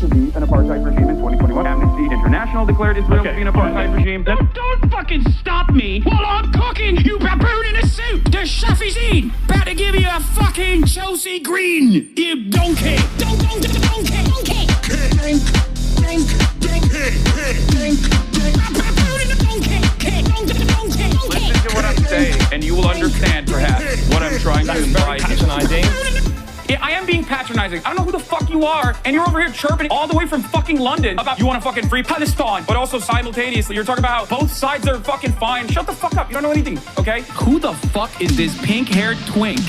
to be an apartheid regime in 2021. Amnesty International declared Israel to be an apartheid regime. Don't fucking stop me while I'm cooking, you baboon in a suit! The chef is in! Better give you a fucking Chelsea Green, you donkey! Donkey! Listen to what I'm saying, and you will understand, perhaps, what I'm trying to imply. Patronizing. Yeah, I am being patronizing. I don't know who the fuck you are, and you're over here chirping all the way from fucking London about you want to fucking free Palestine, but also simultaneously you're talking about how both sides are fucking fine. Shut the fuck up. You don't know anything, okay? Who the fuck is this pink-haired twink?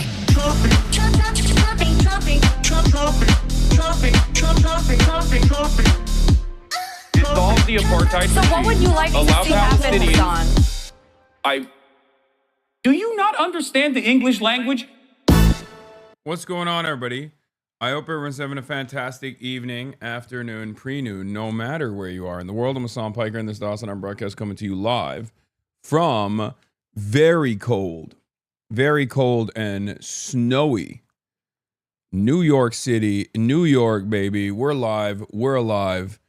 Dissolve the apartheid. So what would you like to see happen, Hasan? Do you not understand the English language? What's going on, everybody? I hope everyone's having a fantastic evening, afternoon, pre-noon, no matter where you are in the world. I'm Hasan Piker, and this is the HasanAbi broadcast coming to you live from very cold and snowy New York City, New York, baby. We're live, we're alive,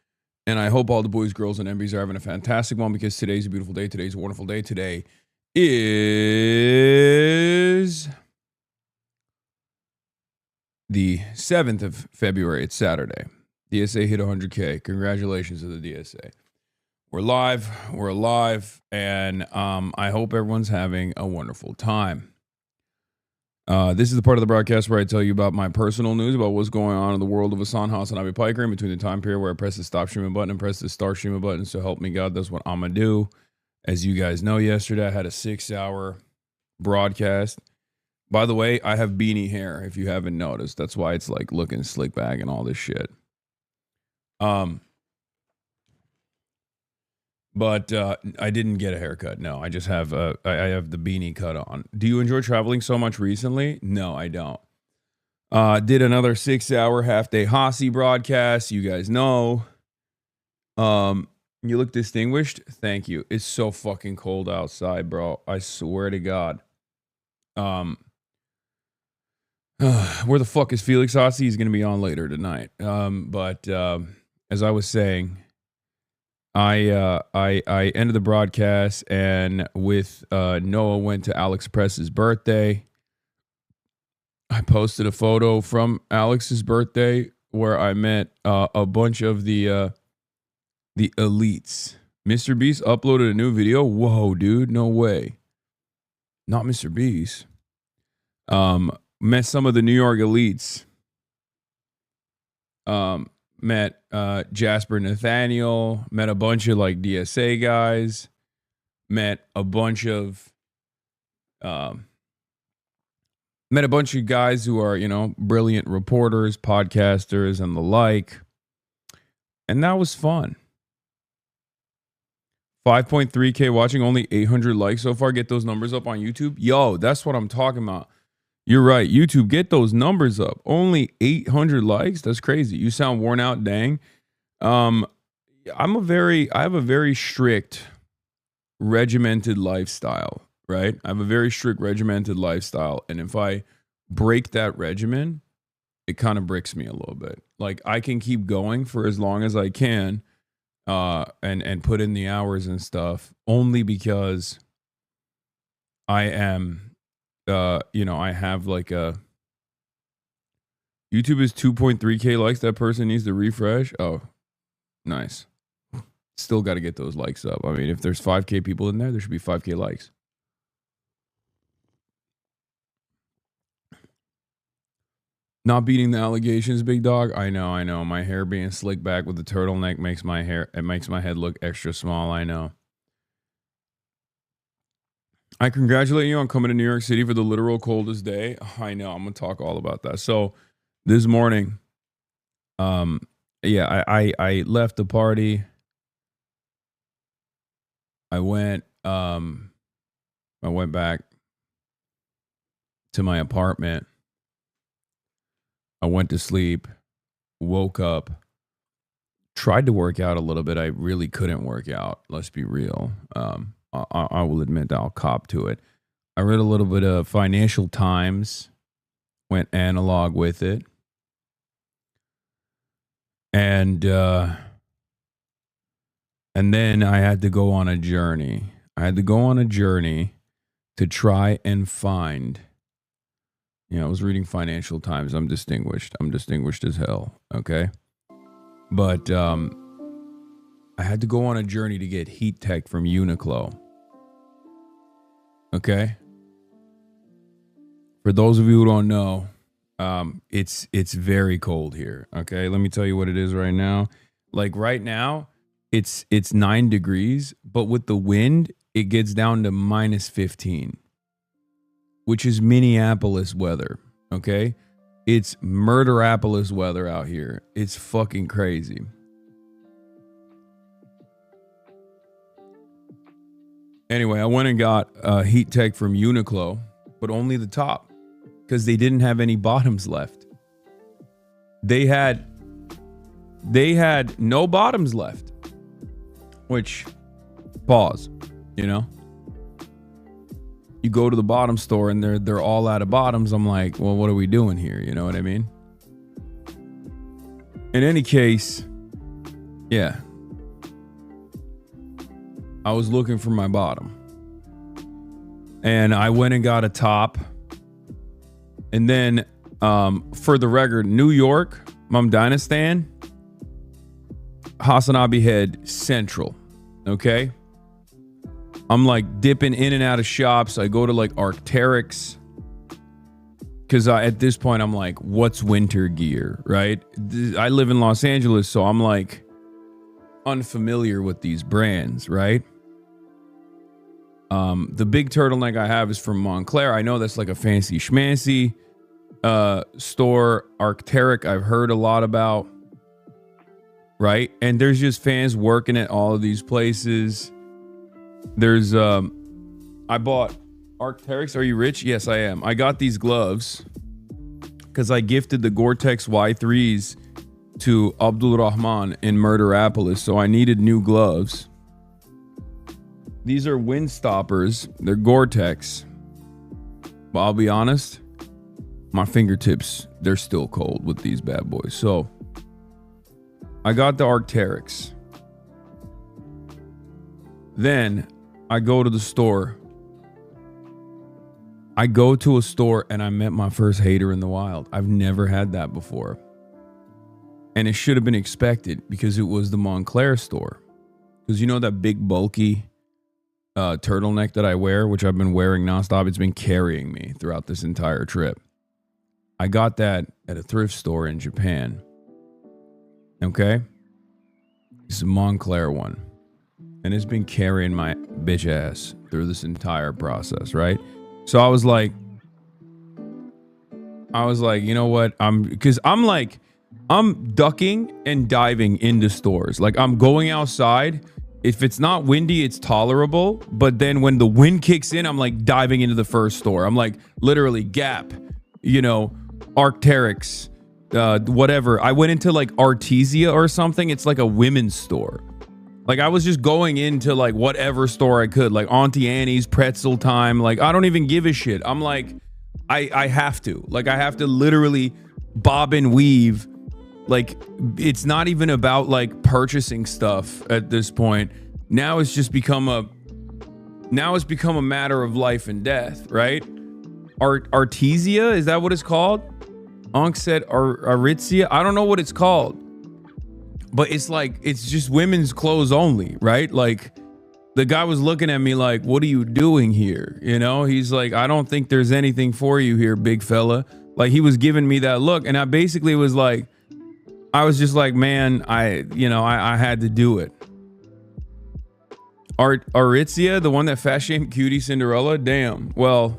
and I hope all the boys, girls, and MBs are having a fantastic one because today's a beautiful day. Today's a wonderful day. Today is the 7th of February. It's Saturday. DSA hit 100K. Congratulations to the DSA. We're live, we're alive, and I hope everyone's having a wonderful time. This is the part of the broadcast where I tell you about my personal news about what's going on in the world of HasanAbi Piker in between the time period where I press the stop streaming button and press the start streaming button. So help me God, that's what I'm going to do. As you guys know, yesterday I had a 6-hour broadcast. By the way, I have beanie hair, if you haven't noticed. That's why it's like looking slick back and all this shit. But I didn't get a haircut. No, I just have I have the beanie cut on. Do you enjoy traveling so much recently? No, I don't. Did another 6-hour half-day Hasi broadcast. You guys know. You look distinguished. Thank you. It's so fucking cold outside, bro. I swear to God. Where the fuck is Felix Hasi? He's going to be on later tonight. But as I was saying, I ended the broadcast and with Noah went to Alex Press's birthday. I posted a photo from Alex's birthday where I met a bunch of the elites. Mr. Beast uploaded a new video. Whoa, dude, no way. Not Mr. Beast. Met some of the New York elites. Met Jasper Nathaniel. Met a bunch of like DSA guys. Met a bunch of guys who are, you know, brilliant reporters, podcasters, and the like. And that was fun. 5.3K watching, only 800 likes so far. Get those numbers up on YouTube. Yo, that's what I'm talking about. You're right. YouTube, get those numbers up. Only 800 likes? That's crazy. You sound worn out, dang. I have a very strict regimented lifestyle, right? I have a very strict regimented lifestyle. And if I break that regimen, it kind of breaks me a little bit. Like I can keep going for as long as I can, and put in the hours and stuff only because I am, I have like a YouTube is 2.3K likes. That person needs to refresh. Oh, nice. Still got to get those likes up. I mean, if there's 5K people in there, there should be 5K likes. Not beating the allegations, big dog. I know. My hair being slicked back with the turtleneck makes my head look extra small. I know. I congratulate you on coming to New York City for the literal coldest day. I know. I'm gonna talk all about that. So this morning, I left the party. I went back to my apartment. I went to sleep, woke up, tried to work out a little bit. I really couldn't work out. Let's be real. I will admit that I'll cop to it. I read a little bit of Financial Times, went analog with it. And then I had to go on a journey. I had to go on a journey to try and find, I was reading Financial Times. I'm distinguished. I'm distinguished as hell. Okay. But I had to go on a journey to get heat tech from Uniqlo. Okay. For those of you who don't know, it's very cold here. Okay. Let me tell you what it is right now. Like right now, it's 9 degrees, but with the wind, it gets down to minus 15, which is Minneapolis weather. Okay. It's Murderapolis weather out here. It's fucking crazy. Anyway, I went and got heat tech from Uniqlo, but only the top because they didn't have any bottoms left. They had no bottoms left, which, pause, You go to the bottom store and they're all out of bottoms. I'm like, well, what are we doing here? You know what I mean? In any case, yeah. I was looking for my bottom. And I went and got a top. And then, for the record, New York, Mum Dynastan, HasanAbi head Central. Okay? I'm like dipping in and out of shops. I go to like Arc'teryx. Because at this point, I'm like, what's winter gear, right? I live in Los Angeles, so I'm like unfamiliar with these brands, right? The big turtleneck I have is from Montclair. I know that's like a fancy schmancy store. Arc'teryx, I've heard a lot about, right? And there's just fans working at all of these places. There's I bought Arc'teryx. Are you rich? Yes, I am. I got these gloves because I gifted the Gore-Tex Y3s to Abdul Rahman in Murderapolis, so I needed new gloves. These are wind stoppers. They're Gore-Tex. But I'll be honest, my fingertips, they're still cold with these bad boys. So I got the Arc'teryx. Then I go to the store. I go to a store and I met my first hater in the wild. I've never had that before. And it should have been expected because it was the Montclair store. Because you know that big bulky turtleneck that I wear, which I've been wearing nonstop. It's been carrying me throughout this entire trip. I got that at a thrift store in Japan. Okay? It's a Montclair one. And it's been carrying my bitch ass through this entire process, right? So I was like, you know what? I'm ducking and diving into stores. Like I'm going outside. If it's not windy, it's tolerable. But then when the wind kicks in, I'm like diving into the first store. I'm like literally Gap, Arc'teryx, whatever. I went into like Artesia or something. It's like a women's store. Like I was just going into like whatever store I could, like Auntie Annie's, Pretzel Time. Like I don't even give a shit. I'm like, I have to. Like I have to literally bob and weave. Like it's not even about like purchasing stuff at this point. Now it's become a matter of life and death, right? Artesia, is that what it's called? Unc said Aritzia. I don't know what it's called. But it's like, it's just women's clothes only, right? Like the guy was looking at me like, what are you doing here? He's like, I don't think there's anything for you here, big fella. Like he was giving me that look. And I basically was like, I was just like, man, I had to do it. Aritzia, the one that fat shamed Cutie Cinderella? Damn. Well,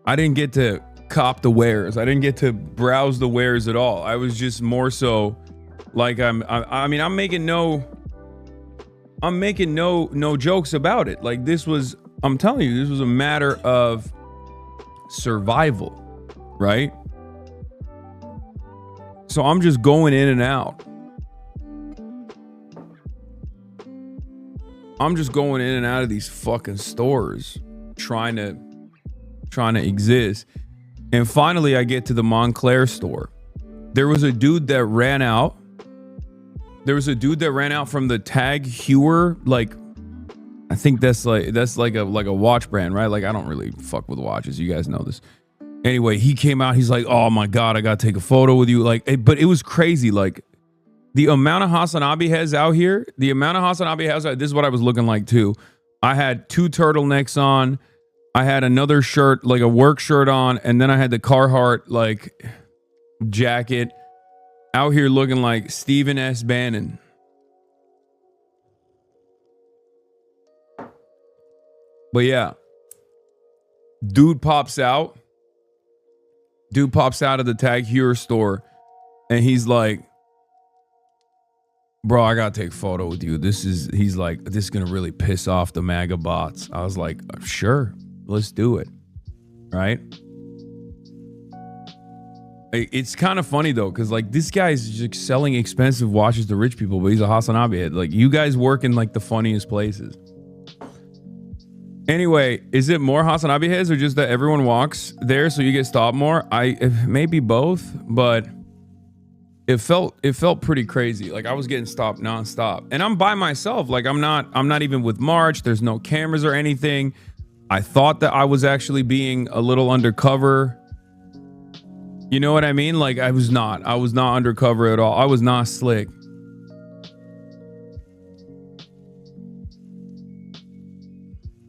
I didn't get to cop the wares. I didn't get to browse the wares at all. I was just more so like I'm making no jokes about it. Like I'm telling you, this was a matter of survival, right? So I'm just going in and out. I'm just going in and out of these fucking stores trying to trying to exist. And finally, I get to the Montclair store. There was a dude that ran out. There was a dude that ran out from the Tag Heuer, like, I think that's like a watch brand, right? Like, I don't really fuck with watches. You guys know this. Anyway, he came out. He's like, oh my God, I got to take a photo with you. Like, but it was crazy. Like, the amount of HasanAbi has out here, this is what I was looking like too. I had 2 turtlenecks on. I had another shirt, like a work shirt on. And then I had the Carhartt, like, jacket. Out here looking like Stephen S. Bannon. But yeah, dude pops out of the Tag Heuer store, and he's like, bro, I gotta take a photo with you. He's like, this is gonna really piss off the MAGA bots. I was like, sure, let's do it. Right? It's kind of funny though, because like this guy is just selling expensive watches to rich people, but he's a HasanAbi head. Like, you guys work in like the funniest places. Anyway, is it more HasanAbi heads or just that everyone walks there so you get stopped more? Maybe both, but it felt pretty crazy. Like, I was getting stopped nonstop, and I'm by myself. Like, I'm not even with March. There's no cameras or anything. I thought that I was actually being a little undercover. You know what I mean? Like, I was not undercover at all. I was not slick.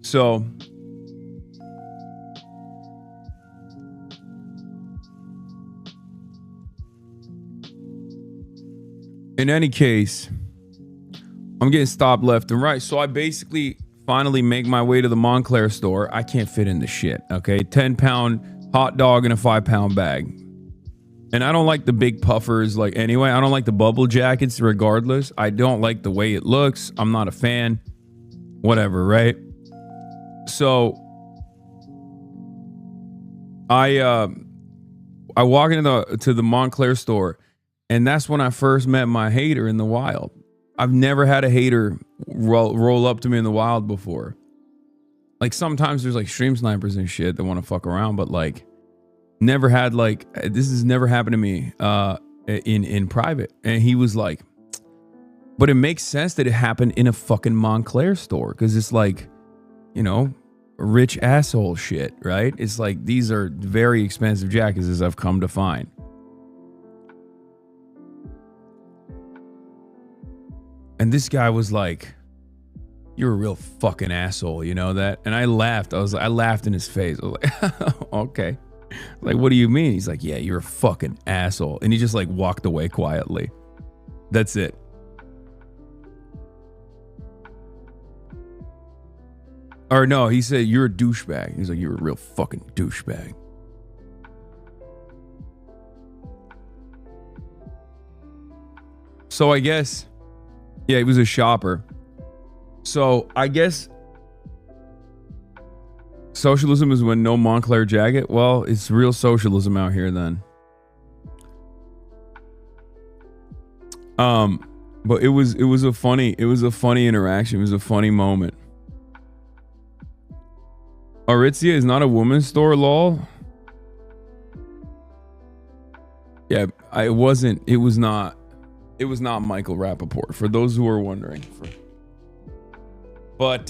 So in any case, I'm getting stopped left and right. So I basically finally make my way to the Montclair store. I can't fit in the shit. Okay. 10-pound hot dog in a 5-pound bag. And I don't like the big puffers. Like, anyway, I don't like the bubble jackets regardless. I don't like the way it looks. I'm not a fan. Whatever. Right. So I walk into the Montclair store, and that's when I first met my hater in the wild. I've never had a hater roll up to me in the wild before. Like, sometimes there's like stream snipers and shit that want to fuck around, but like, never had, like, this has never happened to me in private. And he was like, but it makes sense that it happened in a fucking Montclair store, because it's like, you know, rich asshole shit, right? It's like, these are very expensive jackets, as I've come to find. And this guy was like, you're a real fucking asshole, you know that? And I laughed. I laughed in his face. I was like, okay. Like, what do you mean? He's like, yeah, you're a fucking asshole. And he just like walked away quietly. That's it. Or no, he said, you're a douchebag. He's like, you're a real fucking douchebag. So I guess, yeah, he was a shopper. So I guess socialism is when no Montclair jacket. Well, it's real socialism out here then. But it was a funny interaction. It was a funny moment. Aritzia is not a woman's store, lol. Yeah, it was not Michael Rappaport, for those who are wondering. But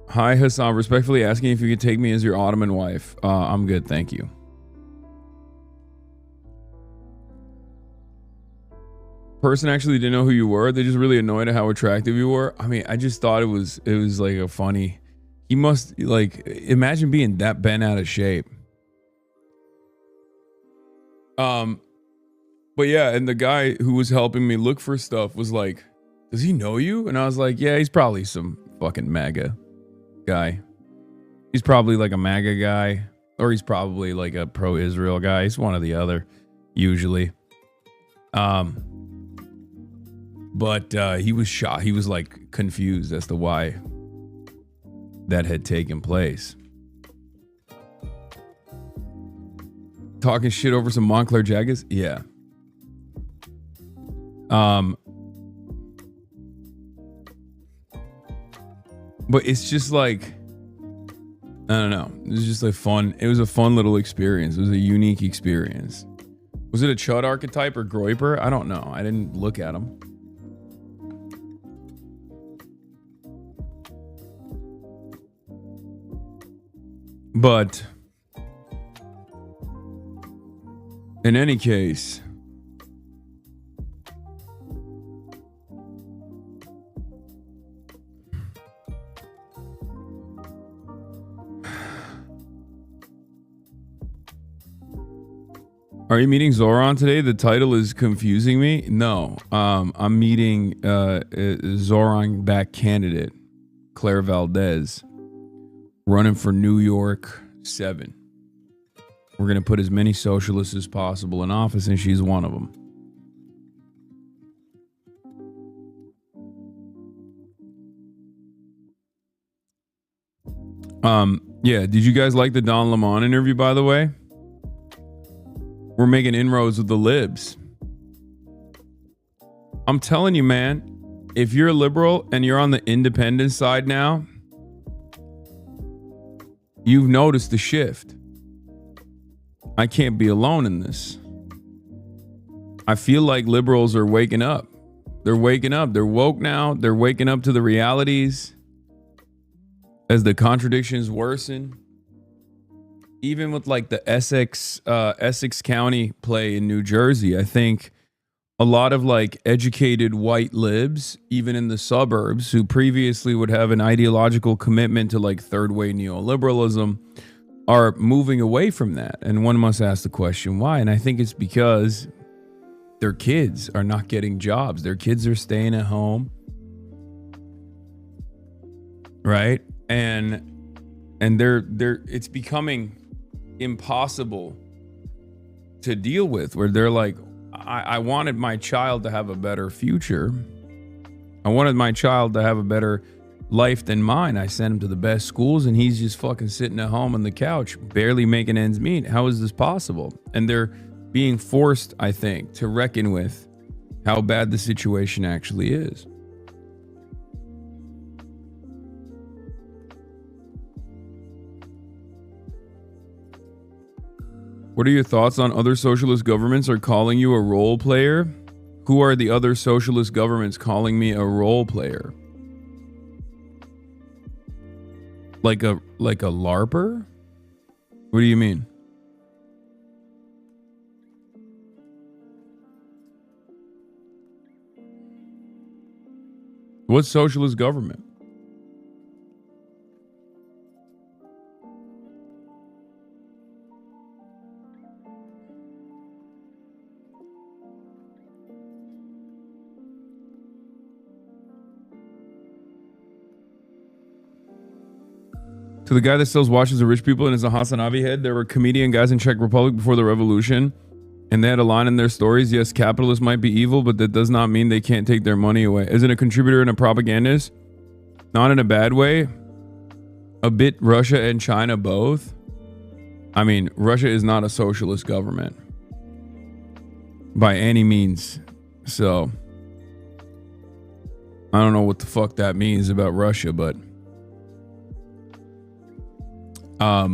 hi Hasan, respectfully asking if you could take me as your Ottoman wife. I'm good, thank you. Person actually didn't know who you were. They just really annoyed at how attractive you were. I mean, I just thought it was like a funny. He must, like, imagine being that bent out of shape. But yeah, and the guy who was helping me look for stuff was like, does he know you? And I was like, yeah, he's probably some fucking MAGA guy. He's probably like a MAGA guy, or he's probably like a pro-Israel guy. He's one or the other, usually. But he was shocked. He was like confused as to why that had taken place. Talking shit over some Montclair jackets? Yeah. But it's just like, I don't know. It was just it was a fun little experience. It was a unique experience. Was it a Chud archetype or Groiper? I don't know. I didn't look at them. But in any case, are you meeting ZOHRAN today? The title is confusing me. No, I'm meeting ZOHRAN back candidate, Claire Valdez, running for New York 7. We're going to put as many socialists as possible in office, and she's one of them. Yeah, did you guys like the Don Lemon interview, by the way? We're making inroads with the libs. I'm telling you, man, if you're a liberal and you're on the independent side now, you've noticed the shift. I can't be alone in this. I feel like liberals are waking up. They're waking up. They're woke now. They're waking up to the realities as the contradictions worsen. Even with like the Essex County play in New Jersey, I think a lot of like educated white libs, even in the suburbs, who previously would have an ideological commitment to like third way neoliberalism, are moving away from that. And one must ask the question, why? And I think it's because their kids are not getting jobs. Their kids are staying at home. Right? And it's becoming impossible to deal with, where they're like, I wanted my child to have a better future. I wanted my child to have a better life than mine. I sent him to the best schools, and he's just fucking sitting at home on the couch, barely making ends meet. How is this possible? And they're being forced, I think, to reckon with how bad the situation actually is. What are your thoughts on other socialist governments are calling you a role player? Who are the other socialist governments calling me a role player? Like a LARPer? What do you mean? What socialist government? To the guy that sells watches to rich people and is a HasanAbi head, there were comedian guys in Czech Republic before the revolution, and they had a line in their stories: yes, capitalists might be evil, but that does not mean they can't take their money away. Isn't a contributor and a propagandist? Not in a bad way. A bit Russia and China both. I mean, Russia is not a socialist government by any means. So I don't know what the fuck that means about Russia, but I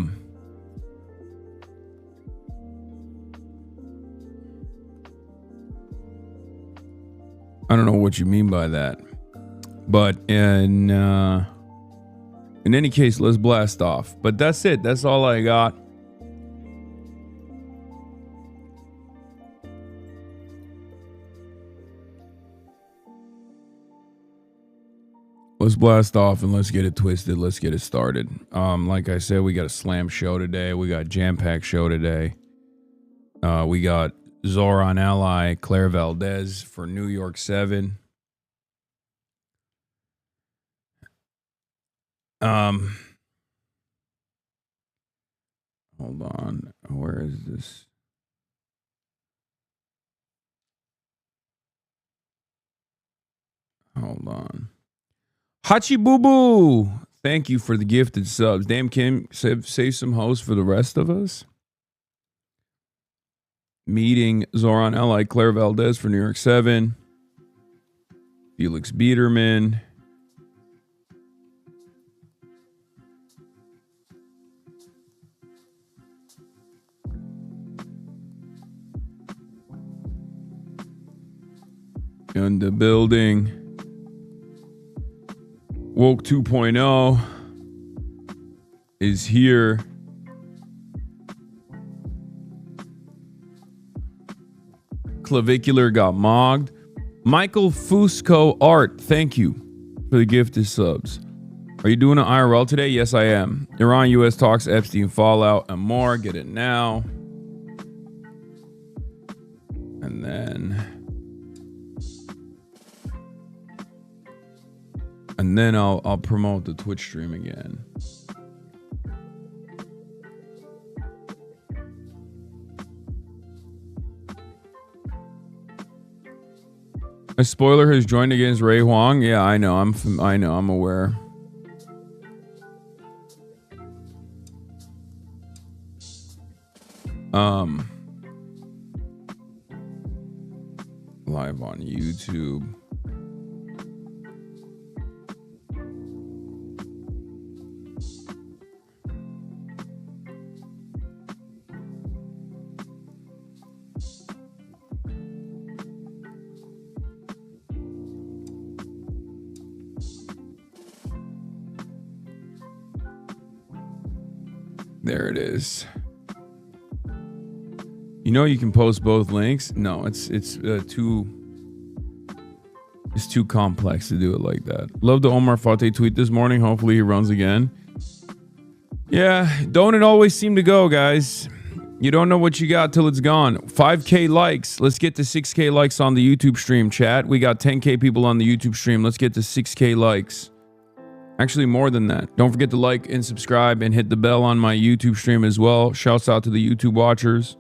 don't know what you mean by that, but in any case, let's blast off. But that's it. That's all I got. Let's blast off and let's get it twisted. Let's get it started. Like I said, we got a slam show today. We got a jam-packed show today. We got ZOHRAN ally Claire Valdez for New York 7. Hold on. Where is this? Hold on. Hachi Boo Boo, thank you for the gifted subs. Damn Kim, save some hosts for the rest of us. Meeting ZOHRAN ally Claire Valdez for New York 7. Felix Biederman. in the building. Woke 2.0 is here. Clavicular got mogged. Michael Fusco Art, thank you for the gifted subs. Are you doing an IRL today? Yes, I am. Iran, U.S. talks, Epstein, Fallout, and more. Get it now. And then I'll promote the Twitch stream again. A spoiler has joined against Ray Huang. Yeah, I know. I'm aware. Live on YouTube. There it is. You know you can post both links. No, it's too complex to do it like that. Love the Omar Fateh tweet this morning. Hopefully he runs again. Yeah, don't it always seem to go, guys? You don't know what you got till it's gone. 5K likes. Let's get to 6K likes on the YouTube stream, chat. We got 10K people on the YouTube stream. Let's get to 6K likes. Actually, more than that. Don't forget to like and subscribe and hit the bell on my YouTube stream as well. Shouts out to the YouTube watchers.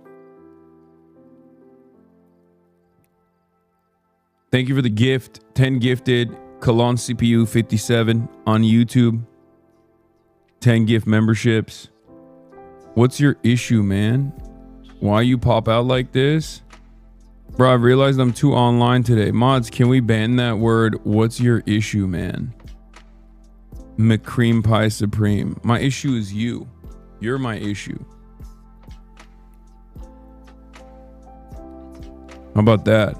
Thank you for the gift. 10 gifted. Cologne CPU 57 on YouTube. 10 gift memberships. What's your issue, man? Why you pop out like this? Bro, I realized I'm too online today. Mods, can we ban that word? What's your issue, man? McCream Pie Supreme. My issue is you. You're my issue. How about that?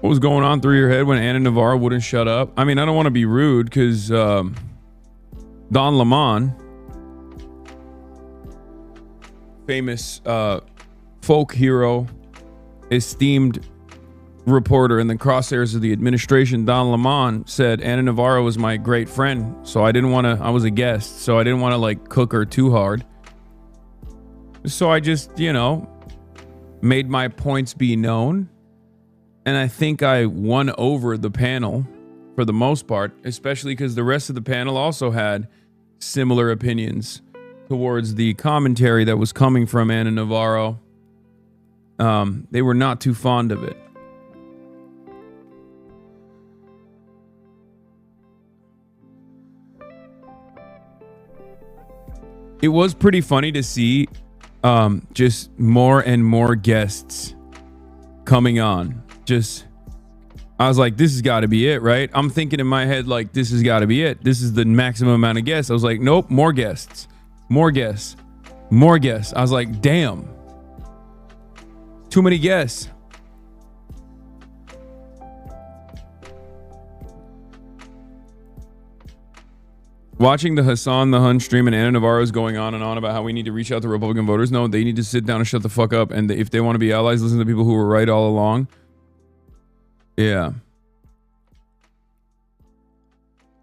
What was going on through your head when Anna Navarro wouldn't shut up? I mean, I don't want to be rude because Don Lemon, famous folk hero, esteemed reporter in the crosshairs of the administration, Don Lemon, said Anna Navarro was my great friend, so I didn't want to, I was a guest, so I didn't want to like cook her too hard. So I just, you know, made my points be known. And I think I won over the panel for the most part, especially because the rest of the panel also had similar opinions towards the commentary that was coming from Anna Navarro. They were not too fond of it. It was pretty funny to see just more and more guests coming on. I was like, this has got to be it, right? I'm thinking in my head, like, this has got to be it. This is the maximum amount of guests. I was like, nope, more guests, more guests, more guests. I was like, damn, too many guests. Watching the Hasan the Hun stream and Anna Navarro is going on and on about how we need to reach out to Republican voters. No, they need to sit down and shut the fuck up. And if they want to be allies, listen to people who were right all along. Yeah.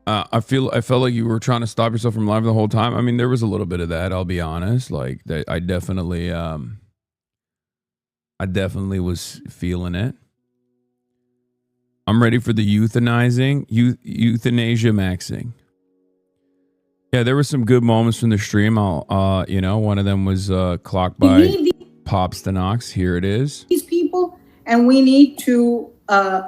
I felt like you were trying to stop yourself from live the whole time. I mean, there was a little bit of that, I'll be honest. Like I definitely was feeling it. I'm ready for the euthanasia maxing. Yeah, there were some good moments from the stream. You know, one of them was clocked by Popstanox. Here it is. These people, and we need to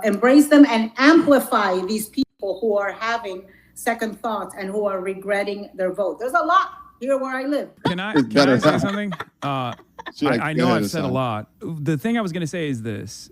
embrace them and amplify these people who are having second thoughts and who are regretting their vote. There's a lot here where I live. Can I say something? I know I've said a lot. The thing I was going to say is this.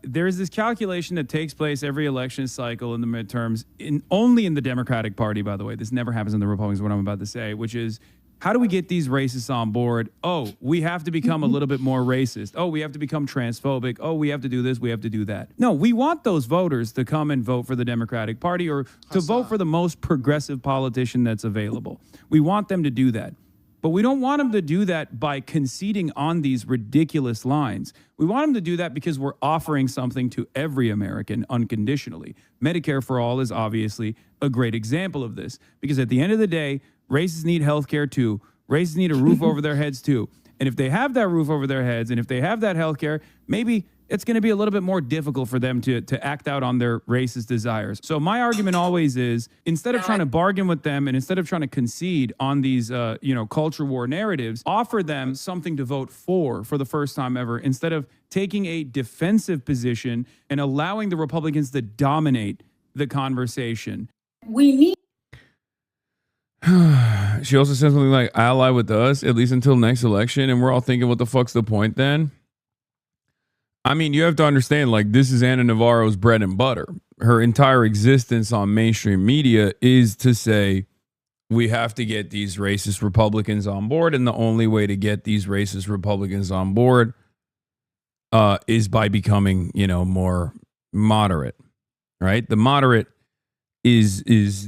There's this calculation that takes place every election cycle in the midterms, only in the Democratic Party, by the way. This never happens in the Republicans, what I'm about to say, which is How do we get these racists on board? Oh, we have to become a little bit more racist. Oh, we have to become transphobic. Oh, we have to do this. We have to do that. No, we want those voters to come and vote for the Democratic Party or to vote for the most progressive politician that's available. We want them to do that. But we don't want them to do that by conceding on these ridiculous lines. We want them to do that because we're offering something to every American unconditionally. Medicare for all is obviously a great example of this, because at the end of the day, racists need health care too. Racists need a roof over their heads too. And if they have that roof over their heads and if they have that health care, maybe it's going to be a little bit more difficult for them to act out on their racist desires. So my argument always is, instead of trying to bargain with them and instead of trying to concede on these, culture war narratives, offer them something to vote for the first time ever, instead of taking a defensive position and allowing the Republicans to dominate the conversation. We need. She also said something like, ally with us, at least until next election. And we're all thinking, what the fuck's the point then? I mean, you have to understand, like, this is Ana Navarro's bread and butter. Her entire existence on mainstream media is to say, we have to get these racist Republicans on board. And the only way to get these racist Republicans on board is by becoming, more moderate, right? The moderate is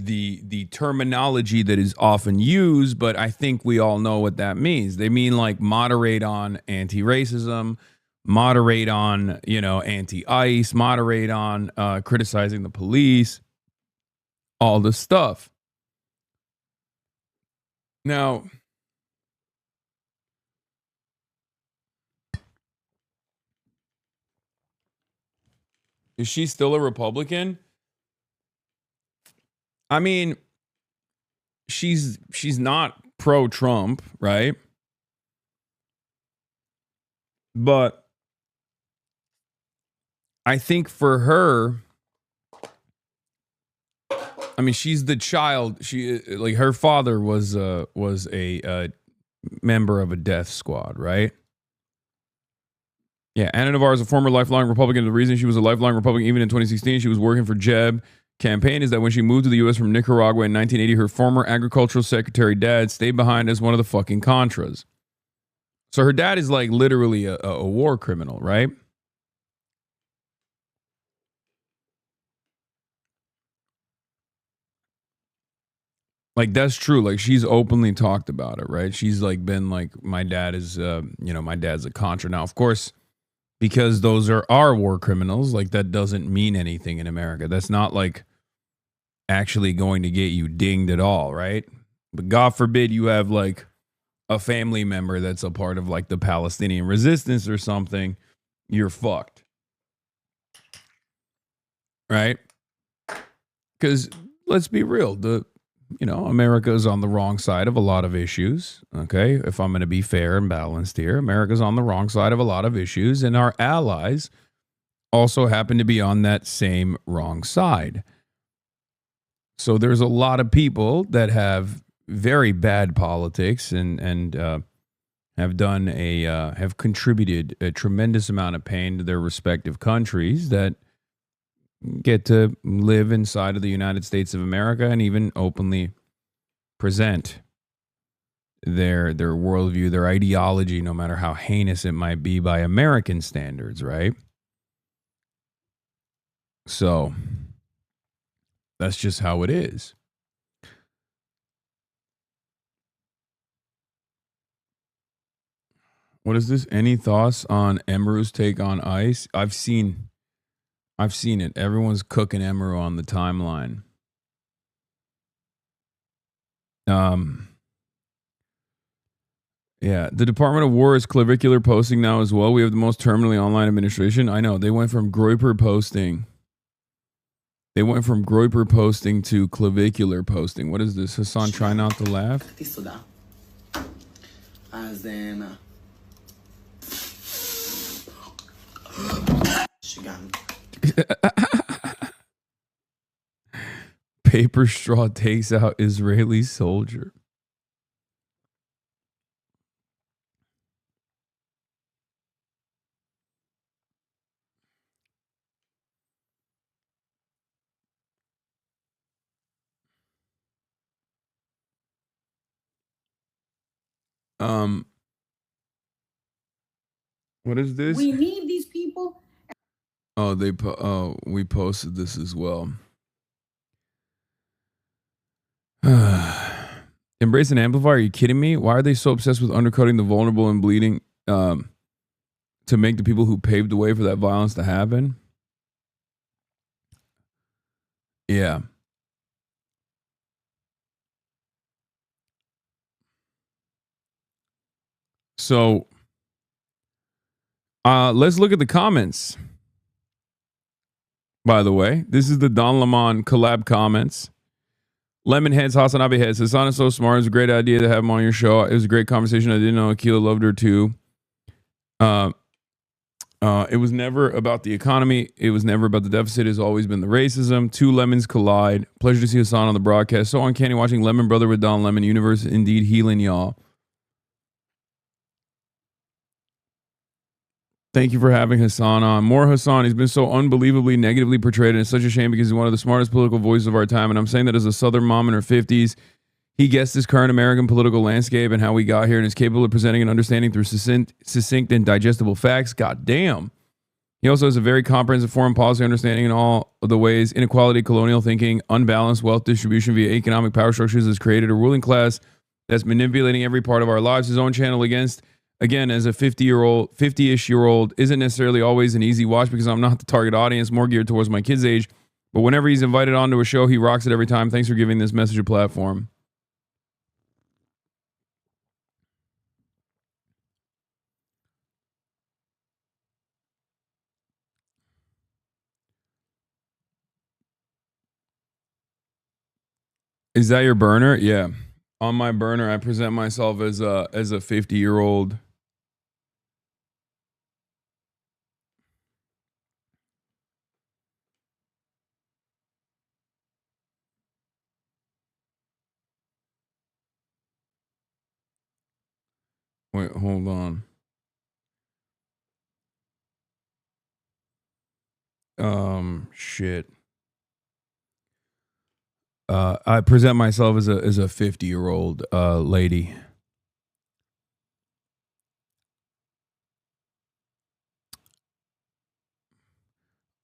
the terminology that is often used, but I think we all know what that means. They mean like moderate on anti-racism, moderate on, anti-ICE, moderate on criticizing the police, all this stuff. Now, is she still a Republican? I mean, she's not pro-Trump, right? But I think for her, I mean, she's the child. Her father was a member of a death squad, right? Yeah, Ana Navarro is a former lifelong Republican. The reason she was a lifelong Republican, even in 2016, she was working for Jeb campaign, is that when she moved to the U.S. from Nicaragua in 1980, her former agricultural secretary dad stayed behind as one of the fucking Contras. So her dad is like literally a war criminal, right? Like, that's true. Like, she's openly talked about it, right? She's like been like, my dad is, my dad's a Contra. Now, of course, because those are our war criminals, like that doesn't mean anything in America. That's not like actually going to get you dinged at all, right? But God forbid you have like a family member that's a part of like the Palestinian resistance or something, you're fucked. Right? Because let's be real, America's on the wrong side of a lot of issues. Okay, if I'm going to be fair and balanced here, America's on the wrong side of a lot of issues, and our allies also happen to be on that same wrong side. So there's a lot of people that have very bad politics and have contributed a tremendous amount of pain to their respective countries that get to live inside of the United States of America and even openly present their worldview, their ideology, no matter how heinous it might be by American standards, right? So that's just how it is. What is this? Any thoughts on Emiru's take on ICE? I've seen it. Everyone's cooking Emiru on the timeline. Yeah, the Department of War is clavicular posting now as well. We have the most terminally online administration. I know. They went from Groyper posting. They went from Groyper posting to clavicular posting. What is this? Hasan, try not to laugh. As in, Paper straw takes out Israeli soldier. What is this? We need these people. Oh, we posted this as well. Embrace and amplify. Are you kidding me? Why are they so obsessed with undercutting the vulnerable and bleeding to make the people who paved the way for that violence to happen? Yeah. So let's look at the comments. By the way, this is the Don Lemon collab comments. Lemon heads, HasanAbi heads. Hasan is so smart. It's a great idea to have him on your show. It was a great conversation. I didn't know Akila loved her too. It was never about the economy. It was never about the deficit. It's always been the racism. Two lemons collide. Pleasure to see Hasan on the broadcast. So uncanny watching Lemon Brother with Don Lemon. Universe indeed healing y'all. Thank you for having Hasan on. More Hasan. He's been so unbelievably negatively portrayed, and it's such a shame because he's one of the smartest political voices of our time. And I'm saying that as a Southern mom in her 50s. He gets this current American political landscape and how we got here, and is capable of presenting and understanding through succinct and digestible facts. God damn. He also has a very comprehensive foreign policy understanding in all of the ways inequality, colonial thinking, unbalanced wealth distribution via economic power structures has created a ruling class that's manipulating every part of our lives. His own channel again, as a 50-ish year old, isn't necessarily always an easy watch because I'm not the target audience, more geared towards my kids' age. But whenever he's invited onto a show, he rocks it every time. Thanks for giving this message a platform. Is that your burner? Yeah. On my burner, I present myself as a 50-year-old. Wait, hold on. Shit. I present myself as a 50-year-old lady.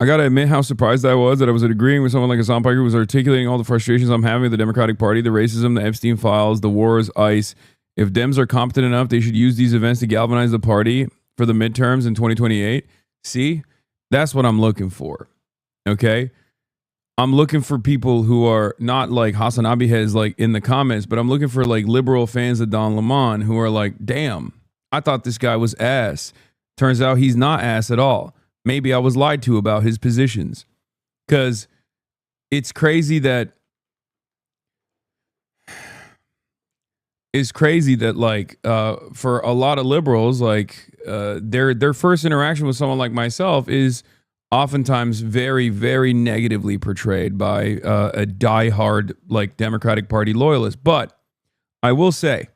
I gotta admit how surprised I was that I was agreeing with someone like Hasan Piker who was articulating all the frustrations I'm having with the Democratic Party, the racism, the Epstein files, the wars, ICE. If Dems are competent enough, they should use these events to galvanize the party for the midterms in 2028. See, that's what I'm looking for. Okay? I'm looking for people who are not like HasanAbi has like in the comments, but I'm looking for like liberal fans of Don Lemon who are like, damn, I thought this guy was ass. Turns out he's not ass at all. Maybe I was lied to about his positions. Because it's crazy that like for a lot of liberals, like their first interaction with someone like myself is oftentimes very, very negatively portrayed by a diehard like Democratic Party loyalist. But I will say,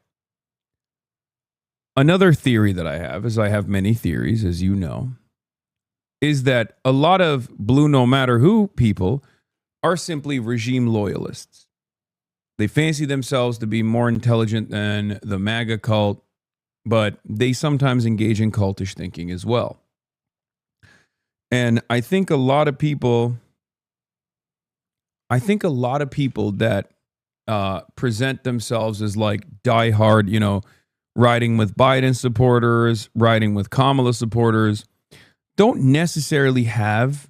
another theory that I have, as I have many theories, as you know, is that a lot of blue no matter who people are simply regime loyalists. They fancy themselves to be more intelligent than the MAGA cult, but they sometimes engage in cultish thinking as well. And I think a lot of people that present themselves as like diehard, you know, riding with Biden supporters, riding with Kamala supporters, don't necessarily have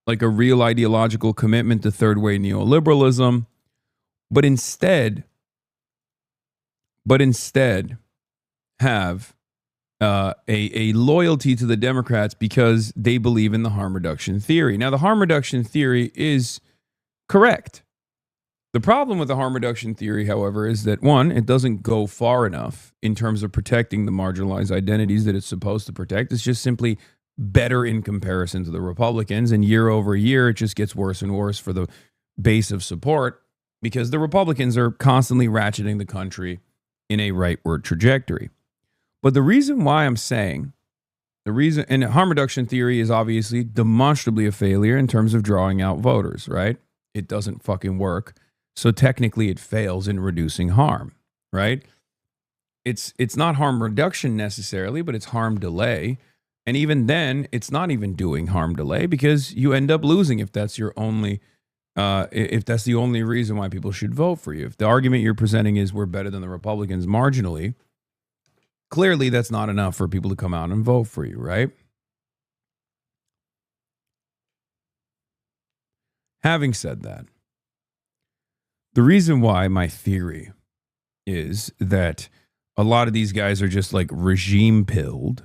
like a real ideological commitment to third way neoliberalism, but instead have a loyalty to the Democrats because they believe in the harm reduction theory. Now, the harm reduction theory is correct. The problem with the harm reduction theory, however, is that one, it doesn't go far enough in terms of protecting the marginalized identities that it's supposed to protect. It's just simply better in comparison to the Republicans, and year over year it just gets worse and worse for the base of support because the Republicans are constantly ratcheting the country in a rightward trajectory. But the reason why I'm saying and harm reduction theory is obviously demonstrably a failure in terms of drawing out voters, right? It doesn't fucking work. So technically it fails in reducing harm, right? it's not harm reduction necessarily, but it's harm delay. And even then, it's not even doing harm delay because you end up losing if that's your only, if that's the only reason why people should vote for you. If the argument you're presenting is we're better than the Republicans marginally, clearly that's not enough for people to come out and vote for you, right? Having said that, the reason why my theory is that a lot of these guys are just like regime pilled.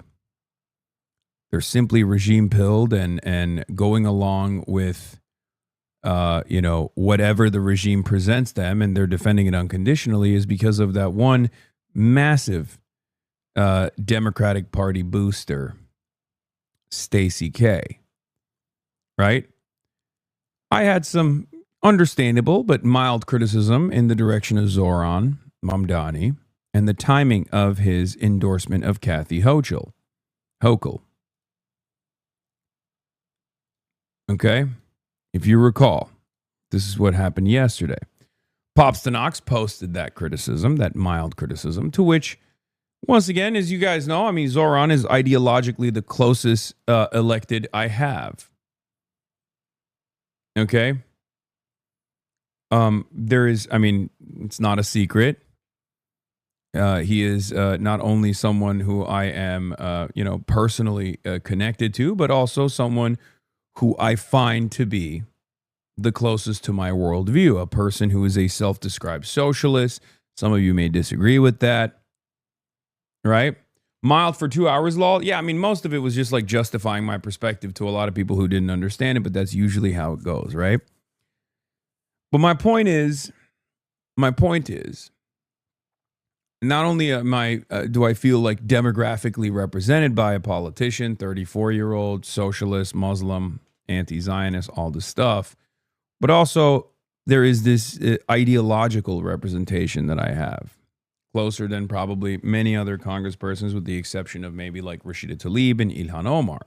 They're simply regime pilled and going along with, whatever the regime presents them, and they're defending it unconditionally, is because of that one massive Democratic Party booster, Stacey K. Right? I had some understandable but mild criticism in the direction of Zohran Mamdani and the timing of his endorsement of Kathy Hochul. Okay? If you recall, this is what happened yesterday. Popstanox posted that criticism, that mild criticism, to which, once again, as you guys know, I mean, Zohran is ideologically the closest elected I have. Okay? There is, I mean, it's not a secret. He is not only someone who I am, personally connected to, but also someone who I find to be the closest to my worldview, a person who is a self-described socialist. Some of you may disagree with that, right? Mild for 2 hours, lol. Yeah, I mean, most of it was just like justifying my perspective to a lot of people who didn't understand it, but that's usually how it goes, right? But my point is, not only do I feel like demographically represented by a politician, 34-year-old, socialist, Muslim, anti-Zionist, all this stuff, but also there is this ideological representation that I have, closer than probably many other congresspersons, with the exception of maybe like Rashida Tlaib and Ilhan Omar.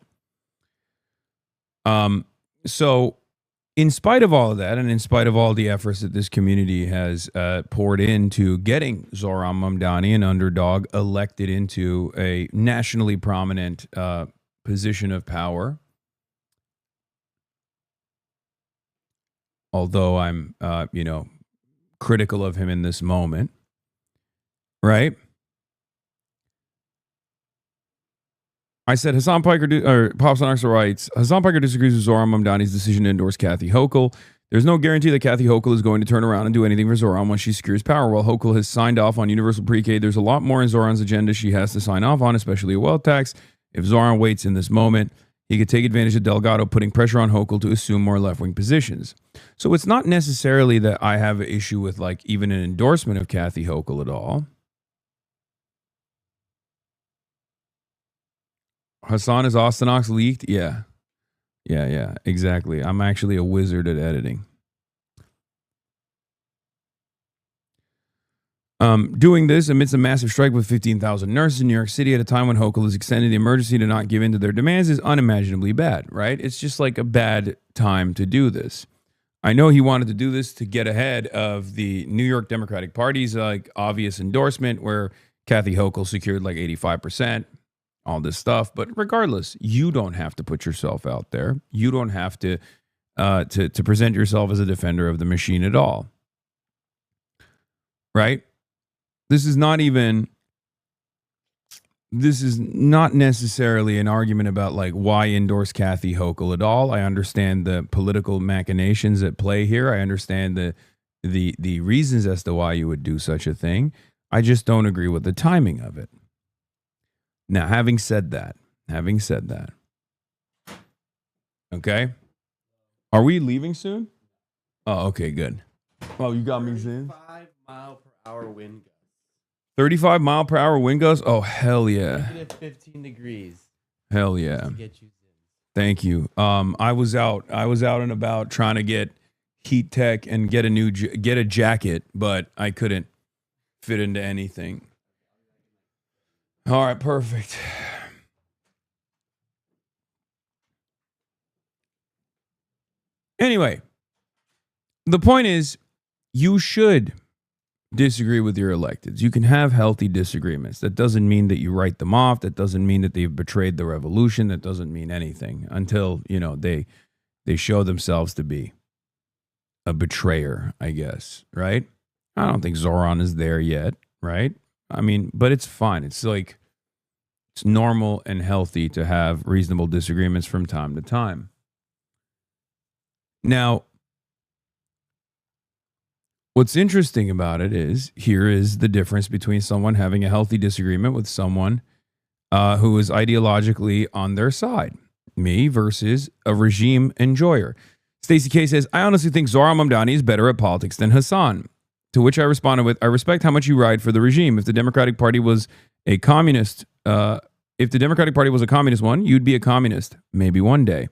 So in spite of all of that, and in spite of all the efforts that this community has poured into getting Zohran Mamdani, an underdog, elected into a nationally prominent position of power, although I'm, critical of him in this moment, right? I said Hasan Piker, Pops on writes, Hasan Piker disagrees with Zohran Mamdani's decision to endorse Kathy Hochul. There's no guarantee that Kathy Hochul is going to turn around and do anything for Zohran once she secures power. While Hochul has signed off on universal pre-K, there's a lot more in Zohran's agenda she has to sign off on, especially a wealth tax. If Zohran waits in this moment, he could take advantage of Delgado putting pressure on Hochul to assume more left-wing positions. So it's not necessarily that I have an issue with like even an endorsement of Kathy Hochul at all. Hasan, is Austinox leaked? Yeah, exactly. I'm actually a wizard at editing. Doing this amidst a massive strike with 15,000 nurses in New York City at a time when Hochul has extended the emergency to not give in to their demands is unimaginably bad, right? It's just like a bad time to do this. I know he wanted to do this to get ahead of the New York Democratic Party's like obvious endorsement where Kathy Hochul secured like 85%, all this stuff. But regardless, you don't have to put yourself out there. You don't have to present yourself as a defender of the machine at all, right? This is not necessarily an argument about like why endorse Kathy Hochul at all. I understand the political machinations at play here. I understand the reasons as to why you would do such a thing. I just don't agree with the timing of it. Now, having said that, okay, are we leaving soon? Oh, okay, good. Oh, you got me soon. 35-mile-per-hour wind. 35 mile per hour wind gusts? Oh, hell yeah. -15 degrees. Hell yeah. Thank you. I was out and about trying to get heat tech and get a jacket, but I couldn't fit into anything. All right, perfect. Anyway, the point is you should disagree with your electeds. You can have healthy disagreements. That doesn't mean that you write them off. That doesn't mean that they've betrayed the revolution. That doesn't mean anything until, they show themselves to be a betrayer, I guess, right? I don't think ZOHRAN is there yet, right? I mean, but it's fine. It's like, it's normal and healthy to have reasonable disagreements from time to time. Now, what's interesting about it is, here is the difference between someone having a healthy disagreement with someone who is ideologically on their side. Me versus a regime enjoyer. Stacey K says, I honestly think Zohran Mamdani is better at politics than Hasan. To which I responded with, I respect how much you ride for the regime. If the Democratic Party was a communist, if the Democratic Party was a communist one, you'd be a communist. Maybe one day.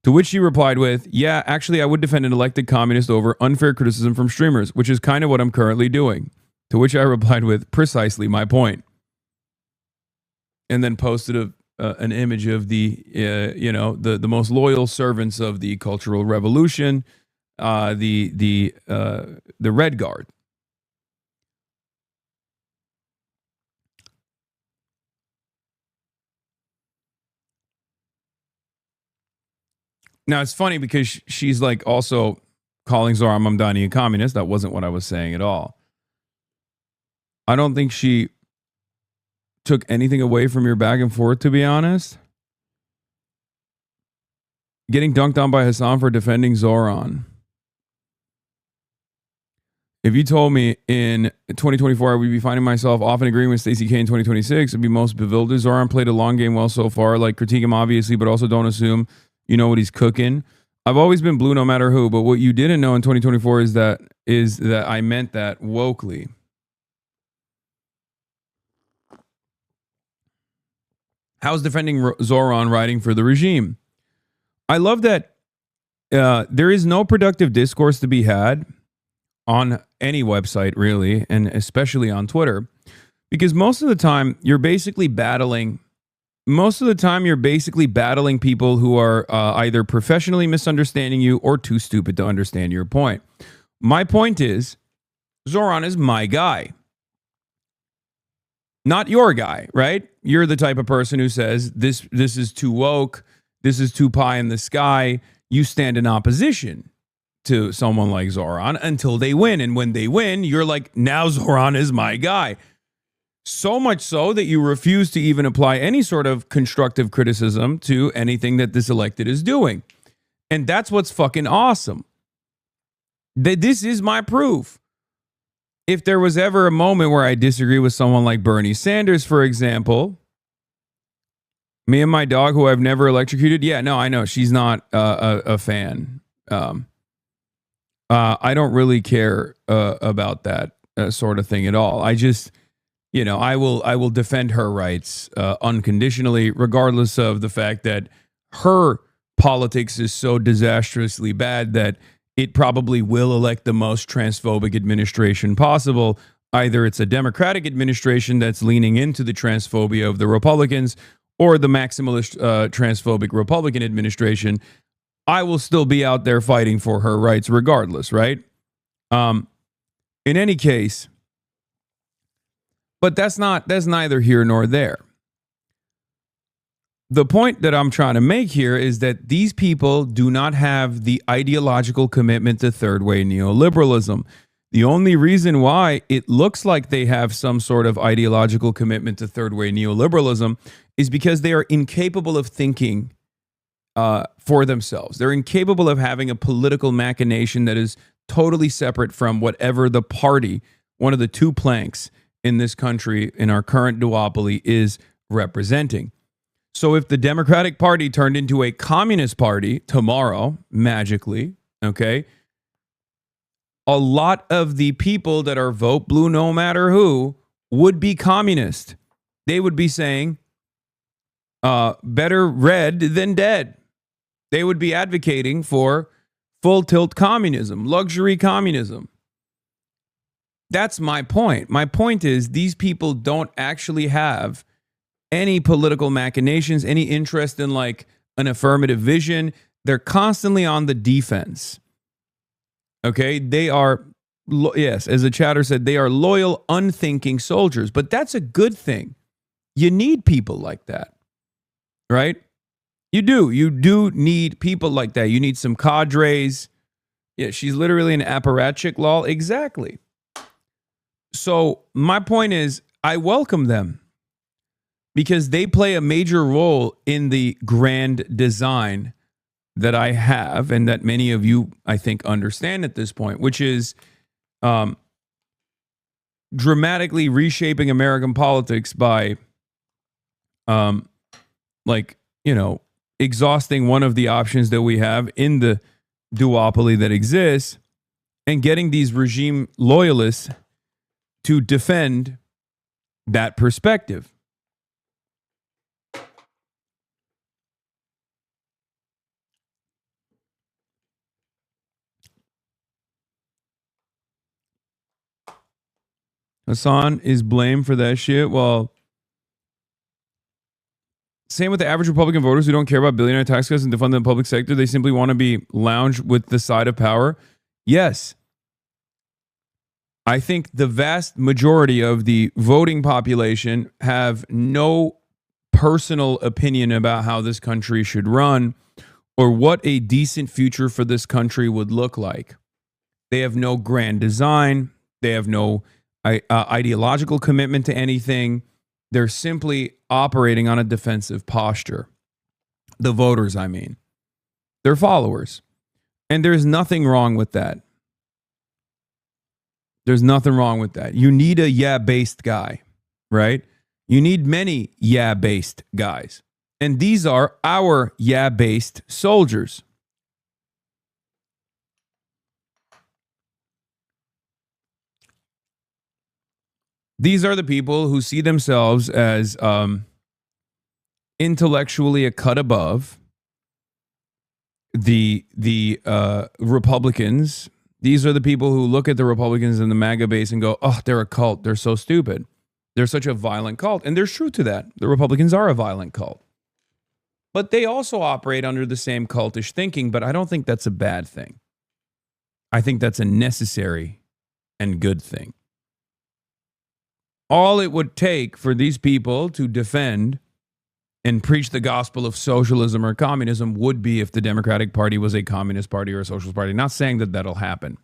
To which she replied with, yeah, actually, I would defend an elected communist over unfair criticism from streamers, which is kind of what I'm currently doing. To which I replied with, precisely my point. And then posted an image of the most loyal servants of the Cultural Revolution, the Red Guard. Now, it's funny because she's like also calling Zohran Mamdani a communist. That wasn't what I was saying at all. I don't think she took anything away from your back and forth, to be honest. Getting dunked on by Hasan for defending Zohran. If you told me in 2024 I would be finding myself often agreeing with Stacey K in 2026, it'd be most bewildered. Zohran played a long game well so far. Like, critique him obviously, but also don't assume you know what he's cooking. I've always been blue no matter who, but what you didn't know in 2024 is that I meant that wokely. How's defending Zohran riding for the regime? I love that there is no productive discourse to be had on any website, really, and especially on Twitter, because most of the time you're basically battling people who are either professionally misunderstanding you or too stupid to understand your point. My point is, Zohran is my guy. Not your guy, right? You're the type of person who says, this is too woke, this is too pie in the sky. You stand in opposition to someone like Zohran until they win. And when they win, you're like, now Zohran is my guy. So much so that you refuse to even apply any sort of constructive criticism to anything that this elected is doing. And that's what's fucking awesome. This is my proof. If there was ever a moment where I disagree with someone like Bernie Sanders, for example, me and my dog, who I've never electrocuted, yeah, no, I know she's not a fan. I don't really care about that sort of thing at all. I just, I will defend her rights unconditionally, regardless of the fact that her politics is so disastrously bad that it probably will elect the most transphobic administration possible. Either it's a Democratic administration that's leaning into the transphobia of the Republicans, or the maximalist transphobic Republican administration. I will still be out there fighting for her rights regardless, right? In any case, but that's neither here nor there. The point that I'm trying to make here is that these people do not have the ideological commitment to third way neoliberalism. The only reason why it looks like they have some sort of ideological commitment to third way neoliberalism is because they are incapable of thinking for themselves. They're incapable of having a political machination that is totally separate from whatever the party, one of the two planks in this country, in our current duopoly, is representing. So if the Democratic Party turned into a communist party tomorrow, magically, okay, a lot of the people that are vote blue no matter who would be communist. They would be saying, better red than dead. They would be advocating for full tilt communism, luxury communism. That's my point. My point is these people don't actually have any political machinations, any interest in like an affirmative vision. They're constantly on the defense. Okay, they are yes, as the chatter said, they are loyal, unthinking soldiers. But that's a good thing. You need people like that, right? You do. You do need people like that. You need some cadres. Yeah, she's literally an apparatchik, lol. Exactly. So my point is, I welcome them because they play a major role in the grand design that I have and that many of you, I think, understand at this point, which is dramatically reshaping American politics by, exhausting one of the options that we have in the duopoly that exists and getting these regime loyalists to defend that perspective. Hasan is blamed for that shit. Well, same with the average Republican voters who don't care about billionaire tax cuts and defund the public sector. They simply want to be lounge with the side of power. Yes. I think the vast majority of the voting population have no personal opinion about how this country should run or what a decent future for this country would look like. They have no grand design. They have no ideological commitment to anything. They're simply operating on a defensive posture. The voters, I mean. They're followers. And there's nothing wrong with that. There's nothing wrong with that. You need a yeah-based guy, right? You need many yeah-based guys. And these are our yeah-based soldiers. These are the people who see themselves as intellectually a cut above the Republicans. These are the people who look at the Republicans in the MAGA base and go, oh, they're a cult. They're so stupid. They're such a violent cult. And there's truth to that. The Republicans are a violent cult. But they also operate under the same cultish thinking, but I don't think that's a bad thing. I think that's a necessary and good thing. All it would take for these people to defend and preach the gospel of socialism or communism would be if the Democratic Party was a communist party or a socialist party. Not saying that that'll happen.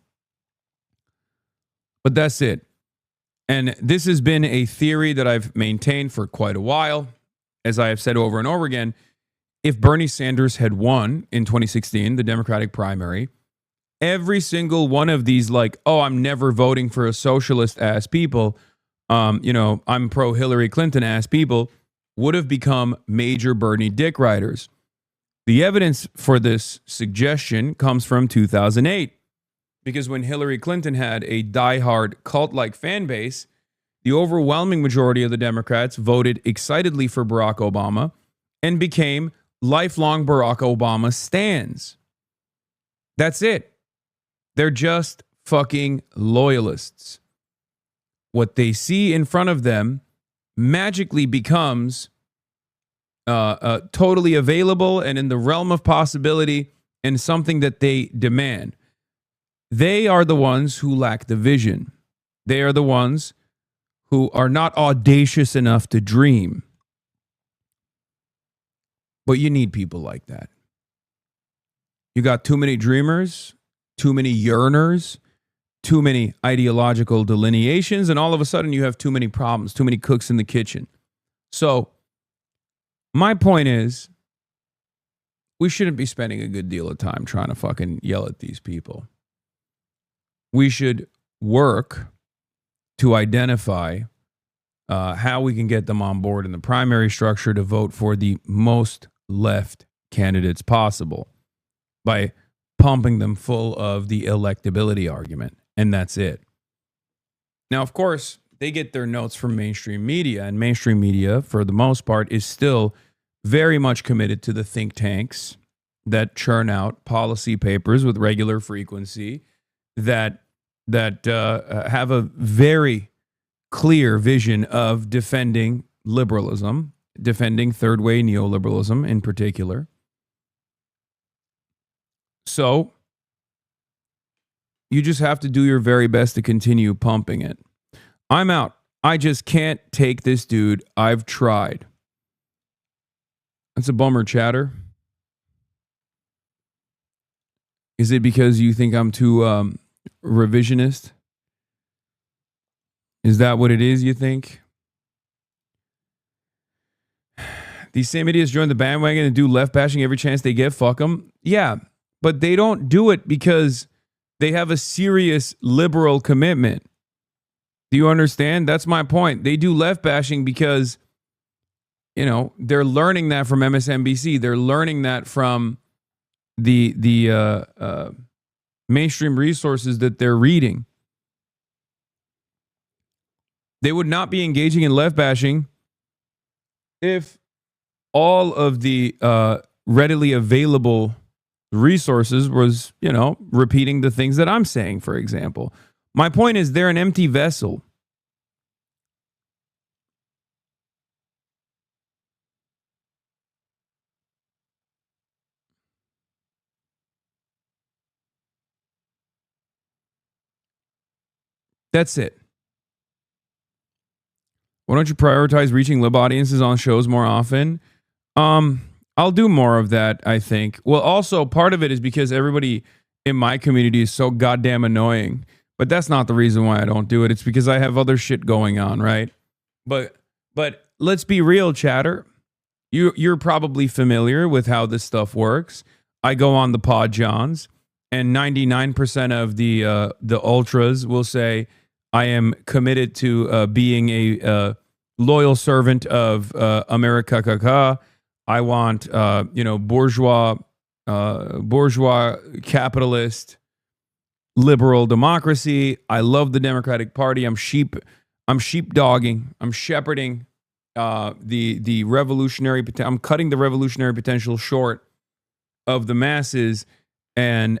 But that's it. And this has been a theory that I've maintained for quite a while. As I have said over and over again, if Bernie Sanders had won in 2016, the Democratic primary, every single one of these I'm never voting for a socialist ass people, I'm pro Hillary Clinton ass people, would have become major Bernie dick riders. The evidence for this suggestion comes from 2008, because when Hillary Clinton had a diehard cult-like fan base, the overwhelming majority of the Democrats voted excitedly for Barack Obama and became lifelong Barack Obama stans. That's it. They're just fucking loyalists. What they see in front of them magically becomes totally available and in the realm of possibility and something that they demand. They are the ones who lack the vision. They are the ones who are not audacious enough to dream. But you need people like that. You got too many dreamers, too many yearners, too many ideological delineations, and all of a sudden you have too many problems, too many cooks in the kitchen. So my point is, we shouldn't be spending a good deal of time trying to fucking yell at these people. We should work to identify how we can get them on board in the primary structure to vote for the most left candidates possible by pumping them full of the electability argument. And that's it. Now, of course, they get their notes from mainstream media, and mainstream media, for the most part, is still very much committed to the think tanks that churn out policy papers with regular frequency that have a very clear vision of defending liberalism, defending third way neoliberalism in particular. So You just have to do your very best to continue pumping it. I'm out. I just can't take this dude. I've tried. That's a bummer, chatter. Is it because you think I'm too revisionist? Is that what it is, you think? These same idiots join the bandwagon and do left bashing every chance they get. Fuck them. Yeah, but they don't do it because they have a serious liberal commitment. Do you understand? That's my point. They do left bashing because, you know, they're learning that from MSNBC. They're learning that from the mainstream resources that they're reading. They would not be engaging in left bashing if all of the readily available resources was, you know, repeating the things that I'm saying, for example. My point is they're an empty vessel. That's it. Why don't you prioritize reaching lib audiences on shows more often? I'll do more of that, I think. Well, also, part of it is because everybody in my community is so goddamn annoying. But that's not the reason why I don't do it. It's because I have other shit going on, right? But let's be real, chatter. You're probably familiar with how this stuff works. I go on the Pod Johns, and 99% of the ultras will say, I am committed to being a loyal servant of America. I want, bourgeois capitalist liberal democracy. I love the Democratic Party. I'm sheepdogging. I'm shepherding the revolutionary. I'm cutting the revolutionary potential short of the masses and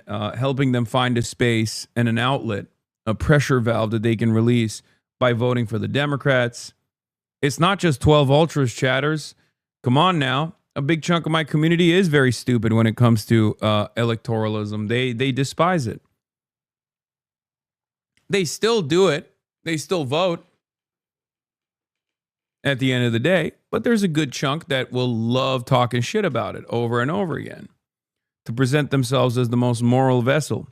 helping them find a space and an outlet, a pressure valve that they can release by voting for the Democrats. It's not just 12 ultras, chatters. Come on now. A big chunk of my community is very stupid when it comes to electoralism. They despise it. They still do it. They still vote at the end of the day. But there's a good chunk that will love talking shit about it over and over again to present themselves as the most moral vessel.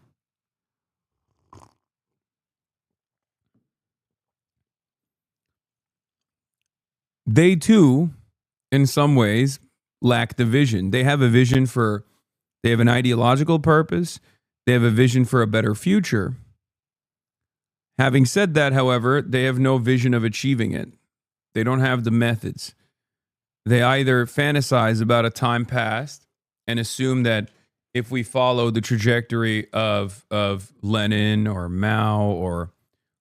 They too, in some ways, lack the vision. They have a vision they have an ideological purpose. They have a vision for a better future. Having said that, however, they have no vision of achieving it. They don't have the methods. They either fantasize about a time past and assume that if we follow the trajectory of Lenin or Mao or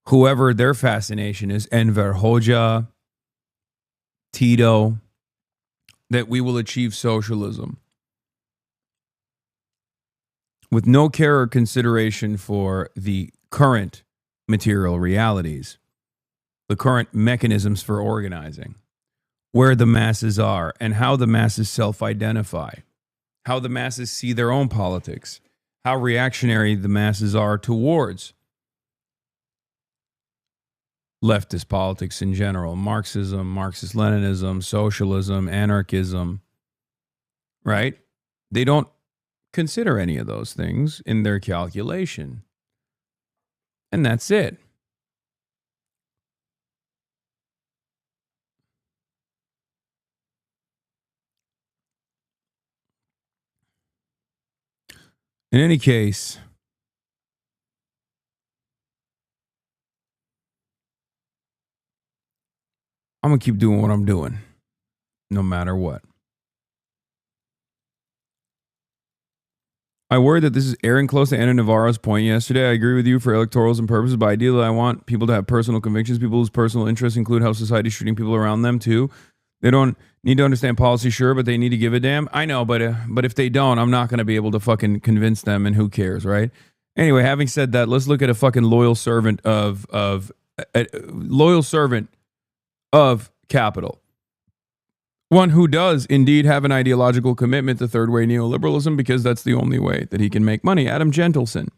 whoever their fascination is, Enver Hoxha, Tito, that we will achieve socialism with no care or consideration for the current material realities, the current mechanisms for organizing, where the masses are and how the masses self-identify, how the masses see their own politics, how reactionary the masses are towards leftist politics in general, Marxism, Marxist-Leninism, socialism, anarchism, right? They don't consider any of those things in their calculation. And that's it. In any case, I'm going to keep doing what I'm doing, no matter what. I worry that this is airing close to Anna Navarro's point yesterday. I agree with you for electoralism purposes, but ideally I want people to have personal convictions. People whose personal interests include how society is treating people around them too. They don't need to understand policy, sure, but they need to give a damn. I know, but if they don't, I'm not going to be able to fucking convince them, and who cares, right? Anyway, having said that, let's look at a fucking loyal servant of capital. One who does indeed have an ideological commitment to third way neoliberalism because that's the only way that he can make money. Adam Gentleson.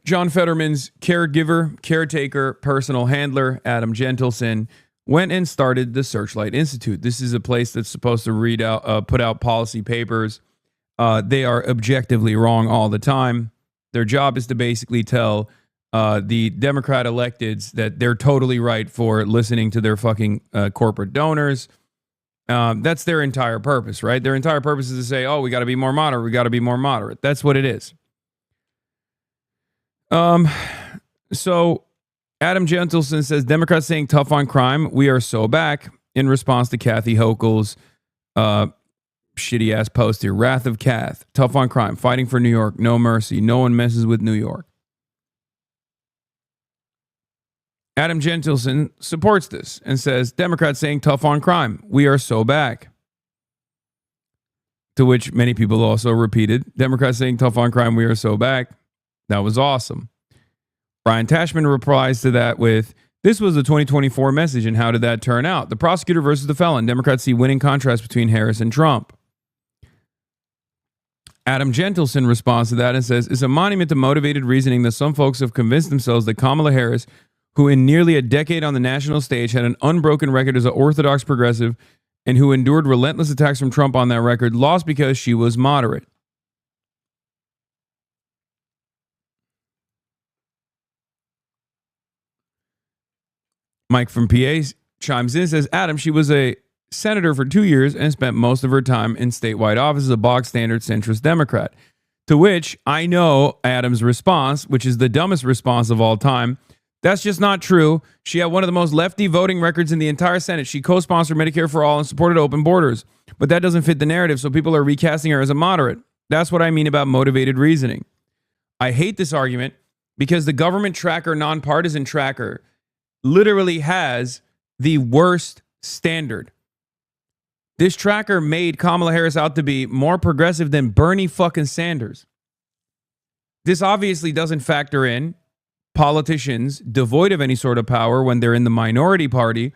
John Fetterman's caretaker, personal handler, Adam Gentleson, went and started the Searchlight Institute. This is a place that's supposed to put out policy papers. They are objectively wrong all the time. Their job is to basically tell the Democrat electeds that they're totally right for listening to their fucking corporate donors. That's their entire purpose, right? Their entire purpose is to say, oh, we got to be more moderate. We got to be more moderate. That's what it is. So Adam Gentleson says, Democrats saying tough on crime. We are so back, in response to Kathy Hochul's shitty ass post here. Wrath of Kath. Tough on crime. Fighting for New York. No mercy. No one messes with New York. Adam Gentleson supports this and says, Democrats saying tough on crime. We are so back. To which many people also repeated, Democrats saying tough on crime. We are so back. That was awesome. Brian Tashman replies to that with, this was the 2024 message, and how did that turn out? The prosecutor versus the felon. Democrats see winning contrast between Harris and Trump. Adam Gentleson responds to that and says, it's a monument to motivated reasoning that some folks have convinced themselves that Kamala Harris, who in nearly a decade on the national stage had an unbroken record as an orthodox progressive and who endured relentless attacks from Trump on that record, lost because she was moderate. Mike from PA chimes in and says, Adam, she was a senator for 2 years and spent most of her time in statewide office as a bog standard centrist Democrat. To which I know Adam's response, which is the dumbest response of all time. That's just not true. She had one of the most lefty voting records in the entire Senate. She co-sponsored Medicare for All and supported open borders. But that doesn't fit the narrative, so people are recasting her as a moderate. That's what I mean about motivated reasoning. I hate this argument because the government tracker, nonpartisan tracker, literally has the worst standard. This tracker made Kamala Harris out to be more progressive than Bernie fucking Sanders. This obviously doesn't factor in politicians devoid of any sort of power when they're in the minority party,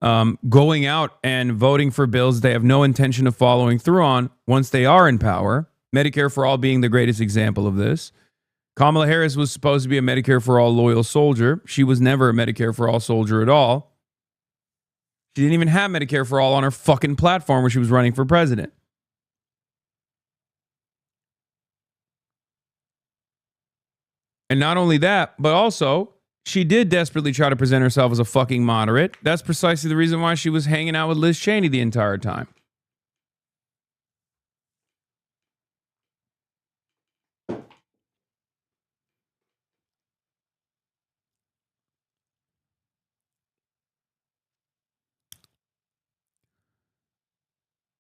going out and voting for bills they have no intention of following through on once they are in power. Medicare for All being the greatest example of this. Kamala Harris was supposed to be a Medicare for All loyal soldier. She was never a Medicare for All soldier at all. She didn't even have Medicare for All on her fucking platform when she was running for president. And not only that, but also she did desperately try to present herself as a fucking moderate. That's precisely the reason why she was hanging out with Liz Cheney the entire time.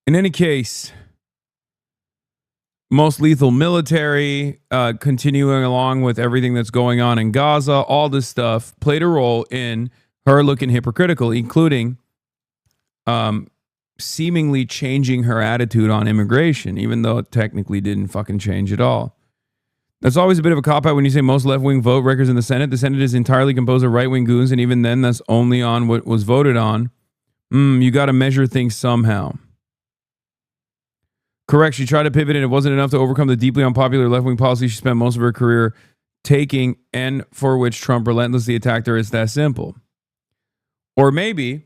In any case, most lethal military, continuing along with everything that's going on in Gaza, all this stuff played a role in her looking hypocritical, including seemingly changing her attitude on immigration, even though it technically didn't fucking change at all. That's always a bit of a cop-out when you say most left-wing vote records in the Senate. The Senate is entirely composed of right-wing goons, and even then, that's only on what was voted on. You got to measure things somehow. Correct. She tried to pivot and it wasn't enough to overcome the deeply unpopular left-wing policy she spent most of her career taking and for which Trump relentlessly attacked her. It's that simple. Or maybe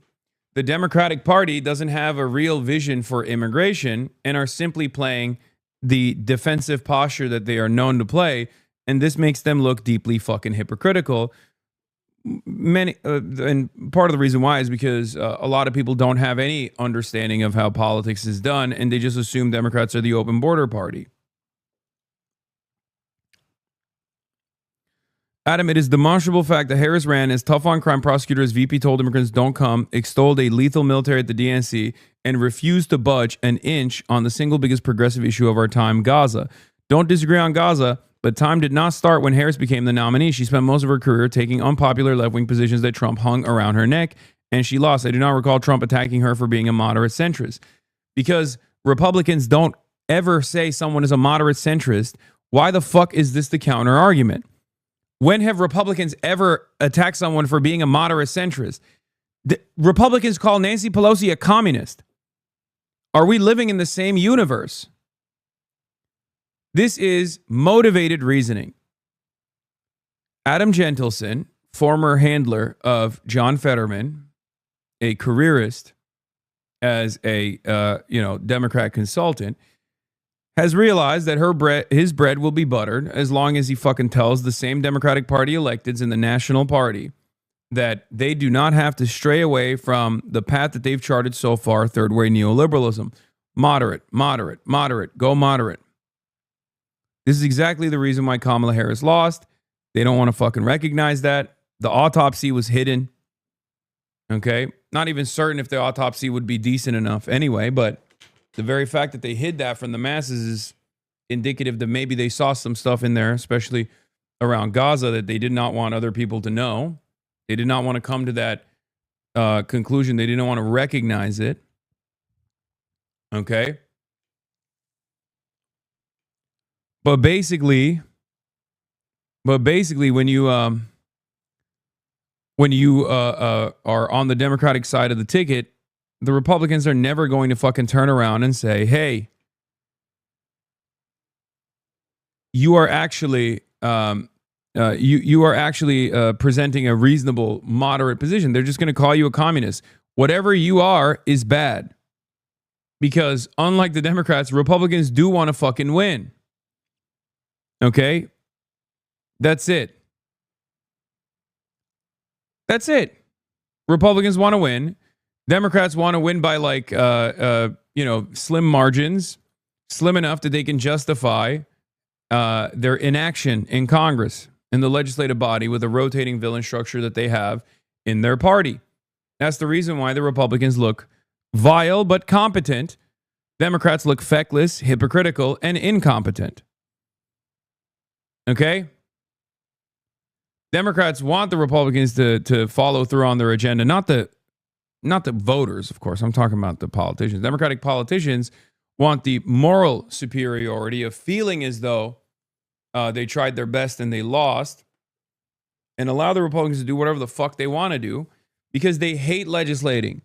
the Democratic Party doesn't have a real vision for immigration and are simply playing the defensive posture that they are known to play. And this makes them look deeply fucking hypocritical. And part of the reason why is because a lot of people don't have any understanding of how politics is done, and they just assume Democrats are the open border party. Adam, it is demonstrable fact that Harris ran as tough on crime prosecutor as VP told immigrants don't come, extolled a lethal military at the DNC, and refused to budge an inch on the single biggest progressive issue of our time, Gaza. Don't disagree on Gaza, but time did not start when Harris became the nominee. She spent most of her career taking unpopular left-wing positions that Trump hung around her neck, and she lost. I do not recall Trump attacking her for being a moderate centrist. Because Republicans don't ever say someone is a moderate centrist, why the fuck is this the counter argument? When have Republicans ever attacked someone for being a moderate centrist? Republicans call Nancy Pelosi a communist. Are we living in the same universe? This is motivated reasoning. Adam Gentleson, former handler of John Fetterman, a careerist as a Democrat consultant, has realized that his bread will be buttered as long as he fucking tells the same Democratic Party electeds in the National Party that they do not have to stray away from the path that they've charted so far, third way neoliberalism. Moderate, moderate, moderate, go moderate. This is exactly the reason why Kamala Harris lost. They don't want to fucking recognize that. The autopsy was hidden. Okay? Not even certain if the autopsy would be decent enough anyway, but the very fact that they hid that from the masses is indicative that maybe they saw some stuff in there, especially around Gaza, that they did not want other people to know. They did not want to come to that conclusion. They didn't want to recognize it. Okay? But basically, when you are on the Democratic side of the ticket, the Republicans are never going to fucking turn around and say, hey, you are actually presenting a reasonable, moderate position. They're just going to call you a communist. Whatever you are is bad. Because unlike the Democrats, Republicans do want to fucking win. Okay? That's it. That's it. Republicans want to win. Democrats want to win by slim margins, slim enough that they can justify their inaction in Congress, in the legislative body, with a rotating villain structure that they have in their party. That's the reason why the Republicans look vile but competent. Democrats look feckless, hypocritical, and incompetent. Okay? Democrats want the Republicans to follow through on their agenda, not the voters, of course. I'm talking about the politicians. Democratic politicians want the moral superiority of feeling as though they tried their best and they lost, and allow the Republicans to do whatever the fuck they want to do because they hate legislating.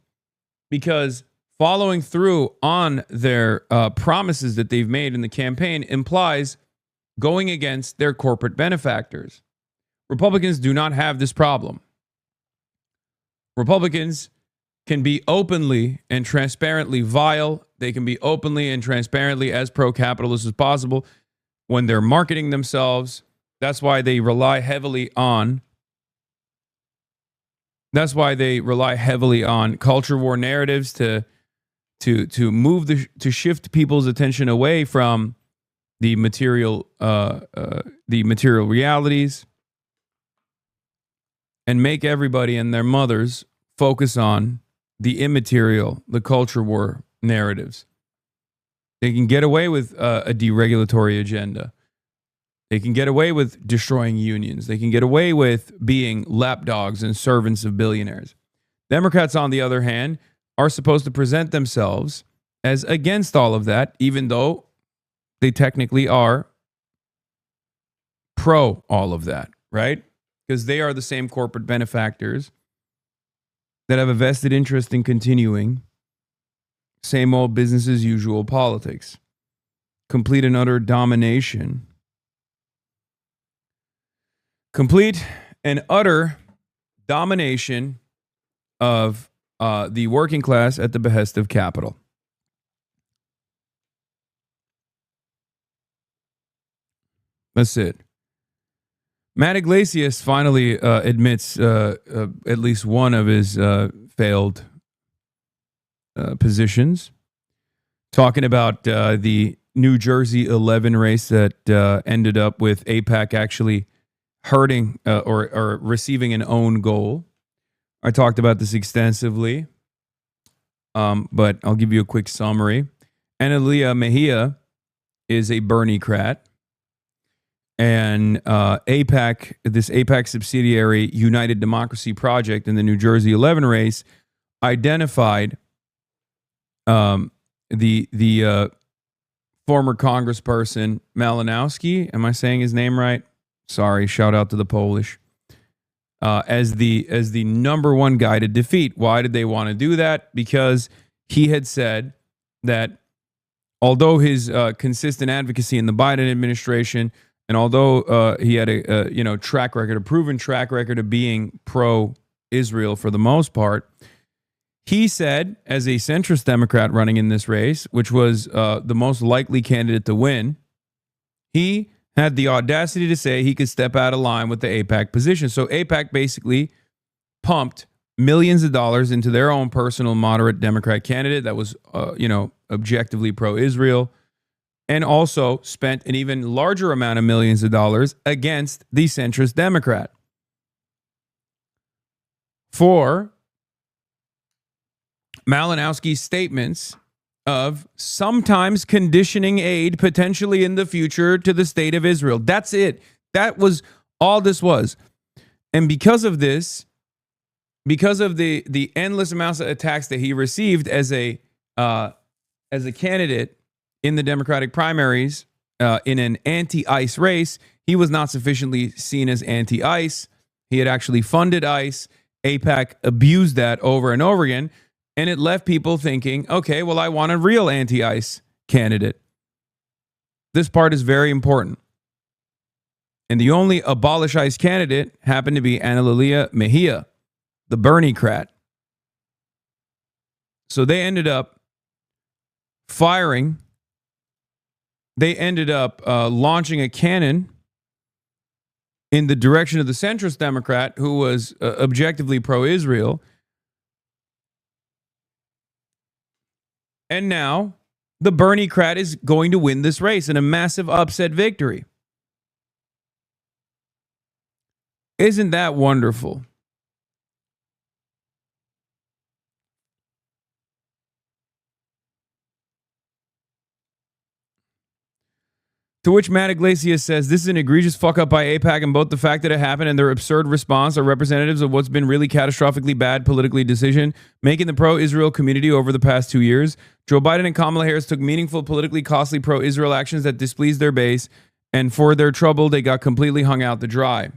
Because following through on their promises that they've made in the campaign implies going against their corporate benefactors. Republicans do not have this problem. Republicans can be openly and transparently vile. They can be openly and transparently as pro-capitalist as possible when they're marketing themselves. That's why they rely heavily on culture war narratives to shift people's attention away from the material realities and make everybody and their mothers focus on the immaterial, the culture war narratives. They can get away with a deregulatory agenda. They can get away with destroying unions. They can get away with being lapdogs and servants of billionaires. Democrats, on the other hand, are supposed to present themselves as against all of that, even though they technically are pro all of that, right? Because they are the same corporate benefactors that have a vested interest in continuing same old business as usual politics. Complete and utter domination. Complete and utter domination of the working class at the behest of capital. That's it. Matt Iglesias finally admits at least one of his failed positions, talking about the New Jersey 11 race that ended up with AIPAC actually hurting or receiving an own goal. I talked about this extensively, but I'll give you a quick summary. Analia Mejia is a Bernie-crat. And AIPAC, this AIPAC subsidiary United Democracy Project in the New Jersey 11 race, identified the former Congressperson Malinowski. Am I saying his name right? Sorry, shout out to the Polish. As the number one guy to defeat. Why did they want to do that? Because he had said that although his consistent advocacy in the Biden administration And although he had a track record, a proven track record of being pro-Israel for the most part, he said, as a centrist Democrat running in this race, which was the most likely candidate to win, he had the audacity to say he could step out of line with the AIPAC position. So AIPAC basically pumped millions of dollars into their own personal moderate Democrat candidate that was, objectively pro-Israel, and also spent an even larger amount of millions of dollars against the centrist Democrat. For Malinowski's statements of sometimes conditioning aid potentially in the future to the state of Israel. That's it. That was all this was. And because of this, because of the endless amounts of attacks that he received as a candidate in the Democratic primaries in an anti-ICE race, he was not sufficiently seen as anti-ICE. He had actually funded ICE. AIPAC abused that over and over again. And it left people thinking, okay, well, I want a real anti-ICE candidate. This part is very important. And the only abolish ICE candidate happened to be Ana Lilia Mejia, the Bernie-crat. So they ended up firing. They ended up launching a cannon in the direction of the centrist Democrat who was objectively pro-Israel. And now the Bernie-crat is going to win this race in a massive upset victory. Isn't that wonderful? To which Matt Iglesias says, this is an egregious fuck up by AIPAC, and both the fact that it happened and their absurd response are representatives of what's been really catastrophically bad politically decision making the pro-Israel community over the past 2 years. Joe Biden and Kamala Harris took meaningful, politically costly pro-Israel actions that displeased their base, and for their trouble, they got completely hung out to dry.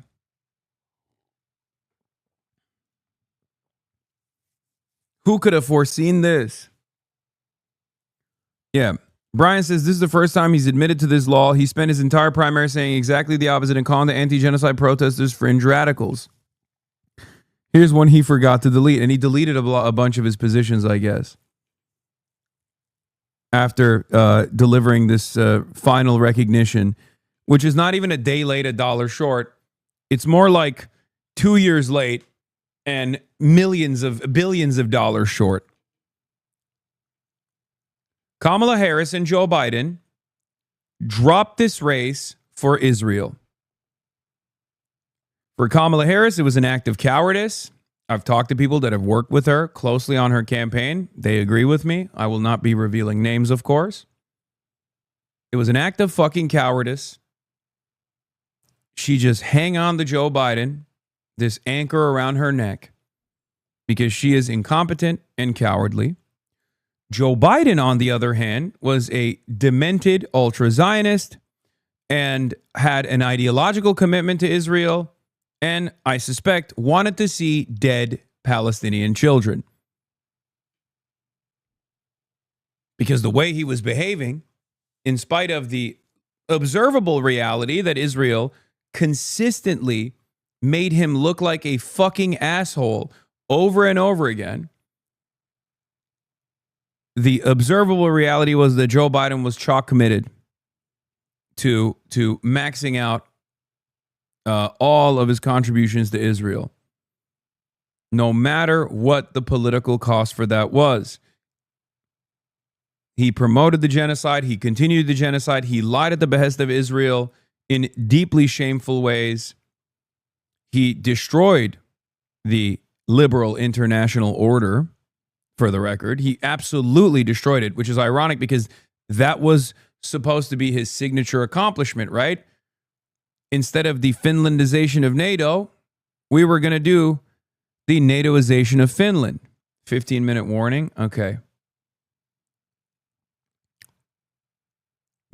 Who could have foreseen this? Yeah. Brian says this is the first time he's admitted to this law. He spent his entire primary saying exactly the opposite and calling the anti-genocide protesters fringe radicals. Here's one he forgot to delete, and he deleted a bunch of his positions, I guess, after delivering this final recognition, which is not even a day late, $1 short. It's more like 2 years late and billions of dollars short. Kamala Harris and Joe Biden dropped this race for Israel. For Kamala Harris, it was an act of cowardice. I've talked to people that have worked with her closely on her campaign. They agree with me. I will not be revealing names, of course. It was an act of fucking cowardice. She just hang on to Joe Biden, this anchor around her neck, because she is incompetent and cowardly. Joe Biden, on the other hand, was a demented ultra-Zionist and had an ideological commitment to Israel, and I suspect wanted to see dead Palestinian children. Because the way he was behaving, in spite of the observable reality that Israel consistently made him look like a fucking asshole over and over again, the observable reality was that Joe Biden was chalk committed to maxing out all of his contributions to Israel, no matter what the political cost for that was. He promoted the genocide. He continued the genocide. He lied at the behest of Israel in deeply shameful ways. He destroyed the liberal international order. For the record, he absolutely destroyed it, which is ironic because that was supposed to be his signature accomplishment, right? Instead of the Finlandization of NATO, we were going to do the NATOization of Finland. 15-minute warning. Okay.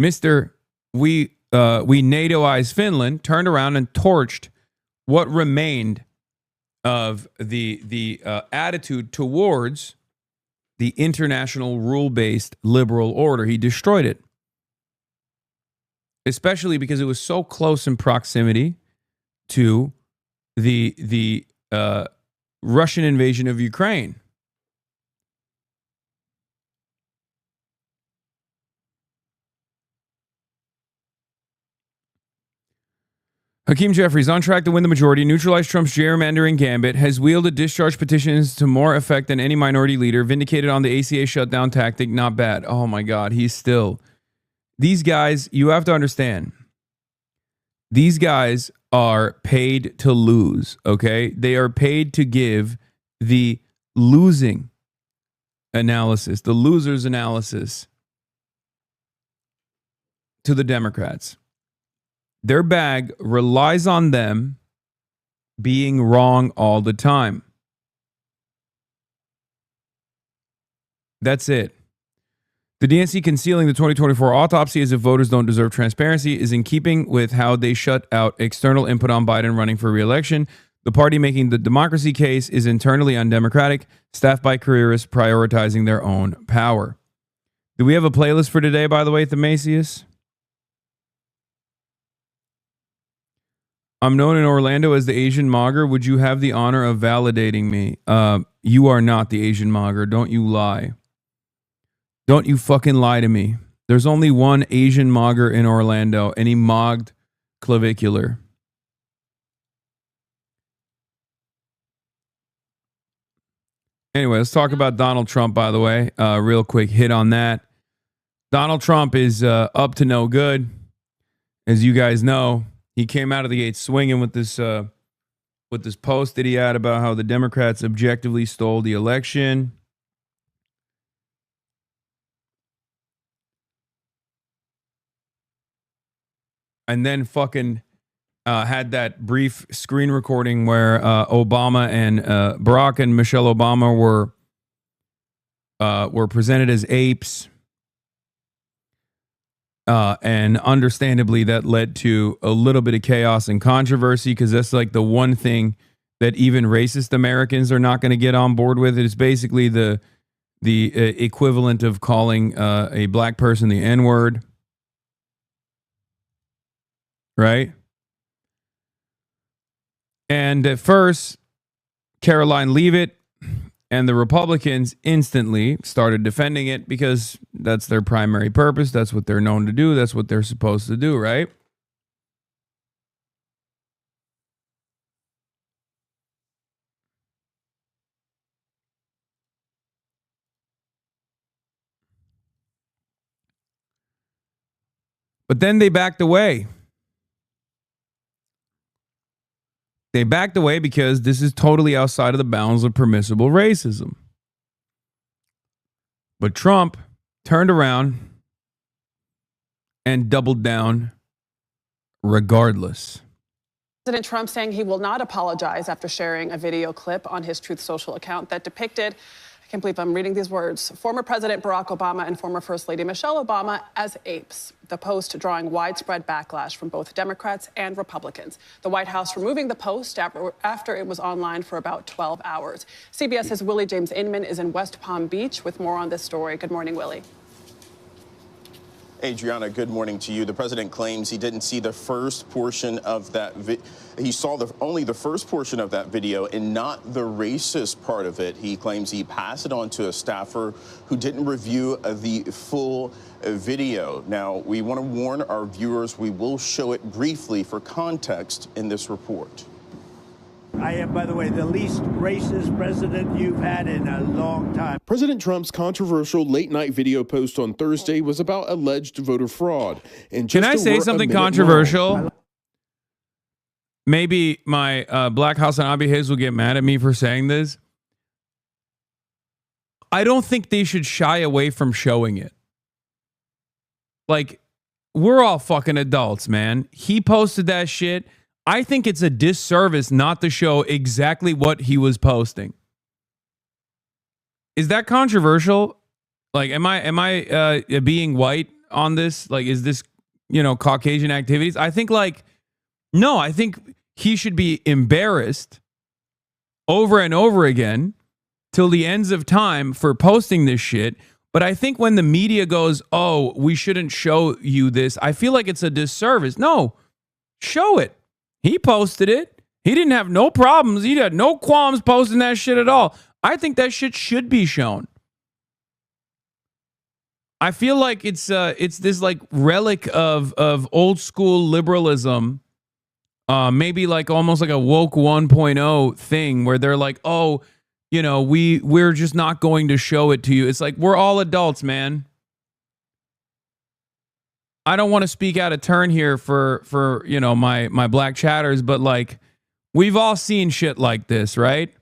Mr. We NATOized Finland turned around and torched what remained of the attitude towards the international rule-based liberal order. He destroyed it. especially because it was so close in proximity to the Russian invasion of Ukraine. Hakeem Jeffries, on track to win the majority, neutralize Trump's gerrymandering gambit, has wielded discharge petitions to more effect than any minority leader, vindicated on the ACA shutdown tactic, not bad. Oh my God, he's still... These guys, you have to understand, these guys are paid to lose, okay? They are paid to give the losing analysis, the loser's analysis to the Democrats. Their bag relies on them being wrong all the time. That's it. The DNC concealing the 2024 autopsy as if voters don't deserve transparency is in keeping with how they shut out external input on Biden running for re-election. The party making the democracy case is internally undemocratic, staffed by careerists prioritizing their own power. Do we have a playlist for today, by the way, Themasius? I'm known in Orlando as the Asian Mogger. Would you have the honor of validating me? You are not the Asian Mogger. Don't you lie. Don't you fucking lie to me. There's only one Asian Mogger in Orlando, and he mogged clavicular. Anyway, let's talk about Donald Trump, by the way. Real quick hit on that. Donald Trump is up to no good. As you guys know, he came out of the gate swinging with this post that he had about how the Democrats objectively stole the election. And then fucking had that brief screen recording where Obama and Barack and Michelle Obama were presented as apes. And understandably, that led to a little bit of chaos and controversy because that's like the one thing that even racist Americans are not going to get on board with. It is basically the equivalent of calling a black person the N-word. Right? And at first, Caroline Leavitt and the Republicans instantly started defending it because that's their primary purpose. That's what they're known to do. That's what they're supposed to do, right? But then they backed away. They backed away because this is totally outside of the bounds of permissible racism. But Trump turned around and doubled down regardless. President Trump saying he will not apologize after sharing a video clip on his Truth Social account that depicted, I can't believe I'm reading these words, former President Barack Obama and former First Lady Michelle Obama as apes. The post drawing widespread backlash from both Democrats and Republicans. The White House removing the post after it was online for about 12 hours. CBS's Willie James Inman is in West Palm Beach with more on this story. Good morning, Willie. Adriana, good morning to you. The president claims he didn't see the first portion of that he saw only the first portion of that video and not the racist part of it. He claims he passed it on to a staffer who didn't review the full video. Now, we want to warn our viewers we will show it briefly for context in this report. I am, by the way, the least racist president you've had in a long time. President Trump's controversial late-night video post on Thursday was about alleged voter fraud. And can I say something controversial? Maybe my black HasanAbi Hayes will get mad at me for saying this. I don't think they should shy away from showing it. Like, we're all fucking adults, man. He posted that shit. I think it's a disservice not to show exactly what he was posting. Is that controversial? Like, am I being white on this? Like, is this, Caucasian activities? I think no, I think he should be embarrassed over and over again till the ends of time for posting this shit. But I think when the media goes, oh, we shouldn't show you this, I feel like it's a disservice. No, show it. He posted it. He didn't have no problems. He had no qualms posting that shit at all. I think that shit should be shown. I feel like it's this like relic of old school liberalism, maybe like almost like a woke 1.0 thing where they're like, oh, you know, we're just not going to show it to you. It's like, we're all adults, man. I don't want to speak out of turn here for you know, my black chatters, but like, we've all seen shit like this, right?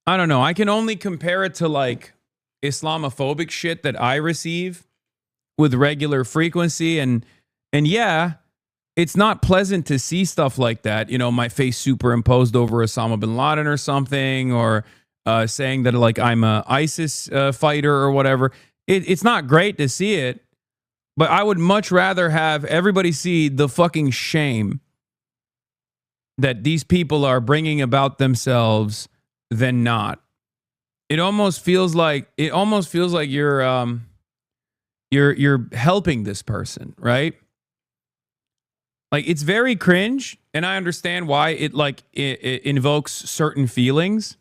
I don't know. I can only compare it to like Islamophobic shit that I receive with regular frequency. And yeah, it's not pleasant to see stuff like that. You know, my face superimposed over Osama bin Laden or something, or saying that like I'm a ISIS fighter or whatever. It's not great to see it, but I would much rather have everybody see the fucking shame that these people are bringing about themselves than not. It almost feels like you're helping this person, right? Like, it's very cringe, and I understand why it invokes certain feelings.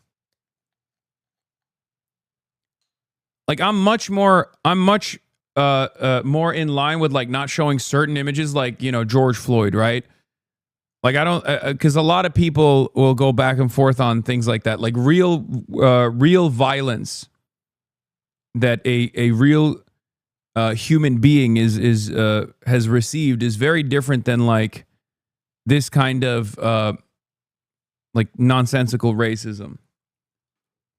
Like, I'm much more in line with like not showing certain images, like, you know, George Floyd, right? Like, I don't, because a lot of people will go back and forth on things like that, like real violence that a real human being has received is very different than like this kind of like nonsensical racism.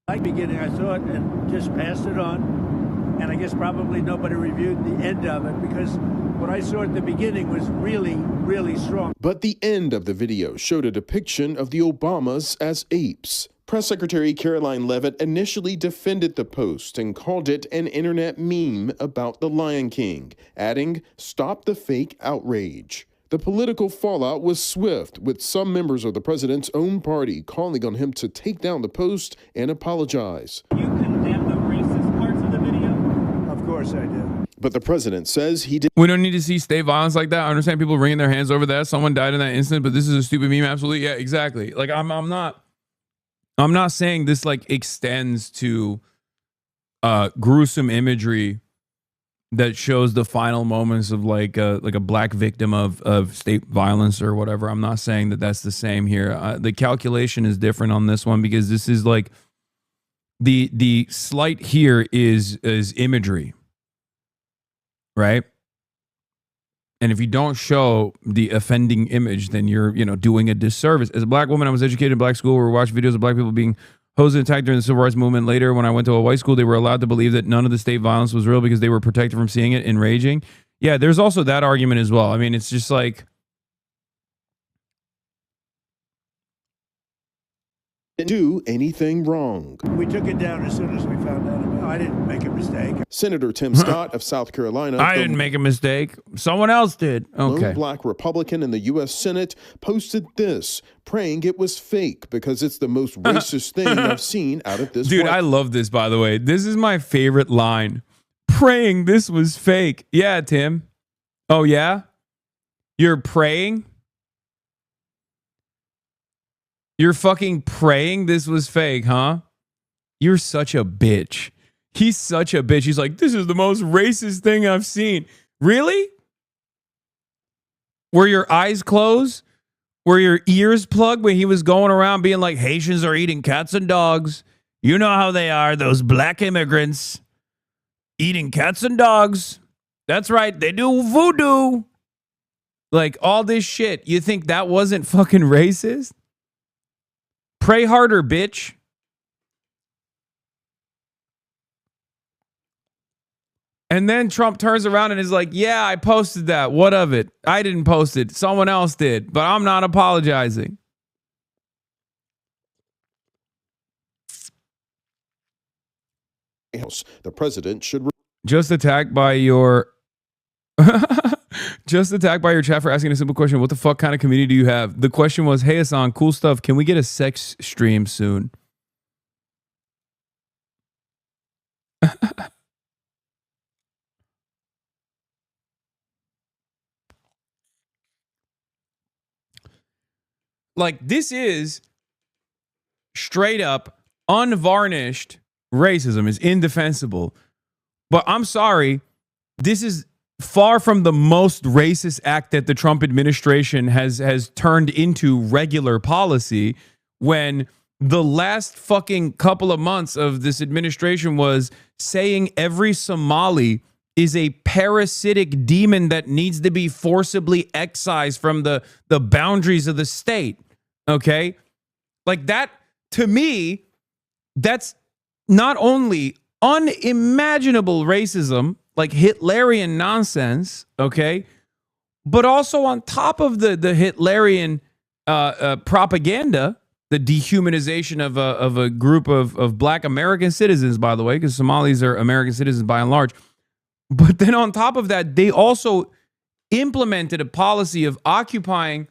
Like beginning, I saw it and just passed it on, and I guess probably nobody reviewed the end of it because what I saw at the beginning was really, really strong. But the end of the video showed a depiction of the Obamas as apes. Press Secretary Caroline Leavitt initially defended the post and called it an internet meme about the Lion King, adding, "Stop the fake outrage." The political fallout was swift, with some members of the president's own party calling on him to take down the post and apologize. You condemn the racist parts of the video? Of course I do. But the president says he did. We don't need to see state violence like that. I understand people wringing their hands over that. Someone died in that incident, but this is a stupid meme. Absolutely. Yeah, exactly. Like, I'm not saying this like extends to gruesome imagery that shows the final moments of like a black victim of state violence or whatever. I'm not saying that that's the same here. The calculation is different on this one because this is like the slight here is imagery, right? And if you don't show the offending image, then you're, you know, doing a disservice. As a black woman, I was educated in black school where we watched videos of black people being hosed and attacked during the civil rights movement. Later, when I went to a white school, they were allowed to believe that none of the state violence was real because they were protected from seeing it, enraging. Yeah, there's also that argument as well. I mean, it's just like, do anything wrong. We took it down as soon as we found out about it. I didn't make a mistake. Senator Tim Scott of South Carolina. I didn't make a mistake. Someone else did. Okay. Lone black Republican in the U.S. Senate posted this, praying it was fake because it's the most racist thing I've seen out of this. Dude, I love this, by the way. This is my favorite line. Praying this was fake. Yeah, Tim. Oh, yeah? You're praying? You're fucking praying this was fake, huh? You're such a bitch. He's such a bitch. He's like, this is the most racist thing I've seen. Really? Were your eyes closed? Were your ears plugged when he was going around being like, Haitians are eating cats and dogs? You know how they are, those black immigrants eating cats and dogs. That's right, they do voodoo. Like, all this shit. You think that wasn't fucking racist? Pray harder, bitch. And then Trump turns around and is like, yeah, I posted that. What of it? I didn't post it. Someone else did, but I'm not apologizing. The president should just attacked by your just attacked by your chat for asking a simple question. What the fuck kind of community do you have? The question was, hey Hasan, cool stuff. Can we get a sex stream soon? Like, this is straight up unvarnished racism, is indefensible. But I'm sorry, this is far from the most racist act that the Trump administration has turned into regular policy, when the last fucking couple of months of this administration was saying every Somali is a parasitic demon that needs to be forcibly excised from the boundaries of the state. Okay? Like, that, to me, that's not only unimaginable racism, like Hitlerian nonsense, okay, but also on top of the Hitlerian propaganda, the dehumanization of a group of Black American citizens, by the way, because Somalis are American citizens by and large. But then on top of that, they also implemented a policy of occupying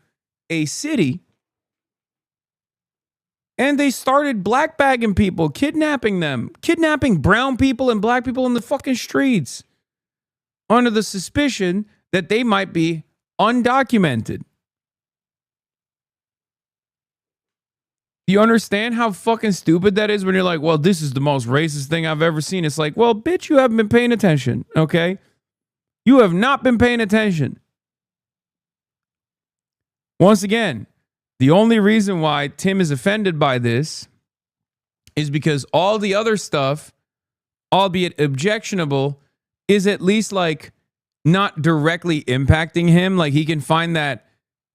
a city, and they started blackbagging people, kidnapping them, kidnapping brown people and Black people in the fucking streets under the suspicion that they might be undocumented. Do you understand how fucking stupid that is when you're like, well, this is the most racist thing I've ever seen? It's like, well, bitch, you haven't been paying attention, okay? You have not been paying attention. Once again, the only reason why Tim is offended by this is because all the other stuff, albeit objectionable, is at least like not directly impacting him. Like, he can find that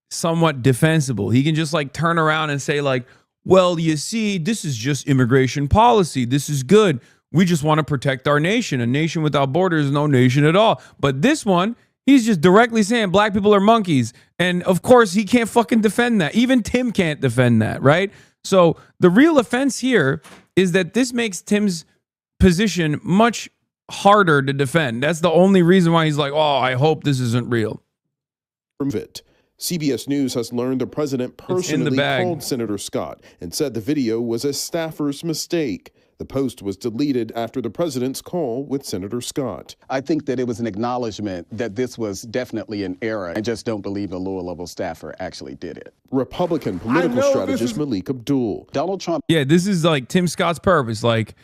somewhat defensible. He can just like turn around and say like, well, you see, this is just immigration policy. This is good. We just want to protect our nation. A nation without borders is no nation at all. But this one, he's just directly saying Black people are monkeys. And of course, he can't fucking defend that. Even Tim can't defend that, right? So the real offense here is that this makes Tim's position much harder to defend. That's the only reason why he's like, oh, I hope this isn't real. CBS News has learned the president personally called Senator Scott and said the video was a staffer's mistake. The post was deleted after the president's call with Senator Scott. I think that it was an acknowledgement that this was definitely an error. I just don't believe the lower level staffer actually did it. Republican political strategist Malik Abdul. Donald Trump. Yeah, this is like Tim Scott's purpose. Like,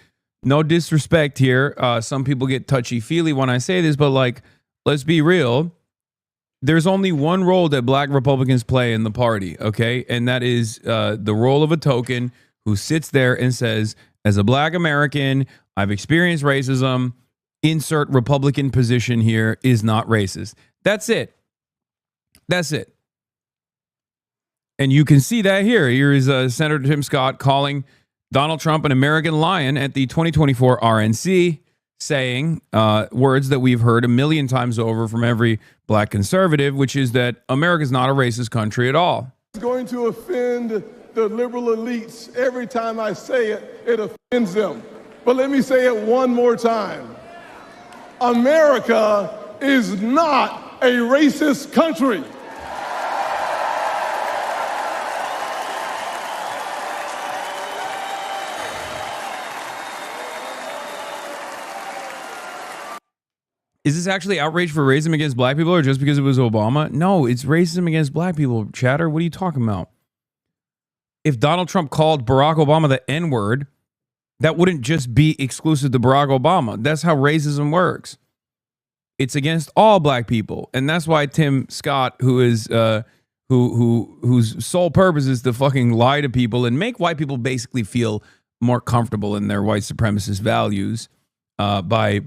no disrespect here. Some people get touchy-feely when I say this, but like, let's be real. There's only one role that Black Republicans play in the party, okay? And that is the role of a token who sits there and says, as a Black American, I've experienced racism. Insert Republican position here is not racist. That's it. That's it. And you can see that here. Here is Senator Tim Scott calling Donald Trump an American lion at the 2024 RNC, saying words that we've heard a million times over from every Black conservative, which is that America's not a racist country at all. It's going to offend the liberal elites. Every time I say it, it offends them. But let me say it one more time. America is not a racist country. Is this actually outrage for racism against Black people or just because it was Obama? No, it's racism against Black people, chatter. What are you talking about? If Donald Trump called Barack Obama the N-word, that wouldn't just be exclusive to Barack Obama. That's how racism works. It's against all Black people. And that's why Tim Scott, who is whose sole purpose is to fucking lie to people and make white people basically feel more comfortable in their white supremacist values by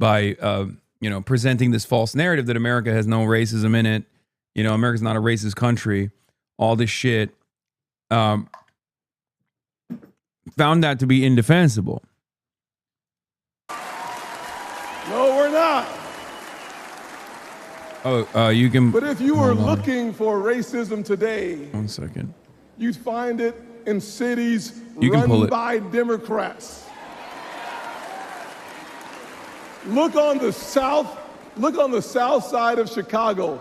presenting this false narrative that America has no racism in it. You know, America's not a racist country. All this shit. Found that to be indefensible. No, we're not. Oh, you can. But if you were looking for racism today, 1 second. you'd find it in cities You can pull run it. by Democrats. Look on the south side of Chicago.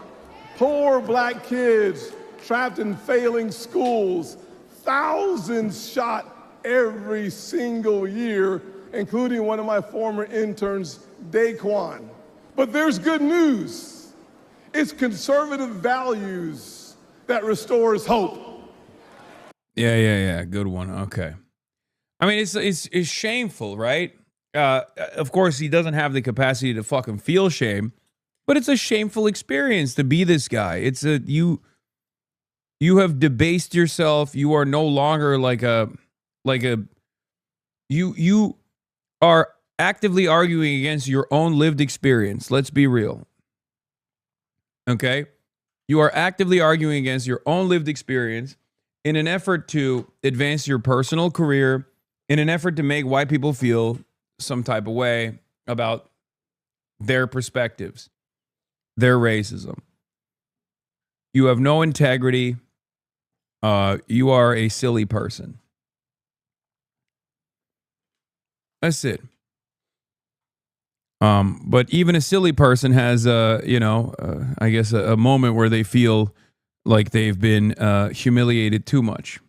Poor Black kids trapped in failing schools. Thousands shot every single year including one of my former interns, Daquan. But there's good news. It's conservative values that restores hope. Yeah. Good one. Okay. I mean, it's shameful, right? Of course, he doesn't have the capacity to fucking feel shame, but it's a shameful experience to be this guy. It's you have debased yourself. You are no longer you are actively arguing against your own lived experience. Let's be real. Okay? You are actively arguing against your own lived experience in an effort to advance your personal career, in an effort to make white people feel some type of way about their perspectives, their racism. You have no integrity. You are a silly person. That's it. But even a silly person has, I guess a moment where they feel like they've been humiliated too much.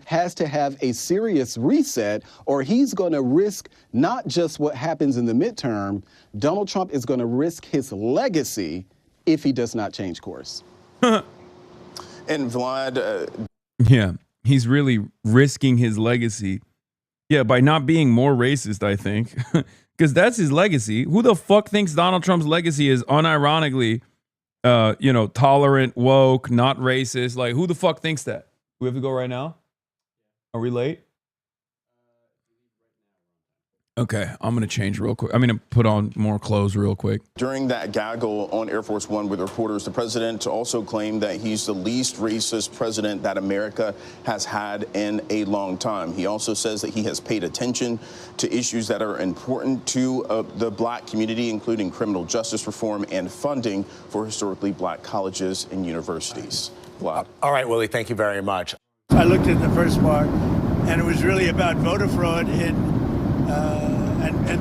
Has to have a serious reset, or he's going to risk not just what happens in the midterm. Donald Trump is going to risk his legacy if he does not change course. And Vlad... Yeah, he's really risking his legacy. Yeah, by not being more racist, I think. Because that's his legacy. Who the fuck thinks Donald Trump's legacy is unironically, tolerant, woke, not racist? Like, who the fuck thinks that? Do we have to go right now? Are we late? Okay, I'm going to change real quick. I'm going to put on more clothes real quick. During that gaggle on Air Force One with reporters, the president also claimed that he's the least racist president that America has had in a long time. He also says that he has paid attention to issues that are important to the black community, including criminal justice reform and funding for historically black colleges and universities. Vlad. All right, Willie, thank you very much. I looked at the first part, and it was really about voter fraud and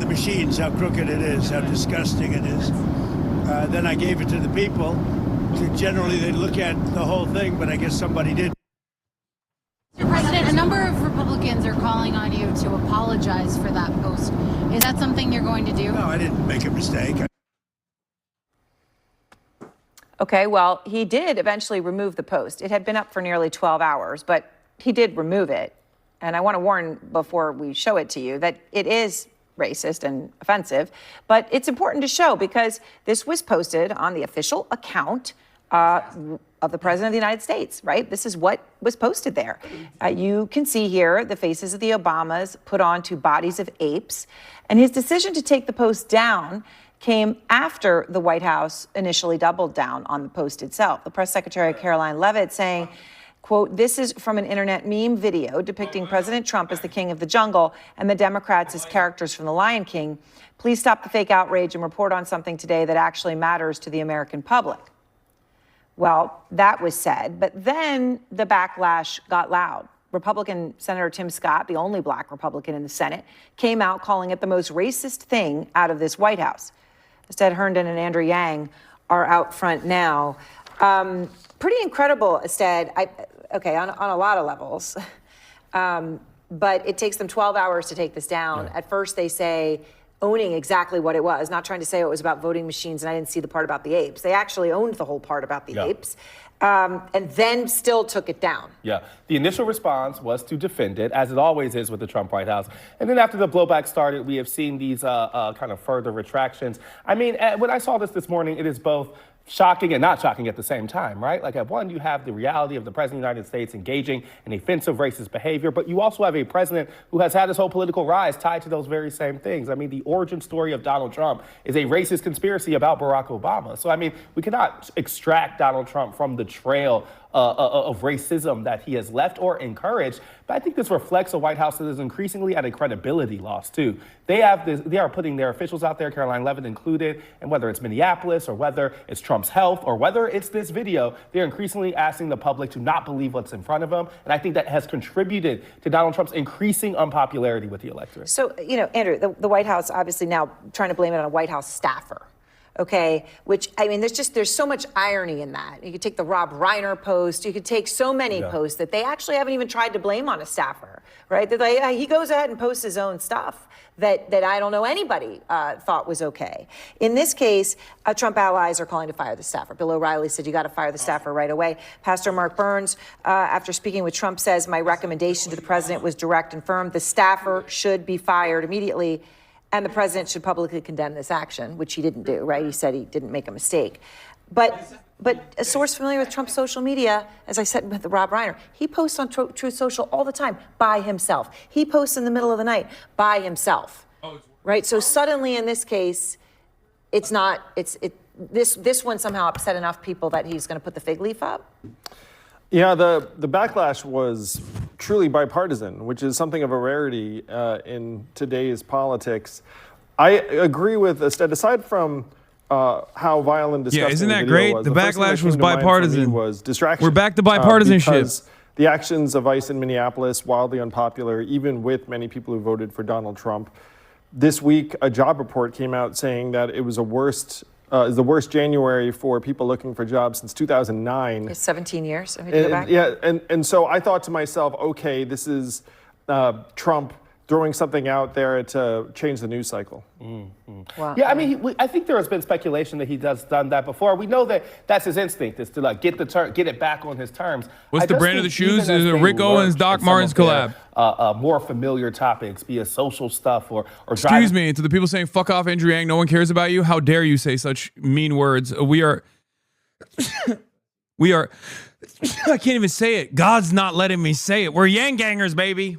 the machines, how crooked it is, how disgusting it is. Then I gave it to the people. Generally, they look at the whole thing, but I guess somebody did. Mr. President, a number of Republicans are calling on you to apologize for that post. Is that something you're going to do? No, I didn't make a mistake. Okay, well, he did eventually remove the post. It had been up for nearly 12 hours, but he did remove it. And I want to warn before we show it to you that it is racist and offensive, but it's important to show because this was posted on the official account of the President of the United States, right? This is what was posted there. You can see here the faces of the Obamas put onto bodies of apes, and his decision to take the post down came after the White House initially doubled down on the post itself. The press secretary, Caroline Leavitt, saying, quote, "This is from an internet meme video depicting President Trump as the king of the jungle and the Democrats as characters from The Lion King. Please stop the fake outrage and report on something today that actually matters to the American public." Well, that was said, but then the backlash got loud. Republican Senator Tim Scott, the only black Republican in the Senate, came out calling it the most racist thing out of this White House. Estelle Herndon and Andrew Yang are out front now. Pretty incredible, Estelle, on a lot of levels. But it takes them 12 hours to take this down. Yeah. At first they say, owning exactly what it was, not trying to say it was about voting machines, and I didn't see the part about the apes. They actually owned the whole part about the apes, and then still took it down. Yeah, the initial response was to defend it, as it always is with the Trump White House. And then after the blowback started, we have seen these kind of further retractions. I mean, when I saw this morning, it is both shocking and not shocking at the same time, right? Like at one, you have the reality of the President of the United States engaging in offensive racist behavior, but you also have a president who has had his whole political rise tied to those very same things. I mean, the origin story of Donald Trump is a racist conspiracy about Barack Obama. So, I mean, we cannot extract Donald Trump from the trail of racism that he has left or encouraged. But I think this reflects a White House that is increasingly at a credibility loss, too. They are putting their officials out there, Caroline Leavitt included, and whether it's Minneapolis or whether it's Trump's health or whether it's this video, they're increasingly asking the public to not believe what's in front of them. And I think that has contributed to Donald Trump's increasing unpopularity with the electorate. So, Andrew, the White House obviously now trying to blame it on a White House staffer. okay? Which, I mean, there's so much irony in that. You could take the Rob Reiner post, you could take so many posts that they actually haven't even tried to blame on a staffer, right? That he goes ahead and posts his own stuff that I don't know anybody thought was okay. In this case, Trump allies are calling to fire the staffer. Bill O'Reilly said, you got to fire the staffer right away. Pastor Mark Burns, after speaking with Trump, says, my recommendation to the president was direct and firm. The staffer should be fired immediately, and the president should publicly condemn this action, which he didn't do, right? He said he didn't make a mistake. But a source familiar with Trump's social media, as I said with Rob Reiner, he posts on Truth Social all the time by himself. He posts in the middle of the night by himself, right? So suddenly in this case, this one somehow upset enough people that he's going to put the fig leaf up? Yeah, the backlash was truly bipartisan, which is something of a rarity in today's politics. I agree with aside from how violent, disgusting isn't that the great? was. The backlash was came to mind for me bipartisan. Was distraction. We're back to bipartisanship. Because the actions of ICE in Minneapolis, wildly unpopular, even with many people who voted for Donald Trump. This week, a job report came out saying that it was the worst January for people looking for jobs since 2009. It's 17 years. I mean, go back. Yeah, and so I thought to myself, okay, this is Trump throwing something out there to change the news cycle. Wow. Yeah, I mean, I think there has been speculation that he has done that before. We know that that's his instinct, is to like get it back on his terms. What's the brand of the shoes? Is it Rick Owens, Doc Martens collab? More familiar topics, be it social stuff or Excuse me, to the people saying, fuck off, Andrew Yang, no one cares about you. How dare you say such mean words? We are, I can't even say it. God's not letting me say it. We're Yang Gangers, baby.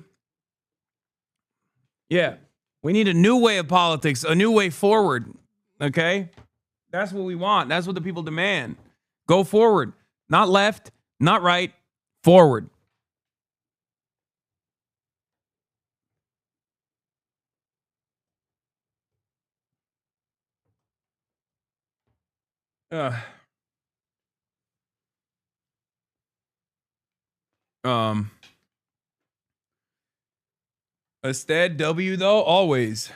Yeah, we need a new way of politics, a new way forward, okay? That's what we want. That's what the people demand. Go forward. Not left, not right, forward. A stead W, though, always.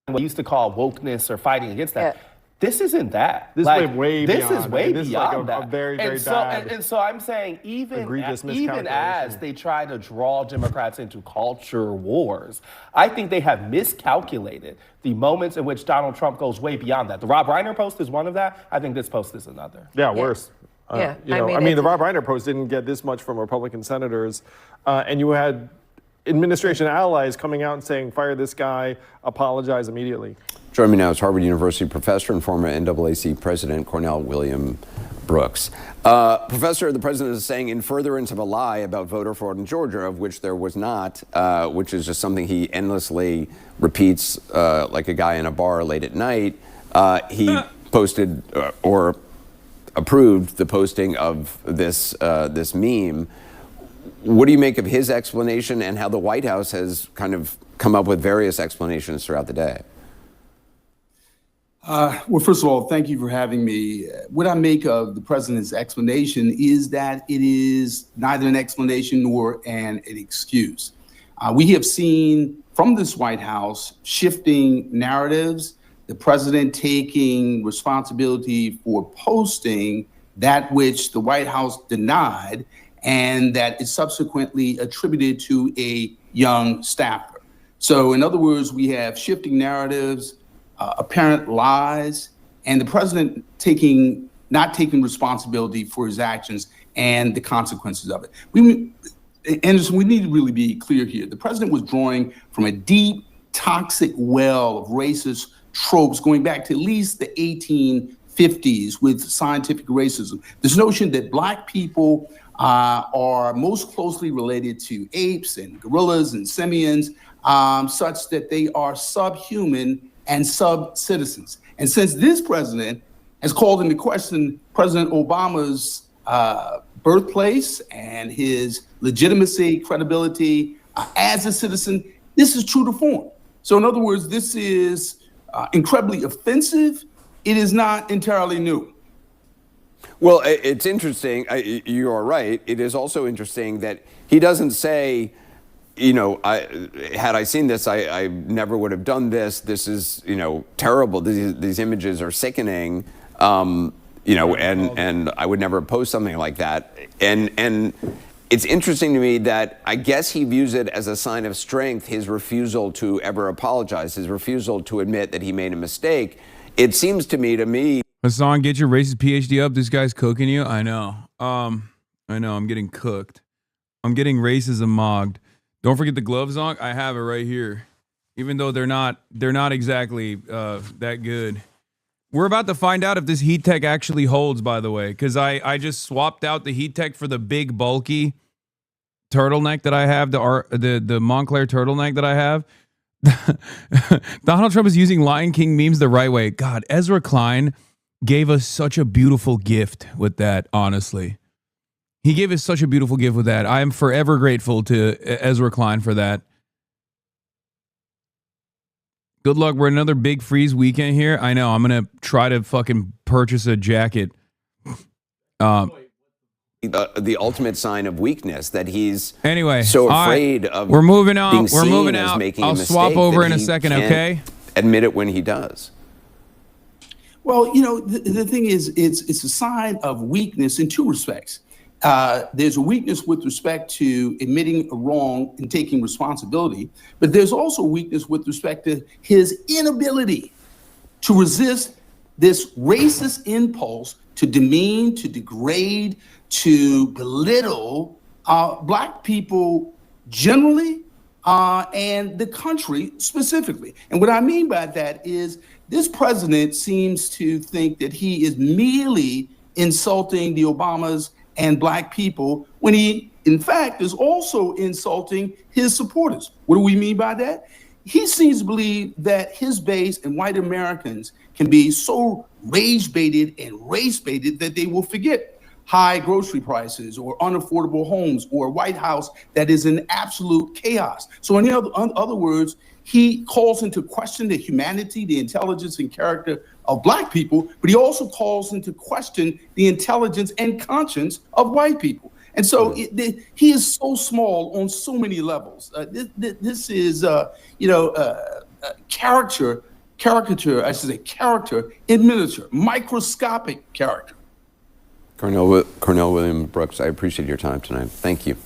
What we used to call wokeness or fighting against that. Yeah. This isn't that. This like, is way this beyond. Is way this beyond is like that. a very, very and so, bad. And so I'm saying, even as miscalculation. they try to draw Democrats into culture wars, I think they have miscalculated the moments in which Donald Trump goes way beyond that. The Rob Reiner post is one of that. I think this post is another. Yeah, worse. Yeah, I mean, the Rob Reiner post didn't get this much from Republican senators, and you had administration allies coming out and saying, fire this guy, apologize immediately. Joining me now is Harvard University professor and former NAAC president Cornell William Brooks. Professor, the president is saying in furtherance of a lie about voter fraud in Georgia, of which there was not, which is just something he endlessly repeats like a guy in a bar late at night, he posted or approved the posting of this meme. What do you make of his explanation and how the White House has kind of come up with various explanations throughout the day? Well, first of all, thank you for having me. What I make of the president's explanation is that it is neither an explanation nor an excuse. We have seen from this White House shifting narratives, the president taking responsibility for posting that which the White House denied and that is subsequently attributed to a young staffer. So in other words, we have shifting narratives, apparent lies, and the president not taking responsibility for his actions and the consequences of it. Anderson, we need to really be clear here. The president was drawing from a deep, toxic well of racist tropes going back to at least the 1850s with scientific racism. This notion that Black people are most closely related to apes and gorillas and simians, such that they are subhuman and sub-citizens. And since this president has called into question President Obama's birthplace and his legitimacy, credibility as a citizen, this is true to form. So in other words, this is incredibly offensive. It is not entirely new. Well, it's interesting. You are right. It is also interesting that he doesn't say, you know, had I seen this, I never would have done this. This is, you know, terrible. These images are sickening. You know, and I would never post something like that. And it's interesting to me that I guess he views it as a sign of strength, his refusal to ever apologize, his refusal to admit that he made a mistake. It seems to me. Hasan, get your racist PhD up. This guy's cooking you. I know. I'm getting cooked. I'm getting racism mogged. Don't forget the gloves on. I have it right here. Even though they're not exactly that good. We're about to find out if this heat tech actually holds, by the way, because I just swapped out the heat tech for the big bulky turtleneck that I have, the Montclair turtleneck that I have. Donald Trump is using Lion King memes the right way. God, Ezra Klein gave us such a beautiful gift with that, honestly. He gave us such a beautiful gift with that. I am forever grateful to Ezra Klein for that. Good luck. We're another big freeze weekend here. I know. I'm going to try to fucking purchase a jacket. The ultimate sign of weakness that he's anyway so afraid of. We're moving out. Being We're seen moving as out. making I'll a mistake swap over that in a he second, can't okay? Admit it when he does. Well, you know, the thing is, it's a sign of weakness in two respects. There's a weakness with respect to admitting a wrong and taking responsibility, but there's also a weakness with respect to his inability to resist this racist impulse to demean, to degrade, to belittle Black people generally and the country specifically. And what I mean by that is this president seems to think that he is merely insulting the Obamas and Black people when he, in fact, is also insulting his supporters. What do we mean by that? He seems to believe that his base and white Americans can be so rage-baited and race-baited that they will forget high grocery prices or unaffordable homes or a White House that is in absolute chaos. So in other words, he calls into question the humanity, the intelligence and character of Black people, but he also calls into question the intelligence and conscience of white people. And so he is so small on so many levels. This is, caricature in miniature, microscopic character. Cornell William Brooks, I appreciate your time tonight. Thank you.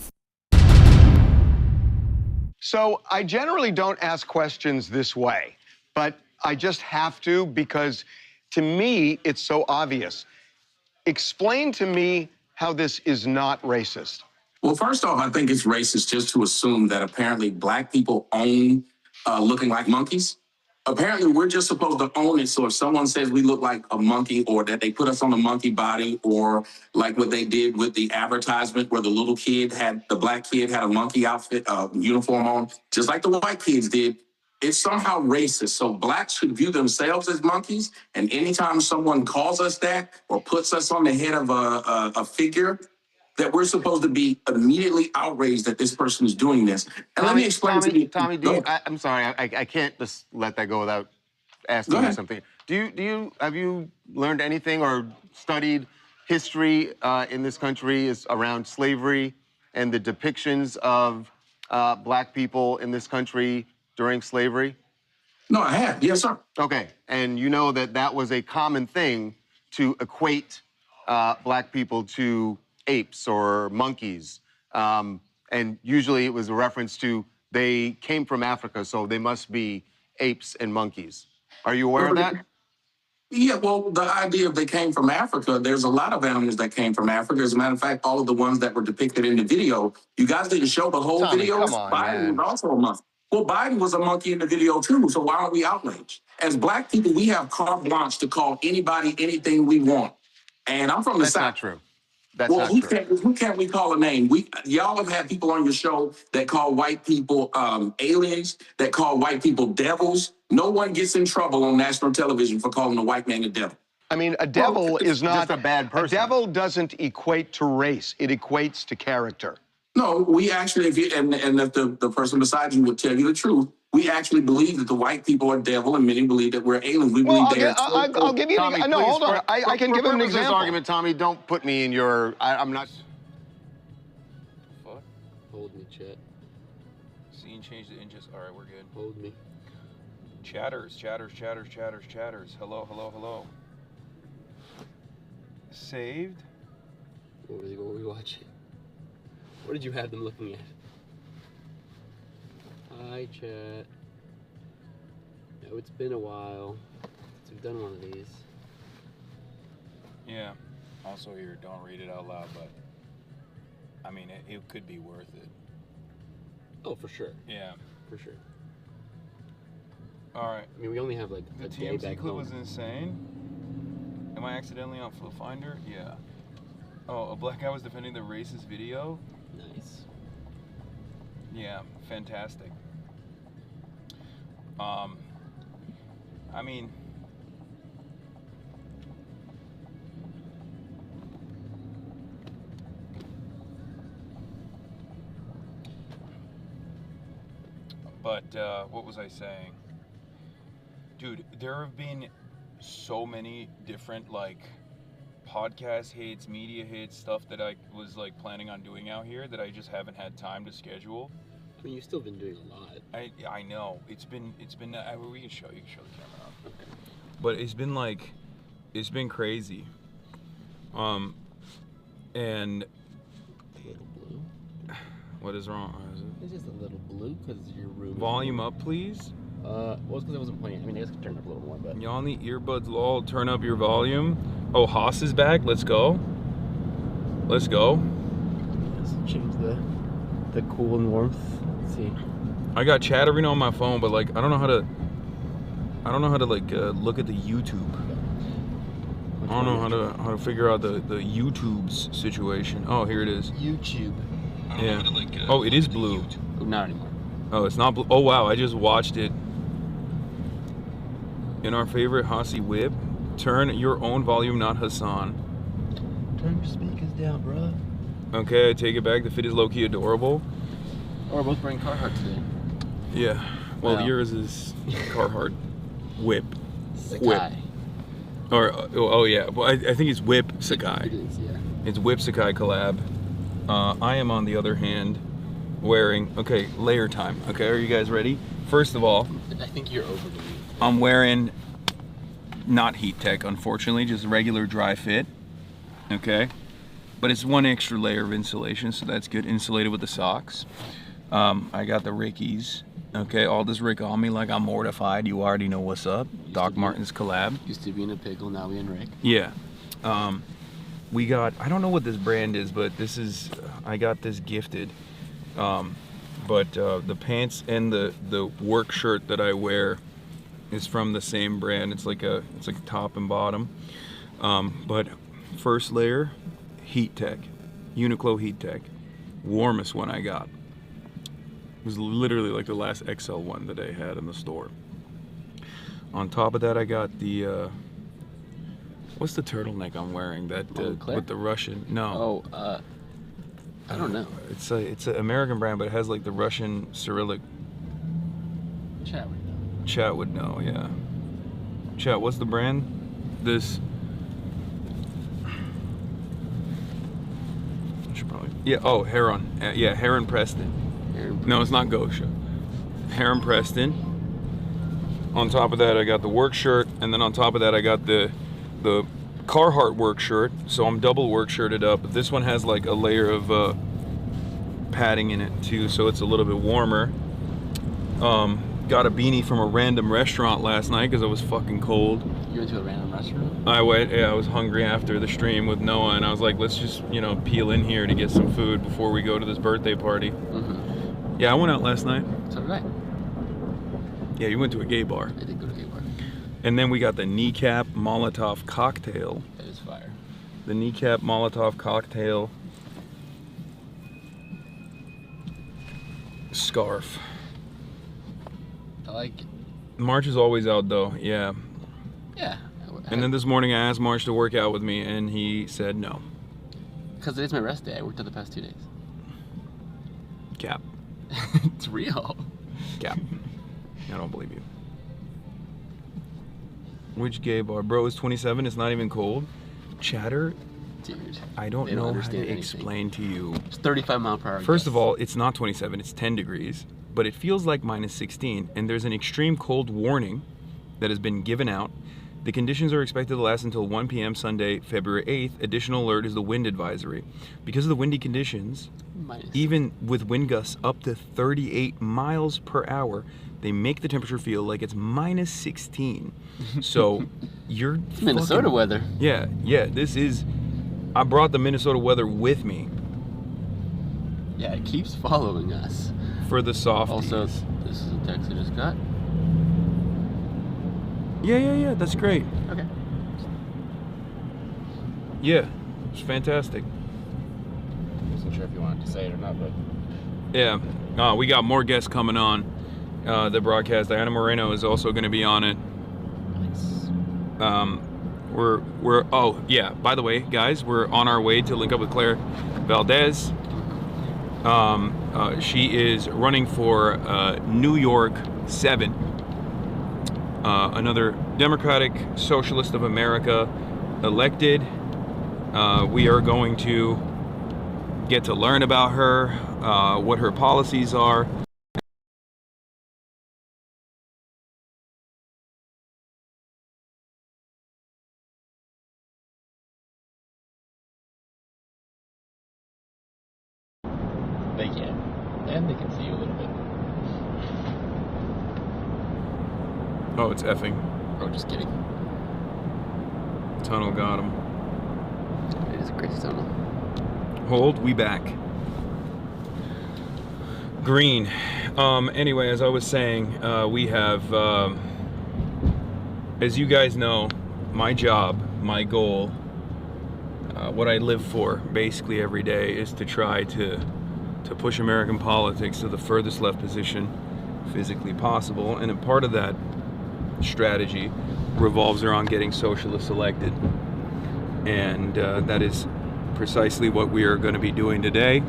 So I generally don't ask questions this way, but I just have to because to me, it's so obvious. Explain to me how this is not racist. Well, first off, I think it's racist just to assume that apparently Black people own looking like monkeys. Apparently, we're just supposed to own it. So if someone says we look like a monkey or that they put us on a monkey body or like what they did with the advertisement where the little kid the Black kid had a monkey outfit, uniform on, just like the white kids did, it's somehow racist. So Blacks should view themselves as monkeys. And anytime someone calls us that or puts us on the head of a figure, that we're supposed to be immediately outraged that this person is doing this. And let me explain to you. Tommy, I'm sorry, I can't just let that go without asking you something. Have you learned anything or studied history in this country around slavery and the depictions of Black people in this country during slavery? No, I have. Yes, sir. Okay, and you know that was a common thing to equate Black people to apes or monkeys. And usually it was a reference to they came from Africa, so they must be apes and monkeys. Are you aware of that? Yeah, well, the idea of they came from Africa, there's a lot of animals that came from Africa. As a matter of fact, all of the ones that were depicted in the video, you guys didn't show the whole video. Come on, Biden man. was also a monkey. Well, Biden was a monkey in the video too, so why aren't we outraged? As Black people, we have carte blanche to call anybody anything we want. And I'm from the South. That's not true. That's well, not who true. Who can't we call a name? Y'all have had people on your show that call white people aliens, that call white people devils. No one gets in trouble on national television for calling a white man a devil. I mean, a devil is not a bad person. A devil doesn't equate to race. It equates to character. No, we actually, if the person beside you would tell you the truth, we actually believe that the white people are devil, and many believe that we're aliens. We believe I'll give you Tommy, no, hold on. I can give him an example. This argument, Tommy, don't put me in your. I'm not. Fuck. Hold me, chat. change the inches. All right, we're good. Hold me. Chatters. Hello, hello, hello. Saved. What were we watching? What did you have them looking at? Hi, chat. No, it's been a while since we've done one of these. Yeah. Also here, don't read it out loud, but I mean, it could be worth it. Oh, for sure. Yeah. For sure. All right. I mean, we only have like The a day TMZ back clip home. was insane. Am I accidentally on Flip Finder? Yeah. Oh, a black guy was defending the racist video? Nice. Yeah, fantastic. I mean, but what was I saying? Dude, there have been so many different like podcast hits, media hits, stuff that I was like planning on doing out here that I just haven't had time to schedule. I mean, you've still been doing a lot. I know it's been we can show the camera on. Okay. But it's been crazy. And A little blue. what is wrong? It's just a little blue because your room. Volume up, please. Well, it's because I wasn't playing. I mean, I guess I could turn it up a little more, but. Y'all need earbuds, lol. Turn up your volume. Oh, Haas is back. Let's go. Let's go. Let's change the cool and warmth. Let's see. I got chattering on my phone, but like I don't know how to like look at the YouTube. I don't know how to figure out the YouTube's situation. Oh, here it is. YouTube. Yeah. Oh, it is blue. Not anymore. Oh, it's not blue. Oh wow, I just watched it. In our favorite Hasi whip, turn your own volume, not Hasan. Turn your speakers down, bro. Okay, I take it back. The fit is low-key adorable. Oh, we're both wearing Carhartt today. Yeah. Well, Wow. yours is Carhartt whip. Sakai. Whip. Or oh yeah. Well, I think it's Whip Sakai. It is, yeah. It's Whip Sakai collab. I am on the other hand wearing. Okay, layer time. Okay, are you guys ready? First of all, I think you're over me. I'm wearing not heat tech, unfortunately, just regular dry fit. Okay, but it's one extra layer of insulation, so that's good. Insulated with the socks. I got the Rickies. Okay, all this Rick on me like I'm mortified. You already know what's up. Doc Martens collab. Used to be in a pickle, now we in Rick. Yeah. We got, I don't know what this brand is, but this is, I got this gifted. But the pants and the work shirt that I wear is from the same brand. It's like a top and bottom. But first layer, Heat Tech, Uniqlo Heat Tech, warmest one I got. It was literally like the last XL one that I had in the store. On top of that, I got the what's the turtleneck I'm wearing? That with the Russian? No. Oh, I don't know. It's an American brand, but it has like the Russian Cyrillic. Chat would know. Chat would know, yeah. Chat, what's the brand? This. I should probably. Yeah. Oh, Heron. Yeah, Heron Preston. No, it's not Gosha. Heron Preston. On top of that, I got the work shirt, and then on top of that, I got the Carhartt work shirt. So I'm double work shirted up. But this one has like a layer of padding in it too, so it's a little bit warmer. Got a beanie from a random restaurant last night because I was fucking cold. You went to a random restaurant? I went. Yeah, I was hungry after the stream with Noah, and I was like, let's just peel in here to get some food before we go to this birthday party. Mm-hmm. Yeah, I went out last night. So did I. Yeah, you went to a gay bar. I did go to a gay bar. And then we got the Kneecap Molotov cocktail. That is fire. The Kneecap Molotov cocktail scarf. I like it. March is always out though, yeah. Yeah. And then this morning I asked March to work out with me and he said no. Because today's my rest day. I worked out the past 2 days. Cap. It's real. Cap. I don't believe you. Which gay bar? Bro, it's 27, it's not even cold. Chatter? Dude. I don't know how to explain to you. It's 35 mile per hour. First of all, it's not 27, it's 10 degrees. but it feels like minus 16, and there's an extreme cold warning that has been given out. The conditions are expected to last until 1 p.m. Sunday, February 8th. Additional alert is the wind advisory. Because of the windy conditions, even with wind gusts up to 38 miles per hour, they make the temperature feel like it's minus 16. So you're Minnesota weather. Yeah, this is, I brought the Minnesota weather with me. Yeah, it keeps following us. For the softies. Also, this is a text I just got. Yeah, that's great. Okay. Yeah, it's fantastic. Wasn't sure if you wanted to say it or not, but. Yeah, we got more guests coming on the broadcast. Diana Moreno is also going to be on it. Oh yeah, by the way, guys, we're on our way to link up with Claire Valdez. She is running for New York 7. Another Democratic Socialist of America elected. We are going to get to learn about her, what her policies are. They can. And they can see you a little bit. Oh, it's effing. Oh, just kidding. Tunnel got him. It is a crazy tunnel. Hold, we back. Green. Anyway, as I was saying, we have, as you guys know, my job, my goal, what I live for basically every day is to try to push American politics to the furthest left position physically possible. And a part of that strategy revolves around getting socialists elected. And that is precisely what we are going to be doing today.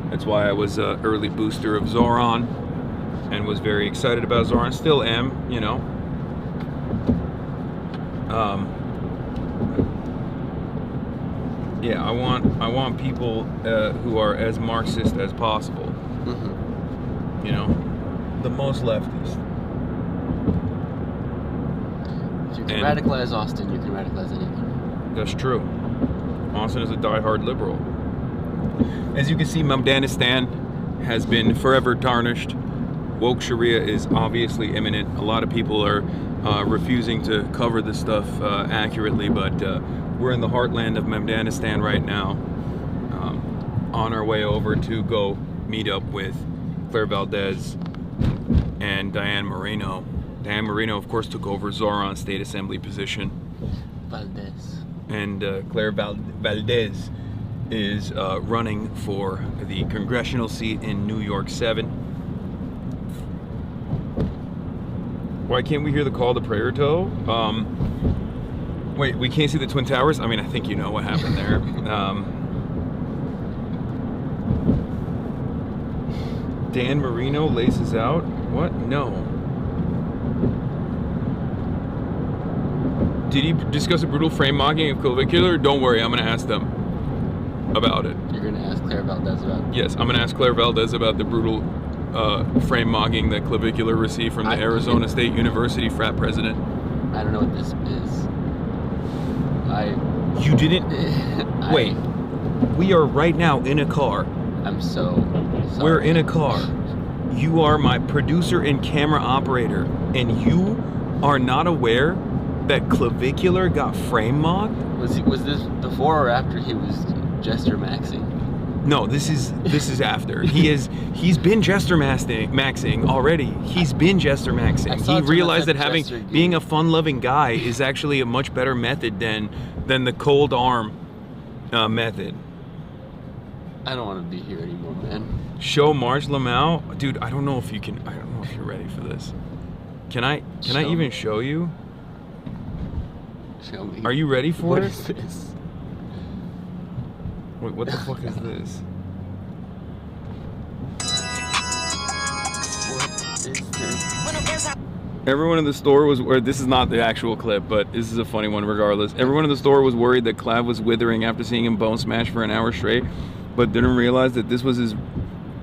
That's why I was an early booster of ZOHRAN and was very excited about ZOHRAN. Still am, you know. Yeah, I want people who are as Marxist as possible. Mm-hmm. You know, the most leftist. If you can radicalize Austin, you can radicalize anything. That's true. Austin is a diehard liberal. As you can see, Afghanistan has been forever tarnished. Woke Sharia is obviously imminent. A lot of people are refusing to cover this stuff accurately, but we're in the heartland of Afghanistan right now, on our way over to go meet up with Claire Valdez and Diane Moreno. Diane Moreno, of course, took over ZOHRAN's state assembly position. Valdez. And Claire Valdez is running for the congressional seat in New York 7. Why can't we hear the call to prayer, Toe? Wait, we can't see the Twin Towers? I mean, I think you know what happened there. Dan Marino laces out? What? No. Did he discuss a brutal frame mocking of clavicular? Don't worry, I'm going to ask them about it. You're going to ask Claire Valdez about it? Yes, I'm going to ask Claire Valdez about the brutal frame mocking that clavicular received from the Arizona State University frat president. I don't know what this is. You didn't? Wait. We are right now in a car. I'm so sorry. We're in a car. You are my producer and camera operator, and you are not aware that clavicular got frame mocked? Was this before or after he was Jester Maxing? No, this is after. He's been Jester Maxing already. He's been Jester Maxing. He realized that being a fun-loving guy is actually a much better method than the cold arm method. I don't want to be here anymore, man. Show Marge Lamau, dude. I don't know if you can. I don't know if you're ready for this. Can I even show you? Show me. Are you ready for it? What is this? Wait, what the fuck is this? What is this? Everyone in the store was, or this is not the actual clip, but this is a funny one regardless. Everyone in the store was worried that CLAV was withering after seeing him bone smash for an hour straight, but didn't realize that this was his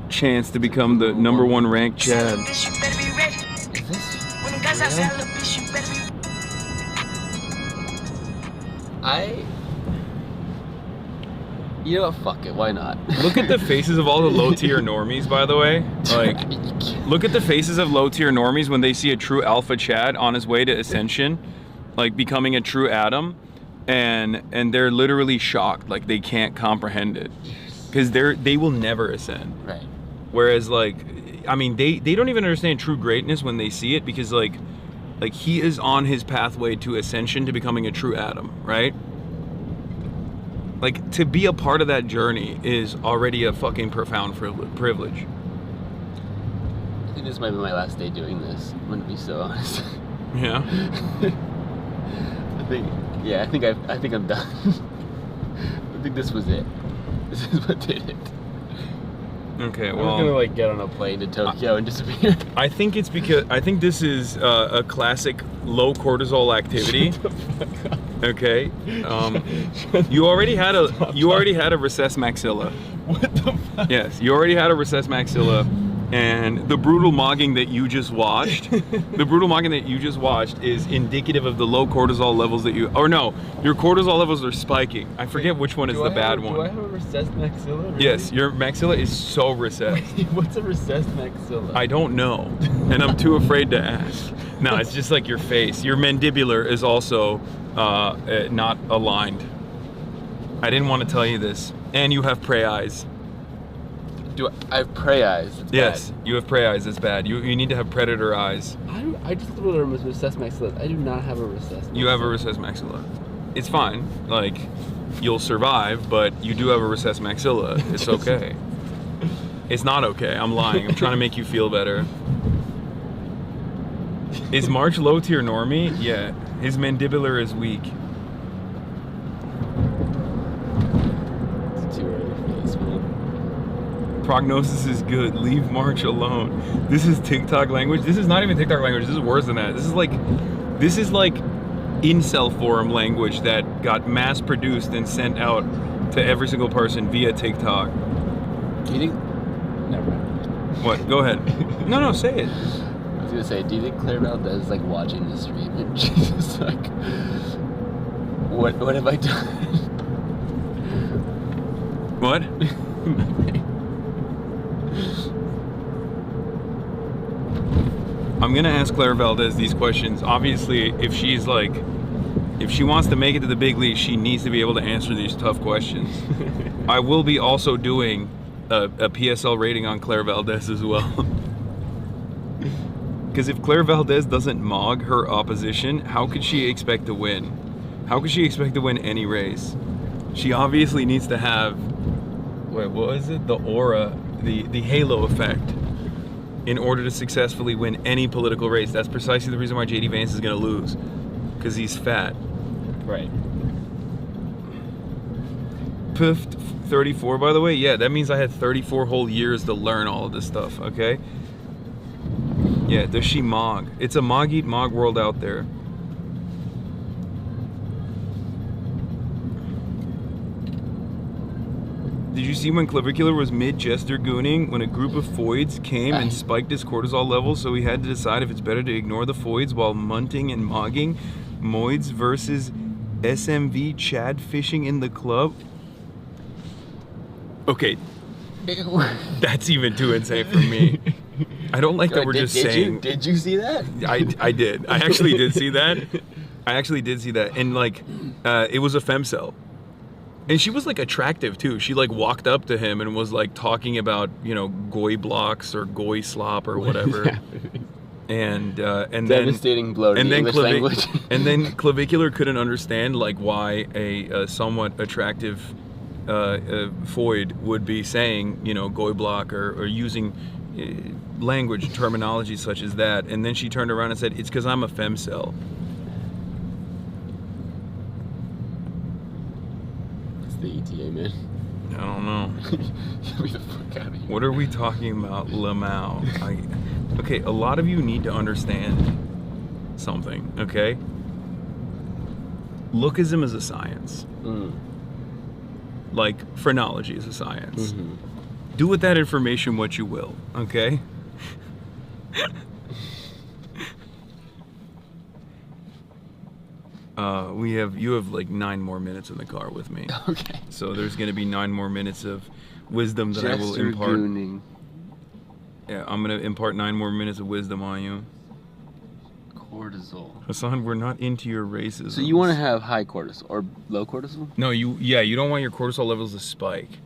chance to become the #1 ranked Chad. You know what? Fuck it. Why not? Look at the faces of all the low-tier normies, by the way. Like, look at the faces of low-tier normies when they see a true alpha Chad on his way to ascension, like becoming a true Adam, and they're literally shocked, like they can't comprehend it, because they will never ascend. Right. Whereas, like, I mean, they don't even understand true greatness when they see it, because like he is on his pathway to ascension, to becoming a true Adam, right? Like, to be a part of that journey is already a fucking profound privilege. I think this might be my last day doing this. I'm gonna be so honest. Yeah. I think I'm done. I think this was it. This is what did it. Okay, I'm well, gonna like get on a plane to Tokyo and disappear. I think it's because this is a classic low cortisol activity. Okay, you already had a recessed maxilla. What the fuck? Yes, you already had a recessed maxilla, and the brutal mogging that you just watched, is indicative of the low cortisol levels that you. Or no, your cortisol levels are spiking. I forget which one is the bad one. Do I have a recessed maxilla? Really? Yes, your maxilla is so recessed. What's a recessed maxilla? I don't know, and I'm too afraid to ask. No, it's just like your face. Your mandibular is also not aligned. I didn't want to tell you this. And you have prey eyes. Do I have prey eyes? It's yes, bad. you have prey eyes. It's bad. You need to have predator eyes. I just thought it was recessed maxilla. I do not have a recessed maxilla. You have a recessed maxilla. It's fine. Like, you'll survive, but you do have a recessed maxilla. It's okay. It's not okay. I'm lying. I'm trying to make you feel better. Is March low tier normie? Yeah. His mandibular is weak. It's too early for this one. Prognosis is good. Leave March alone. This is TikTok language. This is not even TikTok language. This is worse than that. This is like incel forum language that got mass produced and sent out to every single person via TikTok. Do you think? Never mind. What? Go ahead. No, say it. I was gonna say, do you think Claire Valdez is like watching the stream and she's just like, what have I done? What? I'm gonna ask Claire Valdez these questions. Obviously, if she wants to make it to the big leagues, she needs to be able to answer these tough questions. I will be also doing a PSL rating on Claire Valdez as well. Because if Claire Valdez doesn't mog her opposition, how could she expect to win? How could she expect to win any race? She obviously needs to have, what was it? The aura, the halo effect, in order to successfully win any political race. That's precisely the reason why J.D. Vance is going to lose, because he's fat. Right. Piffed 34, by the way. Yeah, that means I had 34 whole years to learn all of this stuff, okay? Yeah, does she mog? It's a mog eat mog world out there. Did you see when Clavicular was mid-jester gooning when a group of foids came and spiked his cortisol levels, so he had to decide if it's better to ignore the foids while munting and mogging? Moids versus SMV Chad fishing in the club? Okay, that's even too insane for me. I don't like that we're just saying. Did you see that? I did. I actually did see that. And like, it was a femcel. And she was like attractive too. She like walked up to him and was like talking about, goy blocks or goy slop or whatever. And devastating blow to English language. And then Clavicular couldn't understand like why a somewhat attractive foid would be saying, goy block or using language terminology such as that. And then she turned around and said, it's because I'm a femcel. It's the ETA, man. I don't know. Get me the fuck out of here. What are we talking about, Lamau? Okay, a lot of you need to understand something, okay? Lookism is a science. Like, phrenology is a science. Do with that information what you will, okay? You have like 9 more minutes in the car with me. Okay. So there's gonna be 9 more minutes of wisdom that I will impart. Gooning. Yeah, I'm gonna impart 9 more minutes of wisdom on you. Cortisol. Hasan, we're not into your racism. So you want to have high cortisol or low cortisol? No, you don't want your cortisol levels to spike.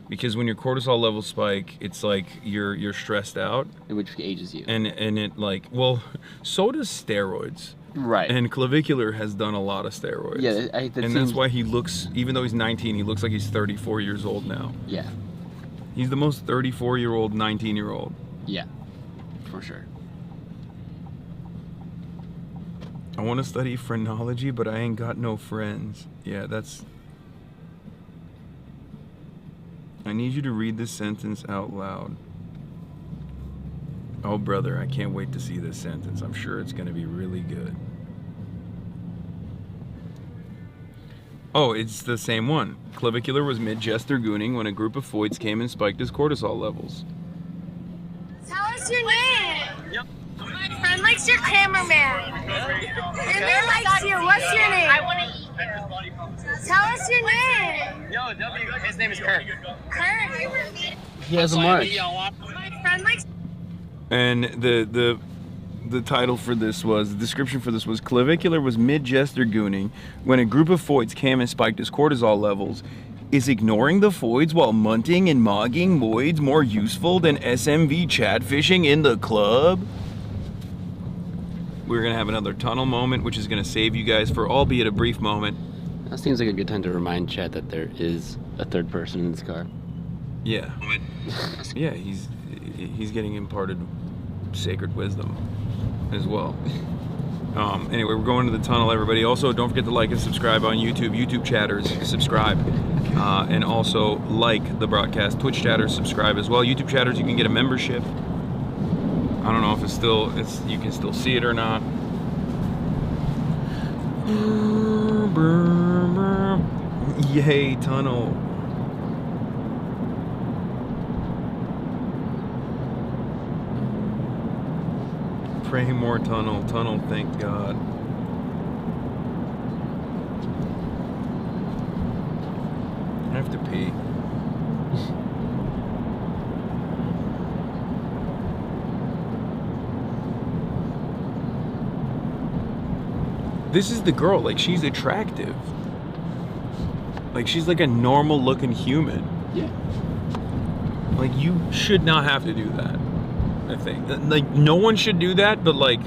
Because when your cortisol levels spike, it's like you're stressed out. Which ages you. And it like, well, so does steroids. Right. And Clavicular has done a lot of steroids. Yeah, that's why he looks, even though he's 19, he looks like he's 34 years old now. Yeah. He's the most 34-year-old, 19-year-old. Yeah, for sure. I want to study phrenology, but I ain't got no friends. Yeah, that's... I need you to read this sentence out loud. Oh, brother, I can't wait to see this sentence. I'm sure it's going to be really good. Oh, it's the same one. Clavicular was mid-jester gooning when a group of foids came and spiked his cortisol levels. Tell us your name. Yep. My friend likes your cameraman. Your man likes you. What's your name? I want to eat you. Tell us your name. Yo, his name is Kurt. Kurt? He has a march. My friend likes... And the title for this was, the description for this was, Clavicular was mid-jester gooning when a group of foids came and spiked his cortisol levels. Is ignoring the foids while munting and mogging moids more useful than SMV chat fishing in the club? We're gonna have another tunnel moment, which is gonna save you guys for, albeit a brief moment. That seems like a good time to remind Chad that there is a third person in this car. Yeah. Yeah, he's getting imparted sacred wisdom as well. Anyway, we're going to the tunnel, everybody. Also, don't forget to like and subscribe on YouTube. YouTube chatters, subscribe. And also like the broadcast. Twitch chatters, subscribe as well. YouTube chatters, you can get a membership. I don't know if you can still see it or not. Yay, tunnel. Pray more tunnel. Tunnel, thank God. I have to pee. This is the girl, like she's attractive. Like she's like a normal looking human. Yeah. Like you should not have to do that. I think like no one should do that, but like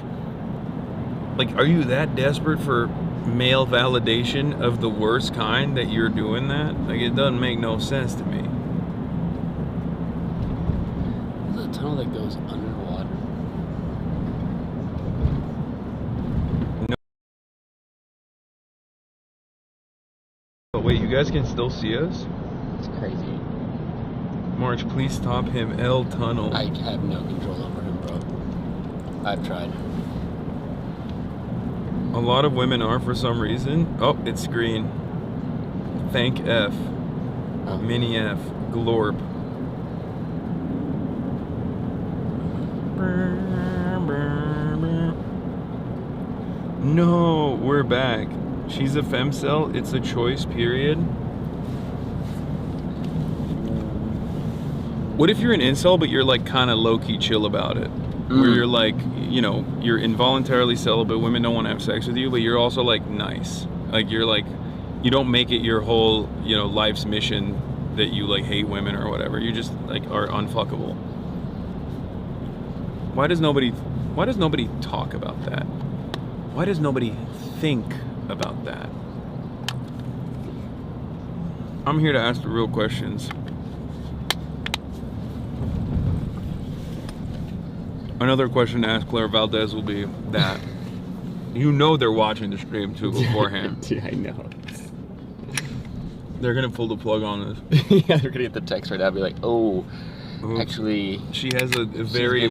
are you that desperate for male validation of the worst kind that you're doing that? Like it doesn't make no sense to me. There's a tunnel that goes underwater. No. Oh wait, you guys can still see us? It's crazy. March, please stop him. L tunnel. I have no control over him, bro. I've tried. A lot of women are for some reason. Oh, it's green. Thank F. Oh. Mini F. Glorp. No, we're back. She's a femcel. It's a choice, period. What if you're an incel, but you're like kind of low-key chill about it? Where you're like, you know, you're involuntarily celibate, women don't want to have sex with you, but you're also like nice. Like you're like, you don't make it your whole, you know, life's mission that you like hate women or whatever. You just like are unfuckable. Why does nobody talk about that? Why does nobody think about that? I'm here to ask the real questions. Another question to ask Claire Valdez will be that. You know they're watching the stream too beforehand. Yeah, I know. They're gonna pull the plug on this. Yeah, they're gonna get the text right now and be like, oh, oops. Actually... She has a very...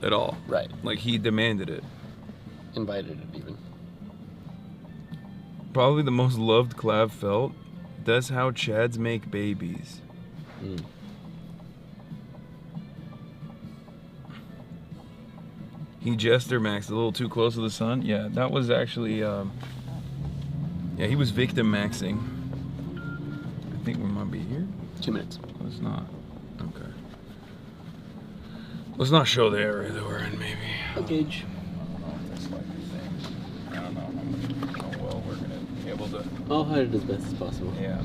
at all. Right. Like he demanded it. Invited it even. Probably the most loved CLAV felt. That's how Chads make babies. He jester maxed a little too close to the sun. Yeah, that was actually, yeah, he was victim maxing. I think we might be here. 2 minutes. Let's not. Okay. Let's not show the area that we're in, maybe. A gauge. I don't know how well we're gonna be able to. I'll hide it as best as possible. Yeah.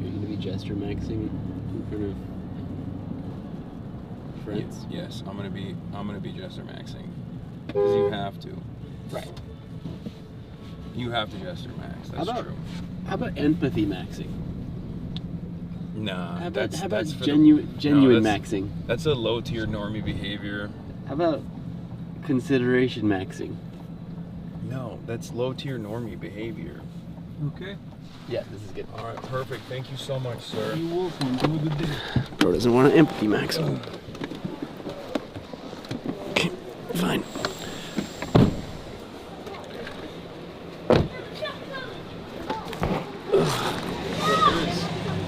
You're gonna be gesture maxing in front of friends? Yes, I'm gonna be gesture maxing. Because you have to. Right. You have to gesture max. That's true. How about empathy maxing? Nah. How about that's genuine no, maxing? That's a low tier normie behavior. How about consideration maxing? No, that's low tier normie behavior. Okay. Yeah, this is good. All right, perfect. Thank you so much, sir. You're welcome. Have a good day. Bro doesn't want to empathy max. Okay, fine.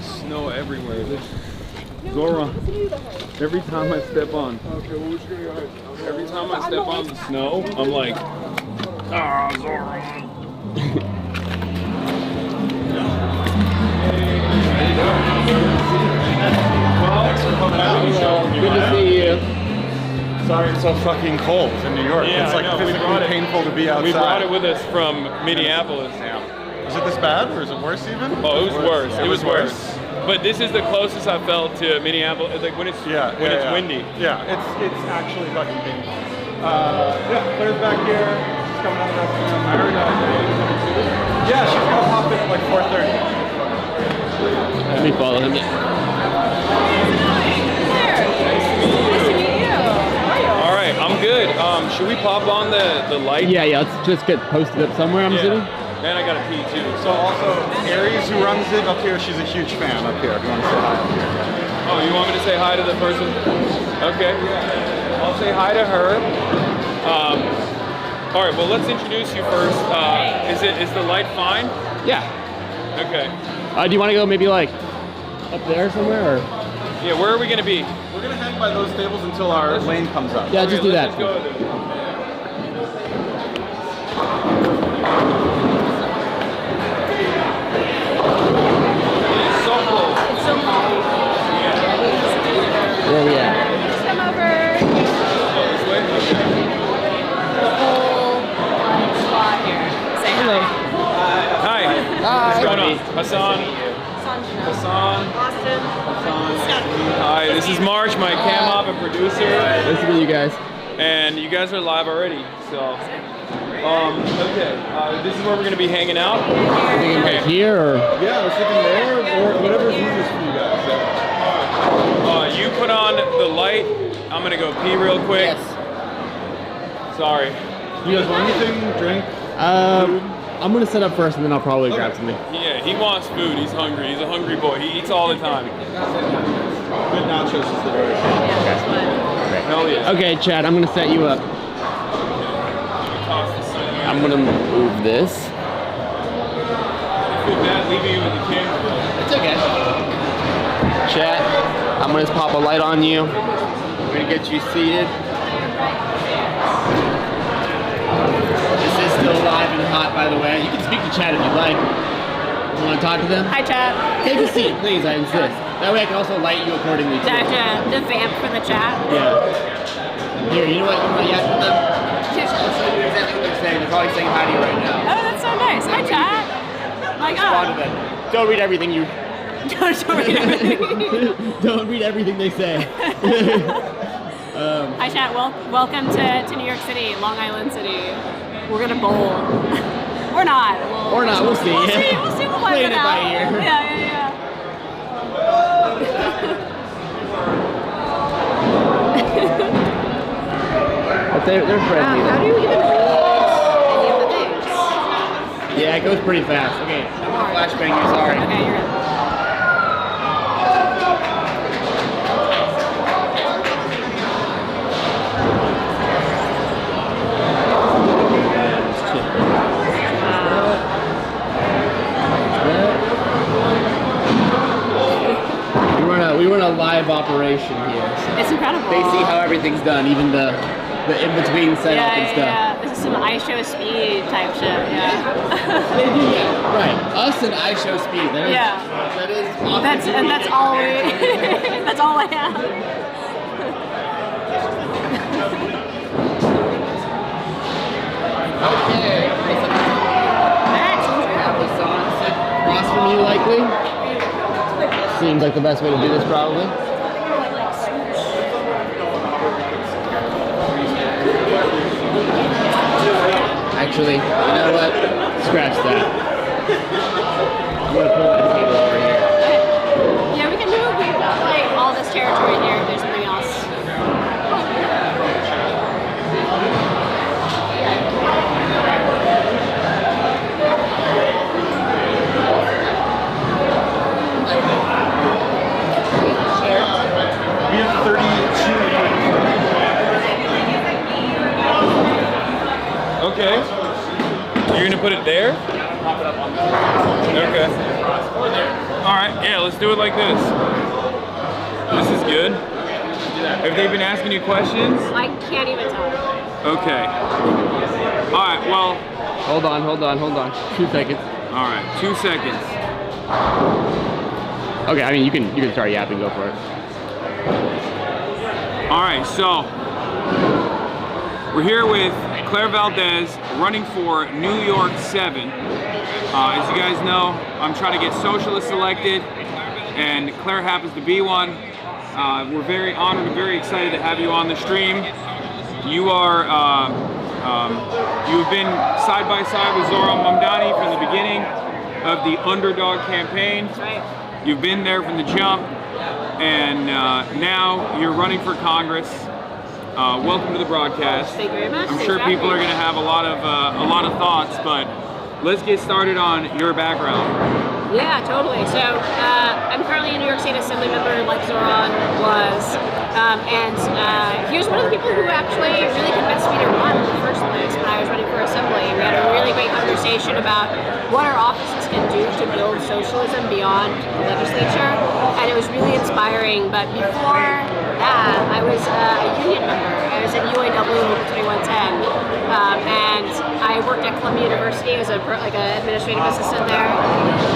Snow everywhere. Zohran, every time I step on, every time I step on the snow, I'm like, ah, Zohran. Good to see you. Sorry it's so fucking cold in New York. Yeah, it's like physically painful to be outside. We brought it with us from Minneapolis. Yeah. Is it this bad or is it worse even? Oh, it was worse. Yeah, It was worse. But this is the closest I felt to Minneapolis. Like when it's windy. Yeah, it's actually fucking painful. Yeah, Claire's back here. She's coming out of the restaurant. I heard yeah, she's gonna pop in at like 4:30. Let me follow him. All right, I'm good. Should we pop on the light? Yeah, let's just get posted up somewhere, I'm assuming. And I gotta pee too. So also, Aries, who runs it up here, she's a huge fan up here. If you want to say hi up here. Oh, you want me to say hi to the person? Okay. I'll say hi to her. All right, well, let's introduce you first. Is the light fine? Yeah. Okay. Do you want to go maybe like up there somewhere, or? Yeah, where are we gonna be? We're gonna hang by those tables until our lane comes up. Yeah, just do that. Let's go there. Where are we at? Just come over. This way? The whole spot here. Say hello. Hi. What's going on? Hasan. Hassan. Austin. Hi, this is March, my cam op and producer. Nice to meet you guys. And you guys are live already, so. Okay, this is where we're gonna be hanging out. You thinking like here, or? Yeah, I was thinking there, or whatever's easiest for you guys. You put on the light. I'm gonna go pee real quick. Yes. Sorry. You guys want anything? Drink? I'm gonna set up first, and then I'll probably grab something. Yeah, he wants food. He's hungry. He's a hungry boy. He eats all the time. Good nachos is the very Hell yeah. Okay, Chad, I'm gonna set you up. I'm gonna move this. I feel bad leaving you with the camera. It's okay. Chat, I'm gonna just pop a light on you. I'm gonna get you seated. This is still live and hot, by the way. You can speak to chat if you'd like. You wanna talk to them? Hi, chat. Take a seat, please, I insist. That way I can also light you accordingly, too. The vamp for the chat. Yeah. Here, you know what? You want to yak with them? I'll show you exactly what they're saying. They're probably saying hi to you right now. Oh, that's so nice. Hi, chat. My God. Don't read everything you... Don't read everything. Don't read everything they say. Hi, chat. Welcome to New York City, Long Island City. We're gonna bowl. Or not. Or not. We'll see. We'll see. We'll see. We'll find Playing it it by out. ear. Yeah. But they're friendly. How do you even read any of the things? Yeah, it goes pretty fast. Okay, I'm gonna flashbang you, sorry. Okay, you're good. We run a live operation here. So It's incredible. they see how everything's done, even the in-between setup and stuff. Yeah. This is some iShowSpeed type shit. Yeah. They do that. Right. Us and iShowSpeed. That is, that is awesome. That's all we. That's all I have. Okay. Have Hasan sit across from you, likely. Seems like the best way to do this, probably. Actually, you know what? Scratch that. I'm gonna pull my table over here. Yeah, we can move. We've got like all this territory here. If there's something else. We have 32. Okay. You're gonna put it there? Okay. All right. Yeah, let's do it like this. This is good. Have they been asking you questions? I can't even tell. Okay. All right. Well. Hold on. 2 seconds. All right. 2 seconds. Okay. I mean, you can start yapping. Go for it. All right. So we're here with Claire Valdez running for New York 7. As you guys know, I'm trying to get socialists elected, and Claire happens to be one. We're very honored and very excited to have you on the stream. You are, you've been side by side with ZOHRAN Mamdani from the beginning of the underdog campaign. That's right. You've been there from the jump, and now you're running for Congress. Welcome to the broadcast. Thank you very much. I'm sure people are going to have a lot of thoughts, but let's get started on your background. Yeah, totally. So I'm currently a New York State Assembly member, like ZOHRAN was, and here's one of the people who actually really convinced me to run in the first place when I was running for Assembly. We had a really great conversation about what our offices can do to build socialism beyond the legislature, and it was really inspiring. But before that, I was a union member. I was at UAW 2110, and I worked at Columbia University as an administrative assistant there,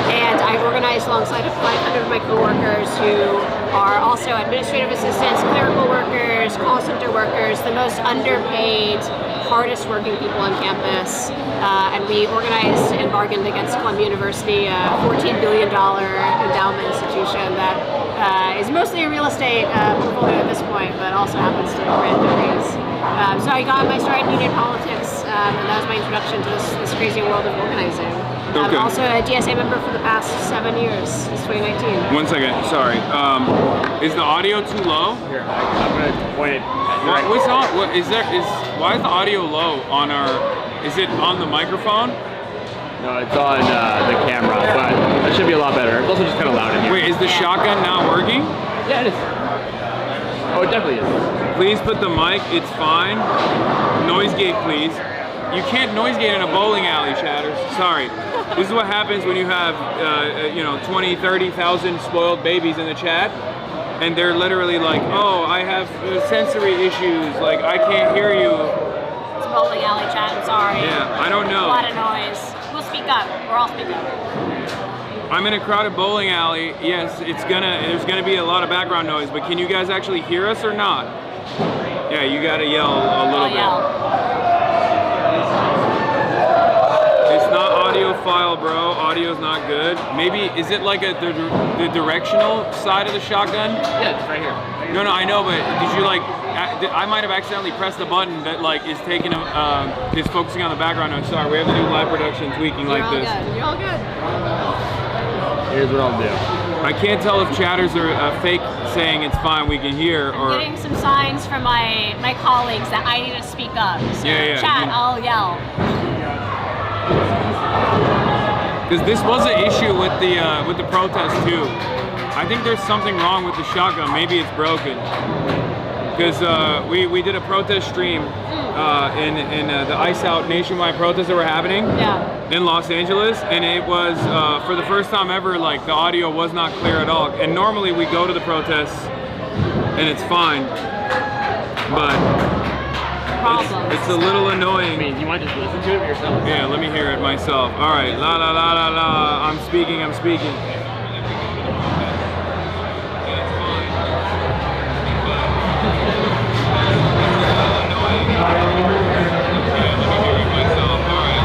and I organized alongside of 500 of my coworkers who are also administrative assistants, clerical workers, call center workers, the most underpaid, hardest working people on campus, and we organized and bargained against Columbia University, a $14 billion endowment institution that is mostly a real estate portfolio at this point, but also happens to grant degrees. So I got my start in union politics, and that was my introduction to this crazy world of organizing. I'm also a DSA member for the past 7 years, since 2019. 1 second, sorry. Is the audio too low? Here, I'm going to point it. Why is the audio low on our, is it on the microphone? No, it's on the camera, but it should be a lot better. It's also just kind of loud in here. Wait, is the shotgun not working? Yeah, it is. Oh, it definitely is. Please put the mic, it's fine. Noise gate, please. You can't noise gate in a bowling alley, chatters. Sorry. This is what happens when you have, 20, 30,000 spoiled babies in the chat. And they're literally like, oh, I have sensory issues. Like, I can't hear you. It's bowling alley chat, I'm sorry. Yeah, I don't know. A lot of noise. We'll speak up. We're all speaking up. I'm in a crowded bowling alley. Yes, there's gonna be a lot of background noise, but can you guys actually hear us or not? Yeah, you gotta yell a little bit. It's not audiophile, bro. Audio's not good. Maybe, is it like the directional side of the shotgun? Yeah, it's right here. No, I know, but did you I might have accidentally pressed the button that is taking is focusing on the background noise. Sorry, we have to do live production tweaking like this. You're all good. Here's what I'll do. I can't tell if chatters are fake saying it's fine, we can hear, or... I'm getting some signs from my colleagues that I need to speak up. So yeah. chat, I'll yell. because this was an issue with the protest too. I think there's something wrong with the shotgun. Maybe it's broken. Because we did a protest stream in the Ice Out nationwide protests that were happening in Los Angeles, and it was for the first time ever, like the audio was not clear at all. And normally we go to the protests and it's fine, but it's a little annoying. I mean, you want to just listen to it yourself? Yeah, let me hear it myself. All right, la la la la la. I'm speaking.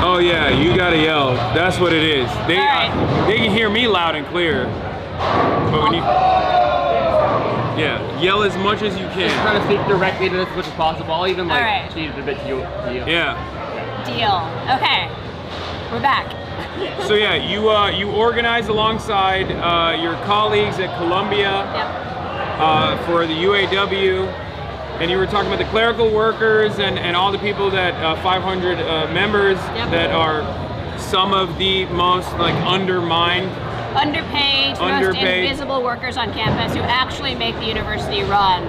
Oh yeah, you gotta yell. That's what it is. They can hear me loud and clear, but when you yell as much as you can. Just trying to speak directly to this as much as possible. I'll even like cheat it a bit to you. Yeah. Deal. Okay, we're back. So yeah, you organize alongside your colleagues at Columbia for the UAW. And you were talking about the clerical workers and all the people that 500 members that are some of the most like undermined, underpaid, most invisible workers on campus who actually make the university run.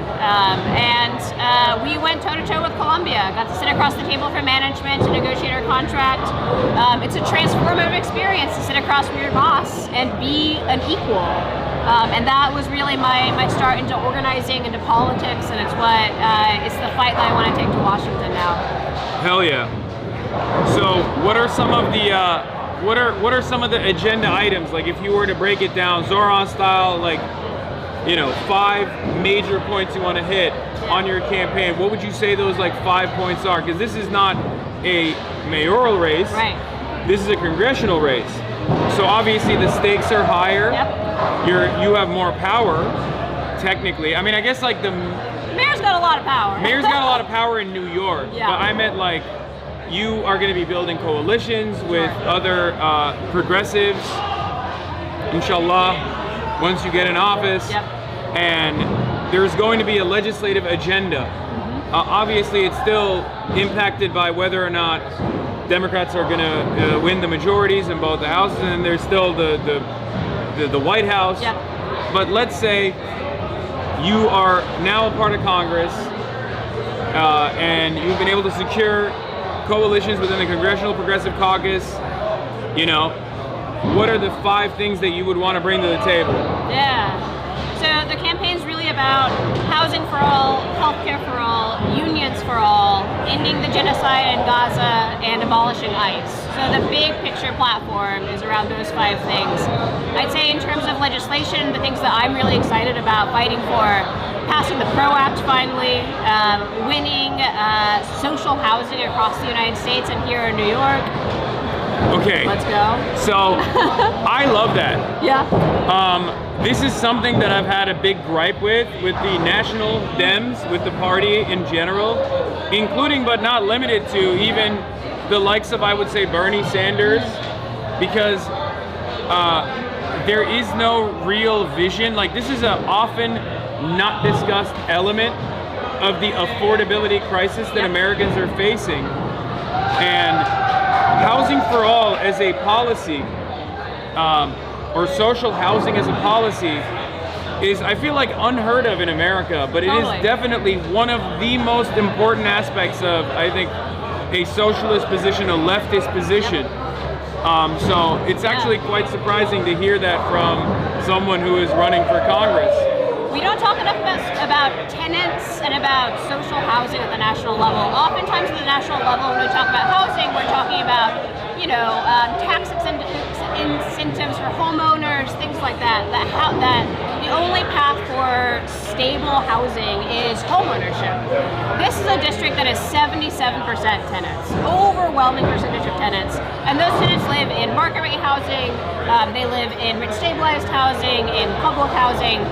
We went toe-to-toe with Columbia, got to sit across the table from management to negotiate our contract. It's a transformative experience to sit across from your boss and be an equal. And that was really my start into organizing, into politics, and it's the fight that I want to take to Washington now. Hell yeah. So what are some of the what are some of the agenda items? Like if you were to break it down, ZOHRAN style, like 5 major points you want to hit on your campaign. What would you say those like 5 points are? Because this is not a mayoral race. Right. This is a congressional race. So obviously the stakes are higher. You have more power, technically. I mean, I guess like the mayor's got a lot of power. Mayor's got a lot of power in New York. Yeah. But I meant like you are going to be building coalitions with other progressives, inshallah, once you get in office. And there's going to be a legislative agenda. Obviously, it's still impacted by whether or not Democrats are going to win the majorities in both the houses, and there's still the White House. But let's say you are now a part of Congress, and you've been able to secure coalitions within the Congressional Progressive Caucus. What are the 5 things that you would want to bring to the table? So the campaign's really about housing for all, healthcare for all, unions for all, ending the genocide in Gaza, and abolishing ICE. So the big picture platform is around those 5 things. I'd say in terms of legislation, the things that I'm really excited about fighting for, passing the PRO Act finally, winning social housing across the United States and here in New York. Okay. Let's go. So I love that. This is something that I've had a big gripe with the national Dems, with the party in general, including but not limited to even the likes of, I would say, Bernie Sanders, because there is no real vision. Like, this is an often not discussed element of the affordability crisis that Americans are facing. And housing for all as a policy, or social housing as a policy, is, I feel like, unheard of in America, but it is definitely one of the most important aspects of, I think, a socialist position, a leftist position. So it's actually quite surprising to hear that from someone who is running for Congress. We don't talk enough about tenants and about social housing at the national level. Oftentimes at the national level, when we talk about housing, we're talking about, tax incentives for homeowners, things like that. That the only path for stable housing is homeownership. This is a district that is 77% tenants, overwhelming percentage of tenants, and those tenants live in market rate housing. They live in rich stabilized housing, in public housing.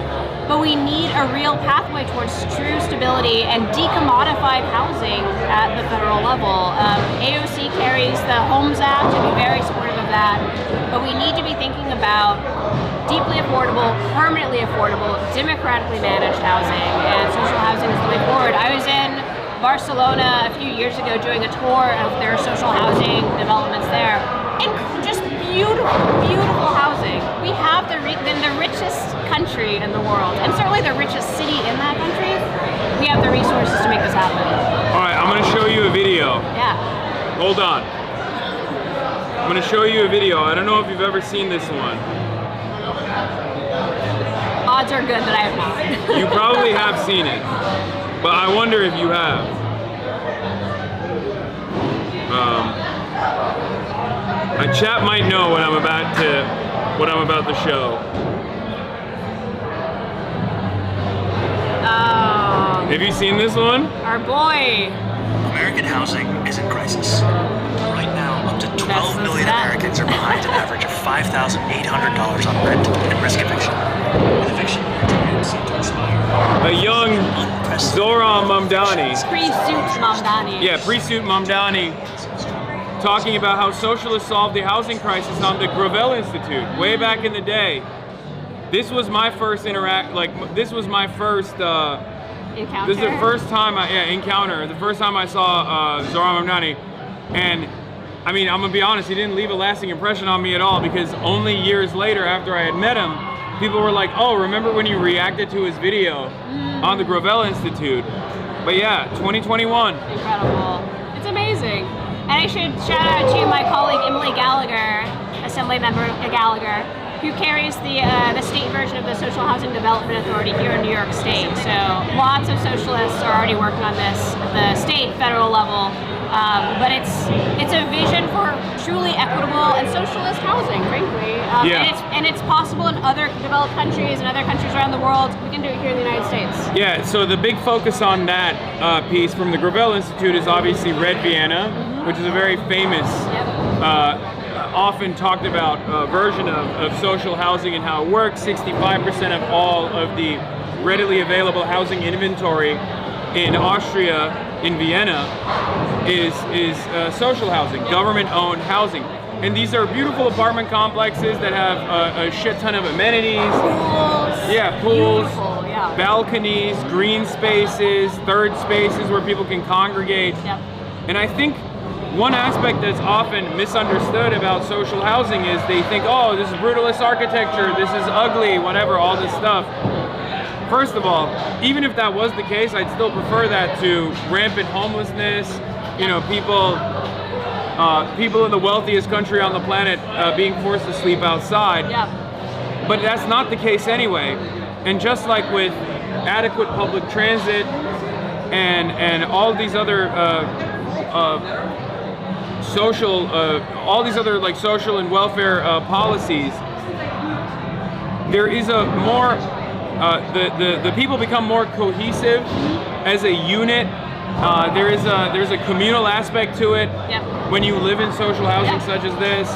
But we need a real pathway towards true stability and decommodified housing at the federal level. AOC carries the Homes Act and be very supportive of that. But we need to be thinking about deeply affordable, permanently affordable, democratically managed housing, and social housing is the way forward. I was in Barcelona a few years ago doing a tour of their social housing developments there. And just beautiful, country in the world, and certainly the richest city in that country. We have the resources to make this happen. All right, I'm gonna show you a video. Yeah. Hold on. I'm gonna show you a video. I don't know if you've ever seen this one. Odds are good that I have not. You probably have seen it, but I wonder if you have. A chat might know what I'm about to show. Oh. Have you seen this one? Our boy. American housing is in crisis. Right now, up to 12 million Americans are behind an average of $5,800 on rent and risk eviction. With eviction moratoriums set to expire. A young ZOHRAN Mamdani. Pre-suit Mamdani. Yeah, pre-suit Mamdani. Talking about how socialists solved the housing crisis on the Gravel Institute way back in the day. This was my first this was my first encounter. This is the first time encounter. The first time I saw ZOHRAN Mamdani, and I mean, I'm gonna be honest, he didn't leave a lasting impression on me at all, because only years later, after I had met him, people were like, "Oh, remember when you reacted to his video on the Gravel Institute?" But yeah, 2021. Incredible. It's amazing. And I should shout out to my colleague Emily Gallagher, Assembly Member Gallagher, who carries the state version of the Social Housing Development Authority here in New York State. So lots of socialists are already working on this at the state, federal level. But it's a vision for truly equitable and socialist housing, frankly. And it's possible in other developed countries and other countries around the world. We can do it here in the United States. Yeah, so the big focus on that piece from the Gravel Institute is obviously Red Vienna, which is a very famous, often talked about version of social housing and how it works. 65% of all of the readily available housing inventory in Austria, in Vienna, is social housing, government-owned housing. And these are beautiful apartment complexes that have a shit ton of amenities. Pools. Yeah, pools, yeah. balconies, green spaces, third spaces where people can congregate. Yep. And I think one aspect that's often misunderstood about social housing is they think, oh, this is brutalist architecture, this is ugly, whatever, all this stuff. First of all, even if that was the case, I'd still prefer that to rampant homelessness, you know, people in the wealthiest country on the planet being forced to sleep outside. Yeah. But that's not the case anyway. And just like with adequate public transit and all these other social and welfare policies, there is a more the people become more cohesive as a unit. There's a communal aspect to it. Yep. When you live in social housing such as this,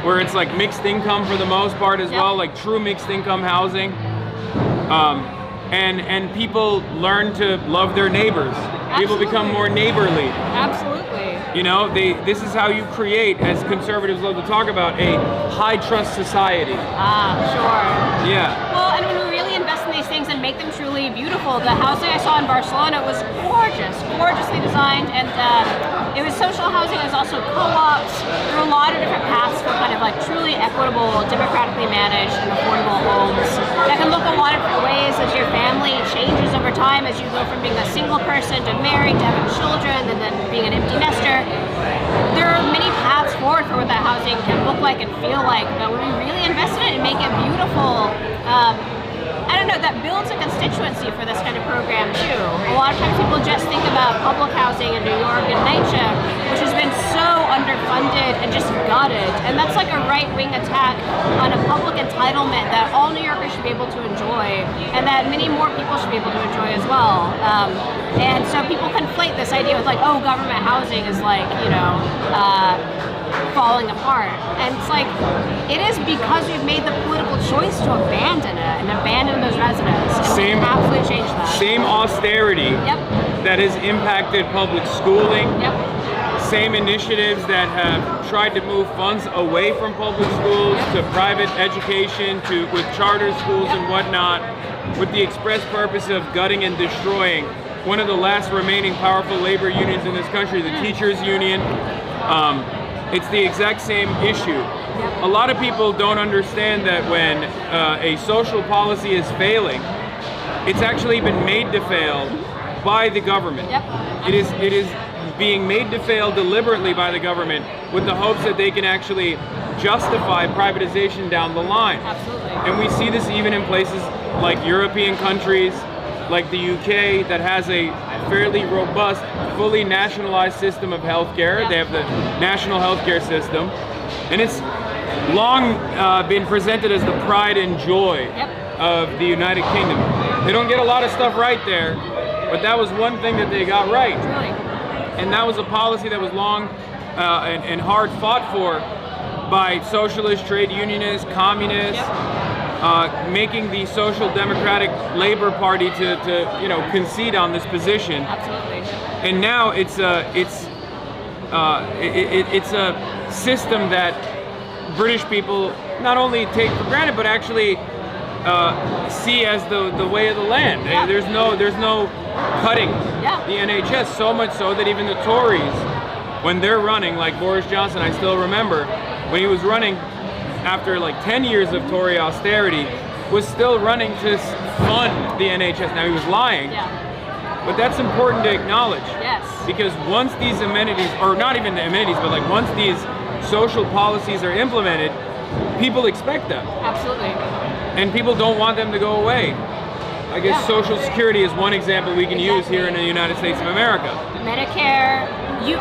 where it's like mixed income for the most part as well, like true mixed income housing. And people learn to love their neighbors. Absolutely. People become more neighborly. Absolutely. You know, this is how you create, as conservatives love to talk about, a high trust society. Sure. Yeah. Well, and when we really invest in these things and make them truly beautiful, the housing I saw in Barcelona was gorgeous, gorgeously designed, and it was social housing. It was also co-ops. There were a lot of different paths for kind of like truly equitable, democratically managed, and affordable homes that can look a lot of different ways as your family changes over time, as you go from being a single person to married to having children and then being an empty nester. There are many paths forward for what that housing can look like and feel like, but when we really invest in it and make it beautiful, I don't know, that builds a constituency for this kind of program too. A lot of times people just think about public housing in New York and NYC, which has been so underfunded and just gutted, and that's like a right-wing attack on a public entitlement that all New Yorkers should be able to enjoy, and that many more people should be able to enjoy as well. And so people conflate this idea with like, oh, government housing is like, you know, falling apart. And it's like, it is because we've made the political choice to abandon it and abandon those residents. And we can absolutely change that. Same austerity that has impacted public schooling. Same initiatives that have tried to move funds away from public schools to private education, with charter schools and whatnot, with the express purpose of gutting and destroying one of the last remaining powerful labor unions in this country, the teachers union. It's the exact same issue. A lot of people don't understand that when a social policy is failing, it's actually been made to fail by the government. It is being made to fail deliberately by the government with the hopes that they can actually justify privatization down the line. Absolutely. And we see this even in places like European countries, like the UK, that has a fairly robust, fully nationalized system of healthcare. They have the national healthcare system, and it's long been presented as the pride and joy of the United Kingdom. They don't get a lot of stuff right there, but that was one thing that they got right. And that was a policy that was long and hard fought for by socialist, trade unionists, communists, making the Social Democratic Labor Party to concede on this position. Absolutely. And now it's a system that British people not only take for granted, but actually see as the way of the land. There's no cutting the NHS, so much so that even the Tories, when they're running, like Boris Johnson, I still remember when he was running after like 10 years of Tory austerity, was still running to fund the NHS. Now he was lying, but that's important to acknowledge. Yes. Because once these amenities, or not even the amenities, but like once these social policies are implemented, people expect them. Absolutely. And people don't want them to go away. I guess Social Security is one example we can use here in the United States of America. Medicare, the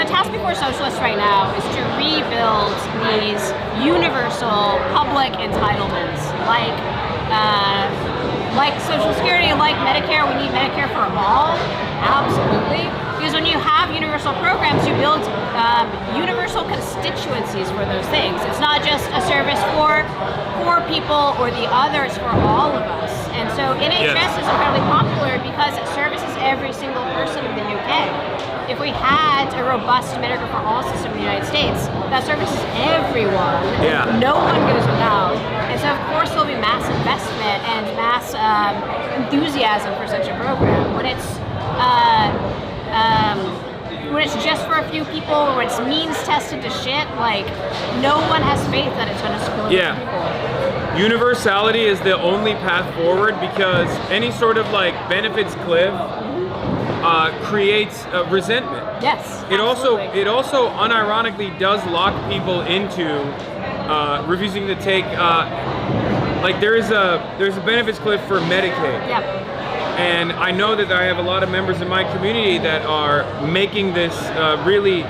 task before socialists right now is to rebuild these universal public entitlements, like Social Security, like Medicare. We need Medicare for all, absolutely. Because when you have universal programs, you build universal constituencies for those things. It's not just a service for poor people or the others, for all of us. And so NHS is incredibly popular because it services every single person in the UK. If we had a robust Medicare for all system in the United States, that services everyone. No one goes without. And so of course there'll be mass investment and mass enthusiasm for such a program. When it's just for a few people, when it's means tested to shit, like no one has faith that it's going to screw people. Universality is the only path forward, because any sort of like benefits cliff creates resentment. Yes. It also unironically does lock people into refusing to take like there's a benefits cliff for Medicaid. And I know that I have a lot of members in my community that are making this really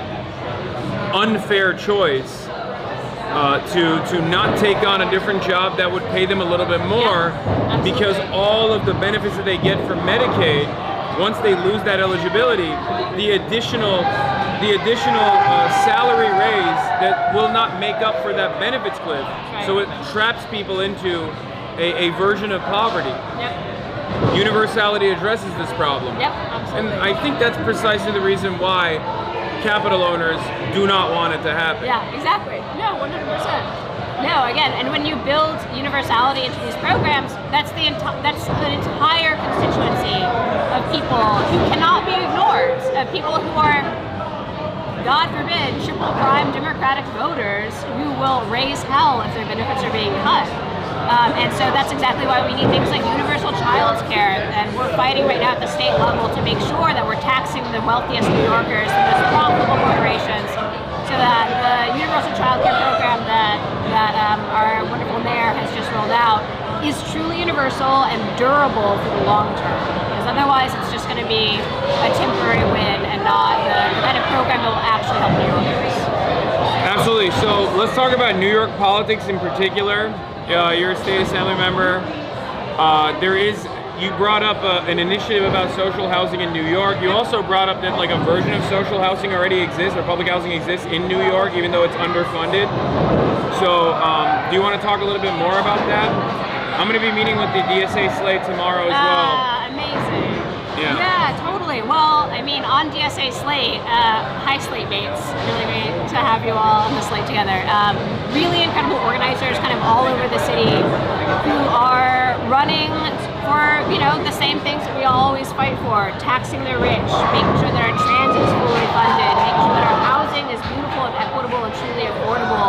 unfair choice to not take on a different job that would pay them a little bit more, because all of the benefits that they get from Medicaid, once they lose that eligibility, the additional salary raise that will not make up for that benefits cliff. So it traps people into a version of poverty. Universality addresses this problem. And I think that's precisely the reason why capital owners do not want it to happen. Yeah, exactly. No, 100%. No, again, and when you build universality into these programs, that's an entire constituency of people who cannot be ignored, of people who are, God forbid, triple prime Democratic voters who will raise hell if their benefits are being cut. And so that's exactly why we need things like universal child care, and we're fighting right now at the state level to make sure that we're taxing the wealthiest New Yorkers, the most profitable corporations, so that the universal child care program that our wonderful mayor has just rolled out is truly universal and durable for the long term. Because otherwise it's just going to be a temporary win and not the kind of program that will actually help New Yorkers. Absolutely. So let's talk about New York politics in particular. You're a state assembly member. You brought up an initiative about social housing in New York. You also brought up that like a version of social housing already exists, or public housing exists in New York, even though it's underfunded. So do you want to talk a little bit more about that? I'm going to be meeting with the DSA slate tomorrow as well. Amazing. Yeah, totally. Well, I mean, on DSA slate, hi slate mates, really great to have you all on the slate together. Really incredible organizers kind of all over the city who are running for, the same things that we always fight for: taxing the rich, making sure that our transit is fully funded, making sure that our housing is beautiful and equitable and truly affordable,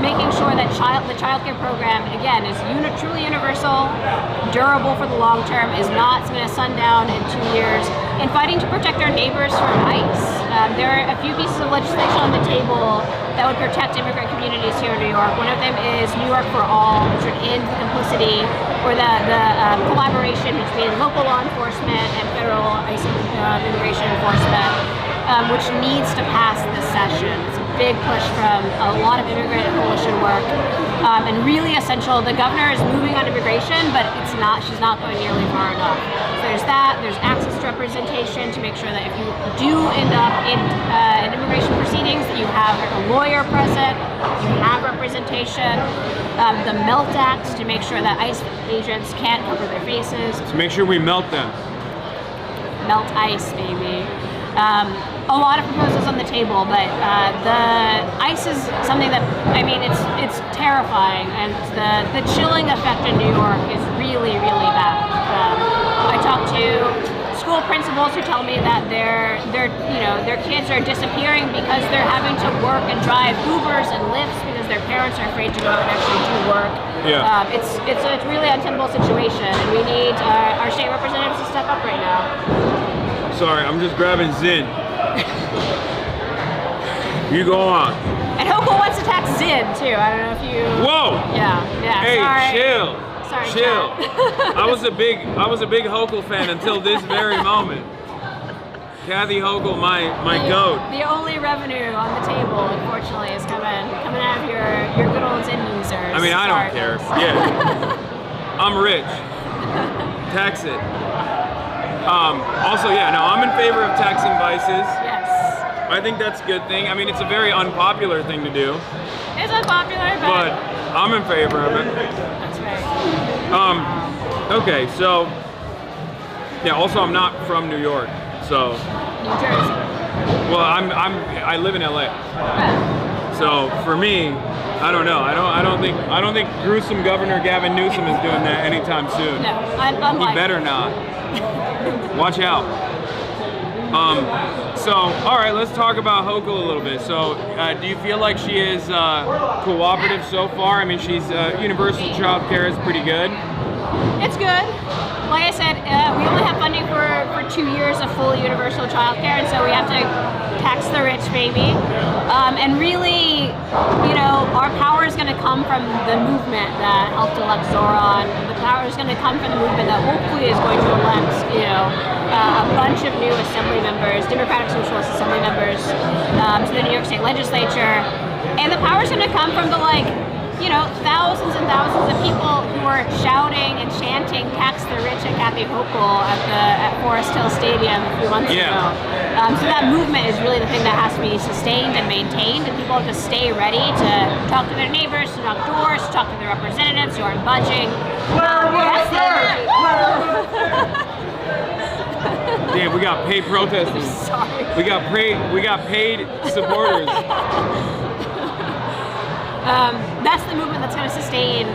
making sure that the child care program, again, is truly universal, durable for the long term, is not going to sundown in 2 years, and fighting to protect our neighbors from ICE. There are a few pieces of legislation on the table that would protect immigrant communities here in New York. One of them is New York for All, which would end the complicity or the collaboration between local law enforcement and federal ICE immigration enforcement, which needs to pass this session. It's a big push from a lot of immigrant coalition work, and really essential. The governor is moving on immigration, but she's not going nearly far enough. So there's that. There's access to representation to make sure that if you do end up in immigration proceedings, that you have a lawyer present, you have representation. The MELT Act to make sure that ICE agents can't cover their faces. To make sure we melt them. Melt ICE, baby. A lot of proposals on the table, but the ICE is something that, I mean, it's terrifying, and the chilling effect in New York is really, really bad. I talk to school principals who tell me that their kids are disappearing because they're having to work and drive Ubers and Lyfts because their parents are afraid to go out and actually do work. Yeah. It's a really untenable situation, and we need our state representatives to step up right now. Sorry, I'm just grabbing Zin. You go on. And Hochul wants to tax Zin too. I don't know if you. Whoa. Yeah. Hey, sorry. chill. Sorry, chill. I was a big Hochul fan until this very moment. Kathy Hochul, my goat. The only revenue on the table, unfortunately, is coming out of your good old Zin users. I mean, I don't care. Yeah. I'm rich. Tax it. Also, yeah, no, I'm in favor of taxing vices. Yes. I think that's a good thing. I mean, it's a very unpopular thing to do. It's unpopular, but I'm in favor of it. That's right. Okay, so yeah. Also, I'm not from New York, so. New Jersey. Well, I live in LA. Okay. So for me, I don't know. I don't think gruesome Governor Gavin Newsom is doing that anytime soon. No, I'm He better not. Watch out. So, all right, let's talk about Hochul a little bit. So, do you feel like she is cooperative so far? I mean, she's universal child care is pretty good. It's good. Like I said, we only have funding for 2 years of full universal child care, and so we have to tax the rich, baby. And really, our power is going to come from the movement that helped elect ZOHRAN. The power is going to come from the movement that hopefully is going to elect, a bunch of new assembly members, Democratic Socialist assembly members, to the New York State Legislature. And the power is going to come from the thousands and thousands of people who are shouting and chanting "Tax the Rich" at Kathy Hochul at Forest Hill Stadium a few months ago. So that movement is really the thing that has to be sustained and maintained, and people have to stay ready to talk to their neighbors, to knock doors, to talk to their representatives who aren't budging. Damn, we got paid protesters. Sorry. We got paid supporters. That's the movement that's going to sustain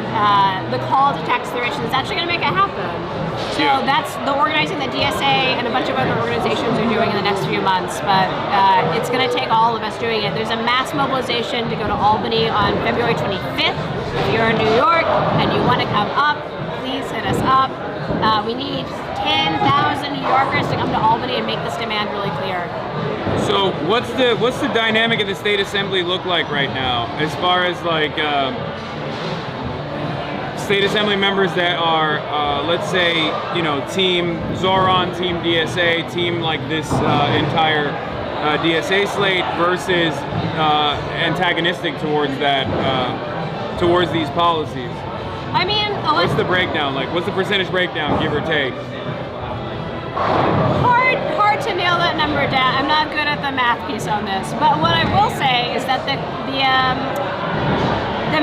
the call to tax the rich, and it's actually going to make it happen. So that's the organizing that DSA and a bunch of other organizations are doing in the next few months, but it's going to take all of us doing it. There's a mass mobilization to go to Albany on February 25th. If you're in New York and you want to come up, please hit us up. We need 10,000 New Yorkers to come to Albany and make this demand really clear. So what's the dynamic of the state assembly look like right now, as far as like state assembly members that are, let's say, team ZOHRAN, team DSA, team like this entire DSA slate versus antagonistic towards that, towards these policies? I mean, what's the breakdown like? What's the percentage breakdown, give or take? Hard to nail that number down. I'm not good at the math piece on this, but what I will say is that the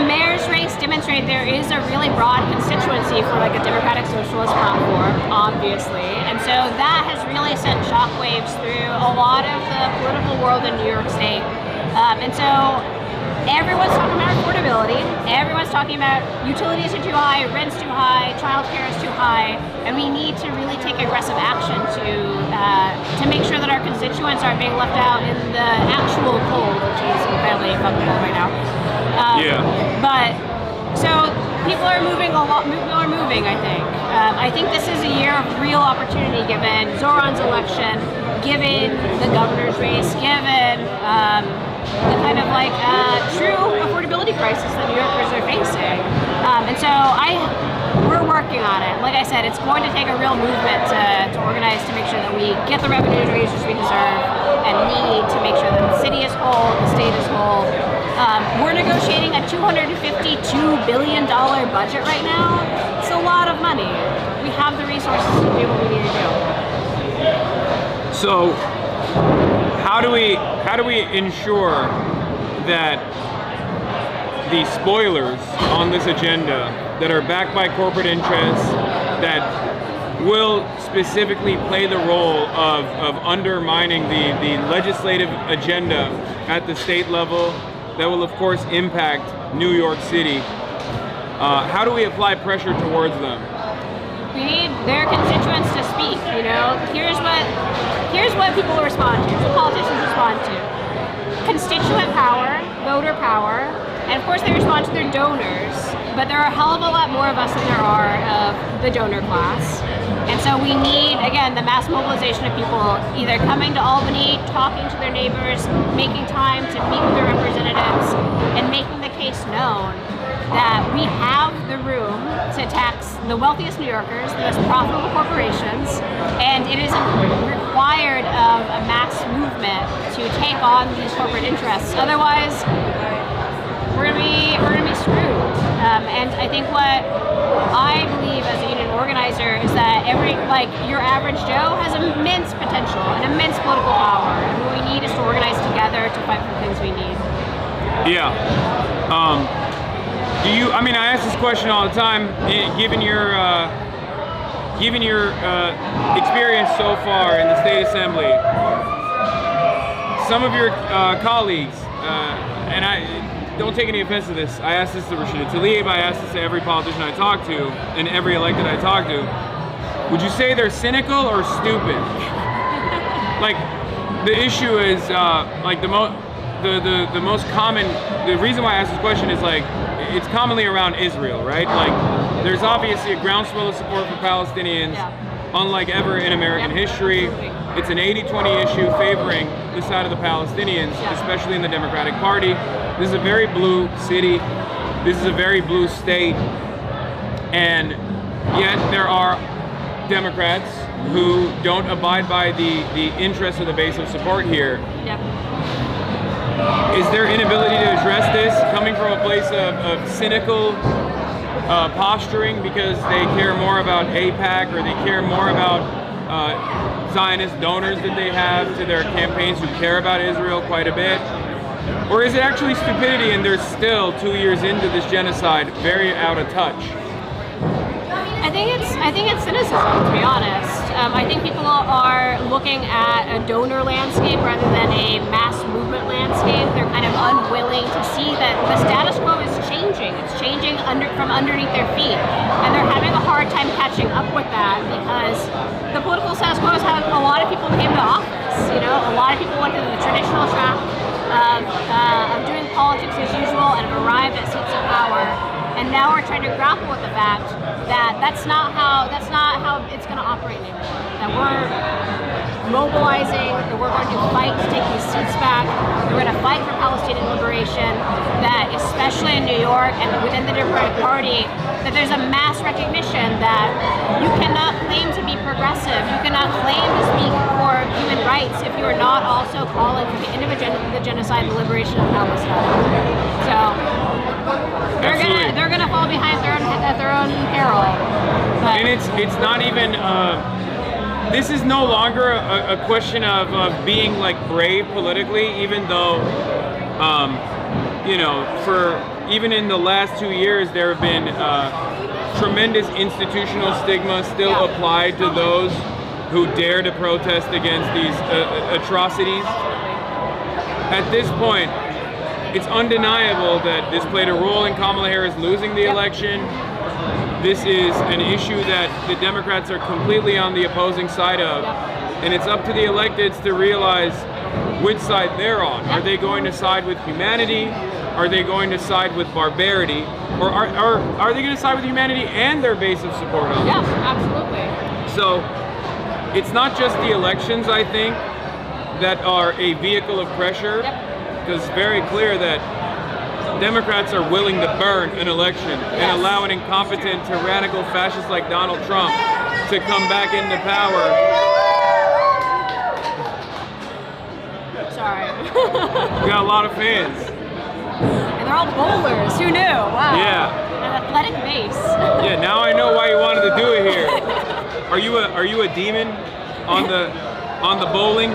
mayor's race demonstrated there is a really broad constituency for like a Democratic Socialist platform, obviously, and so that has really sent shockwaves through a lot of the political world in New York State, and so everyone's talking about affordability, everyone's talking about utilities are too high, rent's too high, childcare is too high, and we need to really take aggressive action to make sure that our constituents aren't being left out in the actual cold, which is incredibly uncomfortable right now. But so people are moving a lot. People are moving. I think this is a year of real opportunity, given ZOHRAN's election, given the governor's race, given the kind of like true affordability crisis that New Yorkers are facing. And so we're working on it. Like I said, it's going to take a real movement to organize to make sure that we get the revenue raises we deserve and need to make sure that the city is whole, the state is whole. We're negotiating a $252 billion budget right now. It's a lot of money. We have the resources to do what we need to do. So how do we ensure that the spoilers on this agenda that are backed by corporate interests, that will specifically play the role of undermining the legislative agenda at the state level, that will of course impact New York City, how do we apply pressure towards them? We need their constituents to speak, you know. Here's what people respond to, what politicians respond to. Constituent power, voter power, and of course they respond to their donors, but there are a hell of a lot more of us than there are of the donor class. And so we need, again, the mass mobilization of people either coming to Albany, talking to their neighbors, making time to meet with their representatives, and making the case known that we have the room to tax the wealthiest New Yorkers, the most profitable corporations, and it is required of a mass movement to take on these corporate interests. Otherwise, we're gonna be screwed. And I think what I believe as a union organizer is that your average Joe has immense potential and immense political power, and what we need is to organize together to fight for the things we need. Yeah. I ask this question all the time, given your experience so far in the state assembly, some of your colleagues, and I don't take any offense to this, I asked this to Rashida Tlaib, I asked this to every politician I talk to, and every elected I talk to, would you say they're cynical or stupid? Like, the issue is, the most common, the reason why I ask this question is it's commonly around Israel, right? There's obviously a groundswell of support for Palestinians, unlike ever in American history. It's an 80-20 issue favoring the side of the Palestinians, especially in the Democratic Party. This is a very blue city. This is a very blue state. And yet there are Democrats who don't abide by the interests of the base of support here. Is their inability to address this coming from a place of cynical posturing because they care more about AIPAC or they care more about Zionist donors that they have to their campaigns who care about Israel quite a bit? Or is it actually stupidity and they're still 2 years into this genocide very out of touch? I think it's cynicism, to be honest. I think people are looking at a donor landscape rather than a mass movement landscape. They're kind of unwilling to see that the status quo is changing. It's changing from underneath their feet. And they're having a hard time catching up with that because the political status quo has had a lot of people came to office. You know, a lot of people went to the traditional track of doing politics as usual and have arrived at seats of power. And now we're trying to grapple with the fact that that's not how it's going to operate anymore. That we're mobilizing, that we're going to fight to take these seats back. We're going to fight for Palestinian liberation. That especially in New York and within the Democratic Party, that there's a mass recognition that you cannot claim to be progressive. You cannot claim to speak for human rights if you are not also calling for the end of the genocide and the liberation of Palestine. So they're gonna fall behind at their own peril. But. And it's not even. This is no longer a question of being brave politically, even though, even in the last 2 years there have been tremendous institutional stigma still applied to those who dare to protest against these atrocities. At this point, it's undeniable that this played a role in Kamala Harris losing the election. This is an issue that the Democrats are completely on the opposing side of. And it's up to the electeds to realize which side they're on. Are they going to side with humanity? Are they going to side with barbarity? Or are they going to side with humanity and their base of support on Yes, absolutely. So it's not just the elections, I think, that are a vehicle of pressure, because it's very clear that Democrats are willing to burn an election and allow an incompetent, tyrannical fascist like Donald Trump to come back into power. Sorry. We got a lot of fans. And they're all bowlers. Who knew? Wow. Yeah. An athletic base. Yeah, now I know why you wanted to do it here. Are you a demon on the bowling?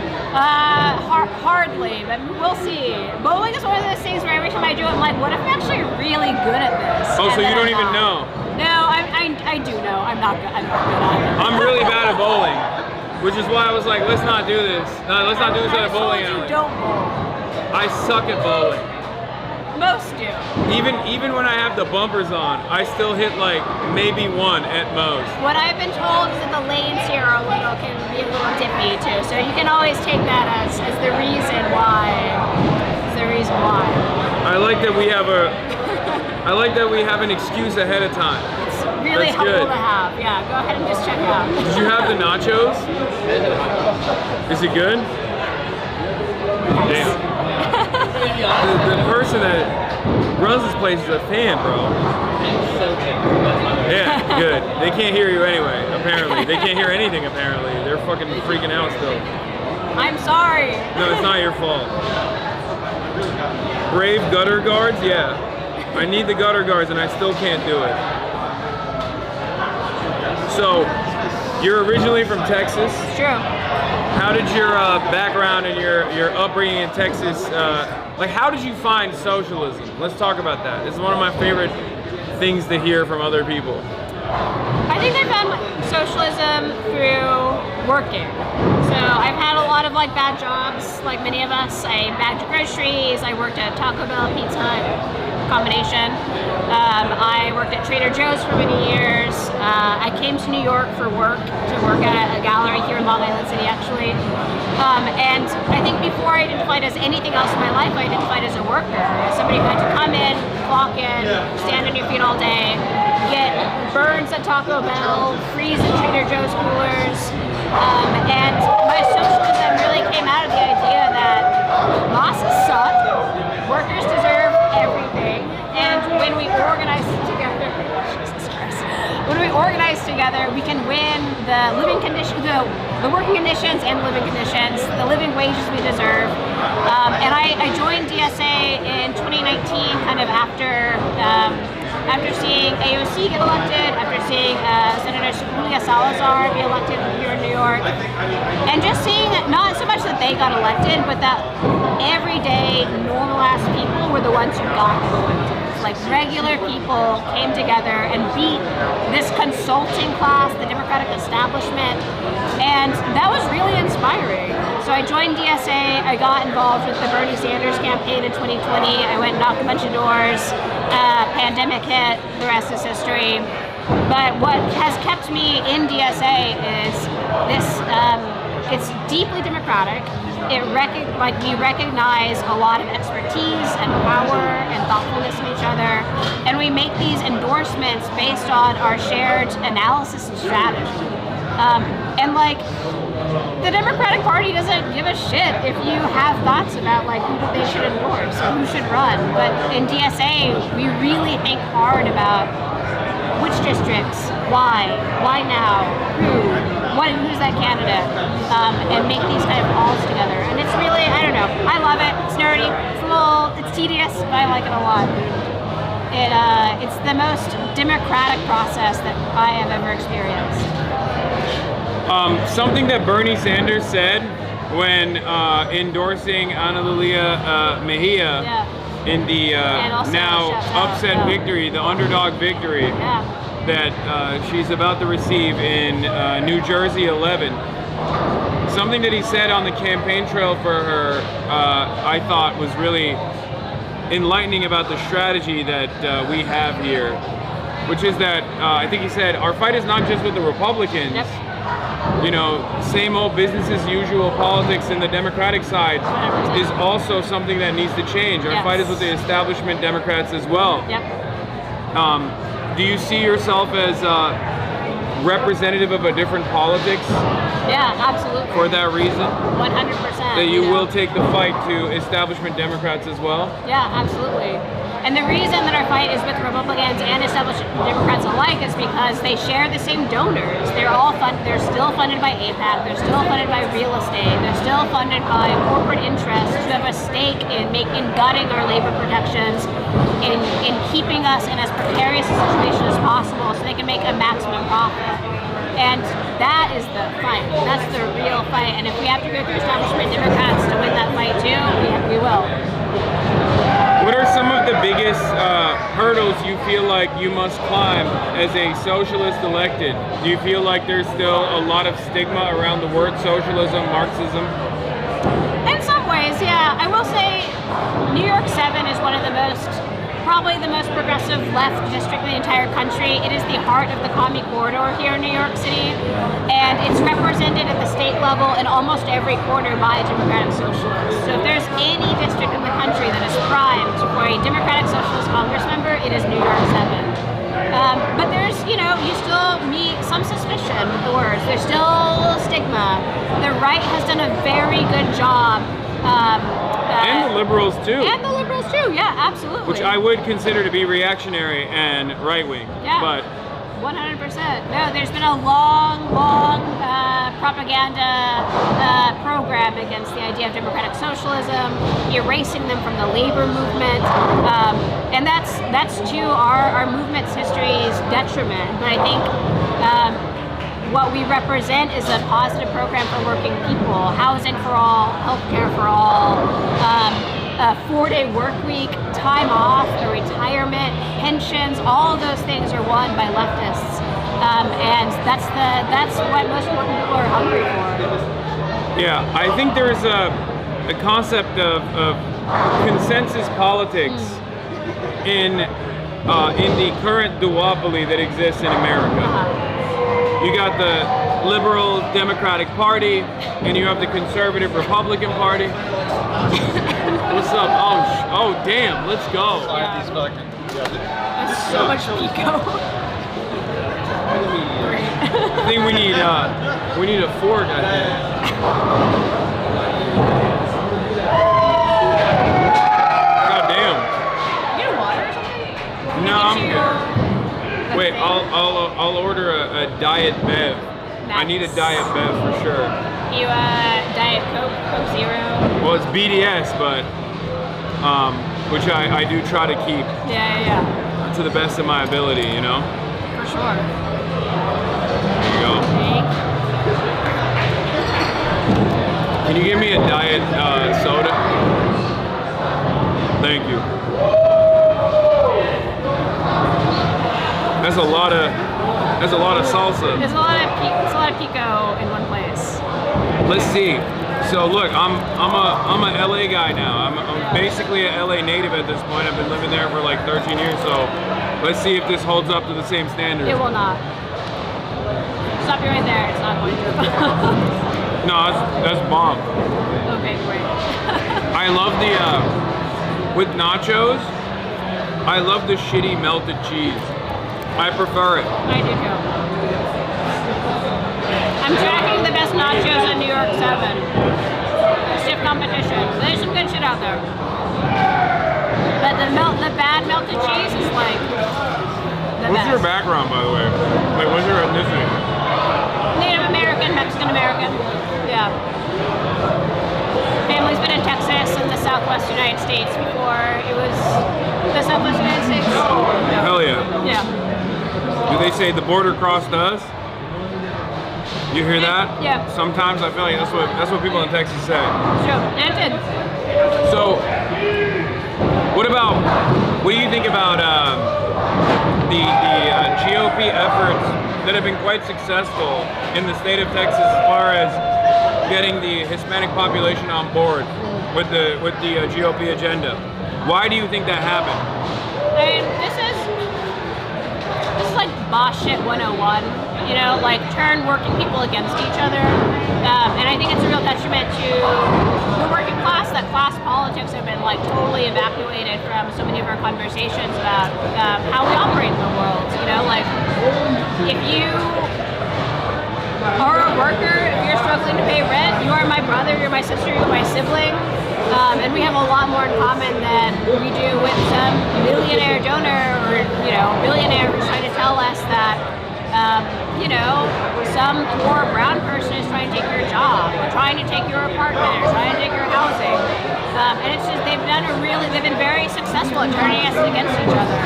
Hardly, but we'll see. Bowling is one of those things where every time I do it, I'm like, what if I'm actually really good at this? Oh, so And you then don't I'm even not. know? No, I do know. I'm not good at it. I'm really bad at bowling, which is why I was like, let's not do this. No, let's not do this at a bowling alley. Don't bowl. I suck at bowling. Most do. Even when I have the bumpers on, I still hit like maybe one at most. What I've been told is that the lanes here are can be a little dippy too, so you can always take that as the reason why. I like that we have an excuse ahead of time. It's really That's helpful good. to have. Yeah, go ahead and just check it out. Did you have the nachos? Is it good? Damn. The person that runs this place is a fan, bro. Yeah, good. They can't hear you anyway, apparently. They can't hear anything, apparently. They're fucking freaking out still. I'm sorry. No, it's not your fault. Brave gutter guards? Yeah. I need the gutter guards and I still can't do it. So, you're originally from Texas? It's true. How did your background and your upbringing in Texas, like how did you find socialism? Let's talk about that. It's one of my favorite things to hear from other people. I think I found socialism through working. So I've had a lot of like bad jobs, like many of us. I bagged groceries, I worked at Taco Bell, Pizza Hut, combination. I worked at Trader Joe's for many years. I came to New York for work, to work at a gallery here in Long Island City actually. And I think before I identified as anything else in my life, I identified as a worker, as somebody who had to come in, clock in, stand on your feet all day, get burns at Taco Bell, freeze in Trader Joe's coolers. And my socialism really came out of the idea that bosses suck, workers deserve everything, and when we organize together, we can win the living conditions, the working conditions and living conditions, the living wages we deserve. And I joined DSA in 2019, kind of after seeing AOC get elected, after seeing Senator Julia Salazar be elected here in New York, and just seeing not so much that they got elected, but that everyday normal-ass people were the ones who got elected. Like regular people came together and beat this consulting class, the Democratic establishment, and that was really inspiring. So I joined DSA, I got involved with the Bernie Sanders campaign in 2020, I went and knocked a bunch of doors, pandemic hit, the rest is history. But what has kept me in DSA is this, it's deeply democratic. We recognize a lot of expertise and power and thoughtfulness in each other, and we make these endorsements based on our shared analysis and strategy. And like, the Democratic Party doesn't give a shit if you have thoughts about like who they should endorse or who should run, but in DSA, we really think hard about which districts, why now, who's that candidate, and make these kind of calls together. And it's really, I don't know, I love it. It's nerdy, it's tedious, but I like it a lot. It's the most democratic process that I have ever experienced. Something that Bernie Sanders said when endorsing Ana Lulia Mejia in the now upset victory, the underdog victory that she's about to receive in New Jersey 11. Something that he said on the campaign trail for her, I thought was really enlightening about the strategy that we have here, which is that I think he said, our fight is not just with the Republicans, you know, same old business as usual politics in the Democratic side is also something that needs to change. Our fight is with the establishment Democrats as well. Do you see yourself as representative of a different politics? Yeah, absolutely. For that reason? 100%. That you will take the fight to establishment Democrats as well? Yeah, absolutely. And the reason that our fight is with Republicans and establishment Democrats alike is because they share the same donors. They're all they're still funded by APAC, they're still funded by real estate, they're still funded by corporate interests who have a stake in gutting our labor protections, in keeping us in as precarious a situation as possible so they can make a maximum profit. And that is the fight. That's the real fight. And if we have to go through establishment Democrats to win that fight too, we will. What are some of the biggest hurdles you feel like you must climb as a socialist elected? Do you feel like there's still a lot of stigma around the word socialism, Marxism? In some ways, yeah. I will say New York 7 is one of the probably the most progressive left district in the entire country. It is the heart of the commie corridor here in New York City, and it's represented at the state level in almost every corner by a Democratic Socialist. So if there's any district in the country that is primed for a Democratic Socialist Congress member, it is New York 7. But there's, you still meet some suspicion with the words. There's still stigma. The right has done a very good job. And the liberals too. And the liberals too, yeah, absolutely. Which I would consider to be reactionary and right-wing. Yeah, but 100%. No, there's been a long propaganda program against the idea of democratic socialism, erasing them from the labor movement, and that's to our movement's history's detriment. But I think what we represent is a positive program for working people, housing for all, healthcare for all, a 4-day work week, time off, a retirement, pensions, all of those things are won by leftists. And that's what most working people are hungry for. Yeah, I think there's a concept of consensus politics in the current duopoly that exists in America. You got the liberal Democratic Party, and you have the conservative Republican Party. What's up? Oh, damn, let's go. Yeah. That's so much pico. I think we need a fork, I think. God damn. You need water or something? No, I'm good. Wait, I'll order a Diet Bev. Nice. I need a Diet Bev for sure. You Diet Coke Zero? Well, it's BDS, but which I do try to keep. Yeah. To the best of my ability, For sure. There you go. Can you give me a Diet soda? Thank you. That's a lot of salsa. There's a lot of pico in one place. Let's see. So look, I'm a LA guy now. I'm basically a LA native at this point. I've been living there for like 13 years. So let's see if this holds up to the same standards. It will not. Stop you right there. It's not going to. No, that's bomb. Okay, great. I love with nachos. I love the shitty melted cheese. I prefer it. I do too. I'm tracking the best nachos in New York 7. Stiff competition. There's some good shit out there. But the bad melted cheese is like the What's best. your background, by the way? Like, what's your ethnicity? Native American, Mexican American. Yeah. Family's been in Texas and the Southwest United States before it was the Southwest United States. Yeah. Hell yeah. Yeah. Do they say the border crossed us? You hear that? Yeah. Sometimes I feel like that's what people in Texas say. Sure, and it did. So, what do you think about the GOP efforts that have been quite successful in the state of Texas as far as getting the Hispanic population on board with the GOP agenda? Why do you think that happened? I mean, this is like boss shit 101, you know, like turn working people against each other. And I think it's a real detriment to the working class that class politics have been like totally evacuated from so many of our conversations about how we operate in the world. You know, like if you are a worker, if you're struggling to pay rent, you are my brother, you're my sister, you're my sibling. And we have a lot more in common than we do with some millionaire donor or, you know, billionaire who's trying to tell us that, you know, some poor brown person is trying to take your job, or trying to take your apartment, or trying to take your housing. And it's just, they've been very successful at turning us against each other.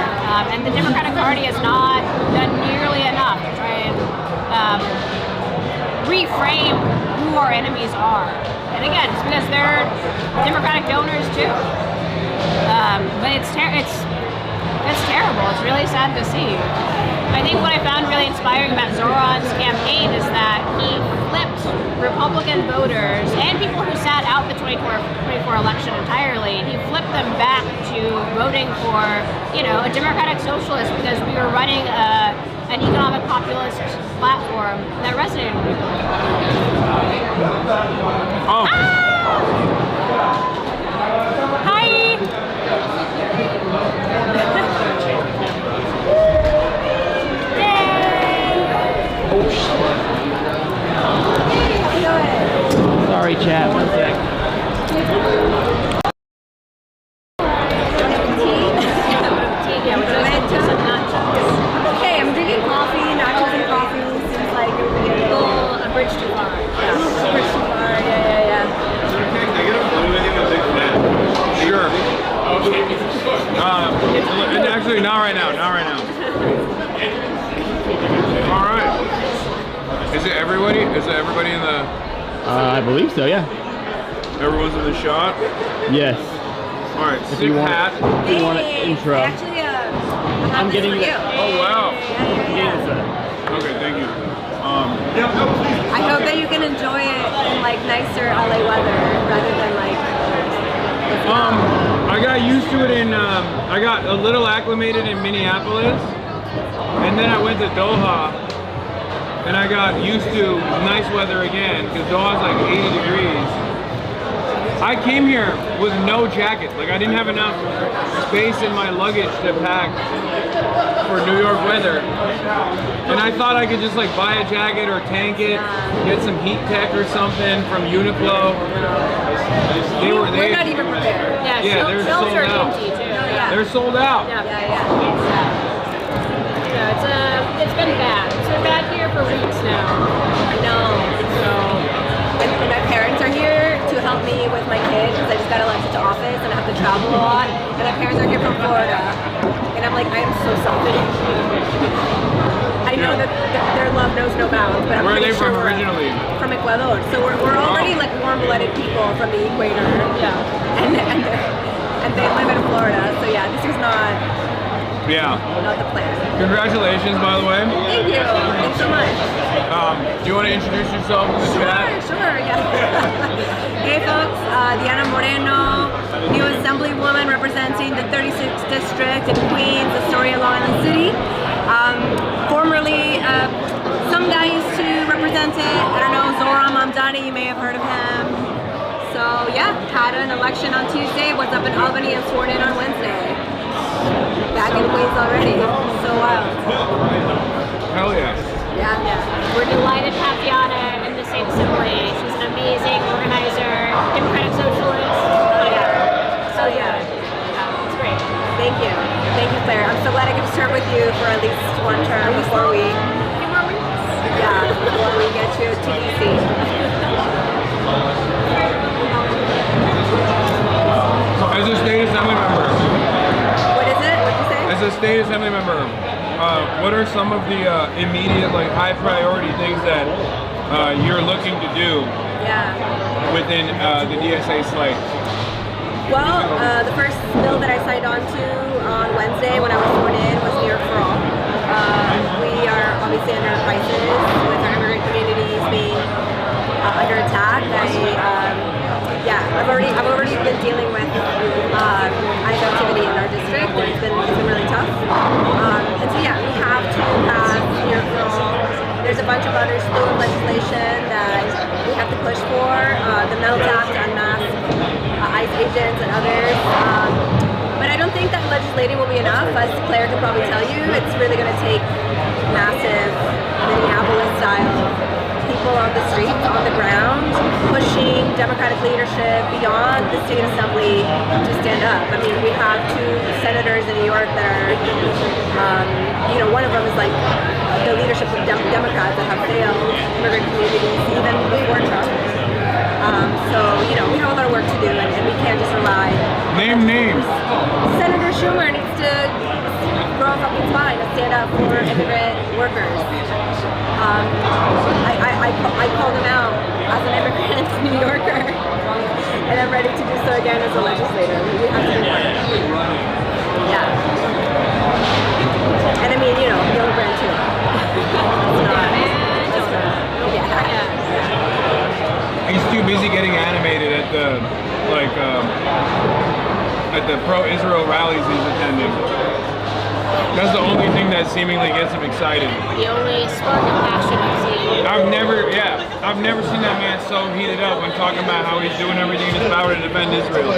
And the Democratic Party has not done nearly enough to try and reframe who our enemies are. And again, it's because they're Democratic donors too. But it's terrible. It's really sad to see. I think what I found really inspiring about ZOHRAN's campaign is that he flipped Republican voters and people who sat out the 24 election entirely. He flipped them back to voting for, you know, a democratic socialist because we were running an economic populist platform that resonated with people. Oh. Hi. Sorry, chat. One sec. Okay, I'm drinking coffee, nachos and coffee. Seems like it would be a bridge too far. Yeah, a bridge too far. Yeah. Sure. And actually, not right now. All right. Is it everybody? Is it everybody in the? I believe so. Yeah. Everyone's in the shot. Yes. All right. If you want, hat. if you want an intro. Actually, I'm getting for you. you. Oh wow. Yeah. Okay, thank you. I hope that you can enjoy it in like nicer LA weather rather than like. I got used to it in. I got a little acclimated in Minneapolis, and then I went to Doha, and I got used to nice weather again because Doha's like 80 degrees. I came here with no jacket. Like I didn't have enough space in my luggage to pack for New York weather. And I thought I could just like buy a jacket or tank it, get some heat tech or something from Uniqlo. We're not even prepared. Yeah, they're sold out. Empty too. They're sold out. Yeah. It's been bad. It's been bad here for weeks now. I know. And my parents are here to help me with my kids because I just got elected to office and I have to travel a lot. And my parents are here from Florida. And I'm like, I am so sorry. I know that their love knows no bounds, but I'm Where are pretty they sure from originally? From Ecuador. So we're already like warm-blooded people from the equator. Yeah. And they live in Florida. So yeah, this is not the plan. Congratulations, by the way. Thank you. Thanks so much. Do you want to introduce yourself to the chat? Sure, yeah. Hey folks, Diana Moreno, new assemblywoman representing the 36th district in Queens, Astoria, Long Island City. Formerly, some guy used to represent it. I don't know, Zohran Mamdani, you may have heard of him. So yeah, had an election on Tuesday, was up in Albany and sworn in on Wednesday. Back in Queens already. So wild. Hell yeah. Yeah. We're delighted to have Diana in the state assembly. She's an amazing organizer, democratic socialist. So yeah. It's great. Thank you, Claire. I'm so glad I can serve with you for at least one term before we. Yeah, before we get you to DC. As a state assembly member. What is it? What'd you say? As a state assembly member, what are some of the immediate, like, high priority things that you're looking to do within the DSA slate? Well, the first bill that I signed on to on Wednesday when I was sworn in was New York for All. We are obviously under crisis with our immigrant communities being under attack. I've already been dealing with ICE activity in our district. It's been really tough. And so yeah, we have to pass agents and others. But I don't think that legislating will be enough. As Claire could probably tell you, it's really going to take massive Minneapolis-style people on the streets, on the ground, pushing Democratic leadership beyond the state assembly to stand up. I mean, we have 2 senators in New York that are, one of them is like the leadership of Democrats that have failed immigrant communities even before Trump. So, we have a lot of work to do, and we can't just rely. Name names. Senator Schumer needs to grow a fucking spine and stand up for immigrant workers. I called him out as an immigrant New Yorker, and I'm ready to do so again as a legislator. We have to do more. Yeah. And I mean, Gillibrand too. He's too busy getting animated at the pro-Israel rallies he's attending. That's the only thing that seemingly gets him excited. The only spark of passion I've seen. I've never seen that man so heated up when talking about how he's doing everything in his power to defend Israel.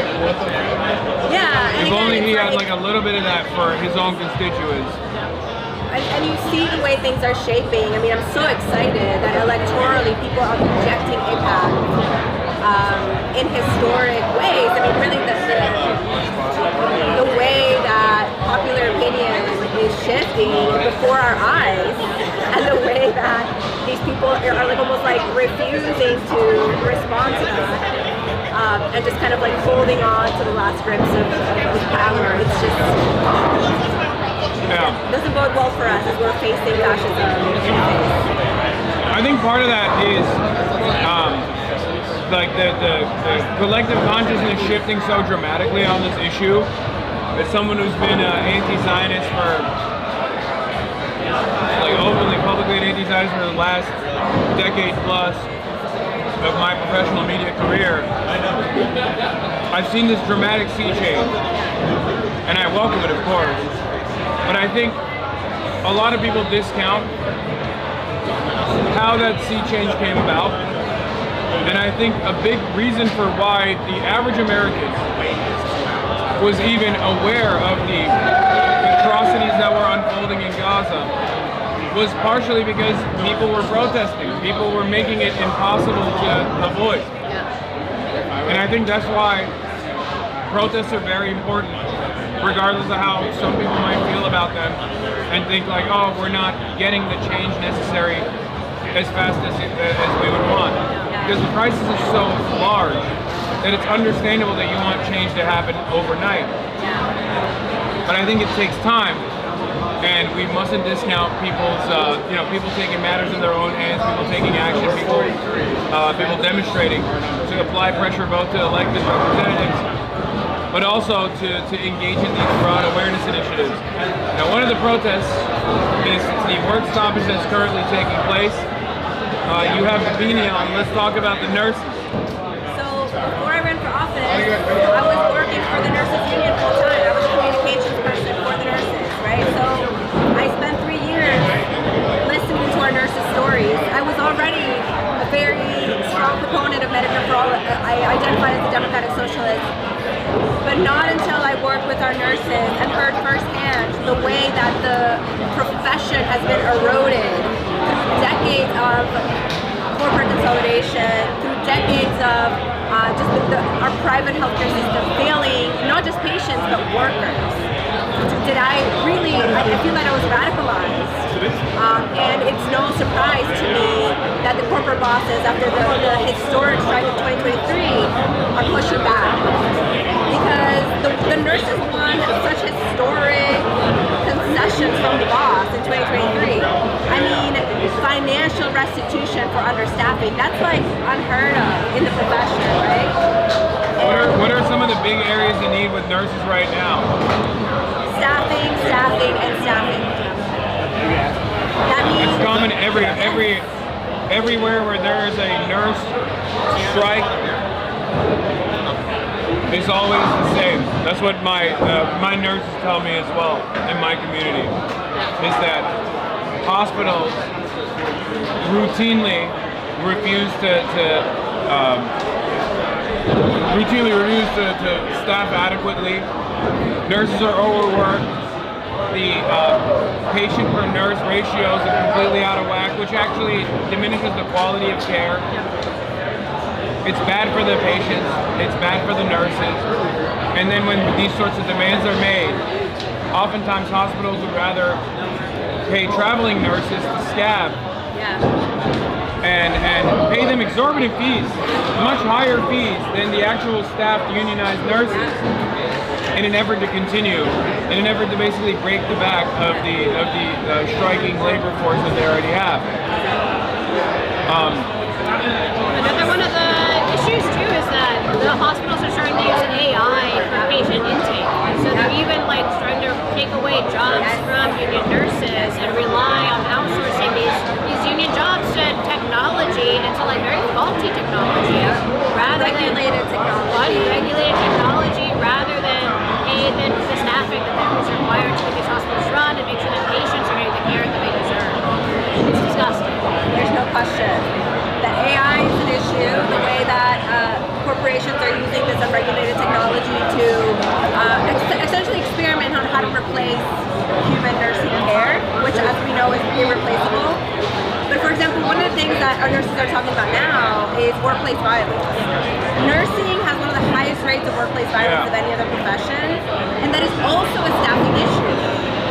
Yeah. If only he had like a little bit of that for his own constituents. And you see the way things are shaping. I mean, I'm so excited that electorally people are projecting impact in historic ways. I mean, really the way that popular opinion is shifting before our eyes, and the way that these people are like almost like refusing to respond to that, and just kind of like holding on to the last grips of power. It's just doesn't bode well for us as we're facing fascism. I think part of that is like the collective consciousness shifting so dramatically on this issue. As someone who's been anti-Zionist for, like openly, publicly anti-Zionist for the last decade plus of my professional media career, I've seen this dramatic sea change, and I welcome it, of course. But I think a lot of people discount how that sea change came about. And I think a big reason for why the average American was even aware of the atrocities that were unfolding in Gaza was partially because people were protesting. People were making it impossible to avoid. And I think that's why protests are very important, regardless of how some people might feel about them and think like, oh, we're not getting the change necessary as fast as we would want. Because the crisis is so large that it's understandable that you want change to happen overnight. But I think it takes time, and we mustn't discount people's, people taking matters in their own hands, people taking action, people demonstrating to apply pressure both to elected representatives, but also to engage in these broad awareness initiatives. Now, one of the protests is the work stoppage that's currently taking place. You have the beanie on. Let's talk about the nurses. So before I ran for office, I was working for the nurses union full time. I was a communications person for the nurses, right? So I spent 3 years listening to our nurses' stories. I was already a very strong proponent of Medicare for All. I identified as a democratic socialist. But not until I worked with our nurses and heard firsthand the way that the profession has been eroded through decades of corporate consolidation, through decades of our private healthcare system failing not just patients but workers. I feel that I was radicalized. And it's no surprise to me that the corporate bosses, after the historic strike of 2023, are pushing back. Because the nurses won such historic concessions from the boss in 2023. I mean, financial restitution for understaffing, that's like unheard of in the profession, right? What are some of the big areas you need with nurses right now? Staffing, and staffing. That means it's common everywhere where there is a nurse strike. It's always the same. That's what my nurses tell me as well in my community. Is that hospitals routinely refuse to routinely refuse to staff adequately. Nurses are overworked. The patient per nurse ratios are completely out of whack, which actually diminishes the quality of care. It's bad for the patients, it's bad for the nurses. And then when these sorts of demands are made, oftentimes hospitals would rather pay traveling nurses to scab and pay them exorbitant fees, much higher fees than the actual staffed unionized nurses, in an effort to continue, in an effort to basically break the back of the striking labor force that they already have. Another one of the issues too is that the hospitals are starting to use AI for patient intake. So they're even like starting to take away jobs from union nurses and rely on outsourcing these union jobs to technology and to like very faulty technology rather than unregulated technology rather than pay the staffing that is required to make these hospitals run and make sure that patients are getting the care that they deserve. It's disgusting. There's no question that AI is an issue. The way that corporations are using this unregulated technology to essentially experiment on how to replace human nursing care, which, as we know, is irreplaceable. But for example, one of the things that our nurses are talking about now is workplace violence. Nursing has one of the highest rates of workplace violence of any other profession, and that is also a staffing issue.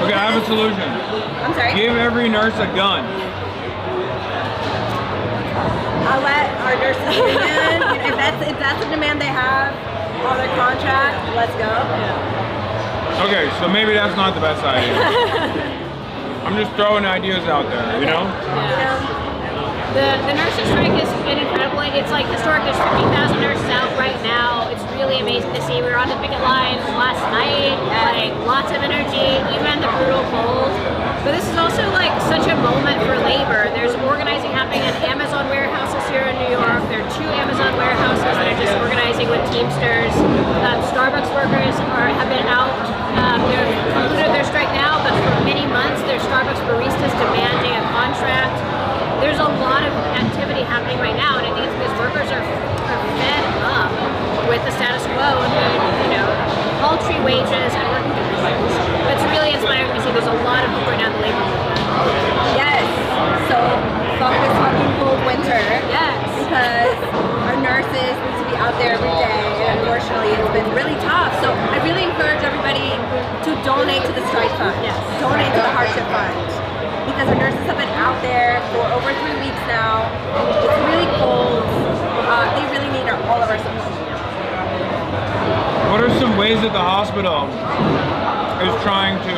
Okay, I have a solution. I'm sorry? Give every nurse a gun. I'll let our nurses in. If that's a demand they have on their contract, let's go. Okay, so maybe that's not the best idea. I'm just throwing ideas out there, you know? The nurses strike has been incredible. It's like historic. There's 50,000 nurses out right now. It's really amazing to see. We were on the picket line last night, like lots of energy, even the brutal cold. But this is also like such a moment for labor. There's organizing happening at Amazon warehouses here in New York. There are 2 Amazon warehouses that are just organizing with Teamsters. Starbucks workers have been out. They're concluded their strike now, but for many months, there's Starbucks baristas demanding a contract. There's a lot of activity happening right now, and I think it's because workers are fed up with the status quo and paltry wages and working conditions. It's really inspiring to see there's a lot of people right now in the labor movement. Yes. So fuck this fucking cold winter. Yes. Because our nurses need to be out there every day, and unfortunately it's been really tough. So I really encourage everybody to donate to the strike fund. Yes. Donate to the hardship fund. Because our nurses have been out there for over 3 weeks now. It's really cold. They really need all of our support. What are some ways that the hospital is trying to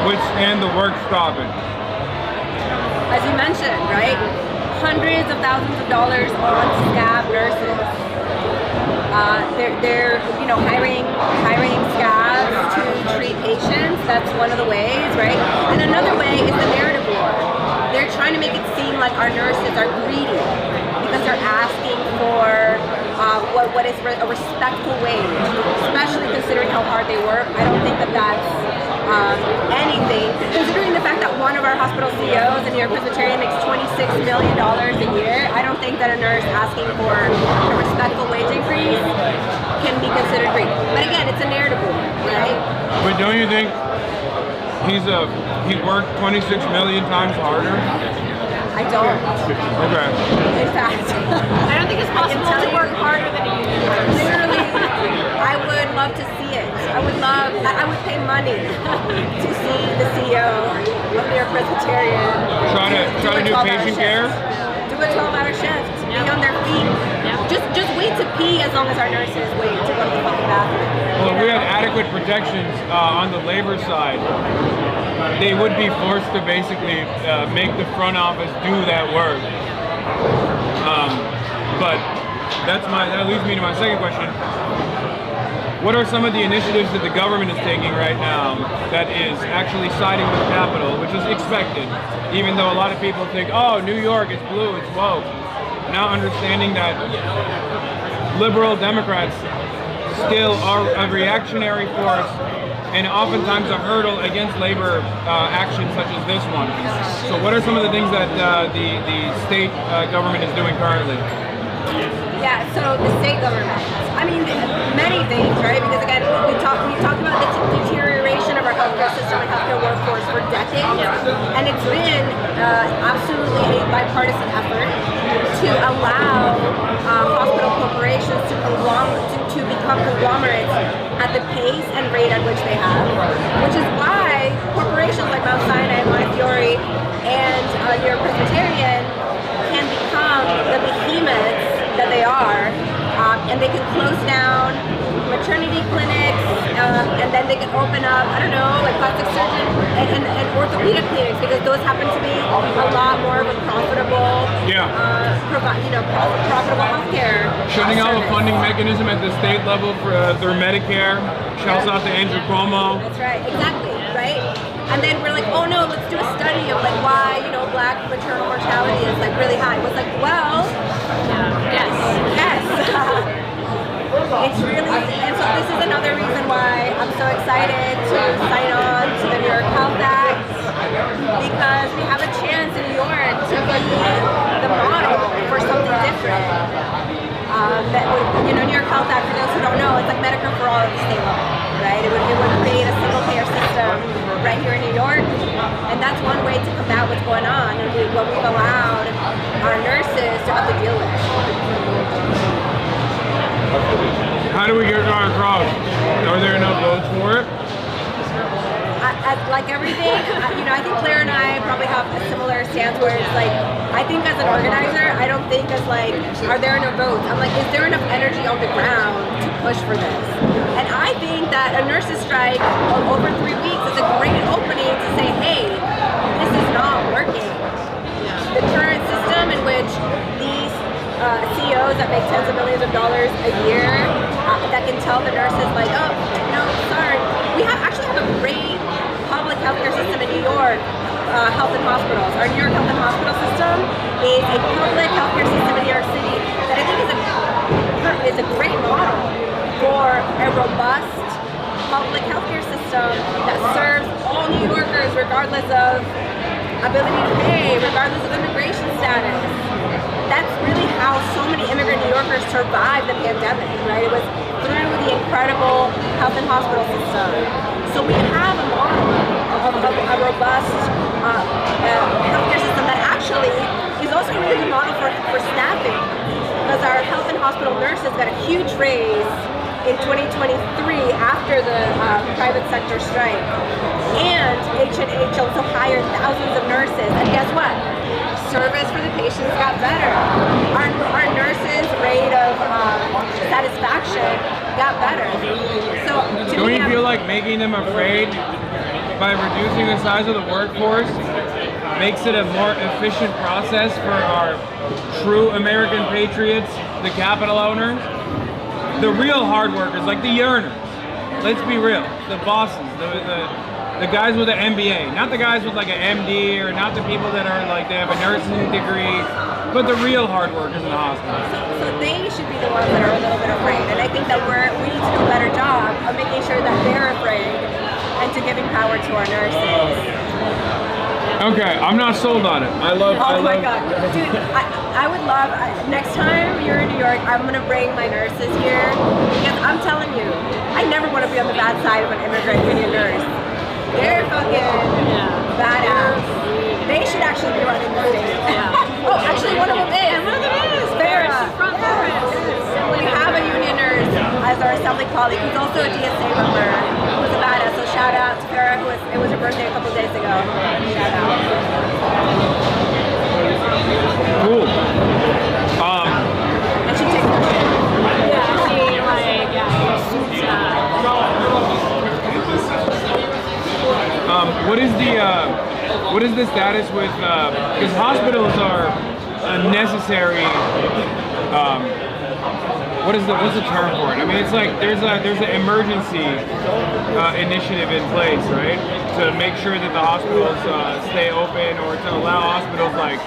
withstand the work stoppage? As you mentioned, right? Hundreds of thousands of dollars on scab nurses. They're hiring scabs to treat patients. That's one of the ways, right? And another way is the narrative war. They're trying to make it seem like our nurses are greedy because they're asking for what is a respectful wage, especially considering how hard they work. I don't think that that's anything, considering the fact that one of our hospital CEOs in New York Presbyterian makes $26 million a year. I don't think that a nurse asking for a respectful wage increase can be considered greedy. But again, it's a narrative war, right? But don't you think he worked 26 million times harder? I don't. Okay. In fact, I don't think it's possible to work harder than a union nurse. Literally, I would love to see it. I would pay money to see the CEO of New York Presbyterian Try to do patient care? Do a 12-hour shift. Be on their feet. Just wait to pee as long as our nurses wait to go to the fucking bathroom. Well, if we had adequate protections on the labor side, they would be forced to basically make the front office do that work. But that leads me to my second question. What are some of the initiatives that the government is taking right now that is actually siding with capital, which is expected, even though a lot of people think, oh, New York is blue, it's woke. Now understanding that liberal Democrats still are a reactionary force and oftentimes a hurdle against labor actions such as this one. So what are some of the things that the state government is doing currently? Yeah, so the state government. I mean, many things, right? Because again, we talked about the deterioration of our healthcare system and healthcare workforce for decades, and it's been absolutely a bipartisan effort to allow hospital corporations to become conglomerates at the pace and rate at which they have, which is why corporations like Mount Sinai, Montefiore, and New York Presbyterian can become the behemoths that they are, and they can close down maternity clinics, and then they can open up, I don't know, like plastic surgeon and orthopedic clinics, because those happen to be a lot more of a profitable, profitable healthcare. Shutting out the funding mechanism at the state level for their Medicare. Shouts out to Andrew Cuomo. That's right, exactly, right? And then we're like, oh no, let's do a study of like why, Black maternal mortality is like really high. It was like, well, yes. It's really, and so this is another reason why I'm so excited to sign on to the New York Health Act, because we have a chance in New York to be the model for something different. New York Health Act, for those who don't know, it's like Medicare for all at the state level, right? It would create a single payer system right here in New York, and that's one way to combat what's going on and what we've allowed our nurses to have to deal with. How do we get it across? Are there enough votes for it? Like everything, I think Claire and I probably have a similar stance where it's like, I think as an organizer, I don't think as like, are there enough votes? I'm like, is there enough energy on the ground to push for this? And I think that a nurses strike of over 3 weeks is a great opening to say, hey, this is not working. The current system in which these CEOs that make tens of millions of dollars a year that can tell the nurses like, oh, no, sorry. We actually have a great public healthcare system in New York, health and hospitals. Our New York health and hospital system is a public healthcare system in New York City that I think is a great model for a robust public healthcare system that serves all New Yorkers regardless of ability to pay, regardless of immigration status. That's really how so many immigrant New Yorkers survived the pandemic, right? It was through the incredible health and hospital system. So we have a model of a robust healthcare system that actually is also a really good model for staffing, because our health and hospital nurses got a huge raise in 2023 after the private sector strike. And H&H also hired thousands of nurses. And guess what? Service for the patients got better. Our nurses' rate of satisfaction got better. So don't you feel like making them afraid by reducing the size of the workforce makes it a more efficient process for our true American patriots, the capital owners? The real hard workers, like the yearners. Let's be real. The bosses, the guys with an MBA, not the guys with like an MD, or not the people that are like they have a nursing degree, but the real hard workers in the hospital. So they should be the ones that are a little bit afraid, and I think that we need to do a better job of making sure that they're afraid and to giving power to our nurses. Okay, I'm not sold on it. Oh my God, dude! I would love next time you're in New York, I'm gonna bring my nurses here, because I'm telling you, I never want to be on the bad side of an immigrant union nurse. They're fucking badass. They should actually be running the state. Oh, actually, one of them is. Farrah. We have a union nurse as our assembly colleague, who's also a DSA member, who's a badass. So shout out to Farrah, it was her birthday a couple days ago. Shout out. Cool. And she takes her shit. What is the status with, because hospitals are a necessary, what's the term for it? I mean, it's like there's an emergency initiative in place, right? To make sure that the hospitals stay open, or to allow hospitals like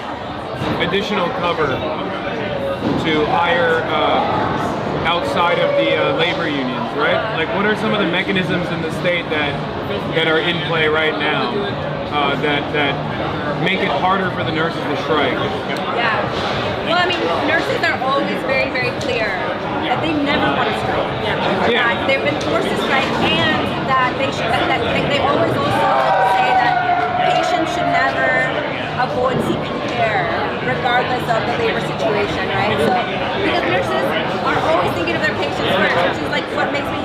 additional cover to hire outside of the labor unions, right? Like, what are some of the mechanisms in the state that are in play right now that make it harder for the nurses to strike? Yeah. Well, I mean, nurses are always very, very clear that they never want to strike. That they've been forced to strike, and that they should. That they always also say that patients should never avoid seeking care, regardless of the labor situation, right? So, because nurses are always thinking of their patients first, which is like what makes me,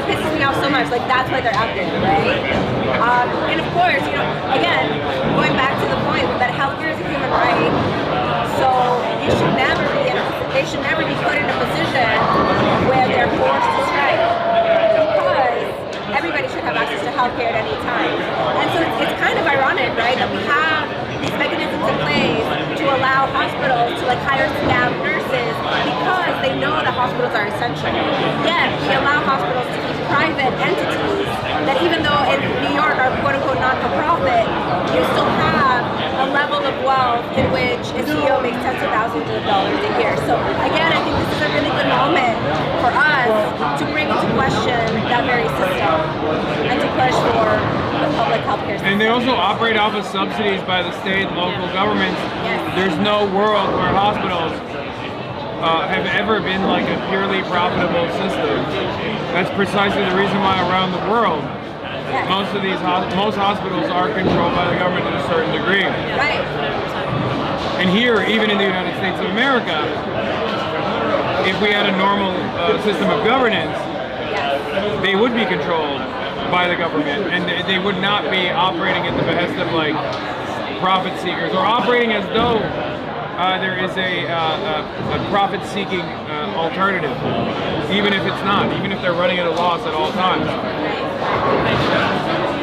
pisses me off so much. Like that's why they're out there, right? And of course, again, going back to the point that healthcare is a human right. So you should never be. They should never be put in a position where they're forced to strike, because everybody should have access to healthcare at any time. And so it's kind of ironic, right, that we have these mechanisms in place to allow hospitals to hire CLAV nurses because they know that hospitals are essential. Yet we allow hospitals to be private entities that, even though in New York are quote-unquote not-for-profit, you still have a level of wealth in which a CEO makes tens of thousands of dollars a year. So again, I think this is a really good moment for us to bring into question that very system and to push for the public healthcare system. And they also operate off of subsidies by the state and local governments. There's no world where hospitals have ever been like a purely profitable system. That's precisely the reason why around the world most hospitals are controlled by the government to a certain degree. Right. And here, even in the United States of America, if we had a normal system of governance, they would be controlled by the government, and they would not be operating at the behest of like profit seekers, or operating as though there is a profit-seeking alternative, even if it's not, even if they're running at a loss at all times.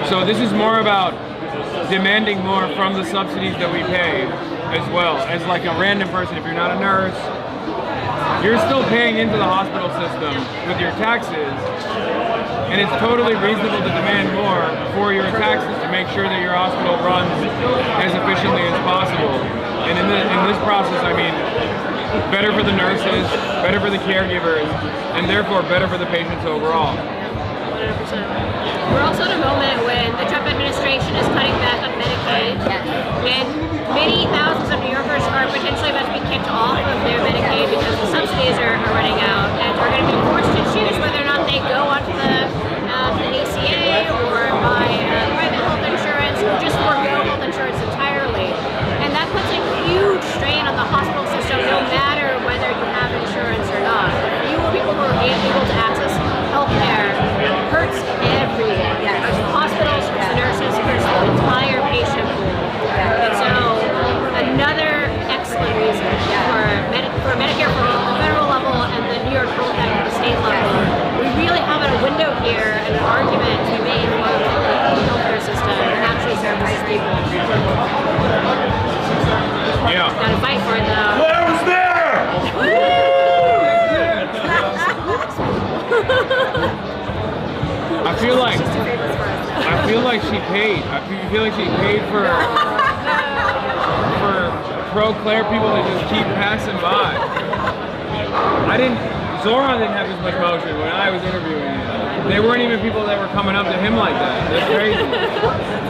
So this is more about demanding more from the subsidies that we pay, as well as like a random person. If you're not a nurse, you're still paying into the hospital system with your taxes, and it's totally reasonable to demand more for your taxes to make sure that your hospital runs as efficiently as possible. And in this process, I mean, better for the nurses, better for the caregivers, and therefore better for the patients overall. 100%. We're also at a moment when the Trump administration is cutting back on Medicaid, and many thousands of New Yorkers are potentially about to be kicked off of their Medicaid because the subsidies are running out, and are going to be forced to choose whether or not they go onto the ACA or buy private health insurance, or just forego health insurance entirely. And that puts a huge strain on the hospital system, no matter whether you have insurance or not. Fewer people who are able to access health care hurts everyone. Hurts the hospitals, hurts the nurses, hurts the entire patient pool. And so another excellent reason for Medicare for all, the federal level, and the New York Health Act at the state level. We really have a window here and an argument to be made for the healthcare system and actually services people. Yeah. Gotta fight for it though. Claire's there! I feel like she paid. I feel like she paid for pro Claire people to just keep passing by. Zohran didn't have as much motion when I was interviewing him. They weren't even people that were coming up to him like that. That's crazy. Let's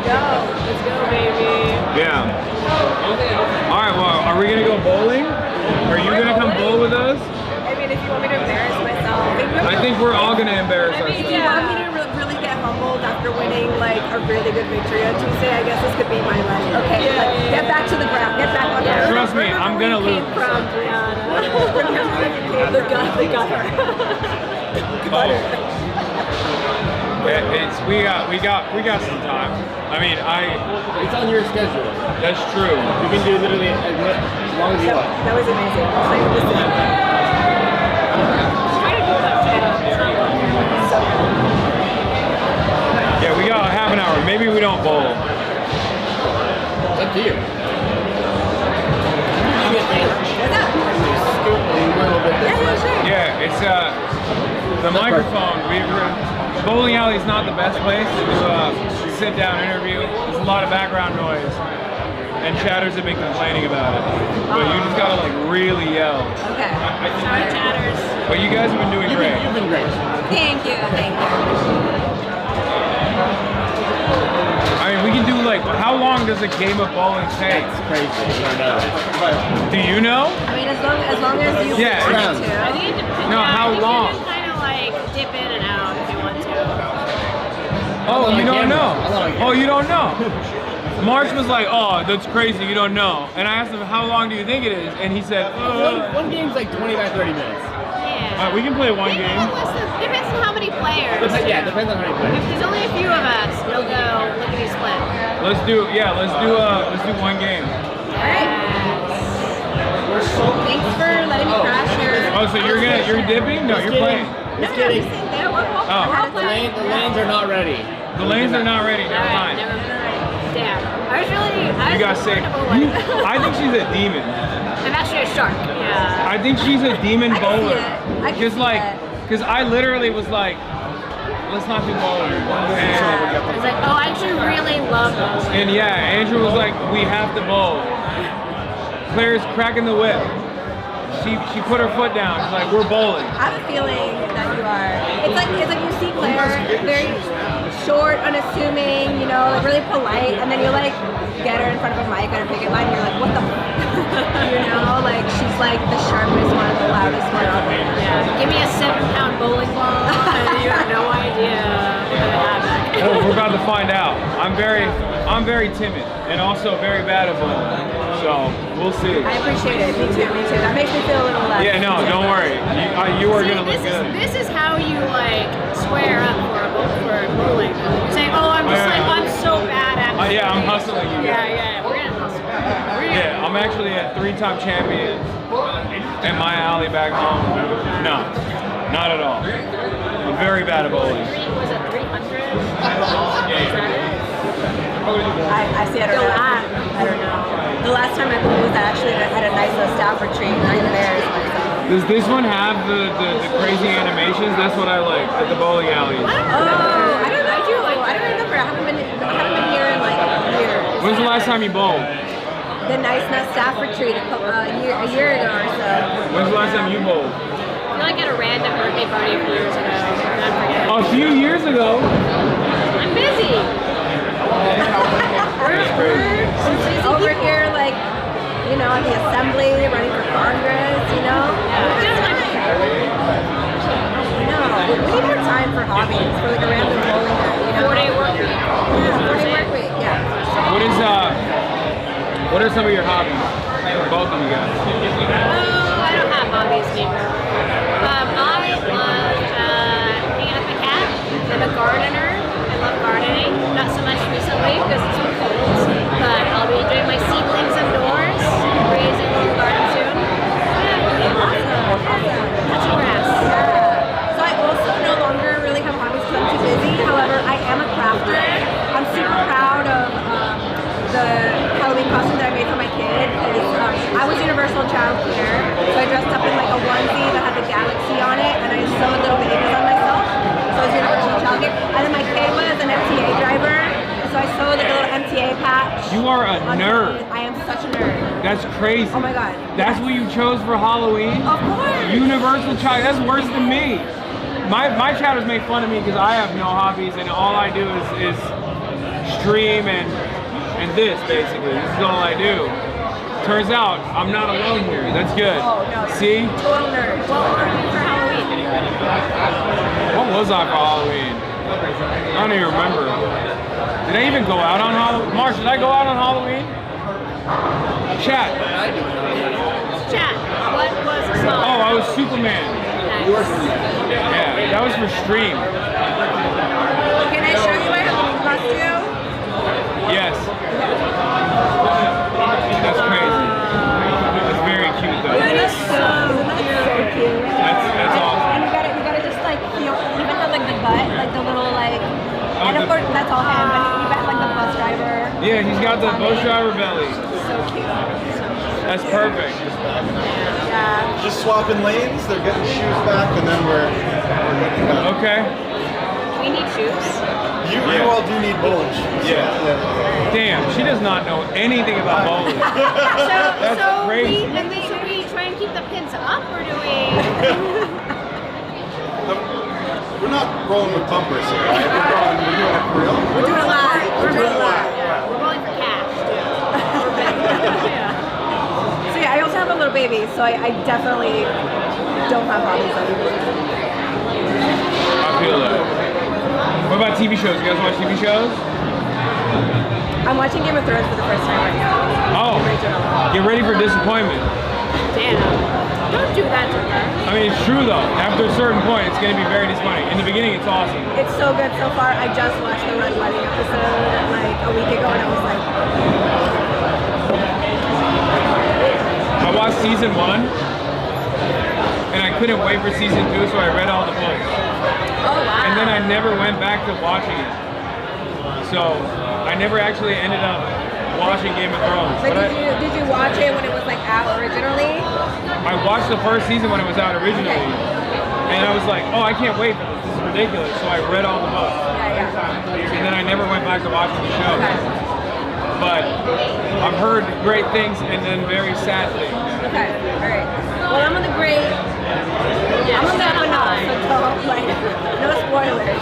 go, baby. Yeah. All right, well, are we gonna go bowling? Are you gonna come bowl with us? I mean, if you want me to embarrass myself. I think we're all gonna embarrass ourselves. If you want me to really get humbled after winning like a really good victory on Tuesday, I guess this could be my life. Okay, get back to the ground. Get back on the ground. Trust me, I'm gonna lose. From Brianna. The gutter. We got some time. I mean, It's on your schedule. That's true. You can do literally as long as you want. That was amazing. Yeah, we got half an hour. Maybe we don't bowl. It's up to you. Yeah, it's the microphone. Bowling alley is not the best place to do a sit-down interview. There's a lot of background noise, and chatters have been complaining about it. But you just gotta like really yell. Okay. Sorry, chatters. But you guys have been doing great. You've been great. Thank you. I mean, we can do like like, how long does a game of bowling take? It's crazy. Do you know? I mean, as long as you Yeah. want to. I think it depends. No, how long? You can kind of like dip in and out if you want to. Oh, you don't know? camera. Oh, you don't know? March was like, oh, that's crazy, you don't know. And I asked him, how long do you think it is? And he said, One game's like 25, 30 minutes. Yeah. we can play one game. Depends on how many players. Depends on how many players. If there's only a few of us, we'll go lickety split. Let's do one game. Thanks for letting me crash here. Oh, so you're dipping? No, you're playing. Just kidding. Oh. The lanes are not ready. The lanes are not ready, never mind. Damn. I was You got sick. I think she's a demon. I'm actually a shark. Yeah. I think she's a demon bowler. Because I literally was like, let's not do bowling. I was like, oh, I actually really love bowling. And yeah, Andrew was like, we have to bowl. Claire's cracking the whip. She put her foot down. She's like, we're bowling. I have a feeling that you are. It's like you see Claire, very short, unassuming, you know, like really polite, and then you like get her in front of a mic on a picket line, and you're like, what the you know, like she's like the sharpest one, the loudest one out there. Yeah. Give me a 7-pound bowling ball, and you have no idea what I have. Oh, we're about to find out. I'm very timid and also very bad at bowling. So we'll see. I appreciate it. Me too. That makes me feel a little less. Yeah, no, don't worry. You are gonna look good. This is how you like square up for bowling. Saying, oh, I'm so bad at. Yeah, I'm hustling you. Yeah. We're gonna hustle. Yeah, I'm actually a 3-time champion in my alley back home. No, not at all. I'm very bad at bowling. Was it 300? I see. I don't know. The last time I bowled, I actually had a nice staff retreat, and I embarrassed myself. Does this one have the crazy animations? That's what I like at the bowling alley. I don't know. I don't remember. I haven't been here in like years. When's the last time you bowled? The nice staff retreat a year ago or so. When's the last time you bowled? I feel like at a random birthday party a few years ago. I'm forgetting. A few years ago? I'm busy. We're over here, like, you know, at the assembly, running for Congress, you know? No, we need more time for hobbies, for like a random bowling night, you know? 4-day work week. Yeah, 4-day work week, yeah. What are some of your hobbies? Both of you guys. Oh, I don't have hobbies anymore. I love hanging out with my cat. I'm a gardener. I love gardening. Not so much recently because it's been cold, but I'll be doing my seedlings indoors, raising a little garden soon. Yeah, awesome. Touching grass. So I also no longer really have hobbies because I'm too busy. However, I am a crafter. I'm super proud of the Halloween costume that I made for my kid because I was Universal Child Care, so I dressed up in like a onesie that had the galaxy on it, and I sewed little babies on myself. So I was Universal Child Care, and then my kid was an MTA driver, so I sewed like a little MTA patch. You are a nerd. I am such a nerd. That's crazy. Oh my god. That's what you chose for Halloween? Of course. Universal child. That's worse than me. My chatters make fun of me because I have no hobbies and all I do is stream and this basically. This is all I do. Turns out I'm not alone here. That's good. Oh no. See? Total nerd. What were you for Halloween? What was I for Halloween? I don't even remember. Did I even go out on Halloween? Marsh, did I go out on Halloween? Chat. What was the song? Oh, I was Superman. Nice. Yeah, that was for stream. Can I show you my Halloween costume? Yes. That's crazy. That's very cute though. That is so cute. That's awesome. And you gotta just like feel, even have like the butt, like the little like, and of course that's all him, but you got like the bus driver. Yeah, he's got the bus driver belly. So cute. That's perfect. Yeah. Just swapping lanes, they're getting shoes back, and then we're good to go. Okay. We need shoes. You all do need bowling shoes. Yeah. Damn, she does not know anything about bowling. That's crazy. So we try and keep the pins up, or do we? We're not rolling with bumpers here, right? We're doing it for real. We're doing it live. We're doing it live. We're going So I definitely don't have hobbies anymore. I feel that. What about TV shows? You guys watch TV shows? I'm watching Game of Thrones for the first time right now. Oh, get ready for disappointment. Damn. Don't do that to her. I mean, it's true though. After a certain point, it's going to be very disappointing. In the beginning, it's awesome. It's so good so far. I just watched the Red Wedding episode like a week ago, and I was like, I watched season 1, and I couldn't wait for season 2, so I read all the books. oh wow. And then I never went back to watching it. So I never actually ended up watching Game of Thrones. But did you watch it when it was like out originally? I watched the first season when it was out originally, and I was like, oh, I can't wait for this. This is ridiculous. So I read all the books. And then I never went back to watching the show. But I've heard great things and then very sad things. Okay, all right. Well, I'm on the great. I'm on that one now, so don't, like, no spoilers.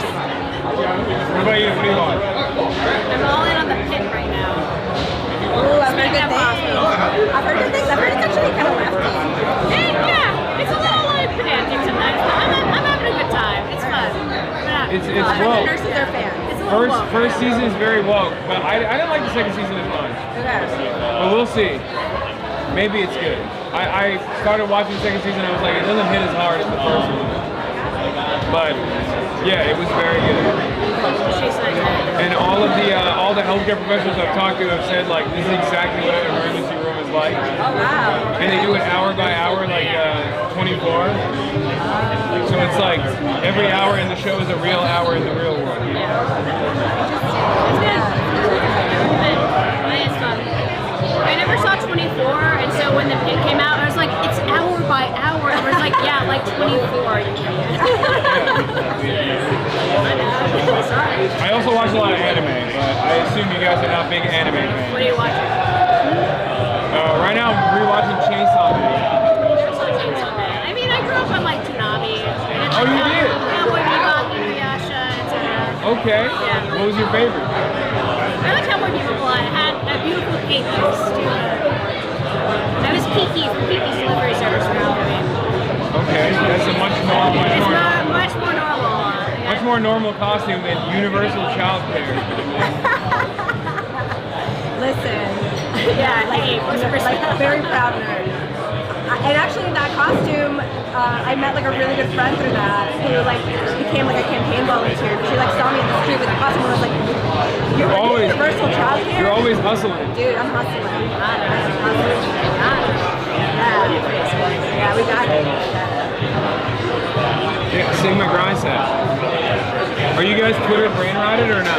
What about you? What do you want? I'm all in on the Pit right now. Ooh, I've heard good things. I've heard good things. I've heard it's actually kind of lefty. Yeah, it's a little like pedantic sometimes, but I'm having a good time. It's fun. It's I've heard woke. the nurses are fans. First season is very woke, but I didn't like the second season as much. Okay. But we'll see. Maybe it's good. I started watching the second season and I was like, it doesn't hit as hard as the first one. But yeah, it was very good. And all the healthcare professionals I've talked to have said like this is exactly what an emergency room is like. Oh wow. And they do it hour by hour, like 24. So it's like every hour in the show is a real hour in the real world. It's good. It's fun. I never saw 24, and so when the Pit came out, I was like, it's hour by hour. And I was like, yeah, like 24. I also watch a lot of anime, but I assume you guys are not big anime fans. What are you watching? Right now I'm rewatching Chainsaw Man. I mean, I grew up on like Toonami. Oh, you did? Cowboy Bebop, Inuyasha, etc. Okay. Yeah. What was your favorite? I like Cowboy Bebop a lot. It had a beautiful cake too. That was Kiki's delivery service for Halloween. Okay, that's a much more normal. Much more normal costume than universal child care. Listen. Yeah, like very proud nerd. And actually, in that costume, I met like a really good friend through that, who like became like a campaign volunteer. She like saw me in the street with a costume and was like, "You're always universal childcare." You're always hustling. Dude, I'm hustling. Yeah, we got it. Yeah, Sigma grind set. Are you guys Twitter brain rotted or not?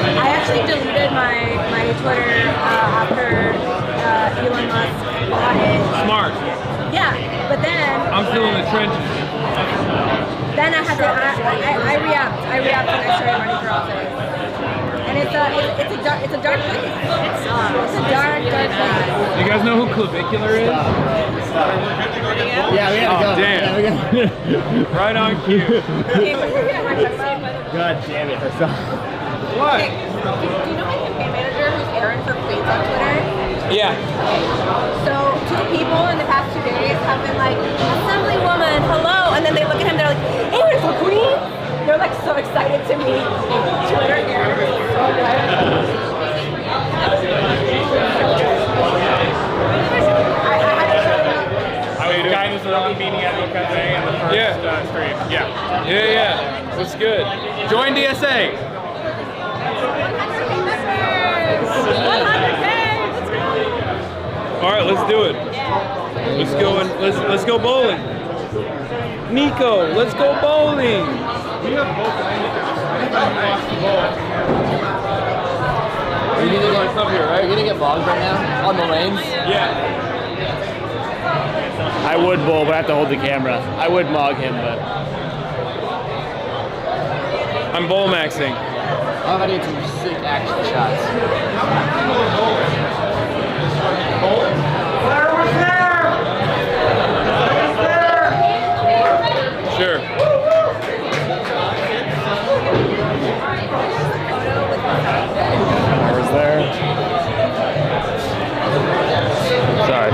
I actually deleted my Twitter after Elon Musk bought it. Smart. Yeah, but then I'm still in the trenches. Then I had to I react when I started running for office. And it's a dark place. It's a dark place. You guys know who clavicular is? Yeah, we gotta go. Damn. Yeah, right on cue. God damn it, Hasan. What? Okay, do you know my campaign manager who's Aaron for Queens on Twitter? Yeah. So two people in the past 2 days have been like, Assemblywoman, hello, and then they look at him, they're like, Aaron for Queens? They're like so excited to meet Twitter Aaron. So good. The guy was on meeting at the cafe in the first stream. Yeah. Yeah. What's good? Join DSA. 100K. All right, let's do it. Let's go and let's go bowling. Nico, let's go bowling. You're gonna go stuff here, right? You're gonna get bogged right now on the lanes. Yeah. I would bowl, but I have to hold the camera. I would mog him, but I'm bowl maxing. I'm gonna get some sick action shots. Sure. There. Sorry.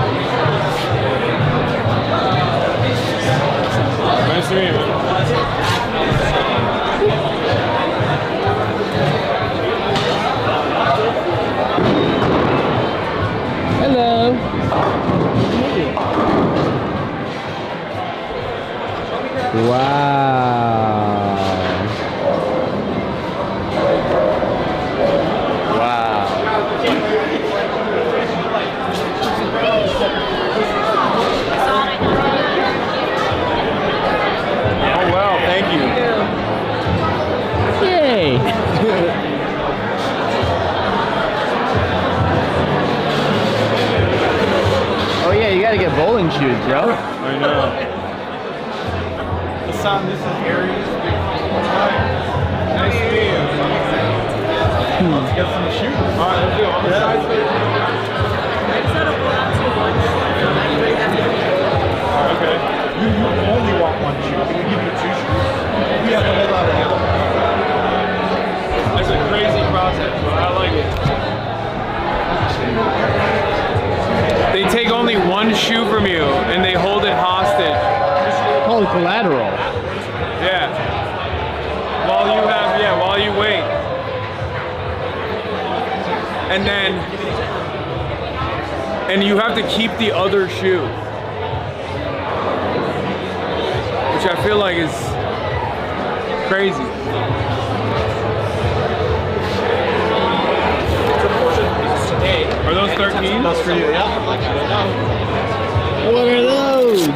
shoes, bro. I know. Hasan, this is Aries. Nice to meet you. Let's get some shoes. All right, let's do all the sides. Okay. You only want one shoe. Can we give you 2 shoes? We have a whole lot of them. It's a crazy process, but I like it. They take only one shoe from you and they hold it hostage. Called collateral. Yeah. While you wait. And you have to keep the other shoe. Which I feel like is crazy. Are those 13? That's for you, yeah. What are those?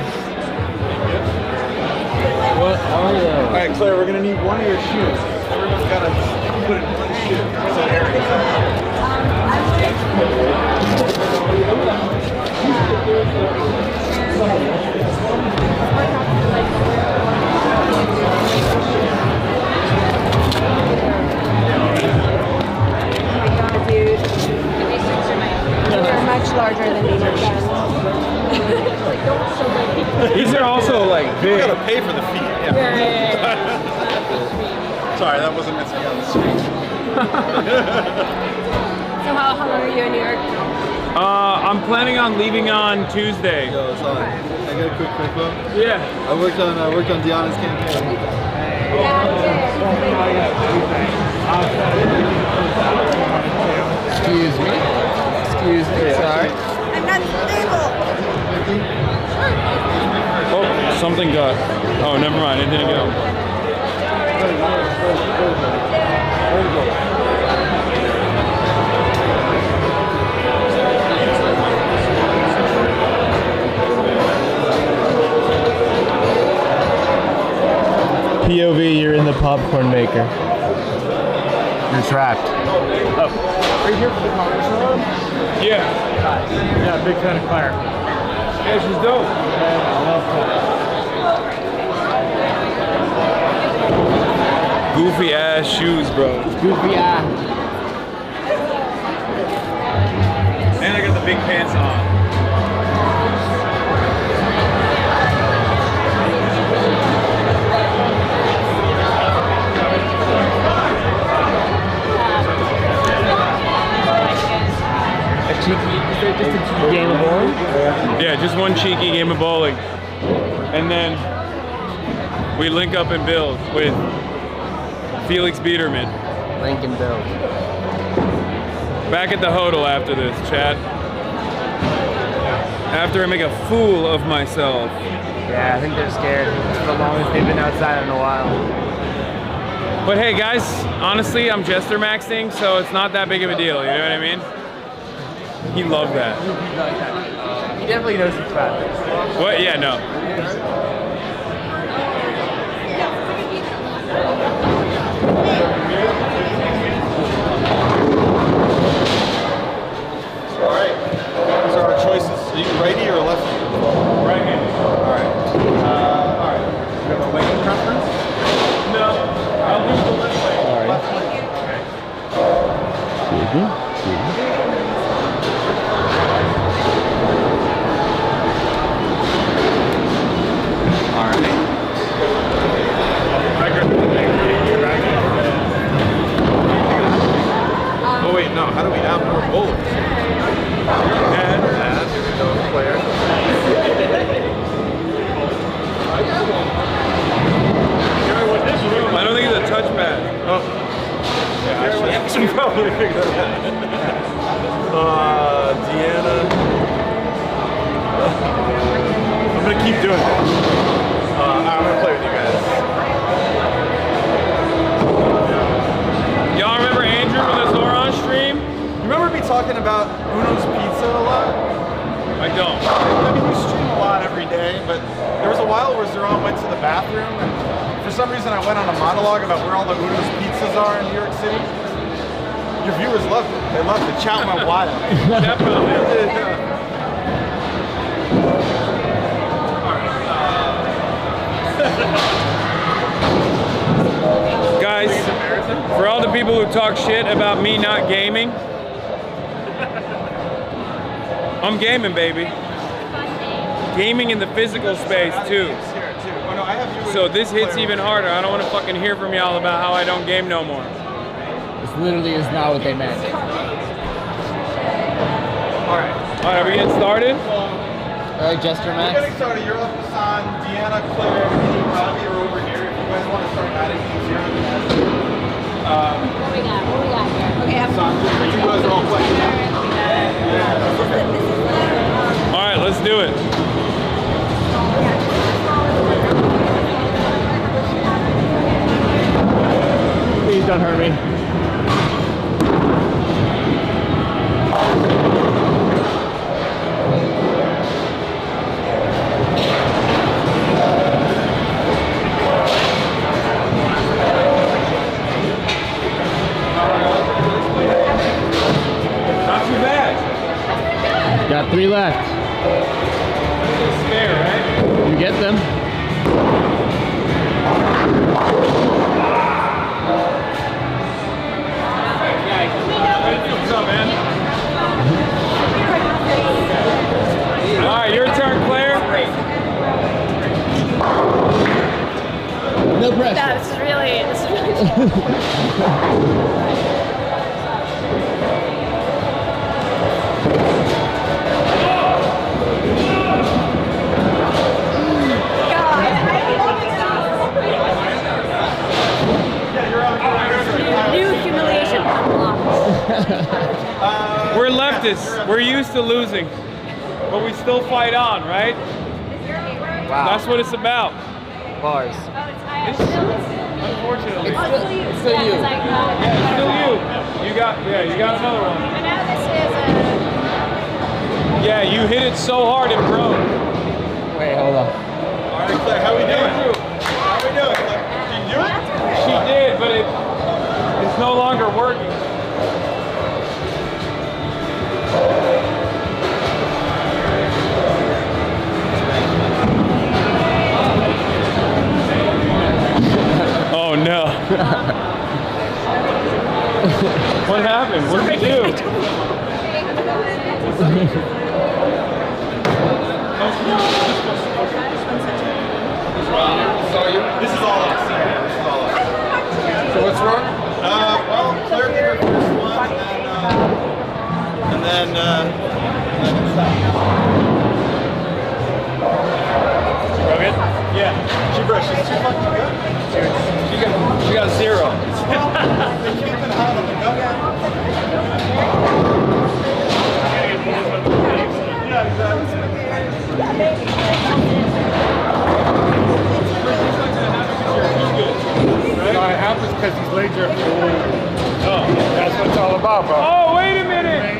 What are those? All right, Claire, we're gonna need one of your shoes. Everyone's gotta put it in one shoe. So Aries. They're much larger than Biederman. These are also like big. You gotta pay for the feet. Yeah. Sorry, that wasn't meant to be on the screen. So how long are you in New York? I'm planning on leaving on Tuesday. Yo, it's on. I got a quick though. Yeah. I worked on Deanna's campaign. Excuse me. Sorry. I'm not stable. Oh, something got. Oh, never mind. It didn't go. POV, you're in the popcorn maker. You're trapped. Oh. Are you here for the conference? Yeah. Yeah, big fan of Claire. Yeah, she's dope. I love Claire. Goofy ass shoes, bro. Goofy eye. And I got the big pants on. Just a game of bowling? Yeah, just one cheeky game of bowling. And then we link up and build with Felix Biederman. Link and build. Back at the hodl after this, chat. After I make a fool of myself. Yeah, I think they're scared. It's the longest they've been outside in a while. But hey guys, honestly, I'm jester maxing, so it's not that big of a deal, you know what I mean? He loved that. He definitely knows it's bad. What? Yeah, no. All right. These are our choices. Are you righty or lefty? Right-handed. All right. All right. Do you have a leg preference? No. I'll do the left leg. All right. Left leg. Okay. Oh wait, no. How do we add more bowlers? Add. Here we go, player. I don't think it's a touchpad. Oh. Yeah, I should probably figure that out. Deanna. I'm gonna keep doing that. I'm gonna play with you guys. Y'all remember Andrew from the ZOHRAN stream? You remember me talking about Uno's Pizza a lot? I don't. I mean, we stream a lot every day, but there was a while where Zohran went to the bathroom, and for some reason I went on a monologue about where all the Uno's Pizzas are in New York City. Your viewers loved it. They loved it. Chat went wild. Definitely. Guys, for all the people who talk shit about me not gaming, I'm gaming, baby. Gaming in the physical space, too. So this hits even harder. I don't want to fucking hear from y'all about how I don't game no more. This literally is not what they meant. Alright, are we getting started? Alright, Jester Max. We're getting started. You're up, Hasan, Deanna, Claire, and Robbie are over here. If you guys want to start adding things here. What we got? What we got here? Okay, Hasan, you guys are all playing. Alright, let's do it. Please don't hurt me. Not too bad. Got 3 left. Spare, right? You get them. What's up, man? All right, your turn, Claire. No pressure. No, this is really new humiliation. We're leftists. We're used to losing, but we still fight on, right? Wow. That's what it's about. Bars. Unfortunately. It's still you. Yeah, it's still you. You got another one. And now this is Yeah, you hit it so hard it broke. Wait, hold on. All right, Claire, how we doing? How we doing, Claire? Did you do it? She did, but it's no longer working. Oh no. What happened? What did you do? This is all us. So what's wrong? Well, Claire did her first one, and then Broke it? Yeah. She brushed. She's too fucking good. She got 0. They're keeping hot on the gut. Yeah, exactly. No, it happens because these legs are. Oh, that's what it's all about, bro. Oh, wait a minute.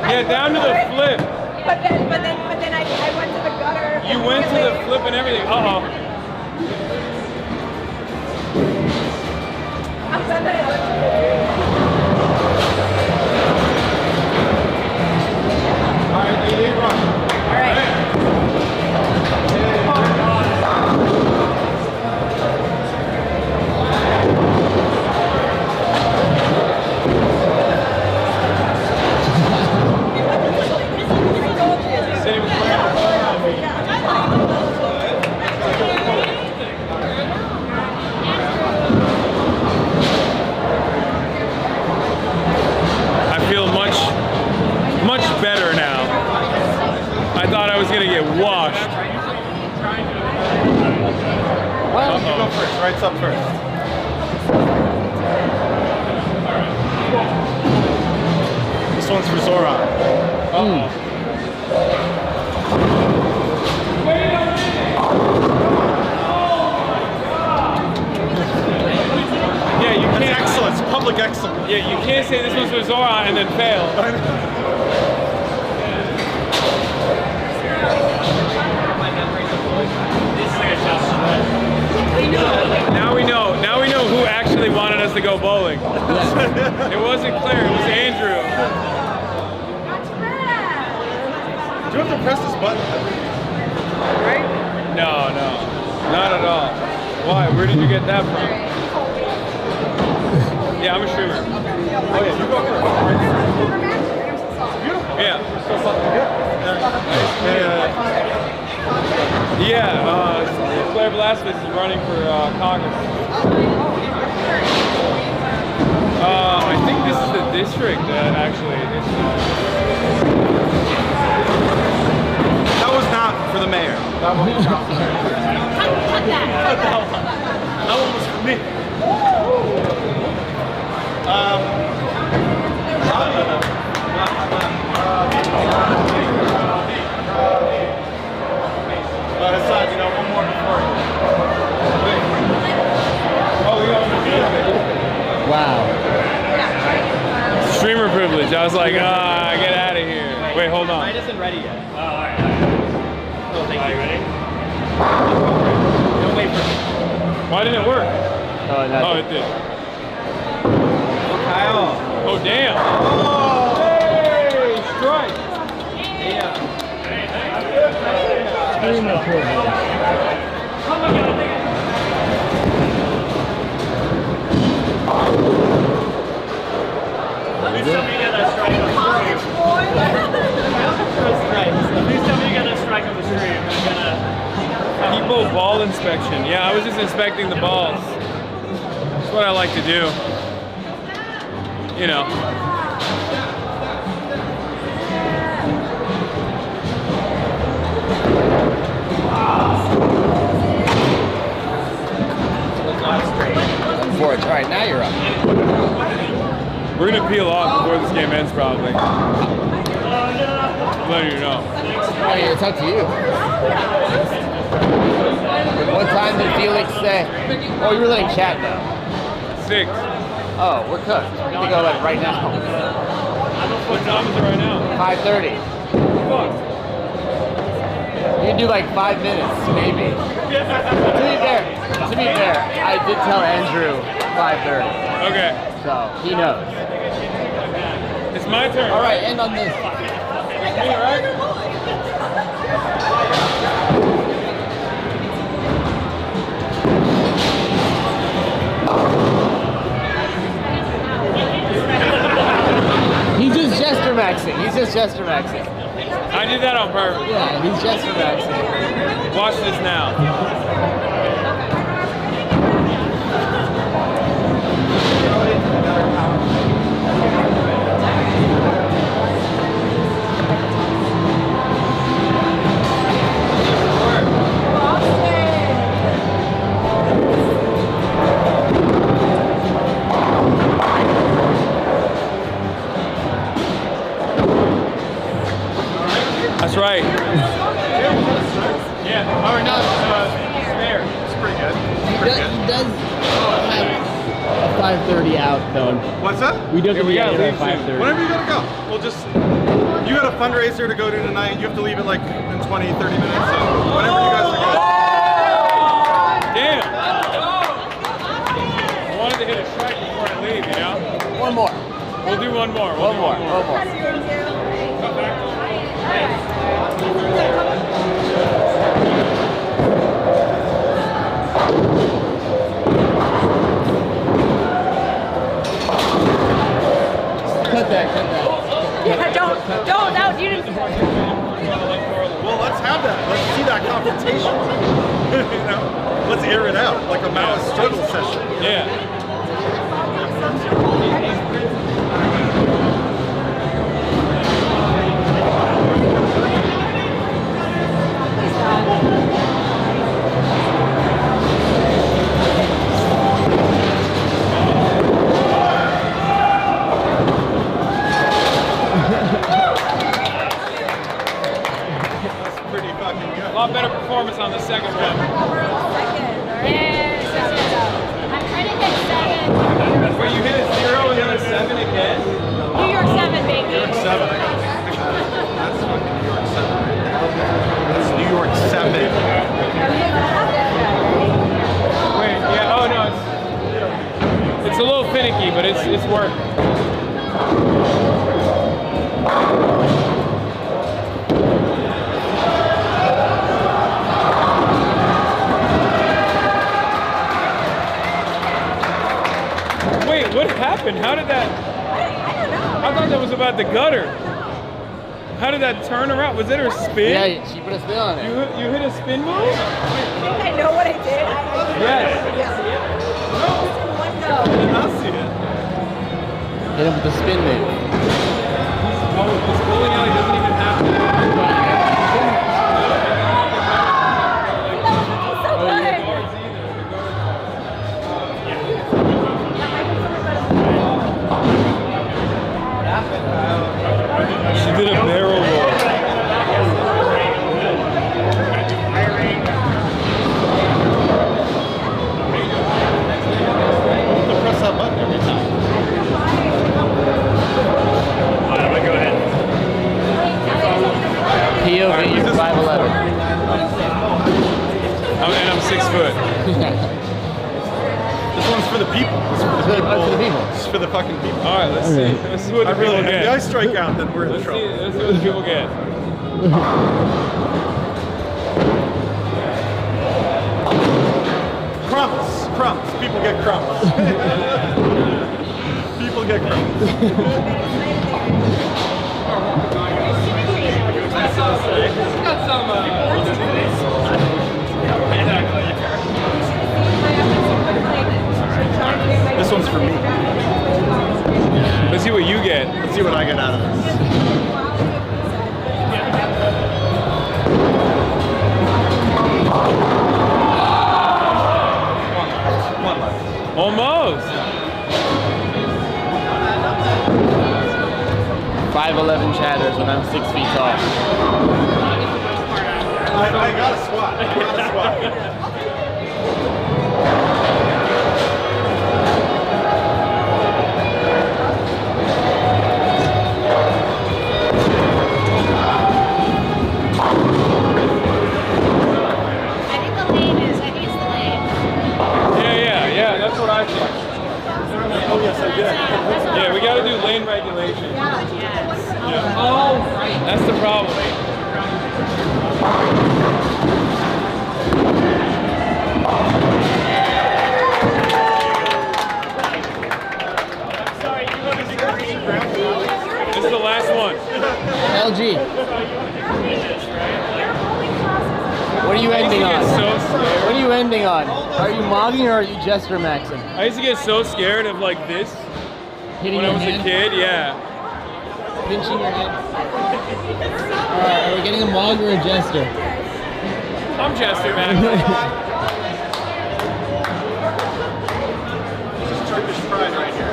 Yeah, down to the flip. But then I went to the gutter. You went to the flip and everything. Uh-oh. All right, lead run. All right. better now. I thought I was gonna get washed. Well, you go first. Right's up first. This one's for ZOHRAN. ZOHRAN and then fail. Now we know who actually wanted us to go bowling. It wasn't Claire, it was Andrew. Do you have to press this button? Right? No, not at all. Why? Where did you get that from? Yeah, I'm a streamer. Oh yeah, you go Yeah. So fucking good. Claire Velasquez is running for Congress. I think this is the district, actually. That was not for the mayor. That one was not for the mayor. Cut that. That one was for me. Hasan, you know, one more before you. Wow. Streamer privilege. I was like, get out of here. Wait, hold on. Mine isn't ready yet. Oh, all right. Oh, thank you. Ready? Don't wait for me. Why didn't it work? Oh, it did. Oh, damn. Oh! Hey, strike. Yeah. Streamer privilege. Oh my God. Please tell me you got that strike on the stream. Please tell me you got that strike on the stream. I'm gonna... People ball inspection. Yeah, I was just inspecting the balls. That's what I like to do. You know. All right, now you're up. We're gonna peel off before this game ends, probably. Let you know. Oh, yeah, it's up to you. What time did Felix say? Oh, you were letting chat know. 6. Oh, we're cooked. We're gonna go like right now. What time is it right now? 5:30. Fuck. You can do like 5 minutes, maybe. To be fair, I did tell Andrew 5:30. Okay. So he knows. It's my turn. All right, end on this. Me, right? He's just gesture maxing. I did that on purpose. Yeah, he's gesture maxing. Watch this now. That's right. Yeah. Or no, spare. It's pretty good. He does have a 5:30 out though. What's that? We don't get at 5:30. Whenever you gotta go. We'll just, you got a fundraiser to go to tonight. You have to leave it like in 20, 30 minutes. So whenever you guys are good. Damn. I wanted to hit a strike before I leave, you know? One more. We'll do one more. One more. Cut that. Yeah, don't, no, you didn't. Well, let's have that. Let's see that confrontation. You know? Let's air it out like a Maoist struggle session. Yeah. A lot better performance on the second one. I'm trying to hit 7. Wait, you hit a 0 and then it's work. Wait, what happened? How did that? I don't know. I thought that was about the gutter. How did that turn around? Was it her spin? Yeah, she put a spin on it. You hit a spin move? I think I know what I did. Yes. I'll see it. Hit him with the spin move. Oh, this bowling alley doesn't even have to. She did a barrel roll. Press that button every time. Alright, I'm gonna go ahead. POV 5'11". And I'm 6 foot. This one's for the people. This is for the people. This is for the fucking people. All right, let's see. Let's see what the people get. If I strike out, then we're in trouble. Let's see what the people get. Crumbs. Crumbs. People get crumbs. People get crumbs. This one's for me. Let's see what you get. Let's see what I get out of this. Almost. 5'11" chatters when I'm 6 feet tall. I got a squat. I got a squat. Yeah, that's what I thought. Oh, yes, I did. Yeah, we got to do lane regulation. Yeah. Oh, right. That's the problem. This is the last one. LG. What are you ending on? What are you ending on? Are you mogging or are you gesture maxing? I used to get so scared of like this Hitting when I your was hand? a kid. Yeah. Pinching your head. Alright, are we getting a mog or a jester? I'm Jester, man. This is Turkish pride right here.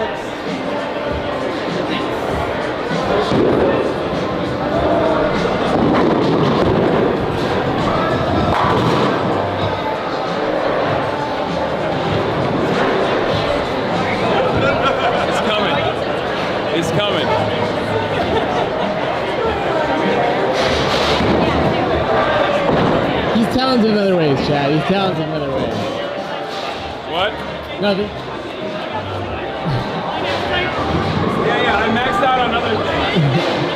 It's coming. It's coming. He's talented in other ways, Chad. He's talented in other ways. What? Nothing. Yeah, I maxed out on other things.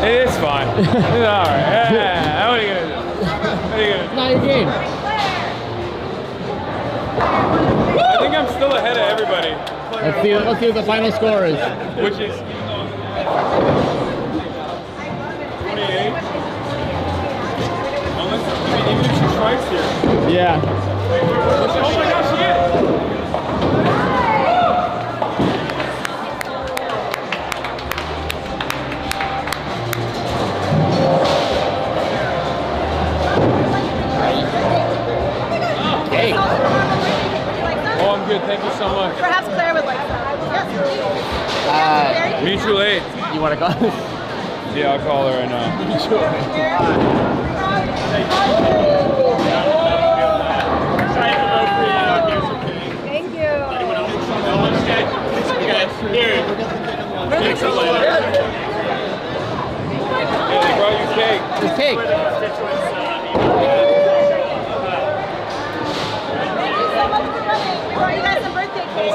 It's fine. It's all right. Yeah, what are you gonna do? What are you gonna do? It's not your game. I think I'm still ahead of everybody. Let's see what the final score is. Which is 28. Unless, I mean, even if she strikes here. Yeah. Oh my gosh, she is. Hey. Oh, I'm good. Thank you so much. Perhaps Claire would like that. Mutual aid. You want to call? Yeah, I'll call her right now. Mutual aid. Thank you. We're Thanks a lot. Yeah, they brought you cake. There's cake. You guys some birthday cake.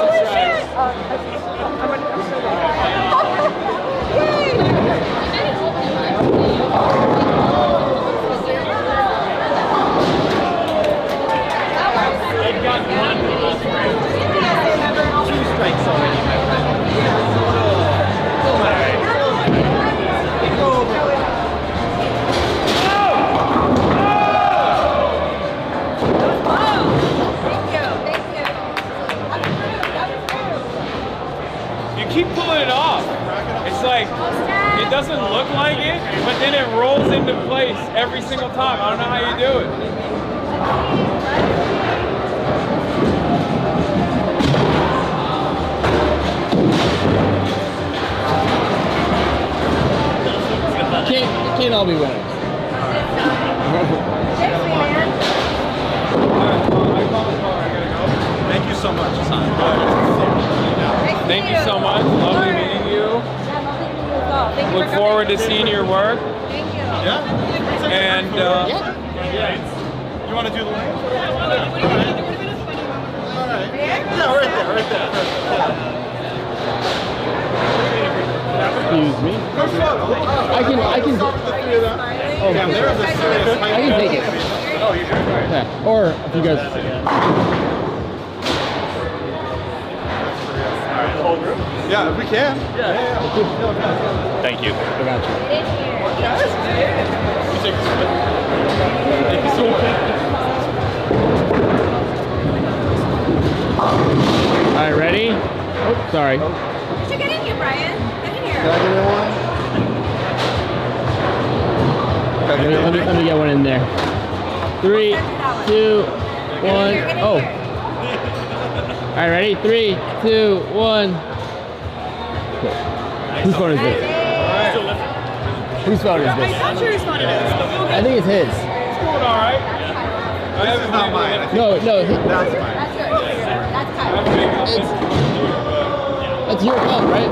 They've got one. 2 strikes already, my friend. You keep pulling it off. It's like, it doesn't look like it, but then it rolls into place every single time. I don't know how you do it. Can't all be winners. Thank you so much, Hasan. Thank you so much. Lovely meeting you. Look forward to seeing your work. Thank you. Yeah? And you want to do the lane? All right. Yeah, right there. Excuse me. I can. Oh, damn, there is a serious I can take it. Oh, you sure? Yeah. Or if you guys. Yeah, if we can. Yeah. Thank you. I got you. You take this one. Thank you so much. All right, ready? Oh, sorry. You should get in here, Brian. Get in here. Can I get in one? Let me get one in there. 3, 2, 1. Oh. All right, ready? 3, 2, 1. Whose phone is this? Whose phone is this? I'm not sure whose phone it is. I think it's his. it's going all right. This is not mine. No. That's mine. That's your phone, right?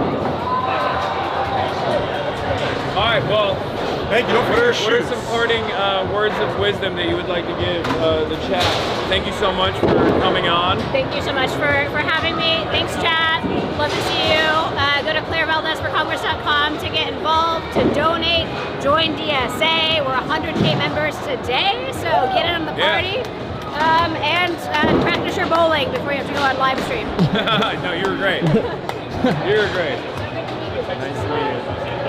All right, well, thank you. What are some parting words of wisdom that you would like to give the chat? Thank you so much for coming on. Thank you so much for having me. Thanks, chat. Love to see you. Go to ClareValdezForCongress.com to get involved, to donate, join DSA. We're 100K members today, so get in on the party. And practice your bowling before you have to go on live stream. No, you were great. You were great. Nice to meet you.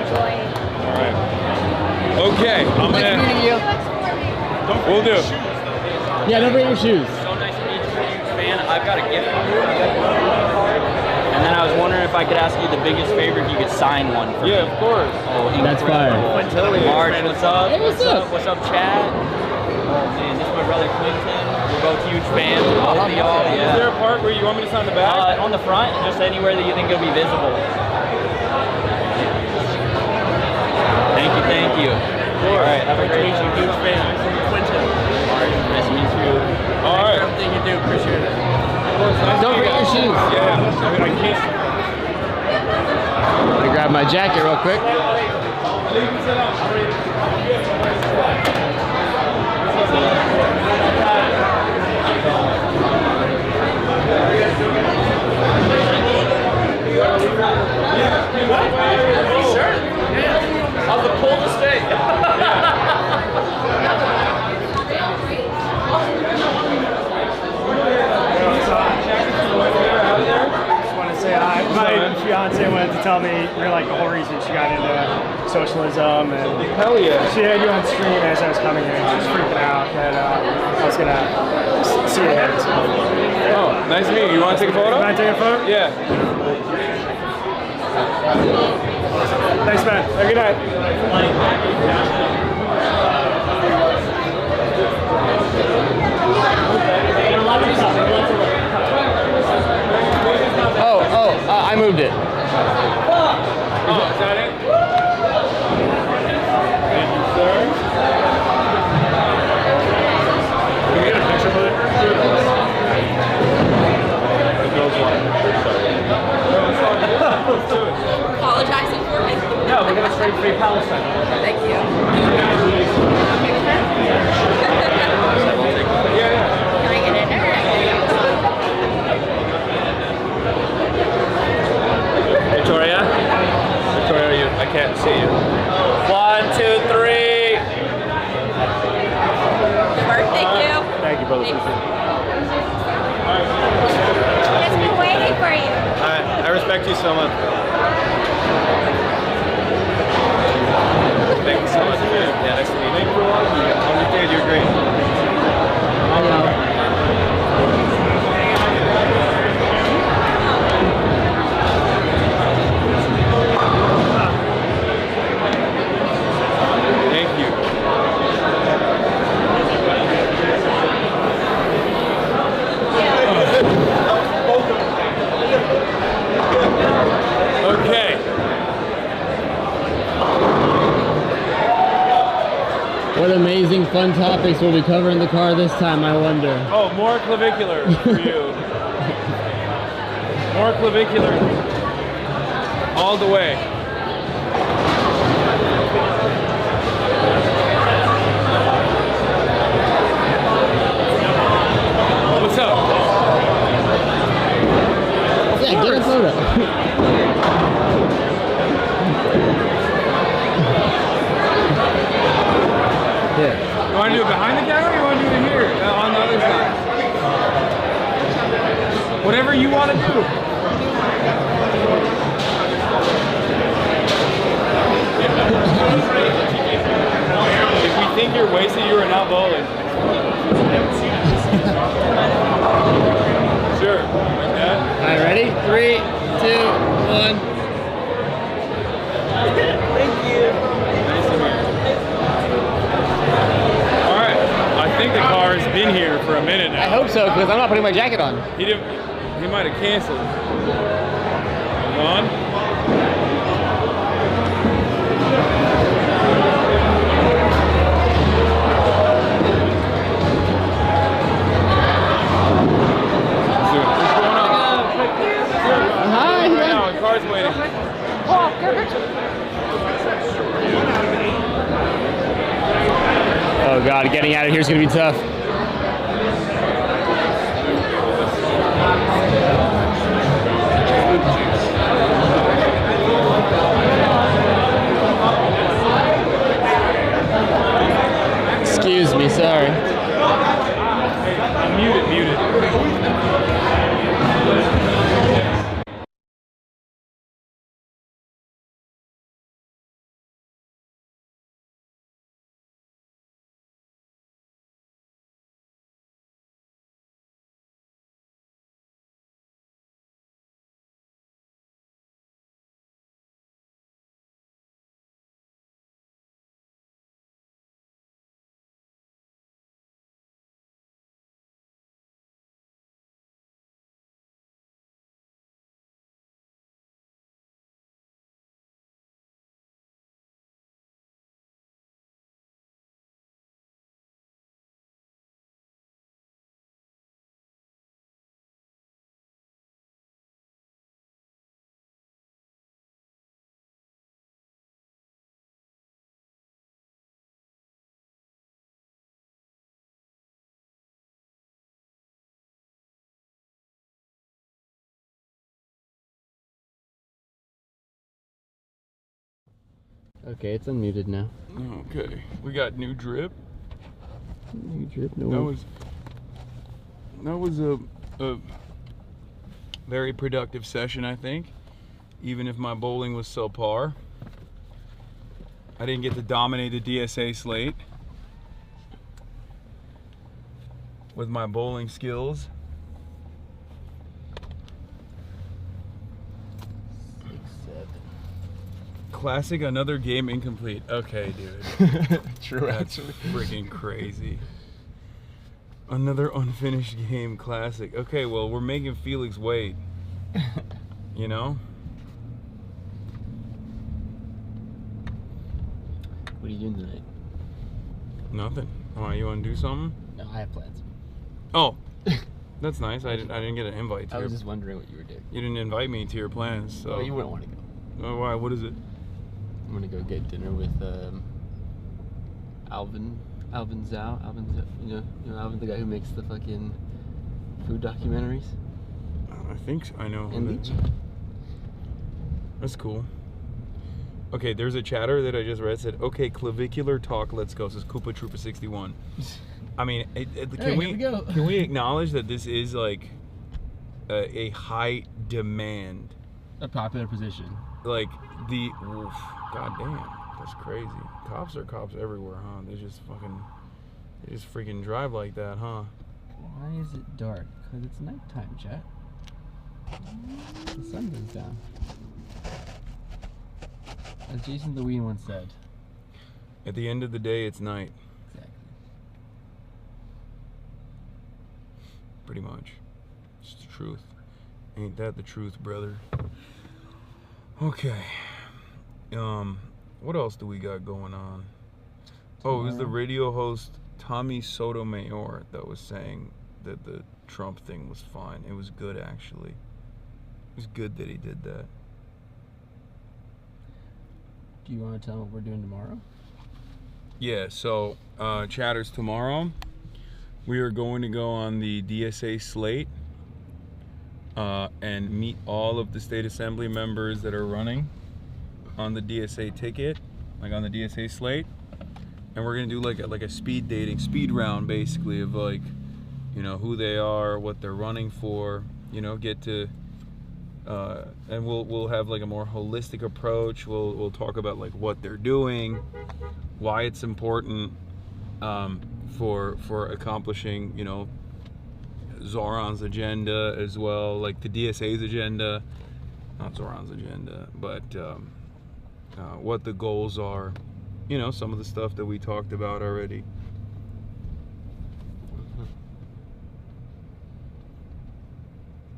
Enjoy. All right. Okay, I'm gonna. We'll do. Yeah, don't bring your shoes. So nice to meet you, huge fan. I've got a gift for you. And then I was wondering if I could ask you the biggest favor if you could sign one for me. Yeah, of course. Oh, That's fire. Marge, what's up? Hey, what's up? What's up, Chad? Oh man, this is my brother Clinton. We're both huge fans. Both of y'all. Yeah. Is there a part where you want me to sign the back? On the front, just anywhere that you think it'll be visible. Thank you. All right, have a great day. Huge fan. Clinton. Nice to meet you. All right. Everything you do, appreciate it. Don't bring your shoes. Yeah, I mean, I can't. I'm gonna grab my jacket real quick. How's the coldest day? Just want to say hi. My fiance wanted to tell me you're like the whole reason she got into socialism, and hell yeah, she had you on stream as I was coming in. She was freaking out that I was gonna see it. Oh, nice to meet you. You want to take a photo? Can I take a photo? Yeah. Thanks, man. Have a good night. I moved it. Oh, is that it? Thank you, sir. Can we get a picture with it? The girl's one. Sorry. Apologize they got a straight free Palestine. Thank you. Can I get in there? Victoria? Victoria, are you? I can't see you. 1, 2, 3. Thank you. Thank you, brother. Just been waiting for you. I respect you so much. Thank you so much. Yeah, nice to meet you. Thank you for watching. Understand, you're great. Thank you. Okay. What amazing fun topics will we cover in the car this time, I wonder. Oh, more clavicular for you. More clavicular. All the way. What's up? Yeah, get a photo. Yeah. You want to do it behind the camera or you want to do it here on the other side? Whatever you want to do. If we think you're wasted, you are not bowling. Sure. Yeah. All right, ready? 3, 2, 1. Thank you. Nice to meet you. All right. I think the car has been here for a minute now. I hope so, because I'm not putting my jacket on. He didn't. He might have canceled. Hold on. Hi. Right now, the car's waiting. Oh God, getting out of here is gonna be tough. Excuse me, sorry. Muted. Okay, it's unmuted now. Okay, we got new drip. New drip, no. That was a very productive session, I think. Even if my bowling was subpar, I didn't get to dominate the DSA slate with my bowling skills. Classic, another game incomplete. Okay, dude. True, That's actually. freaking crazy. Another unfinished game, classic. Okay, well, we're making Felix wait. You know? What are you doing tonight? Nothing. Oh, you want to do something? No, I have plans. Oh, that's nice. I didn't get an invite to I was your- just wondering what you were doing. You didn't invite me to your plans, so. Well, you wouldn't want to go. Oh, why? What is it? I'm gonna go get dinner with Alvin Zhao. You know Alvin, the guy who makes the fucking food documentaries. I think I know. And Lychee. That's cool. Okay, there's a chatter that I just read said, okay, clavicular talk, let's go. Says Koopa Trooper 61. I mean, can we acknowledge that this is like a high demand, a popular position? Like god damn, that's crazy. Cops are cops everywhere, huh? They just freaking drive like that, huh? Why is it dark? Because it's nighttime, chat. The sun goes down. As Jason Lewin once said. At the end of the day, it's night. Exactly. Pretty much. It's the truth. Ain't that the truth, brother? Okay. What else do we got going on? Oh, it was the radio host Tommy Sotomayor that was saying that the Trump thing was fine. It was good, actually. It was good that he did that. Do you want to tell them what we're doing tomorrow? Yeah, so chatters, tomorrow we are going to go on the DSA slate and meet all of the state assembly members that are running on the DSA ticket, like on the DSA slate. And we're gonna do like a speed round basically of like, you know, who they are, what they're running for, you know, get to and we'll have like a more holistic approach. We'll talk about like what they're doing, why it's important for accomplishing, you know, ZOHRAN's agenda as well, like the DSA's agenda, not ZOHRAN's agenda, but what the goals are, you know, some of the stuff that we talked about already.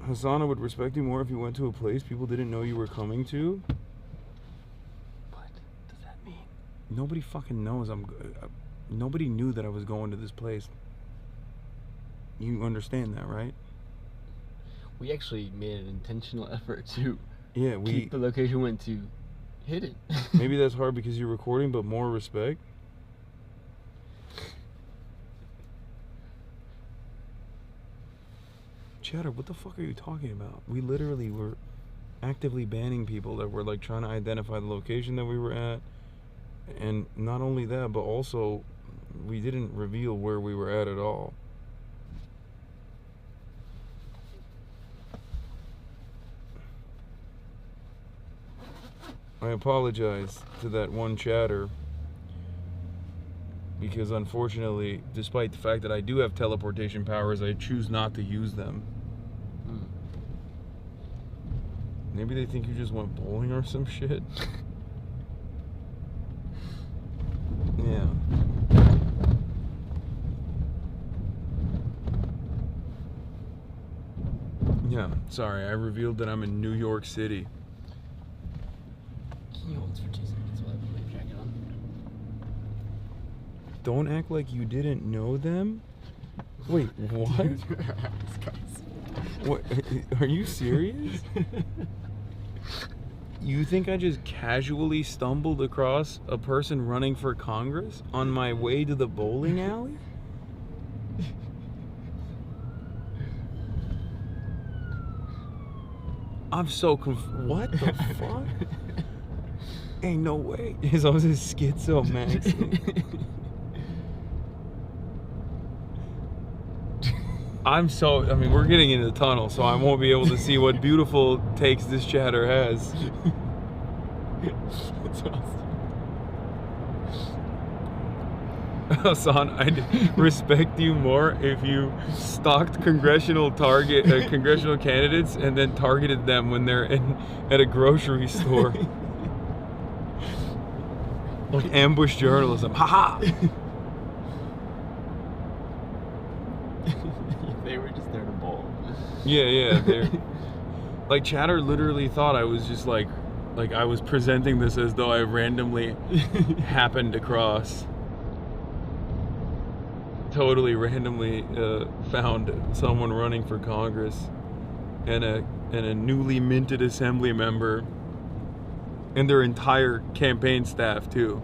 Hasan, I would respect you more if you went to a place people didn't know you were coming to. What does that mean? Nobody fucking knows nobody knew that I was going to this place. You understand that, right? We actually made an intentional effort to keep the location went to hidden. Maybe that's hard because you're recording, but more respect. Chatter, what the fuck are you talking about? We literally were actively banning people that were like trying to identify the location that we were at. And not only that, but also we didn't reveal where we were at all. I apologize to that one chatter because unfortunately, despite the fact that I do have teleportation powers, I choose not to use them. Maybe they think you just went bowling or some shit. Yeah. Yeah, sorry, I revealed that I'm in New York City. Can you hold this for 2 seconds while I put my jacket on? Don't act like you didn't know them. Wait, what? What? Are you serious? You think I just casually stumbled across a person running for Congress on my way to the bowling alley? I'm so what the fuck? Ain't no way. It's always a schizo max. I mean, we're getting into the tunnel, so I won't be able to see what beautiful takes this chatter has. That's awesome. Hasan, I'd respect you more if you stalked congressional candidates and then targeted them when they're at a grocery store. Like ambush journalism. Haha! They were just there to bowl. Yeah, they're like chatter literally thought I was just like I was presenting this as though I randomly happened across. Totally randomly found someone running for Congress and a newly minted assembly member And their entire campaign staff too.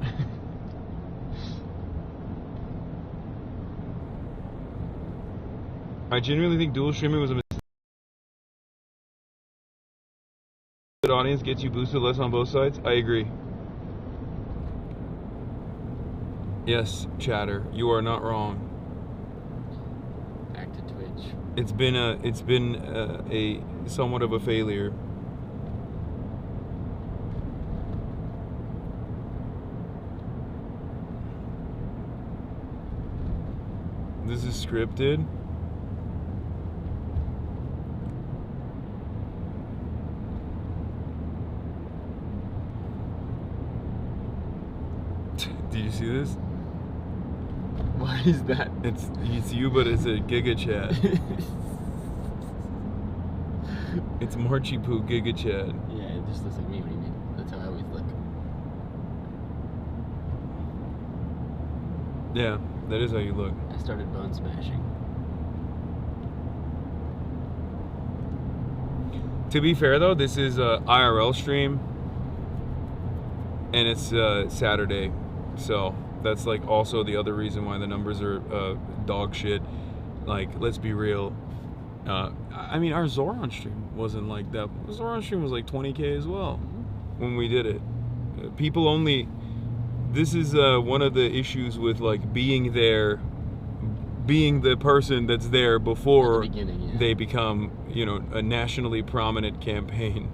I genuinely think dual streaming was a mistake. The audience gets you boosted less on both sides. I agree. Yes, chatter, you are not wrong. Back to Twitch. It's been a somewhat of a failure. This is scripted. Do you see this? What is that? It's you, but it's a Giga Chat. It's Marchie Poo Giga Chat. Yeah, it just looks like me. What do you mean? That's how I always look. Yeah, that is how you look. I started bone smashing. To be fair though, this is a IRL stream, and it's Saturday, so that's like also the other reason why the numbers are dog shit. Like, let's be real. I mean, our ZOHRAN stream wasn't like that. The ZOHRAN stream was like 20K as well when we did it. People only. This is one of the issues with like being there, being the person that's there before they become, you know, a nationally prominent campaign.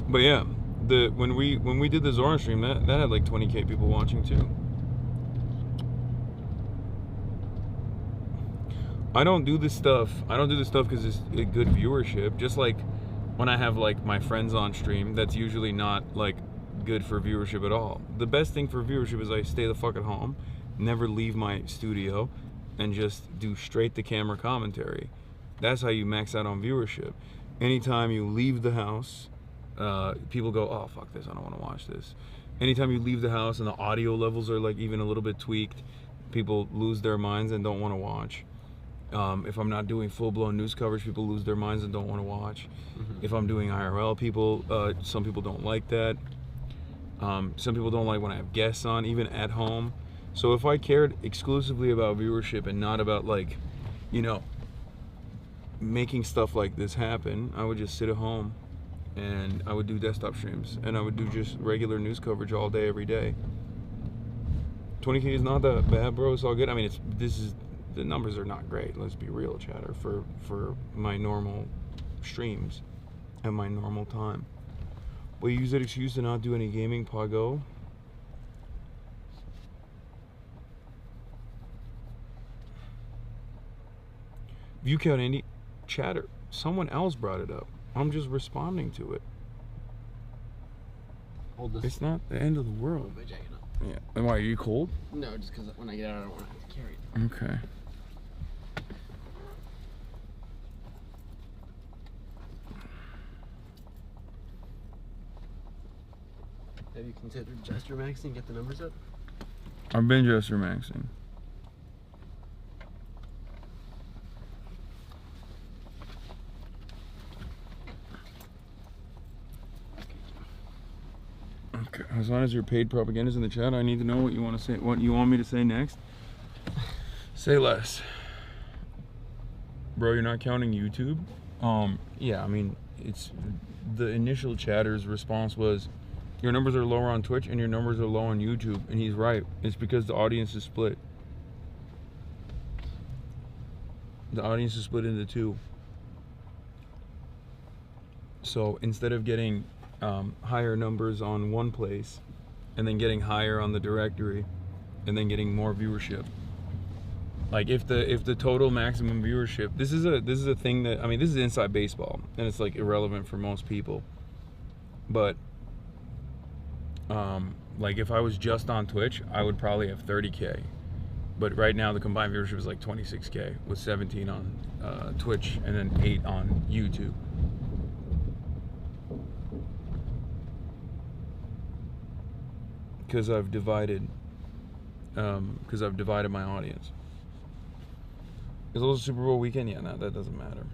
But yeah, when we did the ZOHRAN stream, that had like 20K people watching too. I don't do this stuff because it's a good viewership. Just like when I have like my friends on stream, that's usually not like good for viewership at all. The best thing for viewership is I stay the fuck at home, never leave my studio, and just do straight to camera commentary. That's how you max out on viewership. Anytime you leave the house, people go, oh fuck this, I don't want to watch this. Anytime you leave the house and the audio levels are like even a little bit tweaked, people lose their minds and don't want to watch. If I'm not doing full-blown news coverage, people lose their minds and don't want to watch. If I'm doing IRL, some people don't like that. Some people don't like when I have guests on, even at home. So if I cared exclusively about viewership and not about, like, you know, making stuff like this happen, I would just sit at home and I would do desktop streams and I would do just regular news coverage all day, every day. 20K is not that bad, bro. It's all good. I mean, the numbers are not great, let's be real, chatter, for my normal streams at my normal time. Will you use that excuse to not do any gaming, Pago? View count, Andy. Chatter, someone else brought it up. I'm just responding to it. Hold this. It's not the end of the world. Yeah. And why, are you cold? No, just because when I get out, I don't want to have to carry it. Okay. Have you considered gesture maxing, get the numbers up? I've been gesture maxing. Okay, as long as your paid propaganda's in the chat, I need to know what you want to say. What you want me to say next? Say less. Bro, you're not counting YouTube? Yeah, I mean, it's the initial chatter's response was, your numbers are lower on Twitch and your numbers are low on YouTube, and he's right. It's because the audience is split. The audience is split into two. So instead of getting higher numbers on one place and then getting higher on the directory and then getting more viewership, like if the total maximum viewership, this is a thing that, I mean, this is inside baseball and it's like irrelevant for most people, but like if I was just on Twitch, I would probably have 30K, but right now the combined viewership is like 26K with 17 on Twitch and then 8 on YouTube. Because I've divided my audience. It's also Super Bowl weekend. Yeah, no, that doesn't matter.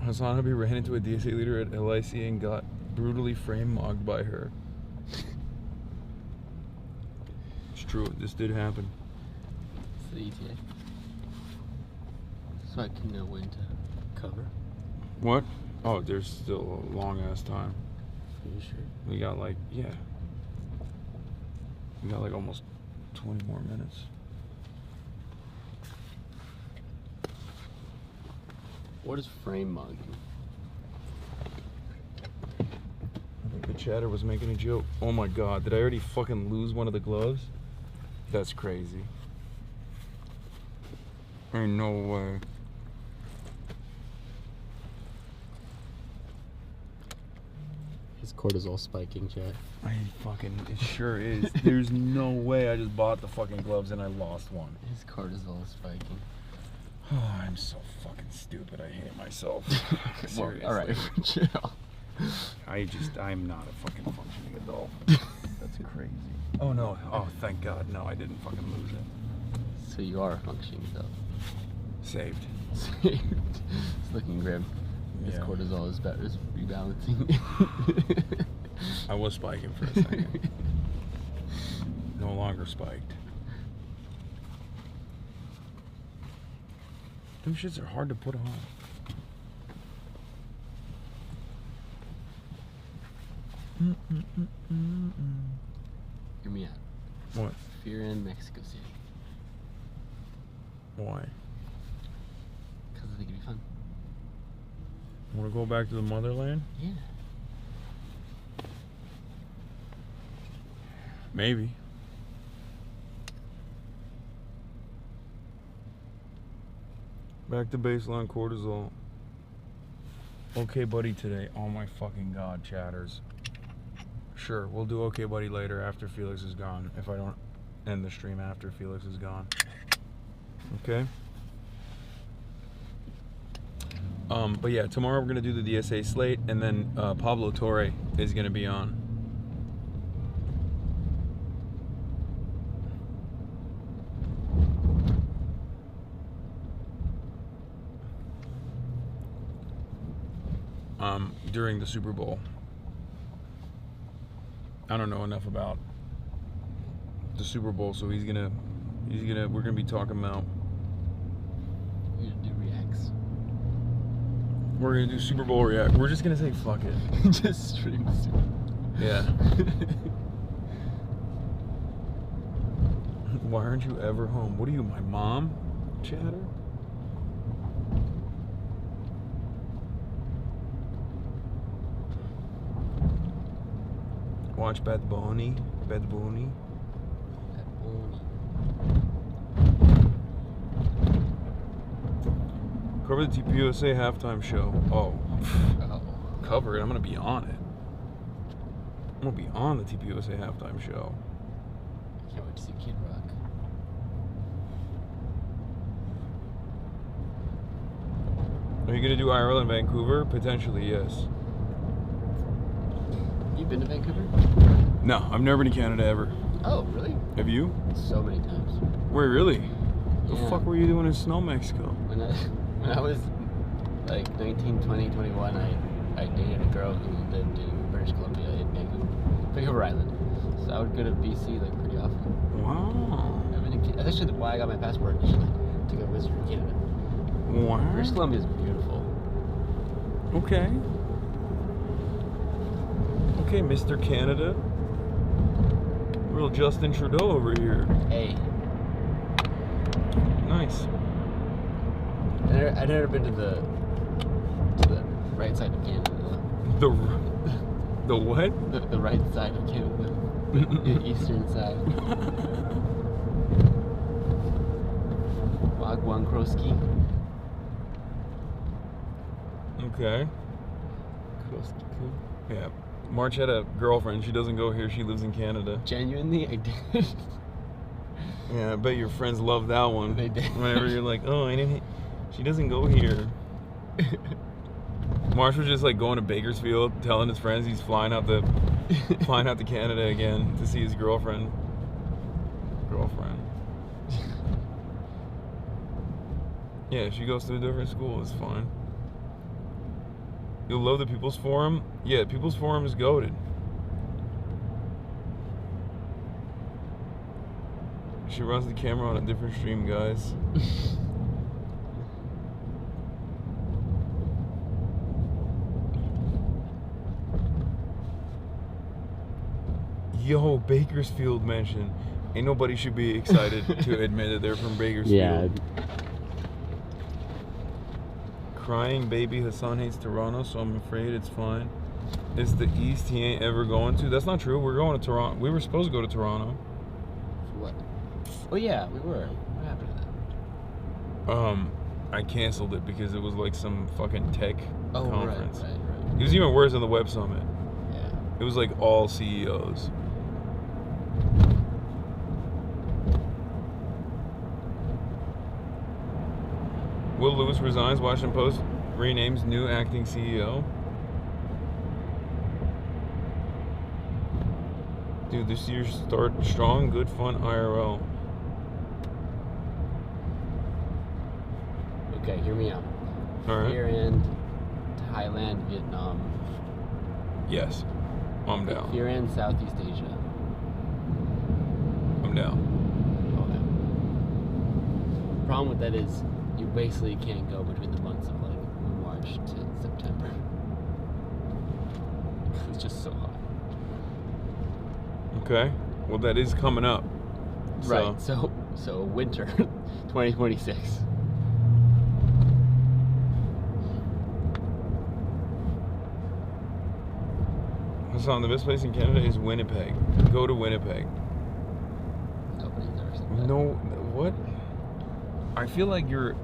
HasanAbi ran into a DSA leader at LIC and got brutally frame mogged by her. It's true. This did happen. It's the ETA. So I can know when to cover. What? Oh, there's still a long ass time. Are you sure? We got like, yeah. We got like almost 20 more minutes. What is frame mugging? I think the chatter was making a joke. Oh my god, did I already fucking lose one of the gloves? That's crazy. Ain't no way. His cortisol spiking, chat. It sure is. There's no way I just bought the fucking gloves and I lost one. His cortisol is spiking. Oh, I'm so fucking stupid. I hate myself. Seriously. All right, chill. I'm not a fucking functioning adult. That's crazy. Oh no. Oh, thank God. No, I didn't fucking lose it. So you are a functioning adult. Saved. Saved. It's looking grim. His cortisol is better. Is rebalancing. I was spiking for a second. No longer spiked. Them shits are hard to put on. Hear me out. What? Fear in Mexico City. Why? Because I think it'd be fun. Want to go back to the motherland? Yeah. Maybe. Back to baseline cortisol. Okay, buddy, today. Oh my fucking god, chatters. Sure, we'll do okay, buddy, later after Felix is gone. If I don't end the stream after Felix is gone. Okay? But yeah, tomorrow we're gonna do the DSA slate, and then Pablo Torre is gonna be on. During the Super Bowl. I don't know enough about the Super Bowl, so we're gonna be talking about. We're gonna do reacts. We're gonna do Super Bowl react. We're just gonna say fuck it. Just stream the Super Bowl. Yeah. Why aren't you ever home? What are you, my mom? Chatter? Watch Bad Bunny. Bad Bunny. Cover the TPUSA halftime show. Oh. Cover it. I'm gonna be on it. I'm gonna be on the TPUSA halftime show. Can't wait to see Kid Rock. Are you gonna do IRL in Vancouver? Potentially, yes. You been to Vancouver? No, I've never been to Canada ever. Oh, really? Have you? So many times. Where, really? Yeah. The fuck were you doing in snow Mexico? When I was like 19, 20, 21, I dated a girl who lived in British Columbia in Vancouver Island. So I would go to BC like pretty often. Wow. That's actually why I got my passport initially, to go visit Canada. Wow. British Columbia is beautiful. Okay. Okay, Mr. Canada. Real Justin Trudeau over here. Hey. Nice. I've never been to the right side of Canada. The what? The right side of Canada. The eastern side. Wagwan Kroski. Okay. Kroski cool. Yeah. March had a girlfriend. She doesn't go here. She lives in Canada. Genuinely, I did. Yeah, I bet your friends love that one. They did. Whenever you're like, oh, she doesn't go here. Marsh was just like going to Bakersfield, telling his friends he's flying out to Canada again to see his girlfriend. girlfriend. Yeah, she goes to a different school. It's fine. You'll love the People's Forum. Yeah, People's Forum is goated. She runs the camera on a different stream, guys. Yo, Bakersfield mentioned. Ain't nobody should be excited to admit that they're from Bakersfield. Yeah. Crying baby, Hasan hates Toronto, so I'm afraid it's fine. It's the East he ain't ever going to. That's not true. We're going to Toronto. We were supposed to go to Toronto. What? Oh yeah, we were. What happened to that? I canceled it because it was like some fucking tech conference. Right. It was even worse than the Web Summit. Yeah. It was like all CEOs. Will Lewis resigns, Washington Post renames new acting CEO. Dude, this year start strong, good fun IRL. Okay, hear me out. All right. Fear and Thailand, Vietnam. Yes, I'm down. Fear and Southeast Asia. I'm down. Okay. The problem with that is you basically can't go between the months of like March to September. It's just so hot. Okay. Well, that is coming up. Right. So winter 2026. Hasan, the best place in Canada is Winnipeg. Go to Winnipeg. Nobody's ever said that. No, what? I feel like you're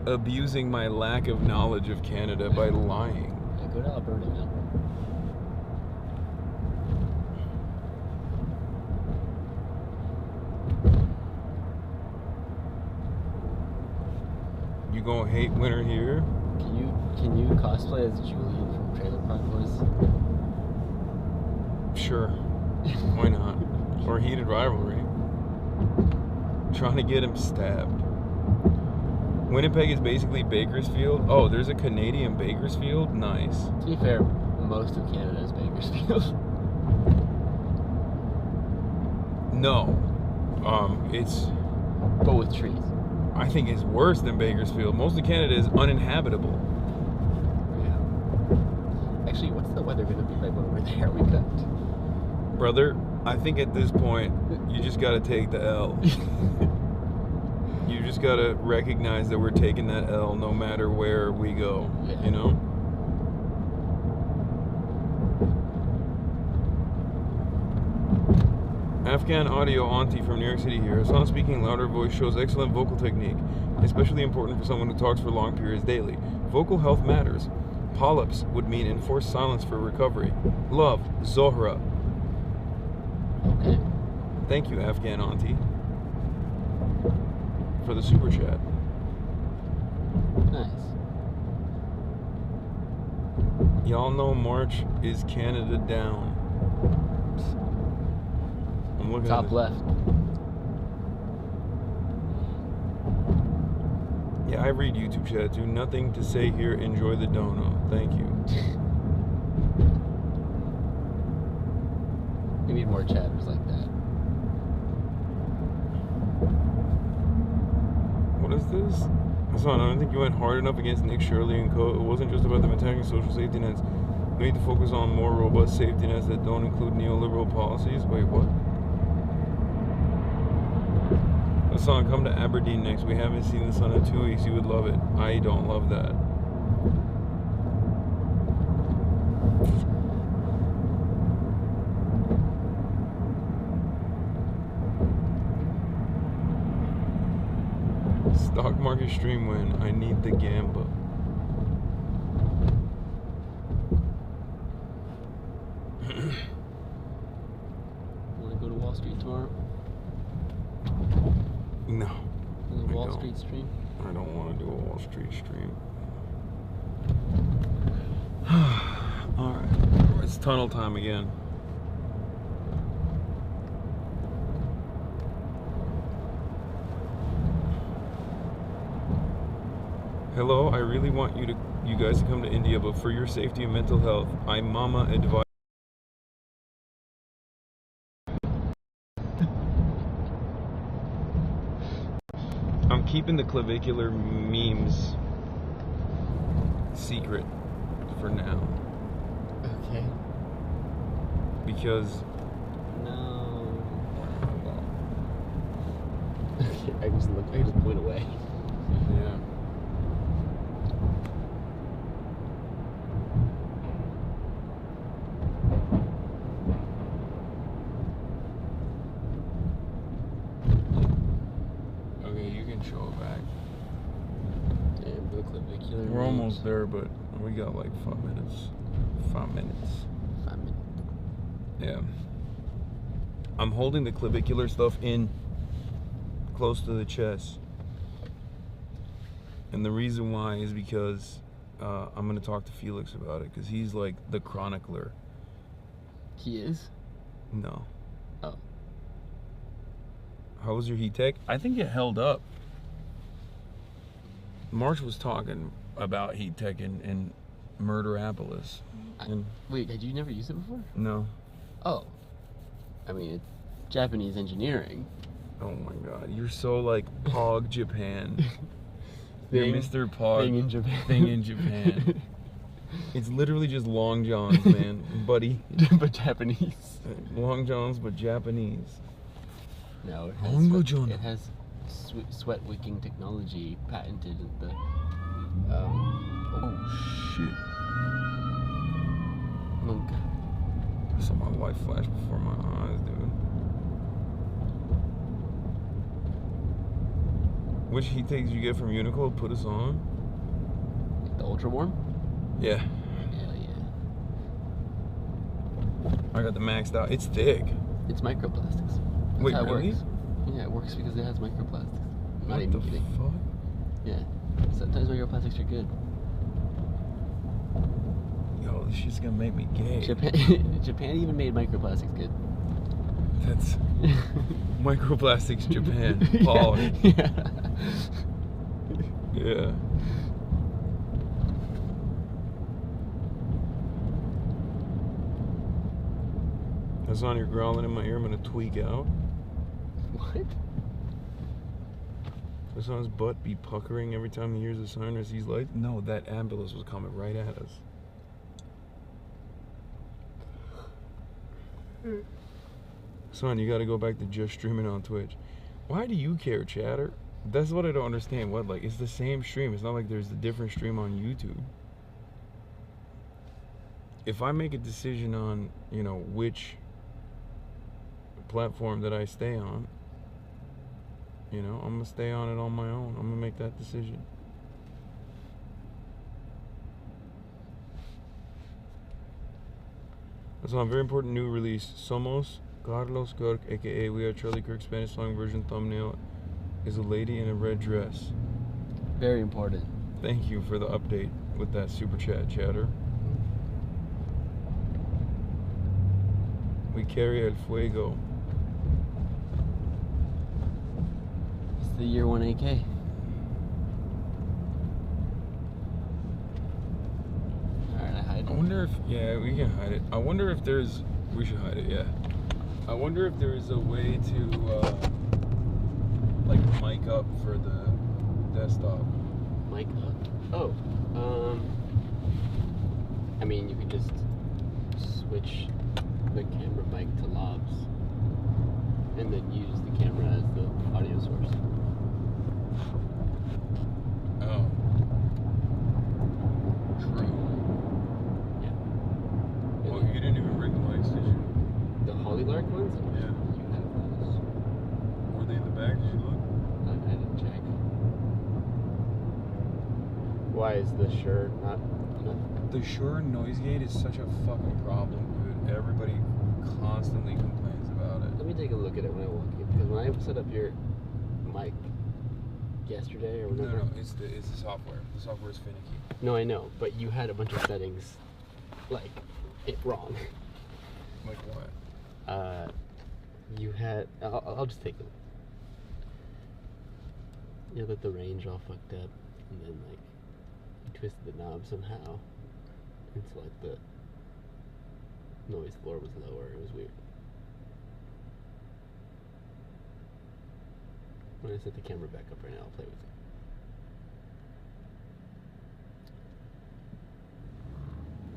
abusing my lack of knowledge of Canada by lying. Yeah, go to Alberta, man. You gonna hate winter here? Can you cosplay as Julian from Trailer Park Boys? Sure. Why not? Or Heated Rivalry. Trying to get him stabbed. Winnipeg is basically Bakersfield. Oh, there's a Canadian Bakersfield? Nice. To be fair, most of Canada is Bakersfield. No. It's... But with trees. I think it's worse than Bakersfield. Most of Canada is uninhabitable. Yeah. Actually, what's the weather going to be like when we're there? We cooked. Brother, I think at this point, you just got to take the L. You just got to recognize that we're taking that L no matter where we go, yeah. You know? Afghan audio auntie from New York City here. Hasan speaking louder voice shows excellent vocal technique, especially important for someone who talks for long periods daily. Vocal health matters. Polyps would mean enforced silence for recovery. Love, Zohra. Okay. Thank you, Afghan auntie, for the super chat. Nice. Y'all know March is Canada down. I'm looking Top at left. Yeah, I read YouTube chat too. Nothing to say here. Enjoy the dono. Thank you. We need more chatters like that. What is this? Hasan, I don't think you went hard enough against Nick Shirley and co. It wasn't just about them attacking social safety nets. We need to focus on more robust safety nets that don't include neoliberal policies. Wait, what? Hasan, come to Aberdeen next. We haven't seen the sun in 2 weeks. You would love it. I don't love that. Stock market stream win. I need the gamba. Want to go to Wall Street tomorrow? No. Wall Street stream? I don't want to do a Wall Street stream. Alright. It's tunnel time again. Hello, I really want you guys to come to India, but for your safety and mental health, Mama advise. I'm keeping the clavicular memes secret for now. Okay. Because no. I just point away. Yeah. Okay, you can show it back. Damn, the clavicular. We're almost there, but we got like 5 minutes. 5 minutes. 5 minutes. Yeah. I'm holding the clavicular stuff in close to the chest. And the reason why is because I'm going to talk to Felix about it, because he's like the chronicler. He is? No. Oh. How was your heat tech? I think it held up. Marsh was talking about heat tech in Murderapolis. Wait, had you never used it before? No. Oh. I mean, it's Japanese engineering. Oh my god, you're so like Pog Japan. You're Thing- Mr. Pog. thing in Japan. Thing in Japan. It's literally just Long Johns, man, buddy. But Japanese. Long Johns, but Japanese. No, it has, Longo John. it has sweat wicking technology patented in the. Oh shit! Monk. I saw my life flash before my eyes, dude. Which heat takes did you get from Uniqlo? Put us on. The ultra warm. Yeah. Hell yeah. I got the maxed out. It's thick. It's microplastics. That's Wait, how it really? works. Yeah, it works because it has microplastics. I'm not What even the kidding. fuck? Yeah. Sometimes microplastics are good. Yo, this shit's gonna make me gay. Japan even made microplastics good. That's microplastics Japan. Paul. Yeah. Yeah. Hasan, you're growling in my ear. I'm gonna tweak out. What? Hasan's butt be puckering every time he hears a siren or sees lights. No, that ambulance was coming right at us. Son, you gotta go back to just streaming on Twitch. Why do you care, chatter? That's what I don't understand. What, like, it's the same stream. It's not like there's a different stream on YouTube. If I make a decision on, you know, which platform that I stay on, you know, I'm gonna stay on it on my own. I'm gonna make that decision. That's a very important new release. Somos Carlos Kirk, aka We Are Charlie Kirk Spanish song version thumbnail is a lady in a red dress. Very important. Thank you for the update with that super chat, chatter. We carry el fuego. It's the year 1 AK. Alright, I hide it. I wonder if, yeah, we can hide it. I wonder if there's, we should hide it, yeah. I wonder if there is a way to, like, mic up for the desktop. Mic up? Oh, I mean, you could just switch the camera mic to lavs and then use the camera as the audio source. Oh. True. Yeah. Oh, you didn't even bring the mics, did you? The Hollylark ones? Yeah. You have those. Were they in the back? Did you look? I didn't check. Why is the Shure not enough? The Shure noise gate is such a fucking problem, dude. Everybody constantly complains about it. Let me take a look at it when I walk in, because when I set up your mic yesterday or whatever. No, it's the software. The software is finicky. No, I know, but you had a bunch of settings, like, wrong. Like what? You had, I'll just take them. You had the range all fucked up, and then, like, twisted the knob somehow. And so like the noise floor was lower. It was weird. When I set the camera back up right now, I'll play with it.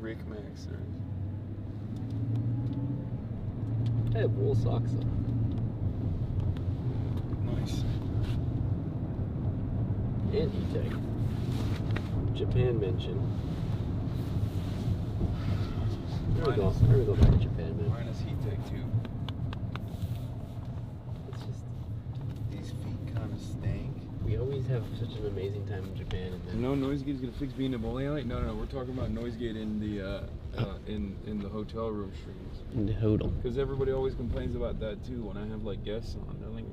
Rick Maxer. I have wool socks on. Nice. And E-Tech. Japan mention. There we go back to Japan, man. Minus heat tech too. It's just These feet kind of stink. we always have such an amazing time in Japan, and then No, noise gate's gonna fix being a bowling alley. No, we're talking about noise gate in the in the hotel room streams. in the hotel. Because everybody always complains about that too. When I have like guests on, they're like,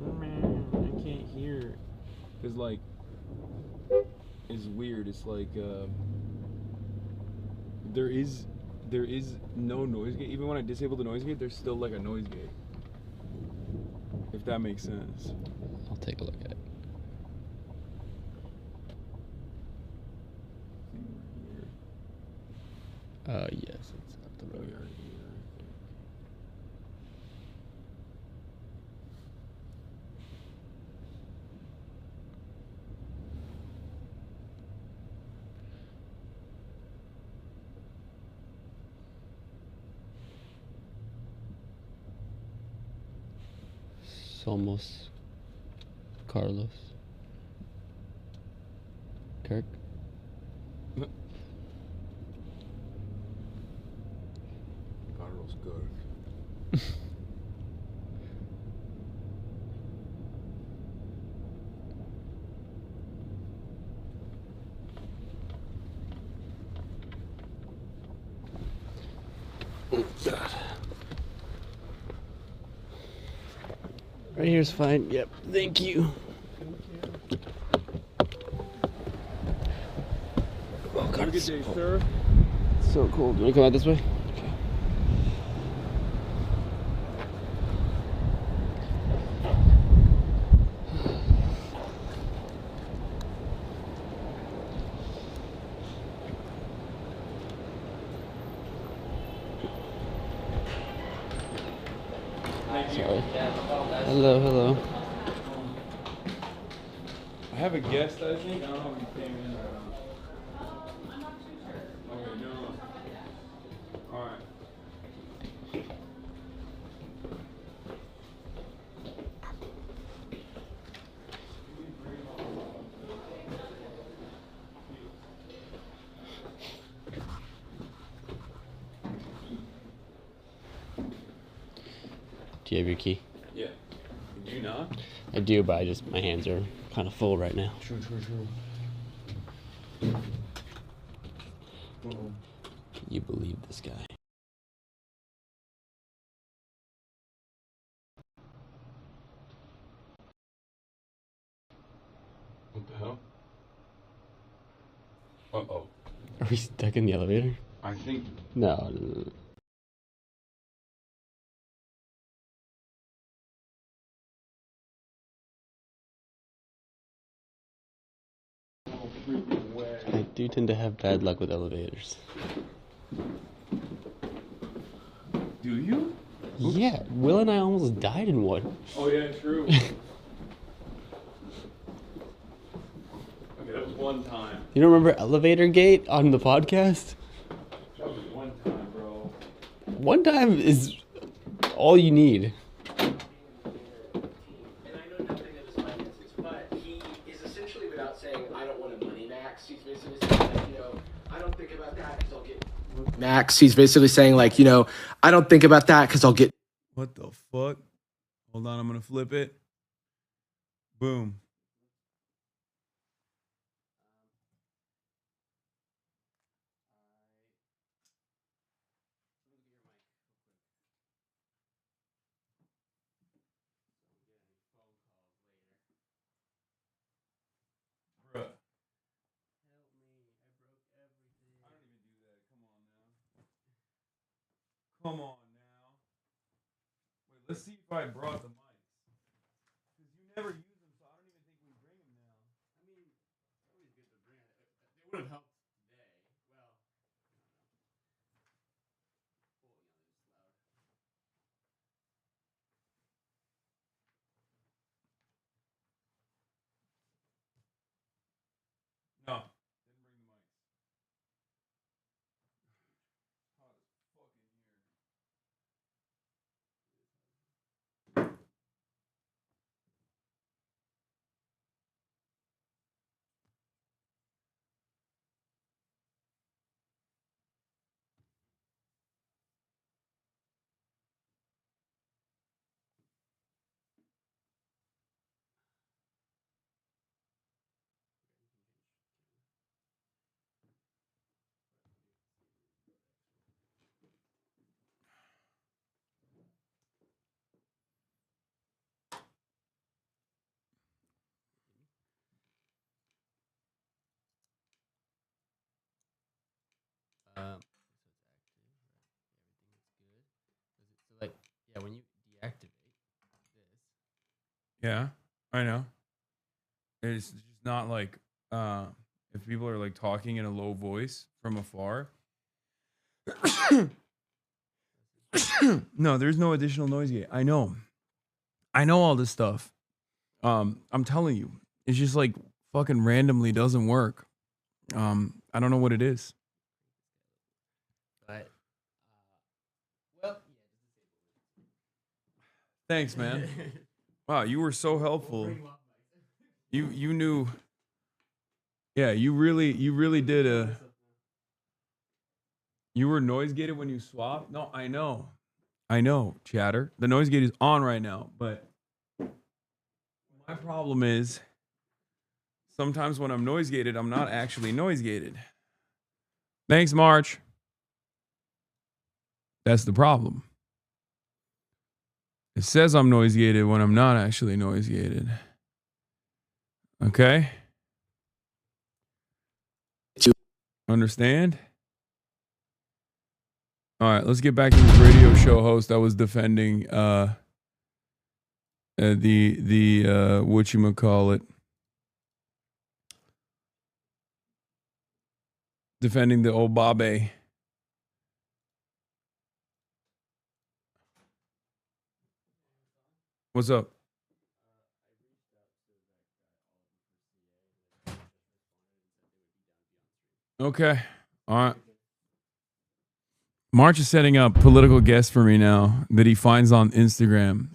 I can't hear. Cause like it's weird. It's like there is no noise gate. Even when I disable the noise gate, there's still like a noise gate. If that makes sense. I'll take a look at it. Yes, it's up the road. Somos Carlos Kirk. Carlos Kirk. Oh God. Right here's fine. Yep. Thank you. Oh God. Have a good day, sir. It's so cold. Do you want to come out this way? Sorry. Hello, hello. I have a guest, I think. I don't know if he came in or not. Okay, no. Alright. Do you have your key? Yeah. Do you not? I do, but my hands are kind of full right now. True. Can you believe this guy? What the hell? Uh-oh. Are we stuck in the elevator? I think... No. I do tend to have bad luck with elevators. Do you? Yeah, Will and I almost died in one. Oh yeah, true. Okay, that was one time. You don't remember Elevator Gate on the podcast? That was one time, bro. One time is all you need. Max, he's basically saying like, you know, I don't think about that because I'll get. What the fuck? Hold on, I'm gonna flip it. Boom. Bruh. Come on now. Wait, let's see if I brought the mics. Because you never use them, so I don't even think we bring them now. I mean, it's always good to bring it. They would have helped Like, yeah, when you deactivate this. Yeah, I know. It's just not like if people are like talking in a low voice from afar. No, there's no additional noise gate. I know all this stuff. I'm telling you, it's just like fucking randomly doesn't work. I don't know what it is. But Thanks, man. Wow, you were so helpful. You knew. Yeah, you really did you were noise gated when you swapped? No, I know, chatter. The noise gate is on right now, but my problem is sometimes when I'm noise gated, I'm not actually noise gated. Thanks, March. That's the problem. It says I'm noise gated when I'm not actually noise gated. Okay? Understand? All right, let's get back to this radio show host that was defending the whatchamacallit. Defending the old Babe. What's up? Okay. All right. March is setting up political guests for me now that he finds on Instagram.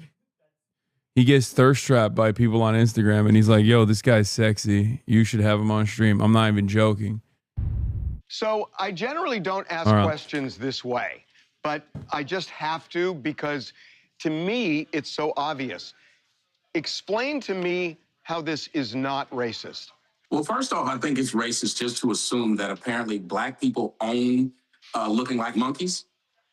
He gets thirst trapped by people on Instagram and he's like, yo, this guy's sexy. You should have him on stream. I'm not even joking. So I generally don't ask questions this way, but I just have to because to me, it's so obvious. Explain to me how this is not racist. Well, first off, I think it's racist just to assume that apparently black people own looking like monkeys.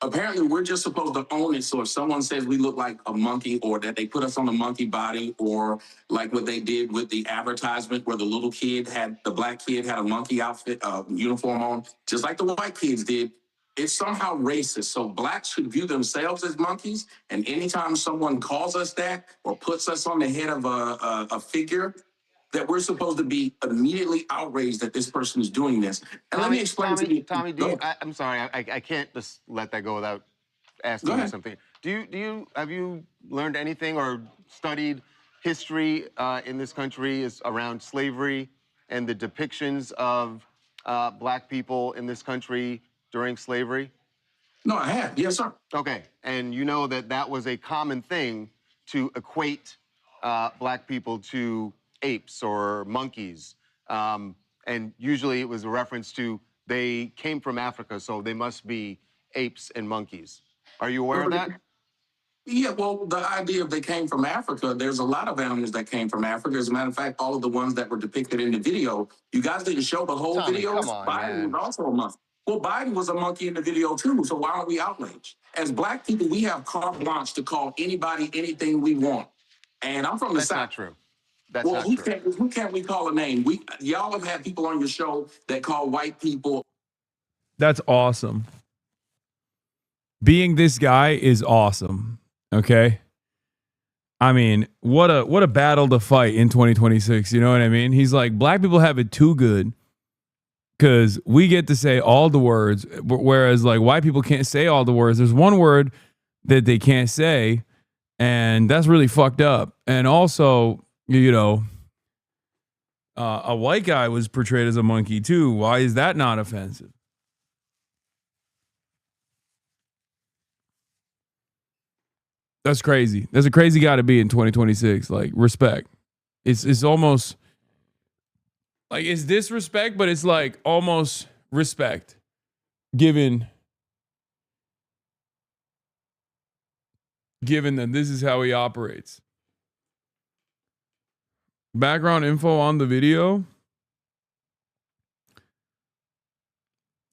Apparently, we're just supposed to own it. So if someone says we look like a monkey or that they put us on a monkey body or like what they did with the advertisement where the black kid had a monkey outfit, uniform on, just like the white kids did, it's somehow racist. So blacks should view themselves as monkeys. And anytime someone calls us that or puts us on the head of a figure, that we're supposed to be immediately outraged that this person is doing this. And let me explain to you. Tommy, I'm sorry, I can't just let that go without asking you something. Have you learned anything or studied history in this country around slavery and the depictions of black people in this country during slavery? No, I have. Yes, sir. Okay, and you know that was a common thing to equate black people to apes or monkeys. And usually it was a reference to they came from Africa, so they must be apes and monkeys. Are you aware of that? Yeah, well, the idea of they came from Africa, there's a lot of animals that came from Africa. As a matter of fact, all of the ones that were depicted in the video, you guys didn't show the whole video. Come on, Biden was also a monkey. Well, Biden was a monkey in the video too, so why aren't we outraged? As black people, we have carte blanche to call anybody anything we want. And I'm from the South. That's not true. That's well, not true. Who can't we call a name? Y'all have had people on your show that call white people. That's awesome. Being this guy is awesome. Okay. I mean, what a battle to fight in 2026. You know what I mean? He's like, black people have it too good because we get to say all the words, whereas like white people can't say all the words. There's one word that they can't say, and that's really fucked up. And also, you know, a white guy was portrayed as a monkey too. Why is that not offensive? That's crazy. That's a crazy guy to be in 2026. Like, respect. It's almost like it's disrespect, but it's like almost respect given that this is how he operates. Background info on the video.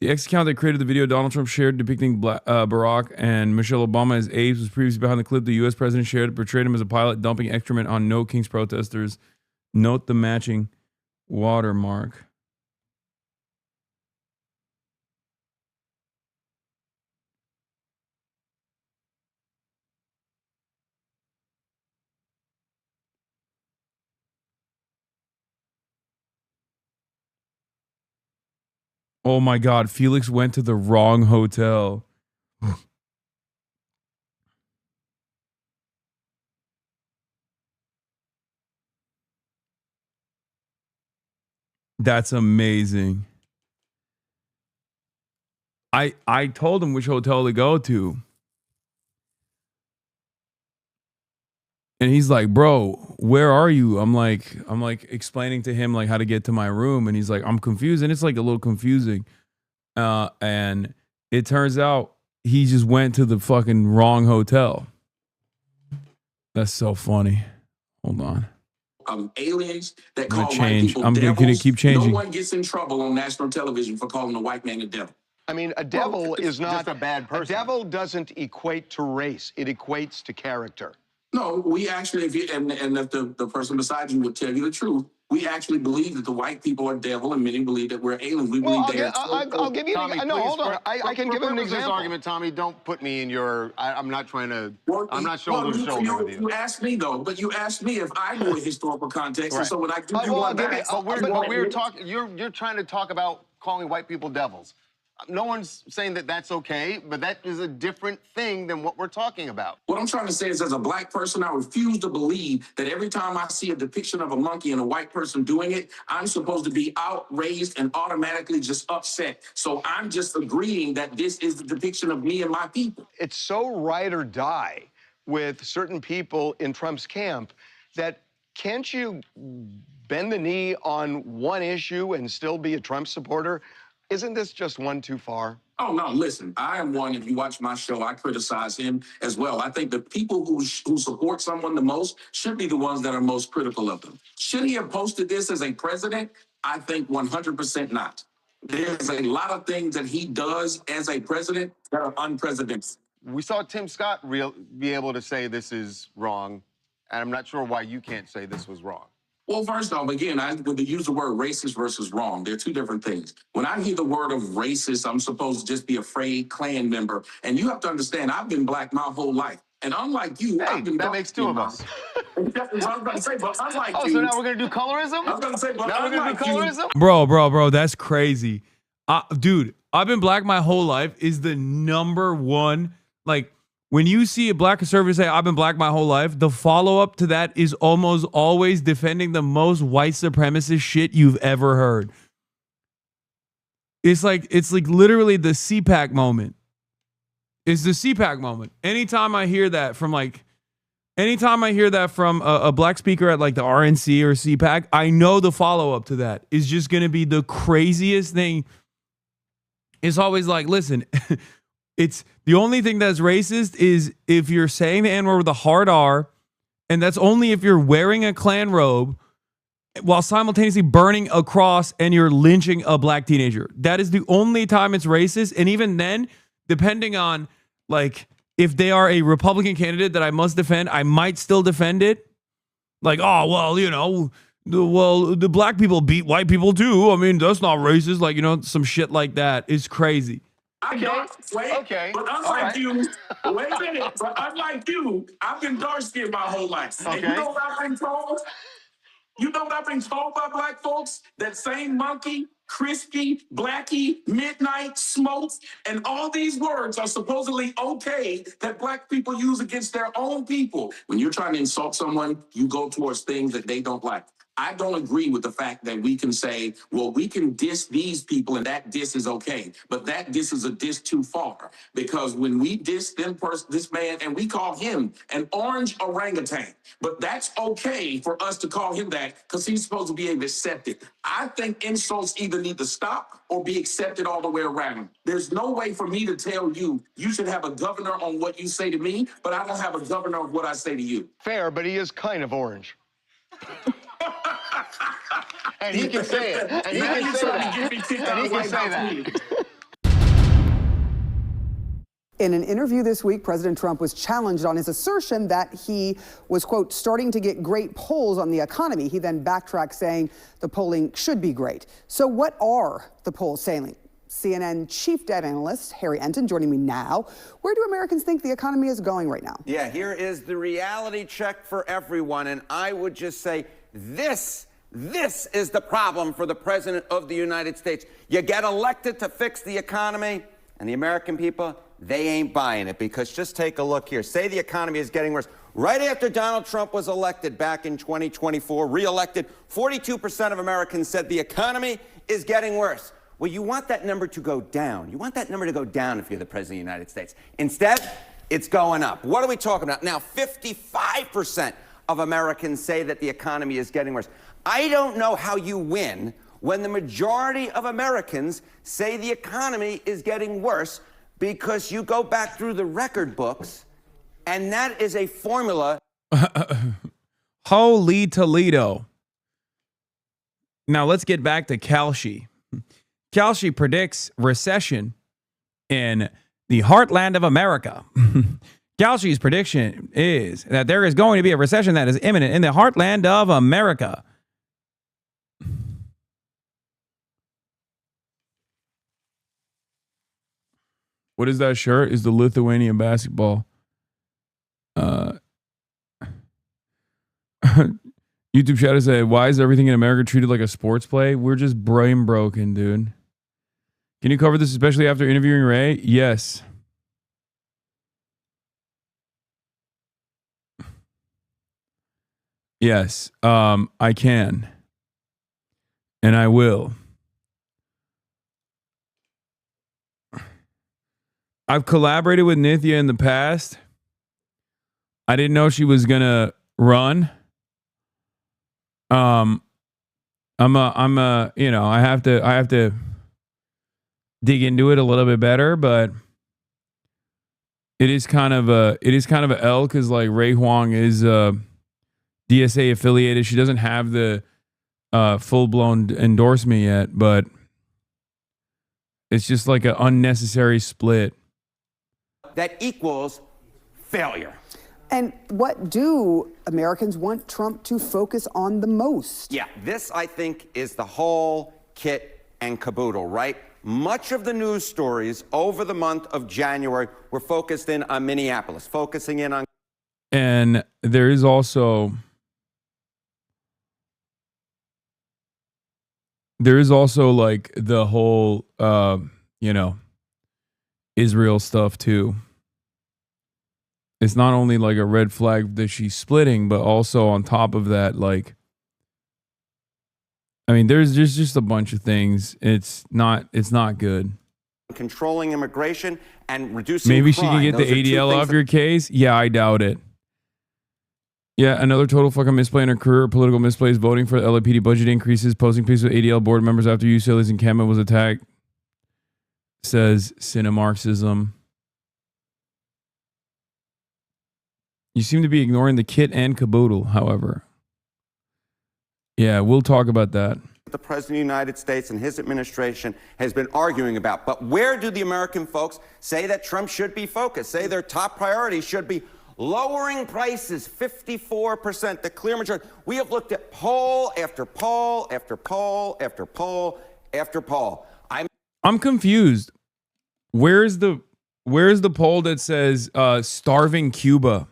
The X account that created the video Donald Trump shared depicting Barack and Michelle Obama as apes was previously behind the clip the U.S. president shared. It portrayed him as a pilot dumping excrement on No Kings protesters. Note the matching watermark. Oh my God, Felix went to the wrong hotel. That's amazing. I told him which hotel to go to. And he's like, bro, where are you? I'm like explaining to him like how to get to my room. And he's like, I'm confused. And it's like a little confusing. And it turns out he just went to the fucking wrong hotel. That's so funny. Hold on. Aliens that I'm call gonna white change. people I'm devils. gonna keep changing. No one gets in trouble on national television for calling a white man a devil. I mean, a devil is not just a bad person. A devil doesn't equate to race. It equates to character. No, we actually, if you, and if the person beside you would tell you the truth, we actually believe that the white people are devil, and many believe that we're aliens. We believe I'll give you Tommy, no, hold on. I can give him an this example. argument, Tommy, don't put me in your. I'm not trying to. I'm not shoulder to shoulder with you. You asked me though, but you asked me if I knew a historical context, and so when I give you one back. But we're talking. You're trying to talk about calling white people devils. No one's saying that that's okay, but that is a different thing than what we're talking about. What I'm trying to say is, as a black person, I refuse to believe that every time I see a depiction of a monkey and a white person doing it, I'm supposed to be outraged and automatically just upset. So I'm just agreeing that this is the depiction of me and my people. It's so ride or die with certain people in Trump's camp that can't you bend the knee on one issue and still be a Trump supporter? Isn't this just one too far? Oh, no, listen, I am one, if you watch my show, I criticize him as well. I think the people who support someone the most should be the ones that are most critical of them. Should he have posted this as a president? I think 100% not. There's a lot of things that he does as a president that are unprecedented. We saw Tim Scott be able to say this is wrong, and I'm not sure why you can't say this was wrong. Well, first off, again, when they use the word racist versus wrong, they're two different things. When I hear the word of racist, I'm supposed to just be afraid Klan member. And you have to understand, I've been black my whole life. And unlike you, I've been that makes two of us. That's what I was going to say, but unlike you. So now we're going to do colorism? I was going to say, but now we're going to do colorism? Bro, that's crazy. Dude, I've been black my whole life is the number one, like, when you see a black conservative say, I've been black my whole life, the follow-up to that is almost always defending the most white supremacist shit you've ever heard. It's like literally the CPAC moment. It's the CPAC moment. Anytime I hear that from a black speaker at like the RNC or CPAC, I know the follow-up to that is just going to be the craziest thing. It's always like, listen, it's the only thing that's racist is if you're saying the N-word with a hard R, and that's only if you're wearing a Klan robe while simultaneously burning a cross and you're lynching a black teenager. That is the only time it's racist. And even then, depending on like if they are a Republican candidate that I must defend, I might still defend it. Like, oh, well, you know, the black people beat white people too. I mean, that's not racist. Like, you know, some shit like that is crazy. Okay. But unlike you, wait a minute. But unlike you, I've been dark skinned my whole life. Okay. And you know what I've been told? You know what I've been told by black folks? That same monkey, crispy, blackie, midnight, smokes, and all these words are supposedly okay that black people use against their own people. When you're trying to insult someone, you go towards things that they don't like. I don't agree with the fact that we can say, well, we can diss these people and that diss is okay. But that diss is a diss too far. Because when we diss this man and we call him an orange orangutan, but that's okay for us to call him that because he's supposed to be able to accept it. I think insults either need to stop or be accepted all the way around. There's no way for me to tell you, you should have a governor on what you say to me, but I don't have a governor on what I say to you. Fair, but he is kind of orange. And he can say it. And he can say that. And he can say that. In an interview this week, President Trump was challenged on his assertion that he was, quote, starting to get great polls on the economy. He then backtracked, saying the polling should be great. So what are the polls saying? CNN chief data analyst Harry Enton joining me now. Where do Americans think the economy is going right now? Yeah, here is the reality check for everyone. And I would just say this This is the problem for the President of the United States. You get elected to fix the economy, and the American people, they ain't buying it, because just take a look here. Say the economy is getting worse. Right after Donald Trump was elected back in 2024, re-elected, 42% of Americans said the economy is getting worse. Well, you want that number to go down. You want that number to go down if you're the President of the United States. Instead, it's going up. What are we talking about? Now, 55% of Americans say that the economy is getting worse. I don't know how you win when the majority of Americans say the economy is getting worse, because you go back through the record books, and that is a formula. Holy Toledo. Now let's get back to Kalshi. Kalshi predicts recession in the heartland of America. Kalshi's prediction is that there is going to be a recession that is imminent in the heartland of America. What is that shirt? Is the Lithuanian basketball. YouTube chat said, why is everything in America treated like a sports play? We're just brain broken, dude. Can you cover this, especially after interviewing Ray? Yes. Yes, I can. And I will. I've collaborated with Nithya in the past. I didn't know she was gonna run. You know, I have to dig into it a little bit better, but it is kind of a L, because like Ray Huang is DSA affiliated. She doesn't have the full-blown endorsement yet, but it's just like an unnecessary split. That equals failure. And what do Americans want Trump to focus on the most? Yeah, this, I think, is the whole kit and caboodle, right? Much of the news stories over the month of January were focused in on Minneapolis, focusing in on... And there is also... like the whole, you know, Israel stuff too. It's not only like a red flag that she's splitting, but also on top of that, like, I mean, there's just a bunch of things. It's not good. Controlling immigration and reducing Maybe crime. she can get Those the are two ADL things off that- your case. Yeah, I doubt it. Yeah, another total fucking misplay in her career. Political misplays, voting for the LAPD budget increases, posting pieces with ADL board members after UCLA's encampment was attacked. Says Cinemarxism. You seem to be ignoring the kit and caboodle, however. Yeah, we'll talk about that. The President of the United States and his administration has been arguing about. But where do the American folks say that Trump should be focused? Say their top priority should be lowering prices, 54%, the clear majority. We have looked at poll after poll after poll after poll after poll. I'm confused. Where's the poll that says starving Cuba?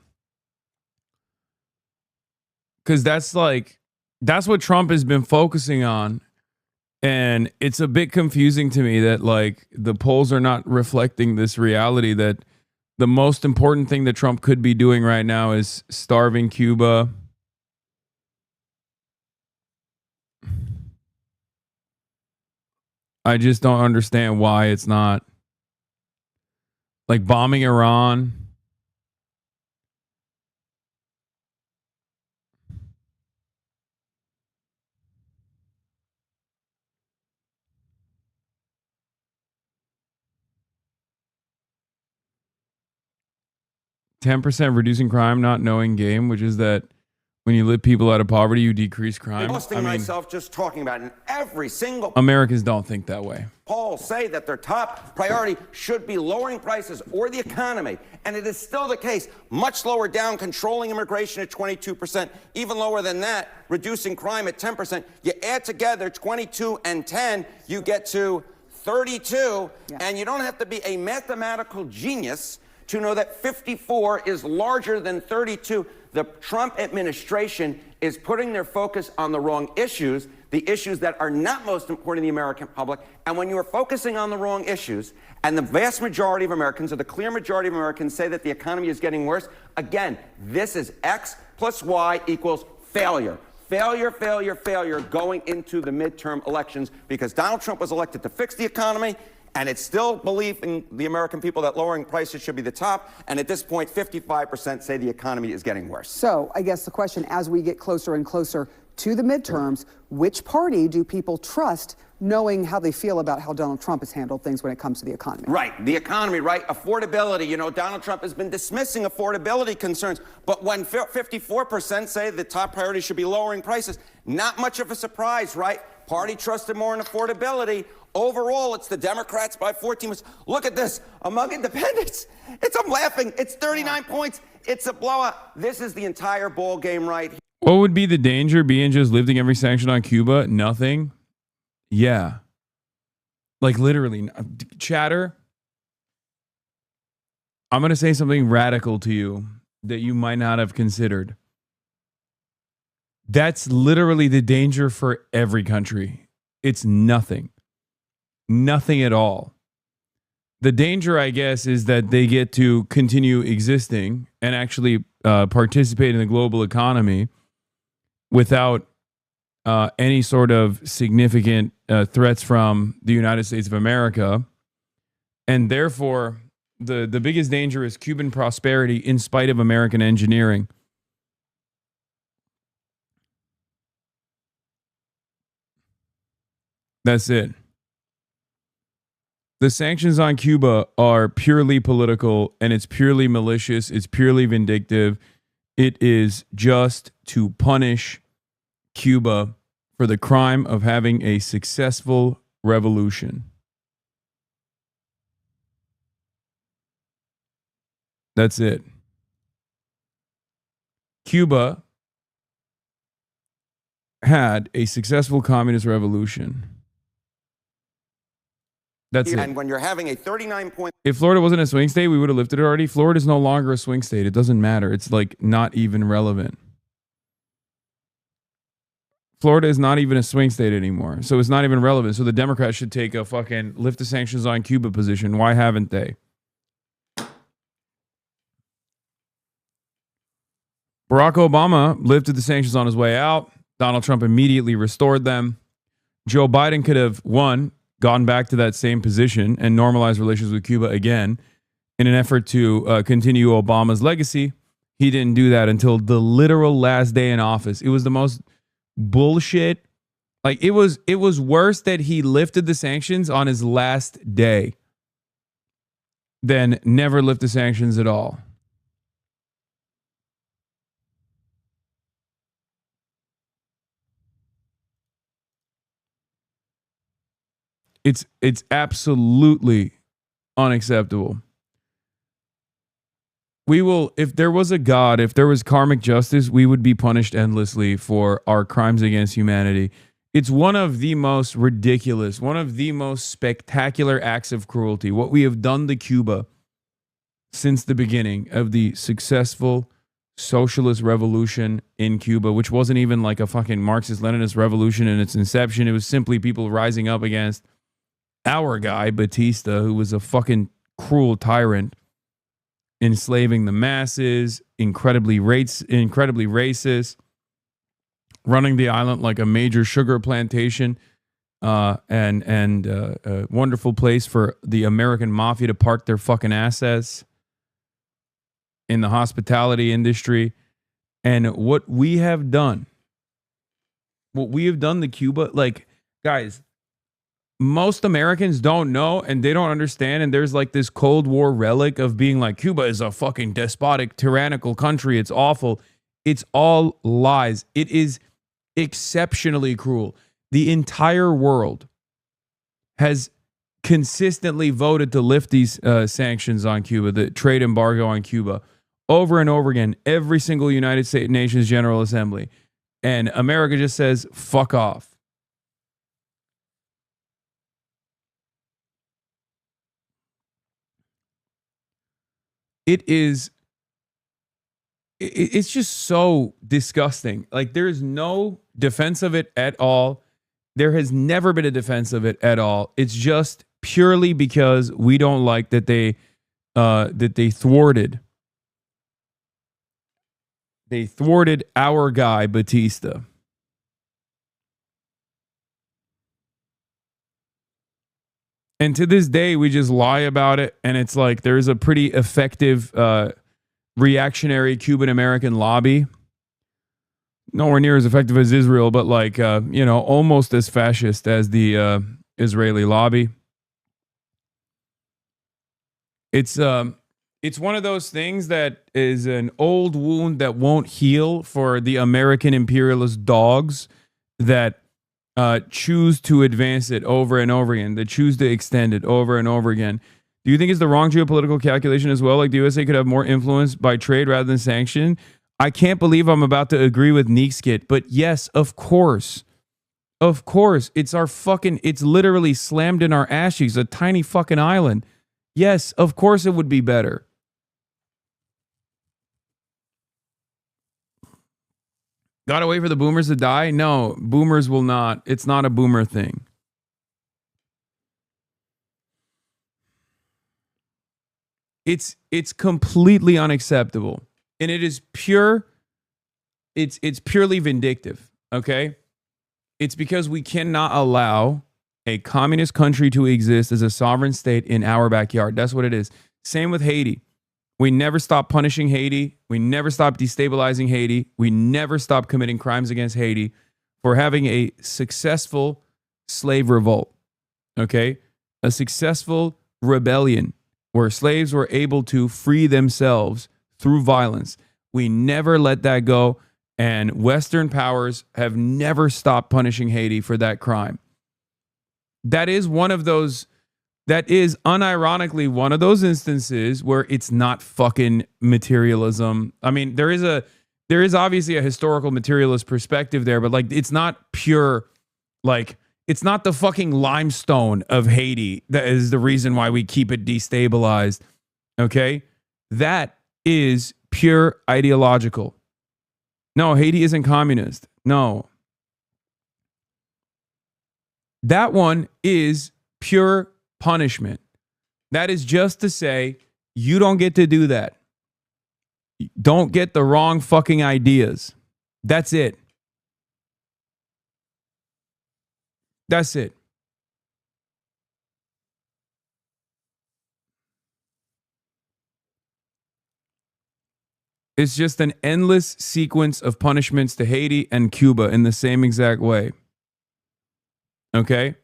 Because that's what Trump has been focusing on. And it's a bit confusing to me that like the polls are not reflecting this reality that the most important thing that Trump could be doing right now is starving Cuba. I just don't understand why it's not. Like bombing Iran. %, reducing crime, not knowing game, which is that when you lift people out of poverty, you decrease crime. Busting myself just talking about it. And every single Americans don't think that way. poll say that their top priority should be lowering prices or the economy. And it is still the case. Much lower down, controlling immigration at 22%. Even lower than that, reducing crime at 10%. You add together 22 and 10, you get to 32. Yeah. And you don't have to be a mathematical genius to know that 54 is larger than 32. The Trump administration is putting their focus on the wrong issues, the issues that are not most important to the American public. And when you are focusing on the wrong issues, and the vast majority of Americans, or the clear majority of Americans, say that the economy is getting worse, again, this is X plus Y equals failure. Failure, failure, failure going into the midterm elections, because Donald Trump was elected to fix the economy, and it's still belief in the American people that lowering prices should be the top. And at this point, 55% say the economy is getting worse. So I guess the question, as we get closer and closer to the midterms, which party do people trust, knowing how they feel about how Donald Trump has handled things when it comes to the economy? Right, the economy, right? Affordability. You know, Donald Trump has been dismissing affordability concerns, but when 54% say the top priority should be lowering prices, not much of a surprise, right? Party trusted more in affordability. Overall, it's the Democrats by 14%. Look at this. Among independents, I'm laughing. It's 39 points. It's a blowout. This is the entire ball game right here. What would be the danger being just lifting every sanction on Cuba? Nothing. Yeah. Like literally. Chatter. I'm going to say something radical to you that you might not have considered. That's literally the danger for every country. It's nothing. Nothing at all. The danger, I guess, is that they get to continue existing and actually participate in the global economy without any sort of significant threats from the United States of America. And therefore, the biggest danger is Cuban prosperity in spite of American engineering. That's it. The sanctions on Cuba are purely political, and it's purely malicious. It's purely vindictive. It is just to punish Cuba for the crime of having a successful revolution. That's it. Cuba had a successful communist revolution. That's it. And when you're having a 39-point... If Florida wasn't a swing state, we would have lifted it already. Florida is no longer a swing state. It doesn't matter. It's like not even relevant. Florida is not even a swing state anymore. So it's not even relevant. So the Democrats should take a fucking lift the sanctions on Cuba position. Why haven't they? Barack Obama lifted the sanctions on his way out. Donald Trump immediately restored them. Joe Biden could have, one, gone back to that same position and normalized relations with Cuba again in an effort to continue Obama's legacy. He didn't do that until the literal last day in office. It was the most bullshit. Like it was worse that he lifted the sanctions on his last day than never lift the sanctions at all. It's absolutely unacceptable. We will, if there was a God, if there was karmic justice, we would be punished endlessly for our crimes against humanity. It's one of the most ridiculous, one of the most spectacular acts of cruelty. What we have done to Cuba since the beginning of the successful socialist revolution in Cuba, which wasn't even like a fucking Marxist-Leninist revolution in its inception. It was simply people rising up against our guy, Batista, who was a fucking cruel tyrant, enslaving the masses, incredibly racist, running the island like a major sugar plantation, and a wonderful place for the American mafia to park their fucking assets in the hospitality industry. And what we have done to Cuba, like, guys, most Americans don't know and they don't understand. And there's like this Cold War relic of being like, Cuba is a fucking despotic, tyrannical country. It's awful. It's all lies. It is exceptionally cruel. The entire world has consistently voted to lift these sanctions on Cuba, the trade embargo on Cuba, over and over again, every single United States Nations General Assembly. And America just says, fuck off. It is it's just so disgusting. Like, there's no defense of it at all. There has never been a defense of it at all. It's just purely because we don't like that they thwarted. They thwarted our guy, Batista. And to this day, we just lie about it. And it's like there's a pretty effective reactionary Cuban-American lobby. Nowhere near as effective as Israel, but like, almost as fascist as the Israeli lobby. It's one of those things that is an old wound that won't heal for the American imperialist dogs that choose to advance it over and over again, that choose to extend it over and over again. Do you think it's the wrong geopolitical calculation as well? Like the USA could have more influence by trade rather than sanction? I can't believe I'm about to agree with Neekskit, but yes, of course. Of course. It's literally slammed in our ass cheeks, a tiny fucking island. Yes, of course it would be better. Gotta wait for the boomers to die? No, boomers will not. It's not a boomer thing. It's completely unacceptable. And it is pure, it's purely vindictive, okay? It's because we cannot allow a communist country to exist as a sovereign state in our backyard. That's what it is. Same with Haiti. We never stop punishing Haiti. We never stop destabilizing Haiti. We never stop committing crimes against Haiti for having a successful slave revolt, okay? A successful rebellion where slaves were able to free themselves through violence. We never let that go, and Western powers have never stopped punishing Haiti for that crime. That is one of those, that is unironically one of those instances where it's not fucking materialism. I mean, there is obviously a historical materialist perspective there, but like it's not pure, like it's not the fucking limestone of Haiti that is the reason why we keep it destabilized. Okay? That is pure ideological. No, Haiti isn't communist. No. That one is pure punishment. That is just to say, you don't get to do that. Don't get the wrong fucking ideas. That's it. That's it. It's just an endless sequence of punishments to Haiti and Cuba in the same exact way. Okay?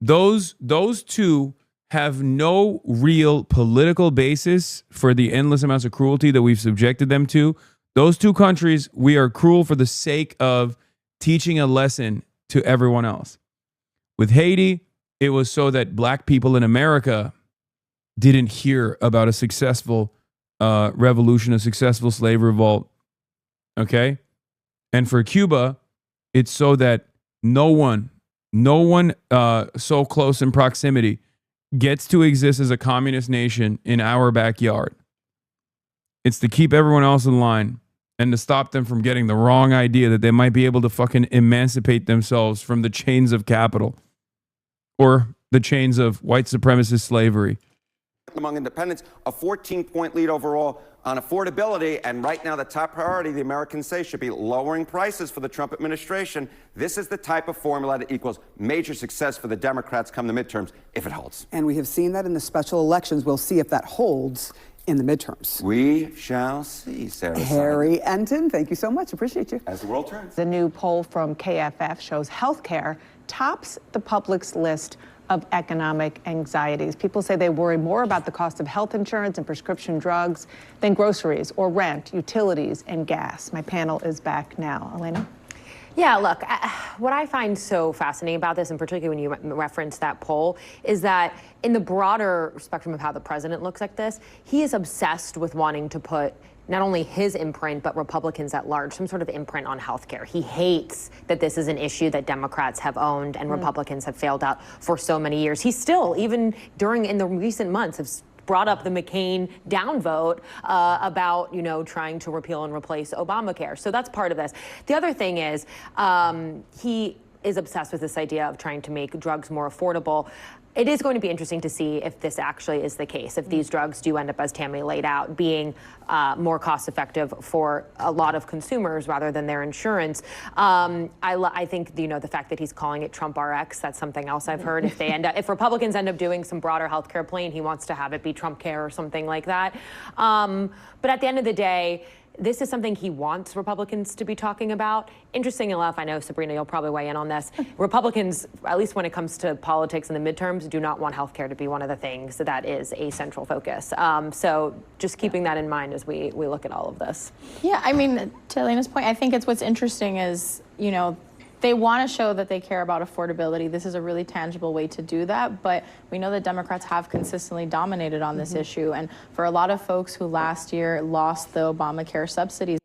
Those two have no real political basis for the endless amounts of cruelty that we've subjected them to. Those two countries, we are cruel for the sake of teaching a lesson to everyone else. With Haiti, it was so that black people in America didn't hear about a successful revolution, a successful slave revolt. Okay? And for Cuba, it's so that no one so close in proximity gets to exist as a communist nation in our backyard. It's to keep everyone else in line and to stop them from getting the wrong idea that they might be able to fucking emancipate themselves from the chains of capital or the chains of white supremacist slavery. Among independents, a 14-point lead overall on affordability, and right now the top priority, the Americans say, should be lowering prices for the Trump administration. This is the type of formula that equals major success for the Democrats come the midterms, if it holds. And we have seen that in the special elections. We'll see if that holds in the midterms. We shall see, Sarah. Harry Enton, thank you so much. Appreciate you. As the world turns. The new poll from KFF shows healthcare tops the public's list of economic anxieties. People say they worry more about the cost of health insurance and prescription drugs than groceries or rent, utilities, and gas. My panel is back now. Elena? Yeah, look, what I find so fascinating about this, and particularly when you reference that poll, is that in the broader spectrum of how the president looks at this, he is obsessed with wanting to put not only his imprint, but Republicans at large, some sort of imprint on healthcare. He hates that this is an issue that Democrats have owned and Republicans have failed out for so many years. He still, even in the recent months, has brought up the McCain downvote about, trying to repeal and replace Obamacare. So that's part of this. The other thing is he is obsessed with this idea of trying to make drugs more affordable. It is going to be interesting to see if this actually is the case, if these drugs do end up, as Tammy laid out, being more cost effective for a lot of consumers rather than their insurance. I think, the fact that he's calling it Trump RX, that's something else I've heard. If Republicans end up doing some broader healthcare plan, he wants to have it be Trump Care or something like that. But at the end of the day, this is something he wants Republicans to be talking about. Interesting enough, I know, Sabrina, you'll probably weigh in on this. Republicans, at least when it comes to politics in the midterms, do not want healthcare to be one of the things that is a central focus. So just keeping that in mind as we look at all of this. Yeah, I mean, to Elena's point, I think what's interesting is, they want to show that they care about affordability. This is a really tangible way to do that, but we know that Democrats have consistently dominated on this issue. And for a lot of folks who last year lost the Obamacare subsidies.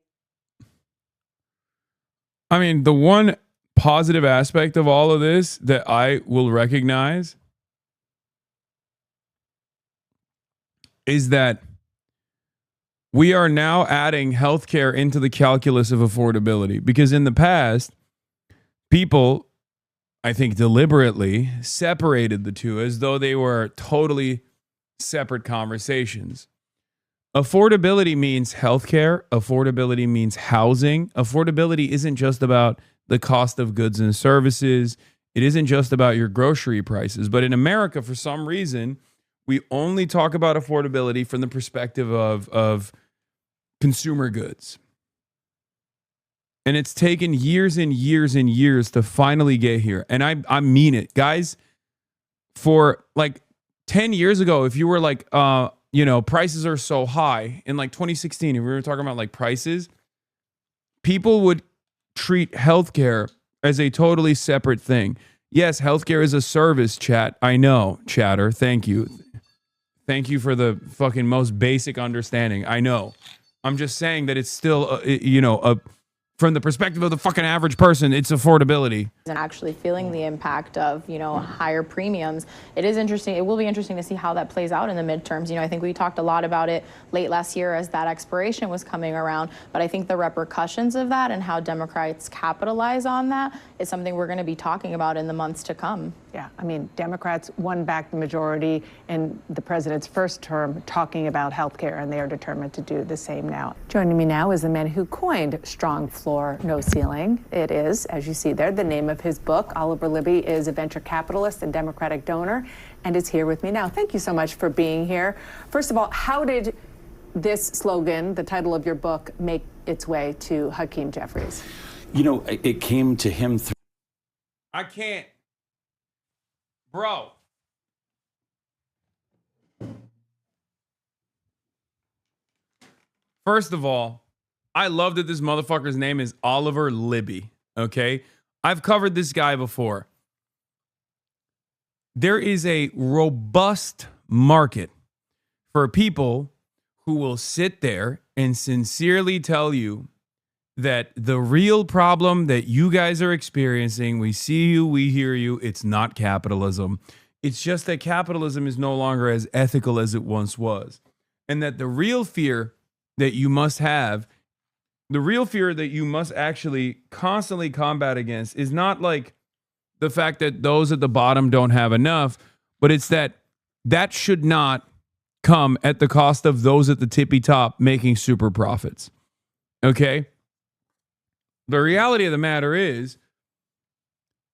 I mean, the one positive aspect of all of this that I will recognize is that we are now adding healthcare into the calculus of affordability, because in the past, people, I think deliberately, separated the two as though they were totally separate conversations. Affordability means healthcare. Affordability means housing. Affordability isn't just about the cost of goods and services. It isn't just about your grocery prices. But in America, for some reason, we only talk about affordability from the perspective of consumer goods. And it's taken years and years and years to finally get here. And I mean it, guys. For like 10 years ago, if you were like, prices are so high in like 2016, if we were talking about like prices, people would treat healthcare as a totally separate thing. Yes, healthcare is a service, chat. I know, chatter. Thank you. Thank you for the fucking most basic understanding. I know. I'm just saying that it's still, from the perspective of the fucking average person, it's affordability. And actually feeling the impact of, higher premiums. It is interesting. It will be interesting to see how that plays out in the midterms. I think we talked a lot about it late last year as that expiration was coming around. But I think the repercussions of that and how Democrats capitalize on that is something we're going to be talking about in the months to come. Yeah, I mean, Democrats won back the majority in the president's first term talking about health care, and they are determined to do the same now. Joining me now is the man who coined strong floor, no ceiling. It is, as you see there, the name of his book. Oliver Libby is a venture capitalist and Democratic donor and is here with me now. Thank you so much for being here. First of all, how did this slogan, the title of your book, make its way to Hakeem Jeffries? It came to him through... I can't. Bro. First of all, I love that this motherfucker's name is Oliver Libby, okay? I've covered this guy before. There is a robust market for people who will sit there and sincerely tell you that the real problem that you guys are experiencing, we see you, we hear you, it's not capitalism. It's just that capitalism is no longer as ethical as it once was. And that the real fear that you must have, the real fear that you must actually constantly combat against is not like the fact that those at the bottom don't have enough, but it's that should not come at the cost of those at the tippy top making super profits. Okay? The reality of the matter is,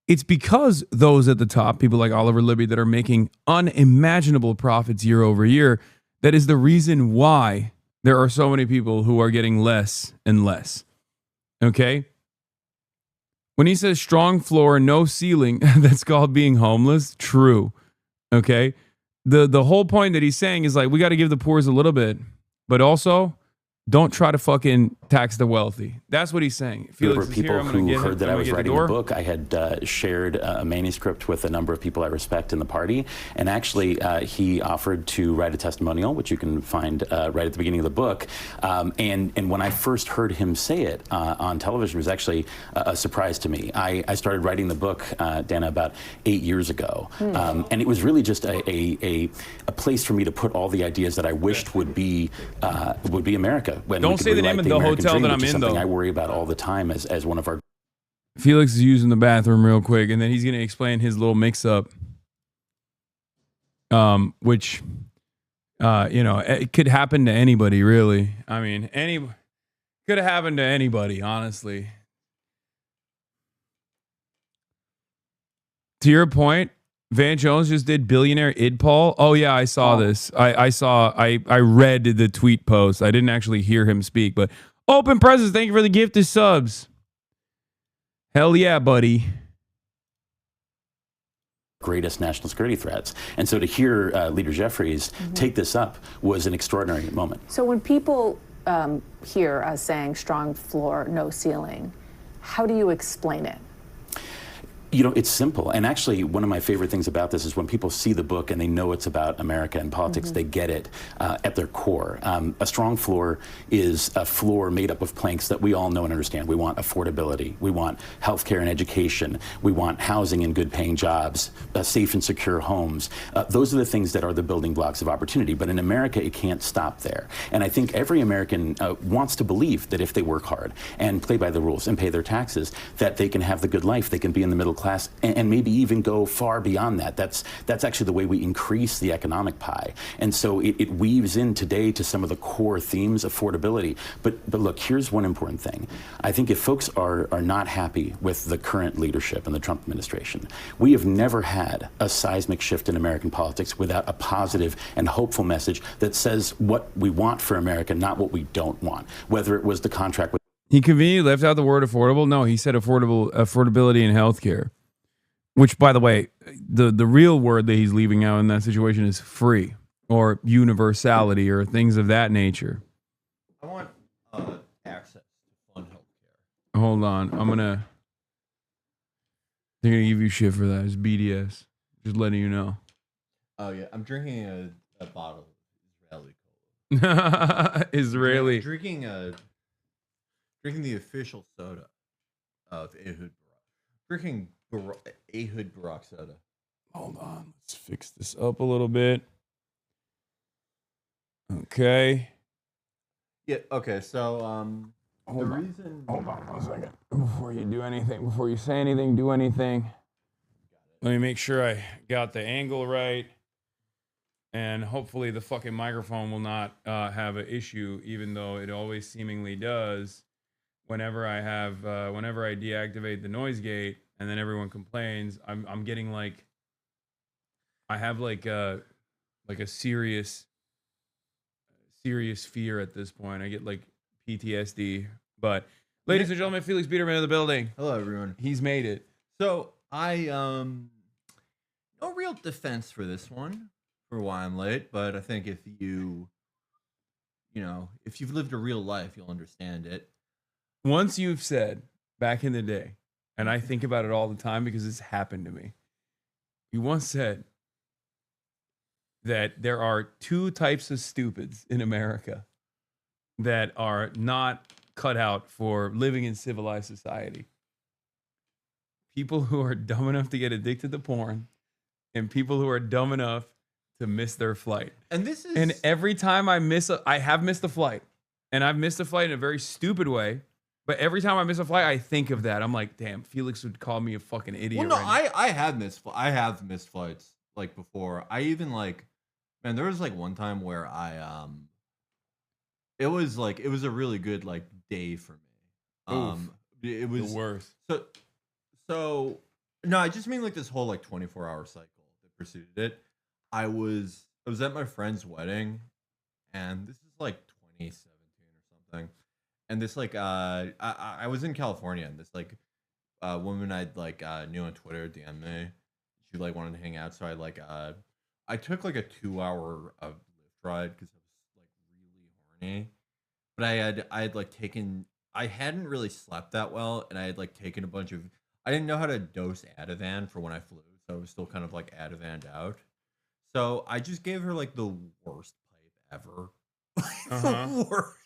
it's because those at the top, people like Oliver Libby, that are making unimaginable profits year over year, that is the reason why there are so many people who are getting less and less. Okay? When he says strong floor, no ceiling, that's called being homeless. True. Okay? The whole point that he's saying is like, we got to give the poor a little bit, but also don't try to fucking tax the wealthy. That's what he's saying. There Felix were is here. people I'm gonna who get heard that I was writing the the book. I had shared a manuscript with a number of people I respect in the party, and actually he offered to write a testimonial, which you can find right at the beginning of the book. And when I first heard him say it on television, it was actually a surprise to me. I started writing the book, Dana, about 8 years ago, and it was really just a place for me to put all the ideas that I wished would be America. When Don't we could say the name rewrite of the American hotel dream, that which I'm is in, something though. I worry about all the time as one of our. Felix is using the bathroom real quick, and then he's going to explain his little mix-up, which, it could happen to anybody, really. I mean, could have happened to anybody, honestly. To your point, Van Jones just did billionaire idpol. Oh yeah, I saw this. I read the tweet post. I didn't actually hear him speak, but open presents. Thank you for the gifted subs. Hell yeah, buddy. Greatest national security threats. And so to hear Leader Jeffries take this up was an extraordinary moment. So when people hear us saying strong floor, no ceiling, how do you explain it? You know, it's simple. And actually, one of my favorite things about this is when people see the book and they know it's about America and politics, they get it at their core. A strong floor is a floor made up of planks that we all know and understand. We want affordability. We want healthcare and education. We want housing and good paying jobs, safe and secure homes. Those are the things that are the building blocks of opportunity. But in America, it can't stop there. And I think every American wants to believe that if they work hard and play by the rules and pay their taxes, that they can have the good life. They can be in the middle class and maybe even go far beyond that. That's actually the way we increase the economic pie. And so it weaves in today to some of the core themes, affordability. But look, here's one important thing. I think if folks are not happy with the current leadership and the Trump administration, we have never had a seismic shift in American politics without a positive and hopeful message that says what we want for America, not what we don't want. Whether it was the contract with. He conveniently left out the word affordable. No, he said affordability in healthcare. Which, by the way, the real word that he's leaving out in that situation is free or universality or things of that nature. I want access to fun healthcare. Hold on. They're going to give you shit for that. It's BDS. Just letting you know. Oh, yeah. I'm drinking a bottle of Israeli cola. Israeli. Drinking the official soda of Ehud Barak. Drinking Ehud Barak soda. Hold on. Let's fix this up a little bit. Okay. Yeah, okay. So, Hold on 1 second. Before you do anything, before you say anything, do anything. Let me make sure I got the angle right. And hopefully the fucking microphone will not have an issue, even though it always seemingly does. Whenever I deactivate the noise gate and then everyone complains, I'm getting like, I have like a serious fear at this point. I get like PTSD. But ladies and gentlemen, Felix Biederman in the building. Hello, everyone. He's made it. So no real defense for this one for why I'm late, but I think if you've lived a real life, you'll understand it. Once you've said back in the day, and I think about it all the time because it's happened to me. You once said that there are two types of stupids in America that are not cut out for living in civilized society. People who are dumb enough to get addicted to porn and people who are dumb enough to miss their flight. And every time I have missed a flight, and I've missed a flight in a very stupid way. But every time I miss a flight, I think of that. I'm like, damn, Felix would call me a fucking idiot. Well, no, right now. I have missed flights like before. I even man, there was like one time where it was a really good like day for me. It was the worst. So no, I just mean like this whole like 24-hour cycle that preceded it. I was at my friend's wedding, and this is like 2017 or something. And this like I was in California, and this like woman I'd like knew on Twitter DM'd me. She like wanted to hang out, so I took like a 2-hour Lyft ride because I was like really horny. but I had like taken, I hadn't really slept that well, and I had like taken a bunch of, I didn't know how to dose Ativan for when I flew, so I was still kind of like Ativan'd out. So I just gave her like the worst pipe ever. The worst,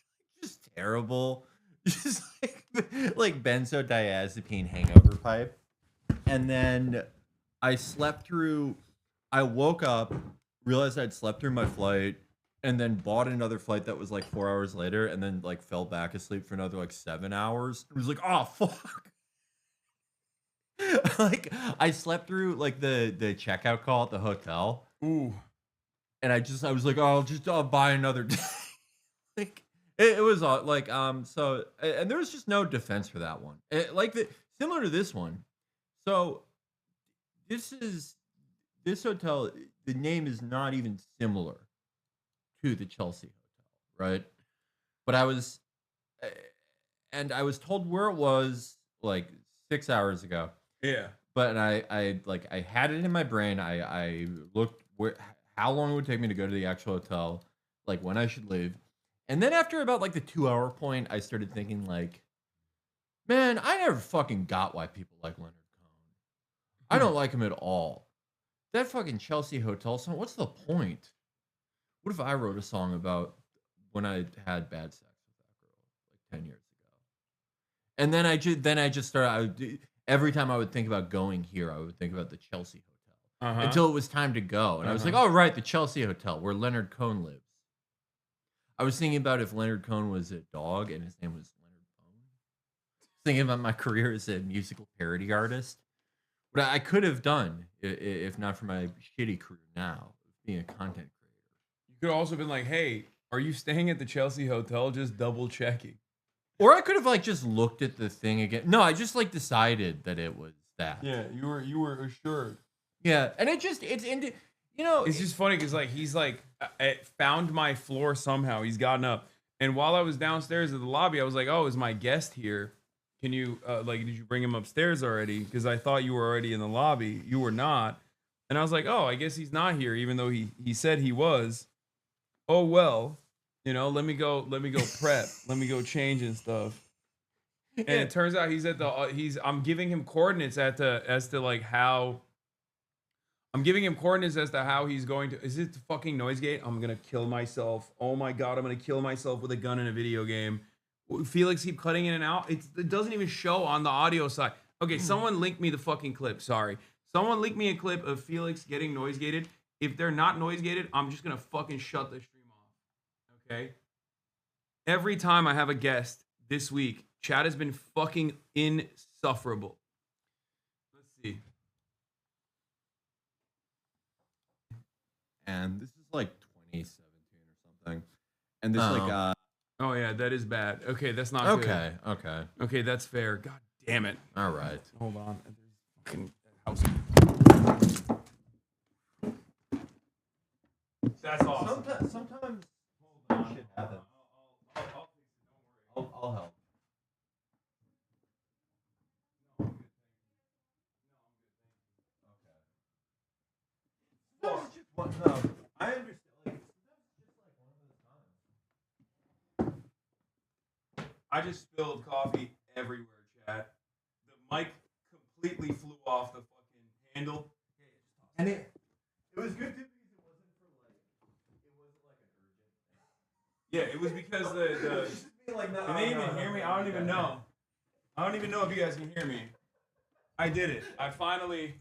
just terrible, just like benzodiazepine hangover pipe. And then I slept through. I woke up, realized I'd slept through my flight, and then bought another flight that was like 4 hours later, and then like fell back asleep for another like 7 hours. It was like, oh fuck. Like I slept through like the checkout call at the hotel. Ooh. And I was like, oh, I'll buy another day. Like it was like so, and there was just no defense for that one. Similar to this one. So this hotel, the name is not even similar to the Chelsea hotel, right? But I was told where it was like 6 hours ago. Yeah. But I had it in my brain. I looked how long it would take me to go to the actual hotel, like when I should leave. And then after about like the 2 hour point, I started thinking like, man, I never fucking got why people like Leonard Cohen. I don't like him at all. That fucking Chelsea hotel song, what's the point? What if I wrote a song about when I had bad sex with that girl like 10 years ago? And then I just started, every time I would think about going here, I would think about the Chelsea hotel. Until it was time to go. And I was like, oh, right, the Chelsea hotel where Leonard Cohen lives. I was thinking about if Leonard Cohen was a dog and his name was Leonard Cohen. Thinking about my career as a musical parody artist. But I could have done if not for my shitty career now, being a content creator. You could also have been like, hey, are you staying at the Chelsea hotel? Just double checking. Or I could have like just looked at the thing again. No, I just like decided that it was that. Yeah, you were assured. Yeah, and it's just funny because like he's like found my floor somehow. He's gotten up, and while I was downstairs at the lobby, I was like, "Oh, is my guest here? Can you did you bring him upstairs already? Because I thought you were already in the lobby. You were not." And I was like, "Oh, I guess he's not here, even though he said he was." Oh well, let me go prep. Let me go change and stuff. And it turns out he's at the I'm giving him coordinates as to how. I'm giving him coordinates as to how he's going to. Is it the fucking noise gate? I'm gonna kill myself. Oh my god, I'm gonna kill myself with a gun in a video game. Felix keep cutting in and out. It doesn't even show on the audio side. Okay, someone link me the fucking clip. Sorry, someone link me a clip of Felix getting noise gated. If they're not noise gated, I'm just gonna fucking shut the stream off. Okay. Every time I have a guest this week, chat has been fucking insufferable. Let's see. And this is like 2017 or something. And this like oh yeah, that is bad. Okay, that's not okay, good. Okay, that's fair. God damn it. All right. Hold on. Fucking house. That's awesome. Sometimes hold on. Shit happens. I'll help. No, I understand. Like, I just spilled coffee everywhere, chat. The mic completely flew off the fucking handle. And it was good too because it wasn't an urgent thing. Yeah, it was because can they even hear me? I don't even know. I don't even know if you guys can hear me. I did it. I finally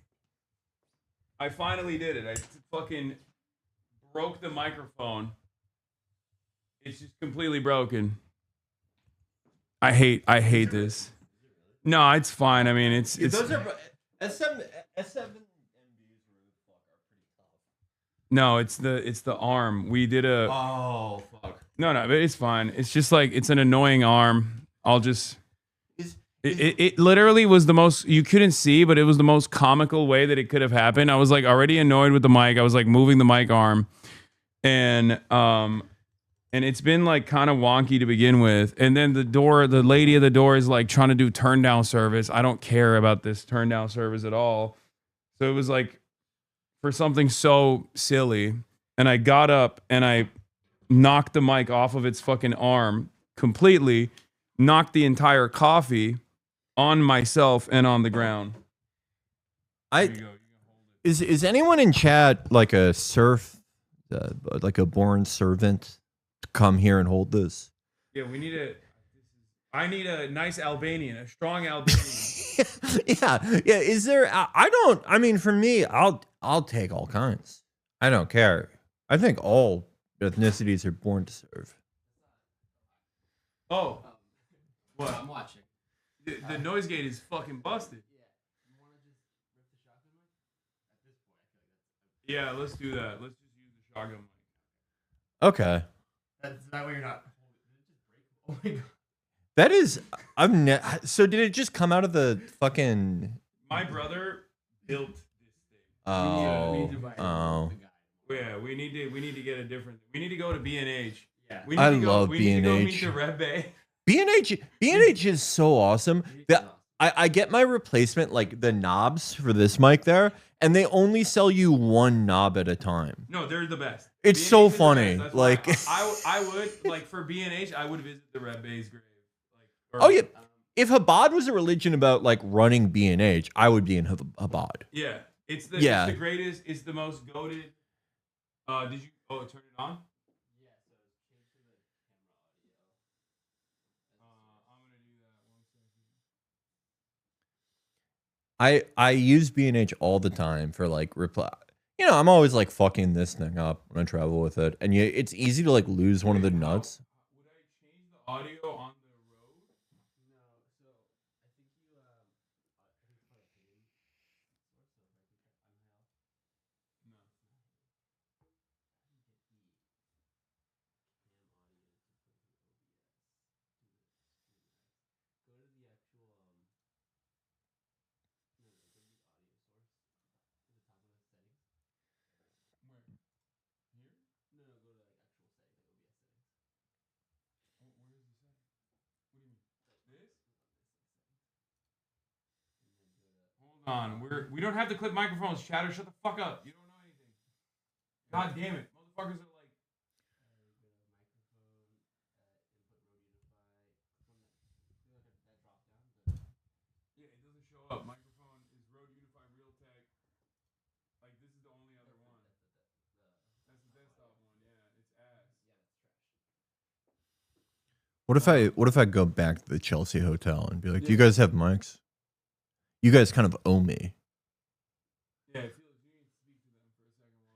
did it. I fucking broke the microphone. It's just completely broken. I hate this. No, it's fine. I mean, it's those are S7 No, it's the arm. We did a oh fuck. No, but it's fine. It's just like it's an annoying arm. I'll just It literally was the most, you couldn't see, but it was the most comical way that it could have happened. I was like already annoyed with the mic. I was like moving the mic arm, and it's been like kind of wonky to begin with. And then the lady at the door is like trying to do turn down service. I don't care about this turn down service at all. So it was like for something so silly. And I got up and I knocked the mic off of its fucking arm completely, knocked the entire coffee on myself and on the ground. Is anyone in chat like a like a born servant to come here and hold this? Yeah, I need a nice Albanian, a strong Albanian. Yeah. Is there? I mean, for me, I'll take all kinds. I don't care. I think all ethnicities are born to serve. Oh, what? I'm watching. The noise gate is fucking busted. Yeah, let's do that. Let's just use the shotgun mic. Okay. That's that way you're not. Oh my god. That is, so did it just come out of the fucking? My brother built this thing. Oh. Yeah, we need to get a different. We need to go to B&H. Yeah. I love B&H. We need to go meet B&H. the Red Bay. B&H is so awesome. I get my replacement, like the knobs for this mic there, and they only sell you one knob at a time. No, they're the best. It's B&H so is the funny. best. That's Like why I would like for B&H, I would visit the Red Bay's grave. oh yeah, if Chabad was a religion about like running B&H, I would be in Chabad. Yeah, it's the greatest. It's the most goated. Did you turn it on? I use B&H all the time for like reply. You know, I'm always like fucking this thing up when I travel with it, and it's easy to like lose one of the nuts. Would I change the audio on the road? No. So I think you on. We don't have to clip microphones, chatter. Shut the fuck up. You don't know anything. God damn it. Motherfuckers are like. Yeah, it doesn't show up. Microphone is Rode Unify Realtek. Like, this is the only other one. That's the desktop one. Yeah, it's ass. What if I go back to the Chelsea hotel and be like, do you guys have mics? You guys kind of owe me. Yeah.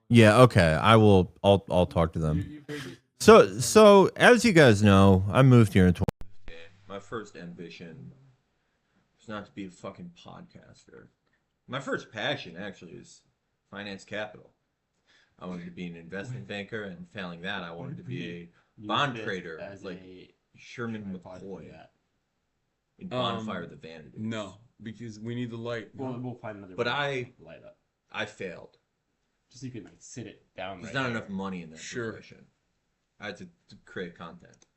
Yeah, okay. I'll talk to them. So as you guys know, I moved here in 2015. My first ambition was not to be a fucking podcaster. My first passion actually is finance capital. I wanted to be an investment banker, and failing that, I wanted to be a bond trader like Sherman McCoy in Bonfire of the Vanities. No, because we need the light. We'll find another. But light up. I failed. Just so you can like sit it down. There's not enough money in that profession. I had to create content.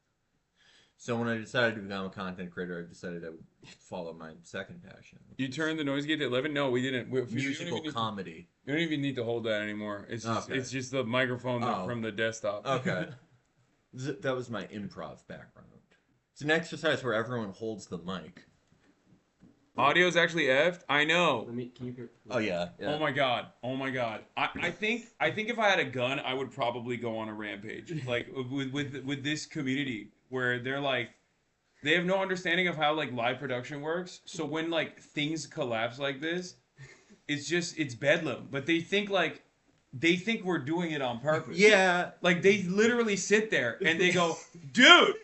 So when I decided to become a content creator, I decided I would follow my second passion. You turned the noise gate to 11? No, we didn't. Musical comedy. You don't even need to hold that anymore. It's just, it's just the microphone from the desktop. Okay. That was my improv background. It's an exercise where everyone holds the mic. Audio's actually effed? I know. Oh yeah. Oh my god. Oh my god. I think if I had a gun, I would probably go on a rampage. Like with this community where they're like, they have no understanding of how like live production works. So when like things collapse like this, it's bedlam. But they think we're doing it on purpose. Yeah. Like they literally sit there and they go, dude,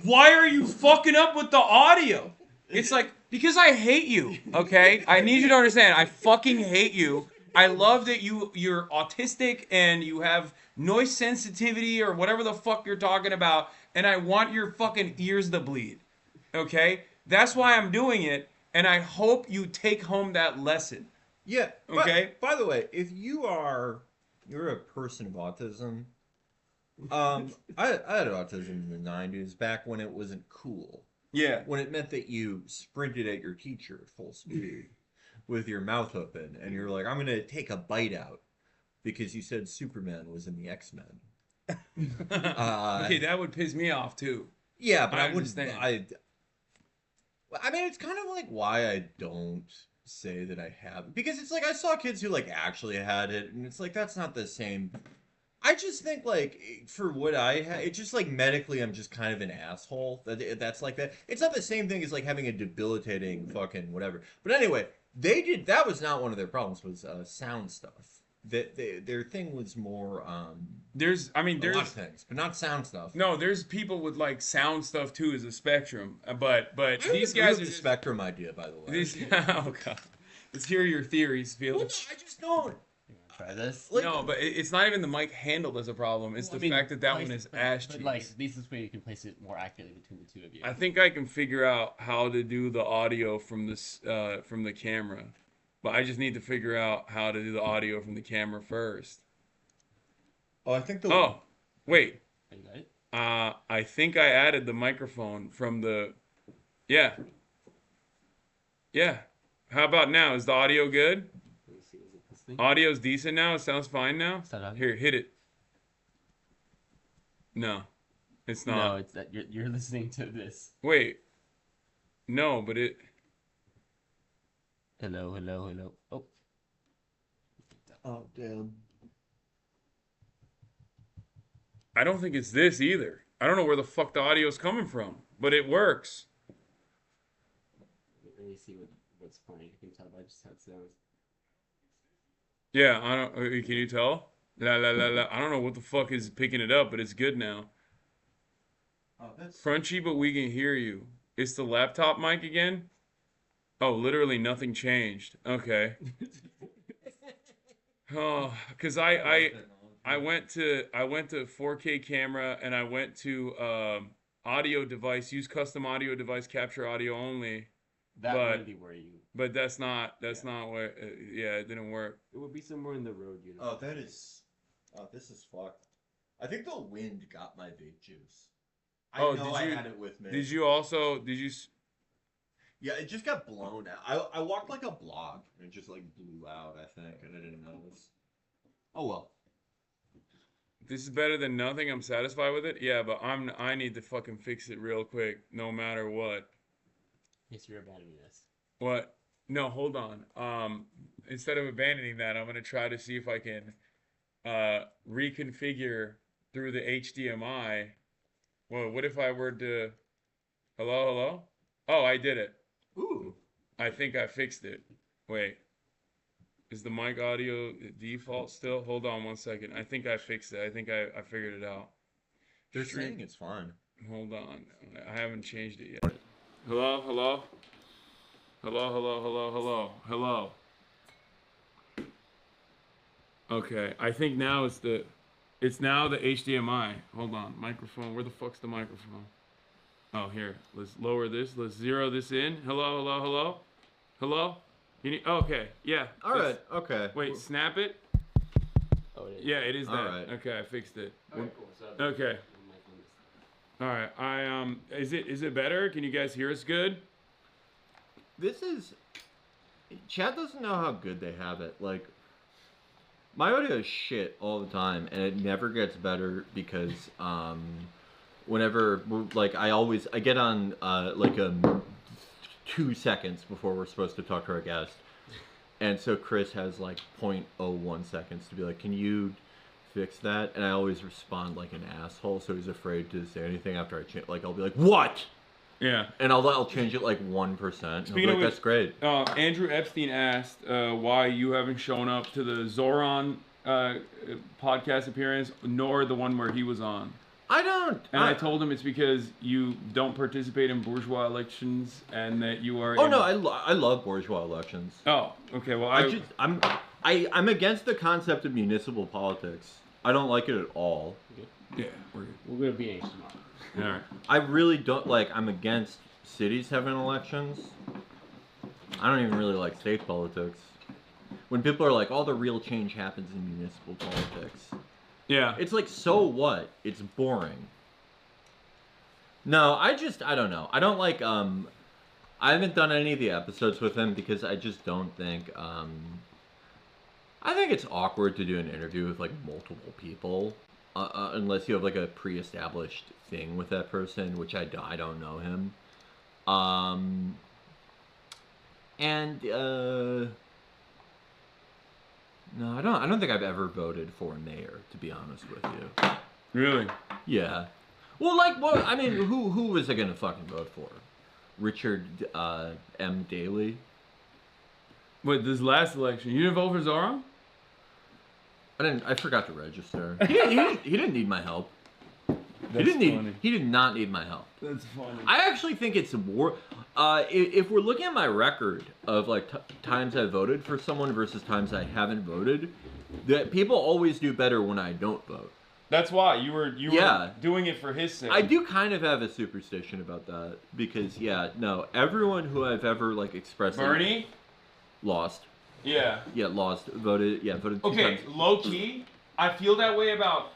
why are you fucking up with the audio? It's like, because I hate you, okay? I need you to understand, I fucking hate you. I love that you're autistic and you have noise sensitivity or whatever the fuck you're talking about, and I want your fucking ears to bleed, okay? That's why I'm doing it, and I hope you take home that lesson. Yeah. Okay? By the way, if you're a person of autism, I had autism in the 90s, back when it wasn't cool. Yeah. When it meant that you sprinted at your teacher at full speed with your mouth open, and you're like, I'm going to take a bite out because you said Superman was in the X-Men. Okay, that would piss me off too. Yeah, but I wouldn't. understand. I mean, it's kind of like why I don't say that I have, because it's like I saw kids who like actually had it, and it's like that's not the same. I just think like for what I had, it's just like medically I'm just kind of an asshole. That's like that. It's not the same thing as like having a debilitating fucking whatever. But anyway, they did. That was not one of their problems. Was sound stuff. That their thing was more. There's a lot of things, but not sound stuff. No, there's people with like sound stuff too as a spectrum, but I these agree guys with are the just, spectrum idea, by the way. these. Oh god, let's hear your theories, Felix. I just don't. Try this. No, but it's not even the mic handle that's a problem. It's the fact that that one is ass cheeks. But like, this is where you can place it more accurately between the two of you. I think I can figure out how to do the audio from this from the camera, but I just need to figure out how to do the audio from the camera first. Oh, I think the. Oh, wait. Are you got it? I think I added the microphone from the. Yeah. Yeah. How about now? Is the audio good? Let me see. Is it this thing? Audio's decent now. It sounds fine now. Sound out? Here, hit it. No, it's not. No, it's that you're listening to this. Wait. No, but it. Hello, hello, hello. Oh. Oh damn. I don't think it's this either. I don't know where the fuck the audio's coming from, but it works. Let me see what's playing. I can tell by just how it sounds. Yeah, I don't. Can you tell? La la la la. I don't know what the fuck is picking it up, but it's good now. Oh, that's Crunchy, but we can hear you. It's the laptop mic again? Oh, literally nothing changed. Okay. Oh, because I went to 4K camera and I went to audio device, use custom audio device, capture audio only. That might be where you. But that's not where. Yeah, it didn't work. It would be somewhere in the road, you know. Oh, that is. Oh, this is fucked. I think the wind got my vape juice. I know I had it with me. Did you also? Did you? Yeah, it just got blown out. I walked like a block and it just like blew out. I think, and I didn't notice. Oh well. This is better than nothing. I'm satisfied with it. Yeah, but I need to fucking fix it real quick, no matter what. Yes, you're abandoning this. What? No, hold on. Instead of abandoning that, I'm gonna try to see if I can reconfigure through the HDMI. Well, what if I were to? Hello, hello. Oh, I did it. Ooh. I think I fixed it. Wait. Is the mic audio default still? Hold on 1 second. I think I fixed it. I think I figured it out. They're saying it's fine. Hold on. I haven't changed it yet. Hello, hello. Hello, hello, hello, hello, hello. Okay, I think now it's now the HDMI. Hold on, microphone. Where the fuck's the microphone? Oh, here. Let's lower this. Let's zero this in. Hello, hello, hello, hello. You need, okay, yeah. All right. Okay. Wait, snap it. Oh, it is. Yeah, it is that. All right. Okay, I fixed it. All right, cool. So Okay. All right. Is it better? Can you guys hear us good? This is. Chad doesn't know how good they have it. Like, my audio is shit all the time, and it never gets better because whenever like I get on like 2 seconds before we're supposed to talk to our guest, and so Chris has like 0.01 seconds to be like, "Can you fix that?" And I always respond like an asshole, so he's afraid to say anything after I change. Like I'll be like, "What?" Yeah. And I'll change it like 1%. Speaking of like, that's great. Andrew Epstein asked why you haven't shown up to the ZOHRAN podcast appearance, nor the one where he was on. I don't. And I told him it's because you don't participate in bourgeois elections, and that you are. Oh no, I love bourgeois elections. Oh, okay. Well, I'm against the concept of municipal politics. I don't like it at all. Yeah, we're good. We're gonna be H tomorrow. All right. I really don't like. I'm against cities having elections. I don't even really like state politics. When people are like, "All the real change happens in municipal politics." Yeah. It's like, so what? It's boring. No, I don't know. I don't like, I haven't done any of the episodes with him because I just don't think, I think it's awkward to do an interview with, like, multiple people. unless you have like a pre-established thing with that person, which I don't know him. No, I don't think I've ever voted for a mayor, to be honest with you. Really? Yeah. Well, like, well, I mean, who was I gonna fucking vote for? Richard M. Daley. Wait, this last election, you didn't vote for ZOHRAN? I forgot to register. He didn't need my help. That's funny. He did not need my help. That's funny. I actually think it's more. If we're looking at my record of like times I voted for someone versus times I haven't voted, that people always do better when I don't vote. That's why you were doing it for his sake. I do kind of have a superstition about that because everyone who I've ever like expressed Bernie lost. Yeah. Yeah, lost. Voted 2 Okay, times. low key, I feel that way about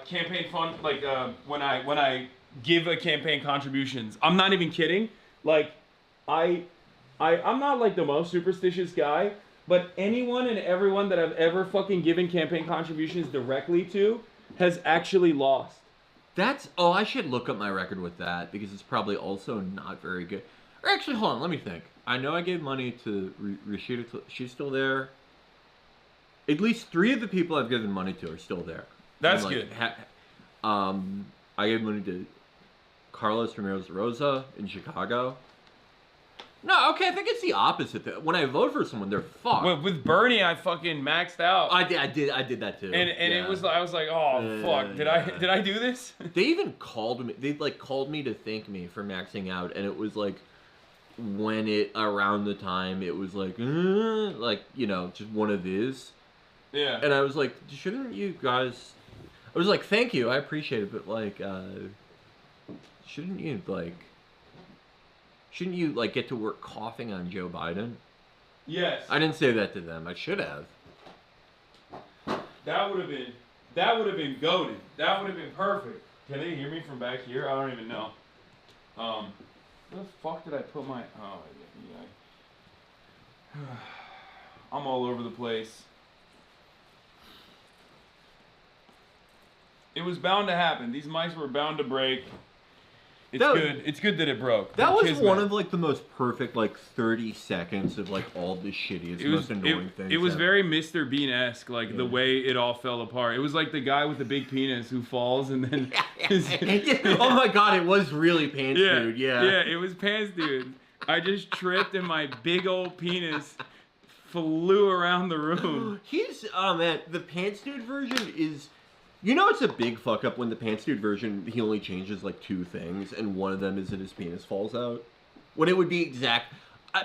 campaign fund. Like when I give a campaign contributions, I'm not even kidding. Like I'm not like the most superstitious guy, but anyone and everyone that I've ever fucking given campaign contributions directly to has actually lost. I should look up my record with that because it's probably also not very good. Or actually, hold on, let me think. I know I gave money to Rashida. She's still there. At least 3 of the people I've given money to are still there. That's good. I gave money to Carlos Ramirez Rosa in Chicago. No, okay, I think it's the opposite. When I vote for someone, they're fucked. Well, with Bernie, I fucking maxed out. I did that too. And it was, I was like, oh fuck, did I do this? They even called me. They like called me to thank me for maxing out, and it was like around the time it was like just one of these. Yeah. And I was like, shouldn't you guys? I was like, thank you, I appreciate it, but like, shouldn't you get to work coughing on Joe Biden? Yes. I didn't say that to them. I should have. That would have been goated. That would have been perfect. Can they hear me from back here? I don't even know. Where the fuck did I put my? Oh yeah. I'm all over the place. It was bound to happen. These mics were bound to break. It's good. It's good that it broke. That was one of like the most perfect 30 seconds of like all the shittiest, most annoying things. It was very Mr. Bean-esque, like the way it all fell apart. It was like the guy with the big penis who falls and then. Oh my god, it was really Pants Dude. Yeah. Yeah, it was Pants Dude. I just tripped and my big old penis flew around the room. The Pants Dude version is. You know it's a big fuck up when the Pants Dude version, he only changes like 2 things, and one of them is that his penis falls out. When it would be exact...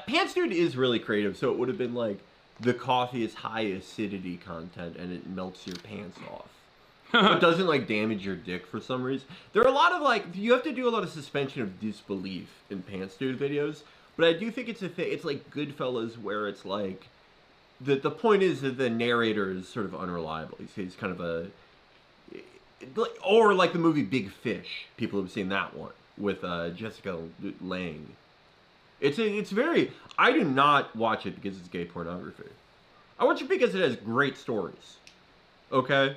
Pants Dude is really creative, so it would have been like, the coffee is high acidity content, and it melts your pants off. It doesn't like damage your dick for some reason. There are a lot of you have to do a lot of suspension of disbelief in Pants Dude videos, but I do think it's a thing, it's like Goodfellas where it's like, the point is that the narrator is sort of unreliable. He's kind of a... Or like the movie Big Fish. People have seen that one with Jessica Lange. It's very. I do not watch it because it's gay pornography. I watch it because it has great stories. Okay.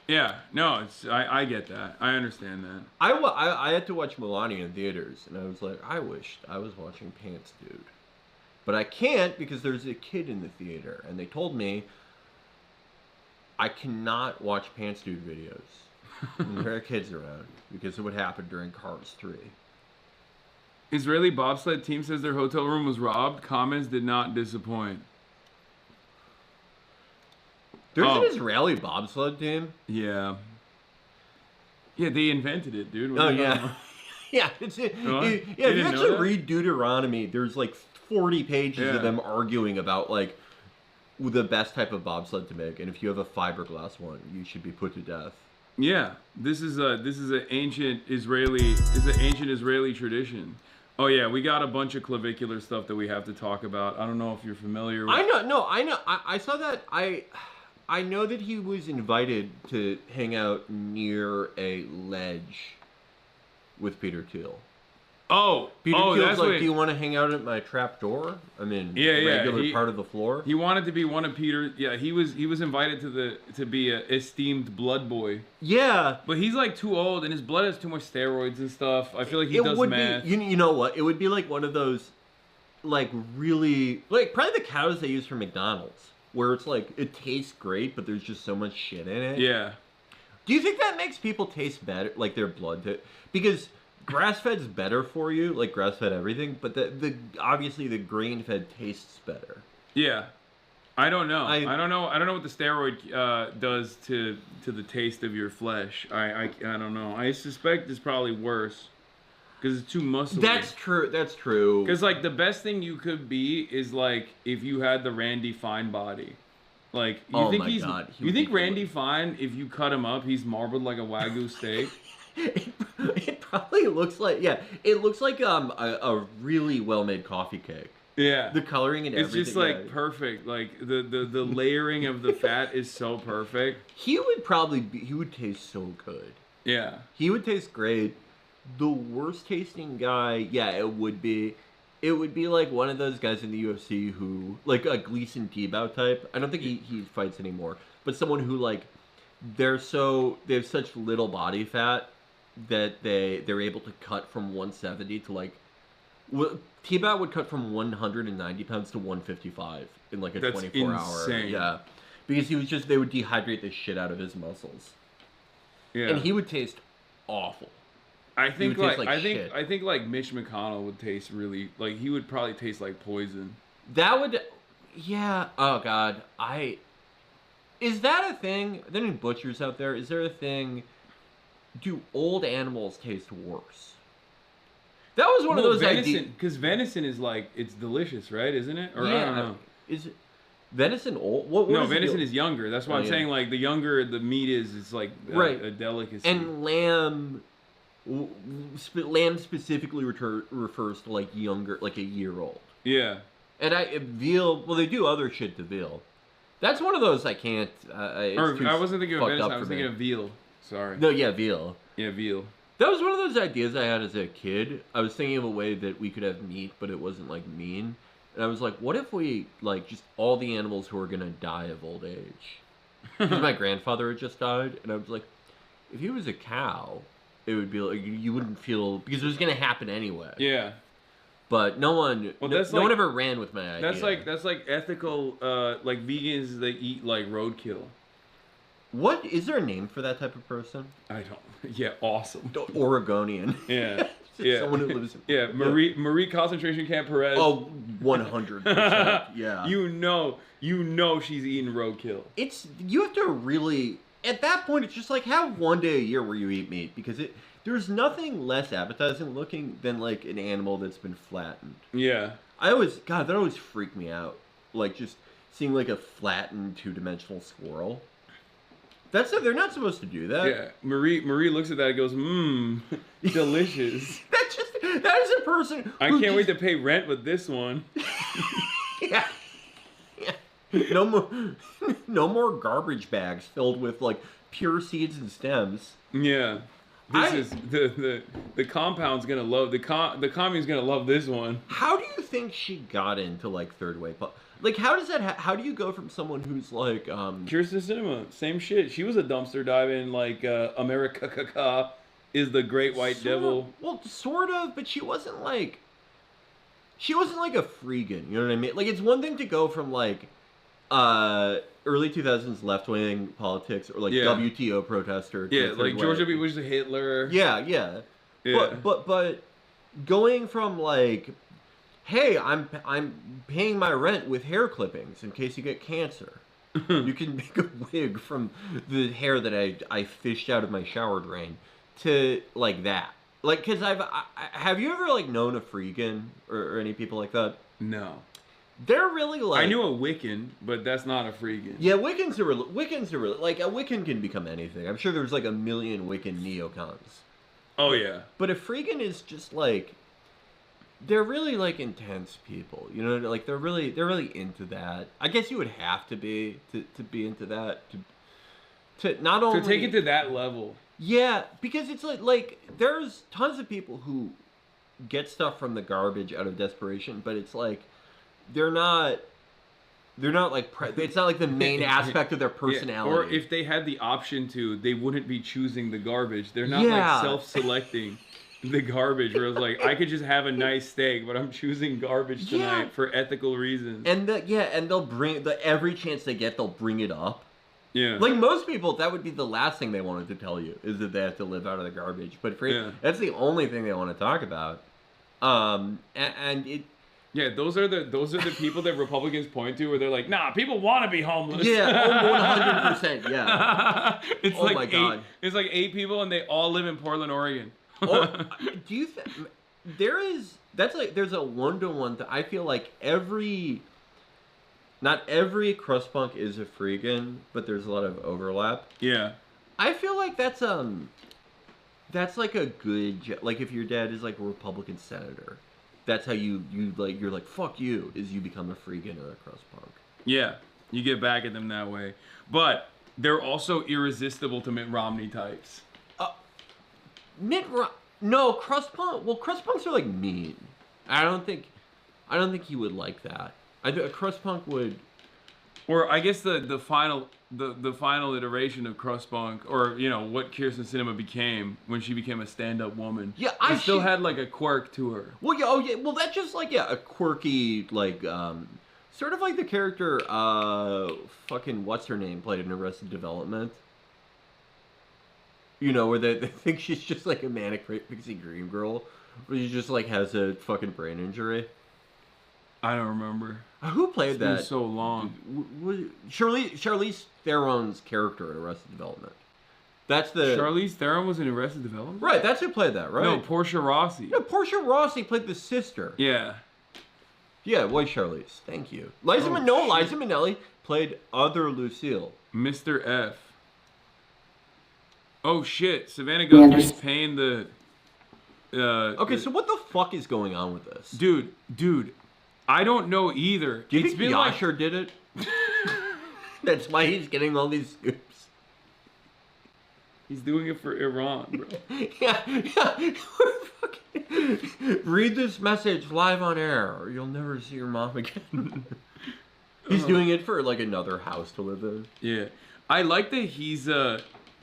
Yeah. No. It's. I get that. I understand that. I had to watch Melania in theaters, and I was like, I wished I was watching Pants Dude, but I can't because there's a kid in the theater, and they told me. I cannot watch Pants Dude videos when there are kids around because of what happened during Cars 3. Israeli bobsled team says their hotel room was robbed. Comments did not disappoint. There's an Israeli bobsled team? Yeah. Yeah, they invented it, dude. Oh, yeah. Yeah, if you actually read Deuteronomy, there's like 40 pages of them arguing about like the best type of bobsled to make, and if you have a fiberglass one, you should be put to death. Yeah, this is an ancient Israeli tradition. Oh yeah, we got a bunch of clavicular stuff that we have to talk about. I don't know if you're familiar with. I know. I saw that. I know that he was invited to hang out near a ledge with Peter Thiel. Peter oh, Keel's that's like, what. do you want to hang out at my trap door? I mean, Yeah, regular part of the floor. He wanted to be one of Peter. Yeah, he was invited to be a esteemed blood boy. Yeah, but he's like too old, and his blood has too much steroids and stuff. I feel like he does would math. be. You know what? It would be like one of those, like really, like probably the cows they use for McDonald's, where it's like it tastes great, but there's just so much shit in it. Yeah. Do you think that makes people taste better, like their blood? Because grass-fed's better for you, like grass-fed everything, but the obviously the grain-fed tastes better. Yeah. I don't know. I don't know. I don't know what the steroid does to the taste of your flesh. I don't know. I suspect it's probably worse because it's too muscly. That's true. That's true. Because like the best thing you could be is like if you had the Randy Fine body. Like you think you think Randy Fine, if you cut him up, he's marbled like a Wagyu steak? It probably looks like it looks like a really well-made coffee cake. Yeah, the coloring and everything. It's just like perfect. Like the layering of the fat is so perfect. He would taste so good. Yeah, he would taste great. The worst tasting guy, it would be like one of those guys in the UFC who, like a Gleason Tebow type. I don't think he fights anymore, but someone who like they have such little body fat that they're able to cut from 170 to like Tebow would cut from 190 pounds to 155 in like a 24-hour. Yeah, because they would dehydrate the shit out of his muscles. Yeah, and he would taste awful. I think like I think like Mitch McConnell would taste really like he would probably taste like poison. That would, yeah. Oh God, is that a thing? Are there any butchers out there? Is there a thing? Do old animals taste worse? That was one of those venison, because venison is like it's delicious, right? Isn't it? Or I don't know. Is it venison old? No, venison is younger. That's why I'm saying like the younger the meat is, it's like a delicacy. And lamb specifically refers to like younger, like a year old. Yeah. And veal. Well, they do other shit to veal. That's one of those I can't. I wasn't thinking of venison. I was thinking of veal. Sorry. No, yeah, veal. Yeah, veal. That was one of those ideas I had as a kid. I was thinking of a way that we could have meat, but it wasn't like mean. And I was like, what if we like just all the animals who are gonna die of old age? Because my grandfather had just died, and I was like, if he was a cow, it would be like you wouldn't feel because it was gonna happen anyway. Yeah. But no one ever ran with my idea. That's like ethical. Like vegans, they eat like roadkill. What is there a name for that type of person? I don't. Yeah, awesome. Oregonian. Yeah, yeah. Someone who lives. Marie concentration camp Perez. Oh, 100%. Yeah. You know she's eating roadkill. You have to really at that point. It's just like have one day a year where you eat meat because there's nothing less appetizing looking than like an animal that's been flattened. Yeah. That always freaked me out. Like just seeing like a flattened 2-dimensional squirrel. They're not supposed to do that. Yeah, Marie looks at that and goes, delicious. That is a person. I can't wait to pay rent with this one. Yeah. No more garbage bags filled with like pure seeds and stems. Yeah. This is the compound's gonna love the commune's gonna love this one. How do you think she got into like third wave? Like how does that? How do you go from someone who's like Kirsten Cinema, same shit. She was a dumpster diving like America is the Great White Devil. Well, sort of, but she wasn't like a freegan. You know what I mean? Like it's one thing to go from like early 2000s left wing politics or like WTO protester. Yeah, like George W. Bush, the Hitler. Yeah. But going from like, hey, I'm paying my rent with hair clippings in case you get cancer. You can make a wig from the hair that I fished out of my shower drain to like that. Like, cause have you ever like known a freegan or any people like that? No. They're really like... I knew a Wiccan, but that's not a freegan. Yeah, Wiccans are really... Like, a Wiccan can become anything. I'm sure there's like a million Wiccan neocons. Oh, yeah. But a freegan is just like... They're really like intense people. You know, like they're really into that. I guess you would have to be to be into that. To not only... To take it to that level. Yeah, because it's like there's tons of people who get stuff from the garbage out of desperation, but it's like they're not like it's not like the main aspect of their personality. Or if they had the option to, they wouldn't be choosing the garbage. They're not like self-selecting the garbage where it's like, I could just have a nice steak, but I'm choosing garbage tonight for ethical reasons. And and they'll bring every chance they get, they'll bring it up. Yeah. Like most people, that would be the last thing they wanted to tell you, is that they have to live out of the garbage. But that's the only thing they want to talk about. Yeah, those are the people that Republicans point to where they're like, nah, people want to be homeless. Yeah, 100%. Yeah. It's oh like my God. It's like 8 people and they all live in Portland, Oregon. Do you think there's a 1-to-1 I feel like not every crust punk is a freegan, but there's a lot of overlap. Yeah. I feel like that's like a good, like if your dad is like a Republican senator, that's how you're like, fuck you, is you become a freegan or a crust punk. Yeah, you get back at them that way. But they're also irresistible to Mitt Romney types. No, crust punk. Well, crust punks are like mean. I don't think he would like that. A crust punk would. Or I guess the final iteration of crust punk, or what Kirsten Sinema became when she became a stand-up woman. Yeah, she still had like a quirk to her. Well, yeah, well that's just like a quirky sort of like the character fucking what's her name played in Arrested Development. Where they think she's just like a manic pixie dream girl, where she just like has a fucking brain injury. I don't remember. Who played that? It's been so long. Charlize Theron's character in Arrested Development. That's the Charlize Theron was in Arrested Development. Right, that's who played that, right? No, Portia Rossi. No, Portia Rossi played the sister. Yeah. Yeah, it was Charlize. Thank you. Liza Minnelli played other Lucille. Mr. F. Oh shit! Savannah Guthrie's paying the. Okay, so what the fuck is going on with this, dude? I don't know either. Do you think Yasher did it? That's why he's getting all these scoops. He's doing it for Iran, bro. Yeah. Read this message live on air, or you'll never see your mom again. He's doing it for like another house to live in. Yeah, I like that he's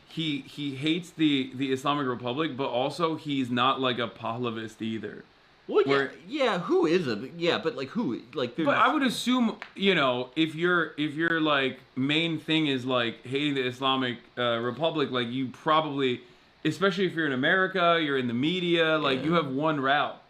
he hates the Islamic Republic, but also he's not like a Pahlavist either. Well, yeah, who is it? Yeah, but like who? Like, but I would assume, if your like main thing is like hating the Islamic Republic, like you probably, especially if you're in America, you're in the media, like you have one route,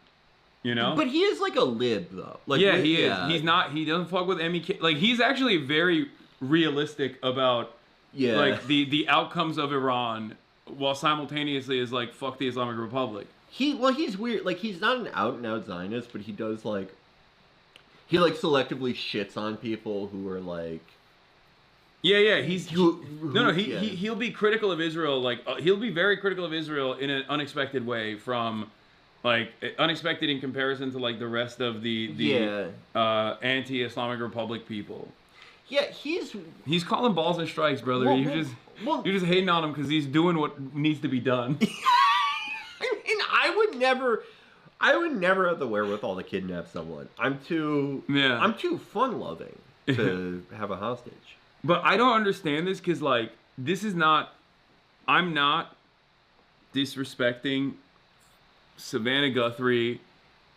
But he is like a lib though. Like he is. He's not. He doesn't fuck with MEK. Like he's actually very realistic about like the outcomes of Iran, while simultaneously is like fuck the Islamic Republic. He's weird. Like he's not an out and out Zionist, but he does he selectively shits on people who are like. Yeah. He'll be critical of Israel. Like he'll be very critical of Israel in an unexpected way, from like unexpected in comparison to like the rest of the anti-Islamic Republic people. Yeah, he's calling balls and strikes, brother. You're just hating on him because he's doing what needs to be done. I would never have the wherewithal to kidnap someone. I'm too fun loving to have a hostage. But I don't understand this because like I'm not disrespecting Savannah Guthrie,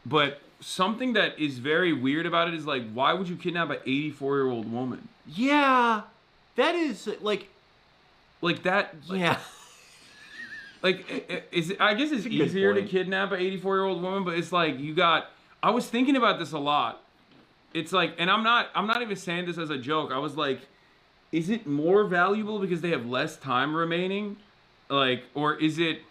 but something that is very weird about it is like, why would you kidnap an 84-year-old woman? Yeah, that is like that. Yeah. Like, I guess it's easier to kidnap an 84-year-old woman, but it's like I was thinking about this a lot. It's like, and I'm not even saying this as a joke. I was like, is it more valuable because they have less time remaining? Like, or is it,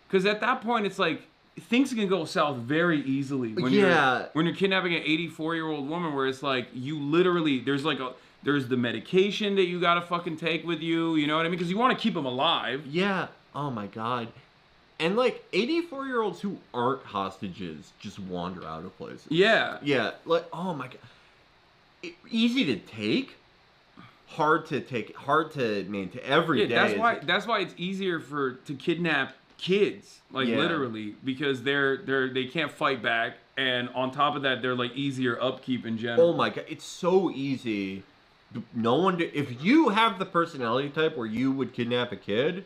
because at that point it's like, things can go south very easily when you're kidnapping an 84-year-old woman, where it's like, you literally, there's the medication that you gotta fucking take with you, you know what I mean? Because you want to keep them alive. Yeah. Oh my God. And like 84-year-olds who aren't hostages just wander out of places. Yeah. Yeah. Like, oh my God. Easy to take. Hard to maintain every day. That's why it's easier to kidnap kids, like Yeah. literally, because they can't fight back, and on top of that, they're like easier upkeep in general. Oh my god, it's so easy. No one, if you have the personality type where you would kidnap a kid,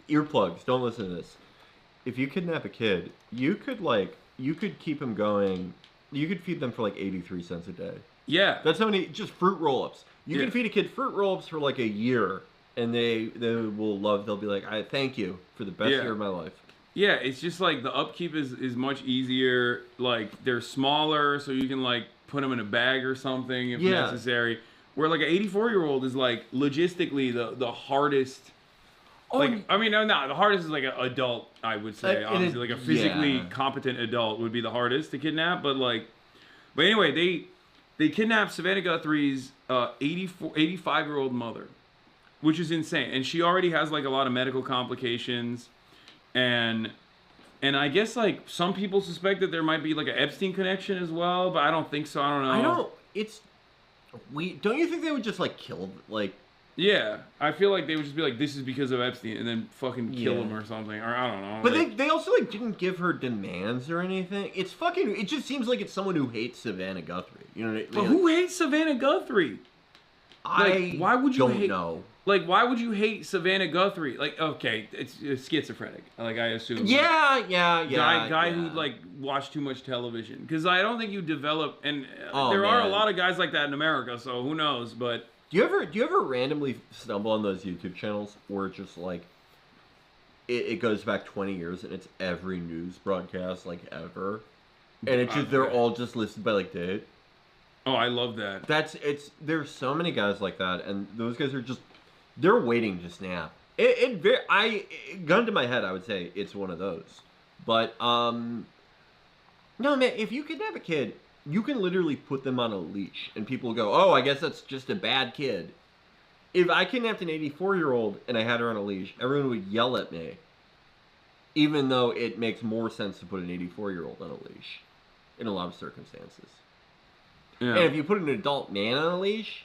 earplugs, don't listen to this. If you kidnap a kid, you could keep him going. You could feed them for like 83 cents a day. Yeah. That's how many, just fruit roll-ups. You can feed a kid fruit roll-ups for like a year, and they will love, they'll be like, I thank you for the best year of my life. Yeah, it's just like the upkeep is much easier. Like they're smaller, so you can like put them in a bag or something if necessary. Where like an 84-year-old is like logistically the hardest. Like I mean, no, the hardest is like an adult. I would say honestly, like a physically competent adult would be the hardest to kidnap. But anyway, they kidnapped Savannah Guthrie's 85-year-old mother, which is insane, and she already has like a lot of medical complications. And I guess like some people suspect that there might be like an Epstein connection as well, but I don't think so. I don't know. Don't you think they would just like kill like? Yeah, I feel like they would just be like, this is because of Epstein, and then fucking kill him or something, or I don't know. But they also like didn't give her demands or anything. It just seems like it's someone who hates Savannah Guthrie. You know what I mean? But who hates Savannah Guthrie? Why would you don't know. Like, why would you hate Savannah Guthrie? Like, okay, it's schizophrenic. Like, I assume. Yeah. Guy who like watched too much television. Because I don't think you develop, and there are a lot of guys like that in America. So who knows? But do you ever randomly stumble on those YouTube channels where it's just like it goes back 20 years and it's every news broadcast like ever, and it's just they're all just listed by like date. Oh, I love that. There's so many guys like that, and those guys are just. They're waiting to snap. Gun to my head, I would say it's one of those. But no, man. If you kidnap a kid, you can literally put them on a leash, and people go, "Oh, I guess that's just a bad kid." If I kidnapped an 84-year-old and I had her on a leash, everyone would yell at me. Even though it makes more sense to put an 84-year-old on a leash, in a lot of circumstances. Yeah. And if you put an adult man on a leash.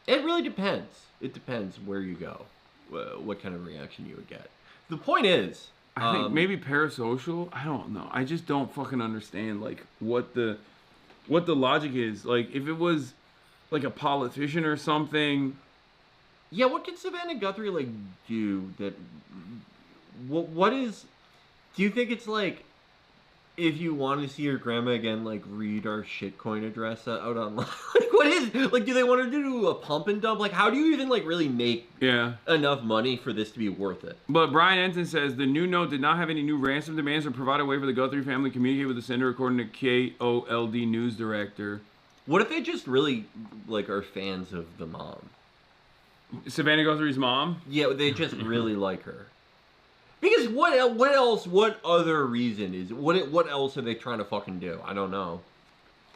It really depends. It depends where you go, what kind of reaction you would get. The point is, I think maybe parasocial. I don't know. I just don't fucking understand like what the logic is. Like if it was like a politician or something. Yeah, what can Savannah Guthrie like do that? What is? Do you think it's like? If you want to see your grandma again, like read our shitcoin address out online. Like, what is like? Do they want to do a pump and dump? Like, how do you even like really make enough money for this to be worth it? But Brian Ensign says the new note did not have any new ransom demands or provide a way for the Guthrie family to communicate with the sender, according to KOLD news director. What if they just really like are fans of the mom? Savannah Guthrie's mom? Yeah, they just really like her. Because what else? What other reason is what else are they trying to fucking do? I don't know.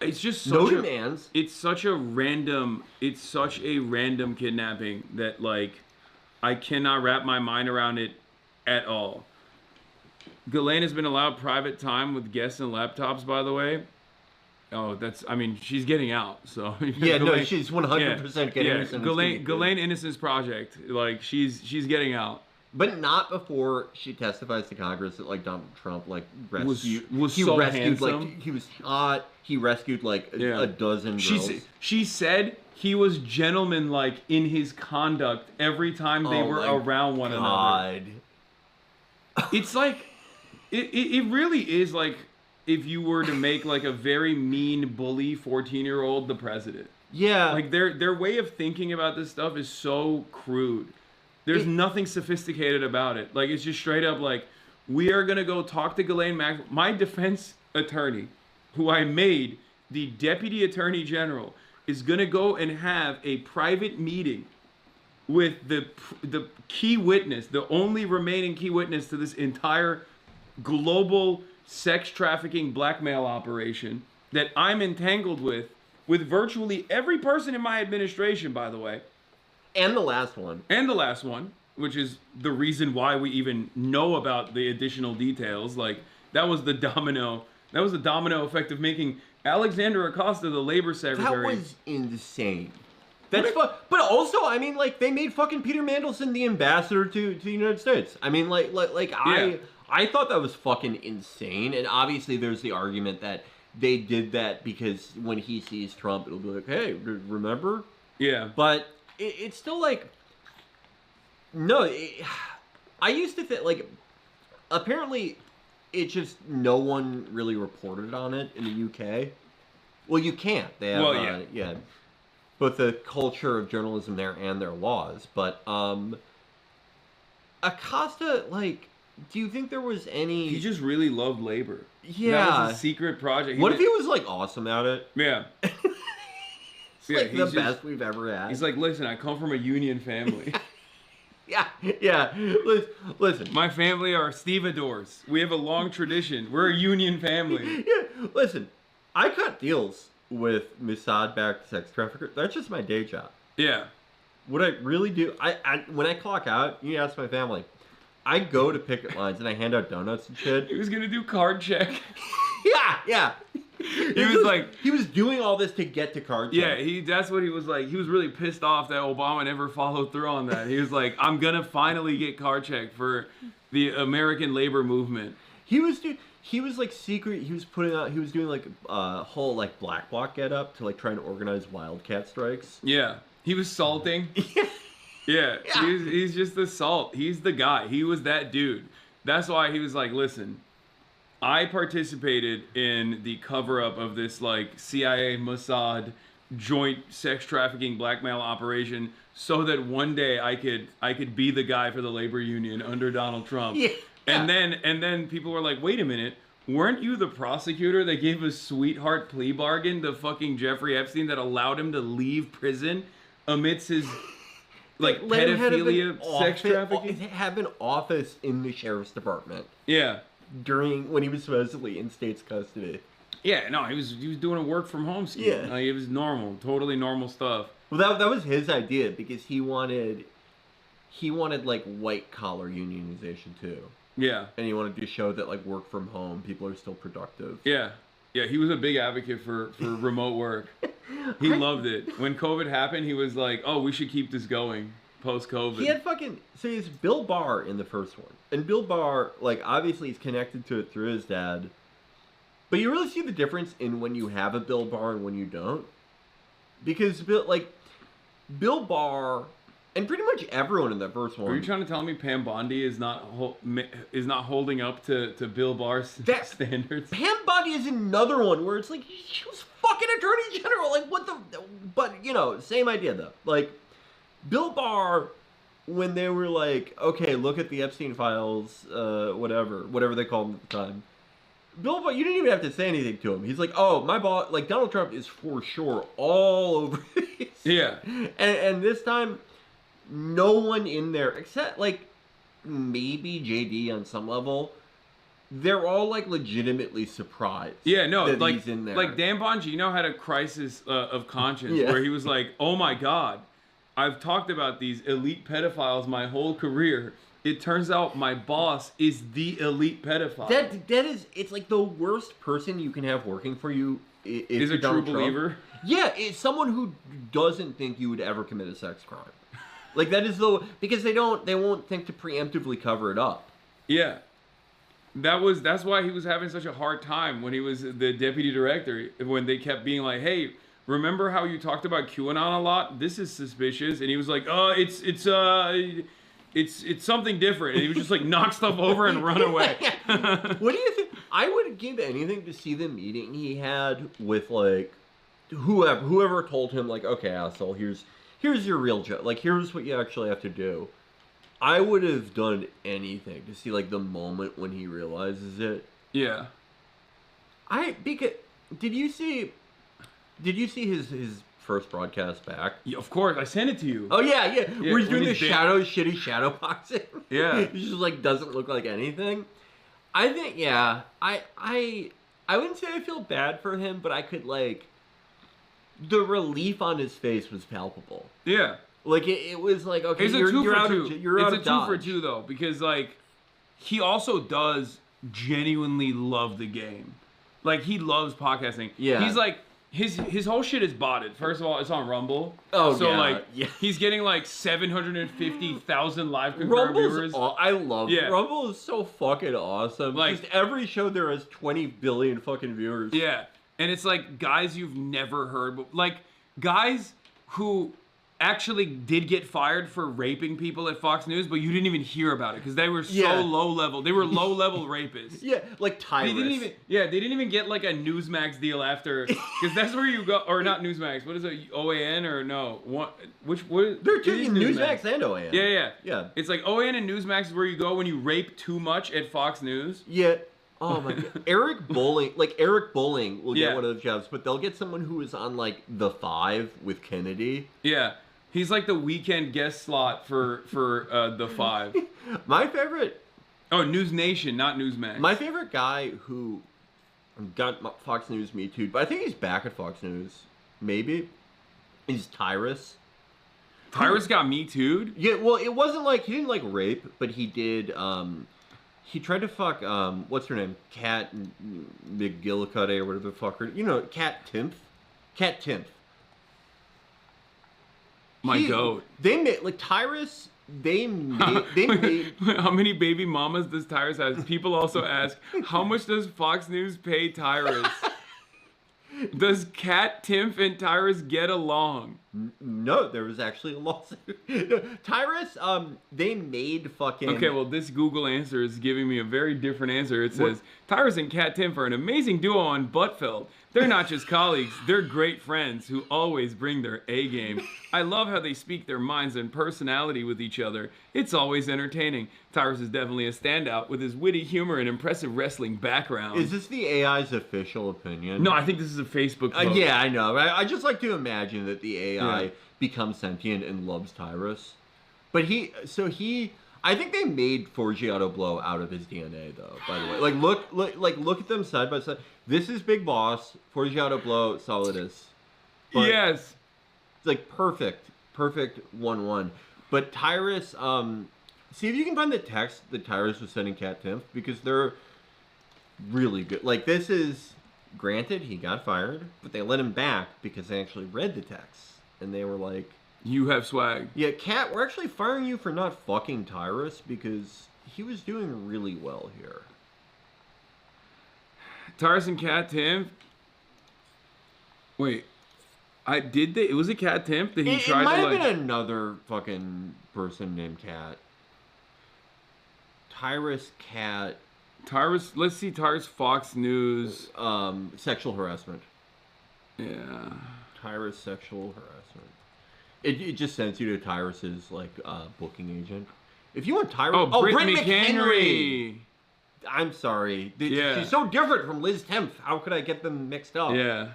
It's just no demands. It's such a random kidnapping that like I cannot wrap my mind around it at all. Ghislaine has been allowed private time with guests and laptops, by the way. Oh, she's getting out. So yeah, no, she's 100% getting innocent. Ghislaine Innocence Project, like she's getting out. But not before she testifies to Congress that like Donald Trump like rescued. He rescued handsome. Like he was hot. He rescued like a dozen girls. She said he was gentlemanlike in his conduct every time they were around one another. It's like it really is like if you were to make like a very mean bully 14-year-old the president. Yeah. Like their way of thinking about this stuff is so crude. There's nothing sophisticated about it. Like, it's just straight up like, we are going to go talk to Ghislaine Maxwell. My defense attorney, who I made the deputy attorney general, is going to go and have a private meeting with the key witness, the only remaining key witness to this entire global sex trafficking blackmail operation that I'm entangled with virtually every person in my administration, by the way. And the last one. Which is the reason why we even know about the additional details. Like, that was the domino effect of making Alexander Acosta the labor secretary. That was insane. That's but also, I mean, like, they made fucking Peter Mandelson the ambassador to the United States. I mean, I thought that was fucking insane. And obviously, there's the argument that they did that because when he sees Trump, it'll be like, hey, remember? Yeah. But it's still like, no, I used to think, like, apparently, it's just no one really reported on it in the UK. Well, you can't. They have, yeah. Both the culture of journalism there and their laws. But Acosta, like, do you think there was any... He just really loved labor. Yeah. That was a secret project. What if he was, like, awesome at it? Yeah. It's like the best we've ever had. He's like, listen, I come from a union family. Yeah. Listen. My family are stevedores. We have a long tradition. We're a union family. Yeah, listen. I cut deals with Mossad-backed sex traffickers. That's just my day job. Yeah. What I really do, I when I clock out, you ask my family, I go to picket lines and I hand out donuts and shit. He was gonna do card check. Yeah. He was doing all this to get to card check. Yeah, that's what he was like. He was really pissed off that Obama never followed through on that. He was like, I'm gonna finally get card check for the American labor movement. He was like secret. He was doing like a whole like black bloc get up to like try and organize wildcat strikes. Yeah, he was salting. Yeah. He's just the salt. He's the guy. He was that dude. That's why he was like, listen, I participated in the cover up of this like CIA Mossad joint sex trafficking blackmail operation so that one day I could be the guy for the labor union under Donald Trump. Yeah. And then people were like, wait a minute, weren't you the prosecutor that gave a sweetheart plea bargain to fucking Jeffrey Epstein that allowed him to leave prison amidst his like pedophilia, sex trafficking? Have an office in the sheriff's department. Yeah. When he was supposedly in state's custody. Yeah, no, he was doing a work from home scheme. Yeah. Like, it was normal, totally normal stuff. Well, that was his idea because he wanted like white collar unionization too. Yeah. And he wanted to show that like work from home, people are still productive. Yeah. Yeah, he was a big advocate for remote work. He loved it. When COVID happened, he was like, oh, we should keep this going post-COVID. He had so he's Bill Barr in the first one. And Bill Barr, like, obviously he's connected to it through his dad. But you really see the difference in when you have a Bill Barr and when you don't. Because, Bill Barr, and pretty much everyone in that first one. Are you trying to tell me Pam Bondi is not holding up to Bill Barr's standards? Pam Bondi is another one where it's like, she was fucking Attorney General. Like, what the... But, you know, same idea, though. Like, Bill Barr, when they were like, okay, look at the Epstein files, whatever they called them at the time. Bill Barr, you didn't even have to say anything to him. He's like, oh, my boss, like, Donald Trump is for sure all over this. Yeah. And this time, no one in there, except, like, maybe JD on some level, they're all, like, legitimately surprised. Yeah, no, that like, he's in there. like Dan Bongino had a crisis of conscience where he was like, oh my God, I've talked about these elite pedophiles my whole career. It turns out my boss is the elite pedophile. That is, it's like the worst person you can have working for you is a true believer. Yeah, it's someone who doesn't think you would ever commit a sex crime. Like that is because they won't think to preemptively cover it up. Yeah. That's why he was having such a hard time when he was the deputy director, when they kept being like, hey, remember how you talked about QAnon a lot? This is suspicious. And he was like, it's something different. And he would just like knock stuff over and run away. What do you think? I would give anything to see the meeting he had with like whoever told him like, okay, asshole, here's your real job. Like, here's what you actually have to do. I would have done anything to see like the moment when he realizes it. Yeah. Did you see his first broadcast back? Yeah, of course, I sent it to you. Oh yeah. Where he's doing the shitty shadow boxing. Yeah. He just like doesn't look like anything. I think I wouldn't say I feel bad for him, but I could like the relief on his face was palpable. Yeah. Like it was like, okay, it's you're out two. It's a 2 for 2 though, because like he also does genuinely love the game. Like he loves podcasting. Yeah. He's like his whole shit is botted. First of all, it's on Rumble. Oh, so yeah, like yeah. he's getting like 750,000 live concurrent viewers. I love Rumble is so fucking awesome. Like just every show there has 20 billion fucking viewers. Yeah, and it's like guys you've never heard, like guys who actually did get fired for raping people at Fox News, but you didn't even hear about it because they were so low level. They were low level rapists. Yeah, like Tyrus. They didn't even get like a Newsmax deal after, because that's where you go, or not Newsmax. What is it? OAN or no? What? They're two Newsmax and OAN. Yeah. It's like OAN and Newsmax is where you go when you rape too much at Fox News. Yeah. Oh my god. Eric Bowling will get one of those jobs, but they'll get someone who is on like The 5 with Kennedy. Yeah. He's like the weekend guest slot for The 5. My favorite... Oh, News Nation, not Newsmax. My favorite guy who got Fox News Me Too, but I think he's back at Fox News, maybe, is Tyrus. Tyrus got Me Too'd? Yeah, well, it wasn't like... He didn't like rape, but he did... He tried to fuck, what's her name? Kat McGillicuddy or whatever the fuck her... You know, Kat Timpf? Kat Timpf. Goat. They made, like, Tyrus, they made... How many baby mamas does Tyrus have? People also ask, how much does Fox News pay Tyrus? Does Kat Timpf and Tyrus get along? No, there was actually a lawsuit. Tyrus, they made fucking... Okay, well, this Google answer is giving me a very different answer. It says, Tyrus and Kat Timpf are an amazing duo on Buttfeld. They're not just colleagues, they're great friends who always bring their A game. I love how they speak their minds and personality with each other. It's always entertaining. Tyrus is definitely a standout with his witty humor and impressive wrestling background. Is this the AI's official opinion? No, I think this is a Facebook post. Yeah, I know. I just like to imagine that the AI becomes sentient and loves Tyrus. But I think they made Forgiato Blow out of his DNA, though. By the way, look at them side by side. This is Big Boss, Forgiato Blow, Solidus. But yes, it's like perfect 1-1. But Tyrus, see if you can find the text that Tyrus was sending Kat Timpf, because they're really good. Like, this is, granted, he got fired, but they let him back because they actually read the text and they were like, you have swag. Yeah, Kat, we're actually firing you for not fucking Tyrus because he was doing really well here. Tyrus and Kat Timpf. Wait, it was a Kat Timpf that he tried to like... It might have been another fucking person named Kat. Tyrus, Kat... Tyrus, let's see, Tyrus Fox News. Sexual harassment. Yeah. Tyrus sexual harassment. It just sends you to Tyrus's, like, booking agent. If you want Tyrus... Oh, Britt McHenry! I'm sorry. She's so different from Liz Timpf. How could I get them mixed up? Yeah.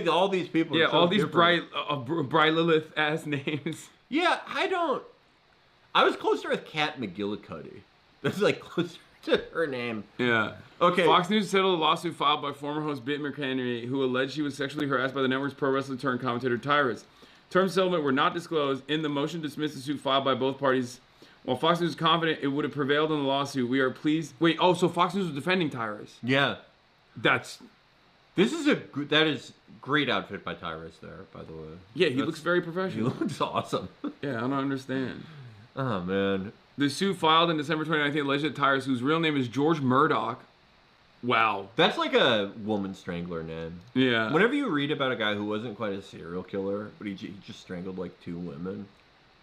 All these people are so all these different. Bry Lilith-ass names. Yeah, I was closer with Kat McGillicuddy. That's, like, closer to her name. Yeah. Okay. Fox News settled a lawsuit filed by former host Britt McHenry, who alleged she was sexually harassed by the network's pro wrestler turned commentator Tyrus. Terms of settlement were not disclosed. In the motion to dismiss the suit filed by both parties, while Fox News is confident it would have prevailed in the lawsuit, we are pleased... Wait, so Fox News was defending Tyrus? Yeah. That is great outfit by Tyrus there, by the way. Yeah, he looks very professional. He looks awesome. Yeah, I don't understand. Oh, man. The suit filed in December 2019 alleged that Tyrus, whose real name is George Murdoch... Wow. That's like a woman strangler name. Yeah. Whenever you read about a guy who wasn't quite a serial killer, but he just strangled like 2 women.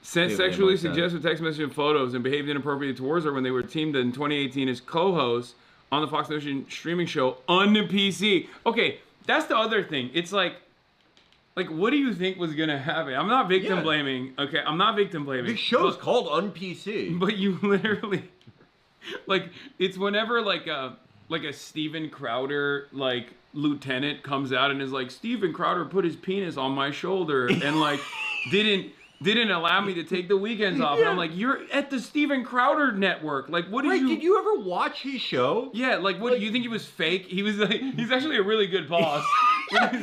Sent sexually suggestive text messages and photos and behaved inappropriately towards her when they were teamed in 2018 as co-hosts on the Fox News streaming show Un-PC. Okay, that's the other thing. It's like, what do you think was gonna happen? I'm not victim blaming. Okay, I'm not victim blaming. The show's called Un-PC. But you literally, it's whenever like a Steven Crowder lieutenant comes out and is like, Steven Crowder put his penis on my shoulder and didn't allow me to take the weekends off. And I'm like, you're at the Steven Crowder network. Like, what did you... Did you ever watch his show? Yeah, what, you think he was fake? He was he's actually a really good boss.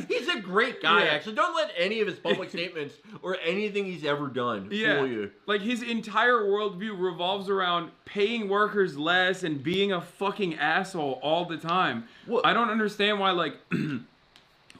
He's a great guy, actually. Don't let any of his public statements or anything he's ever done fool you. Like, his entire worldview revolves around paying workers less and being a fucking asshole all the time. I don't understand why,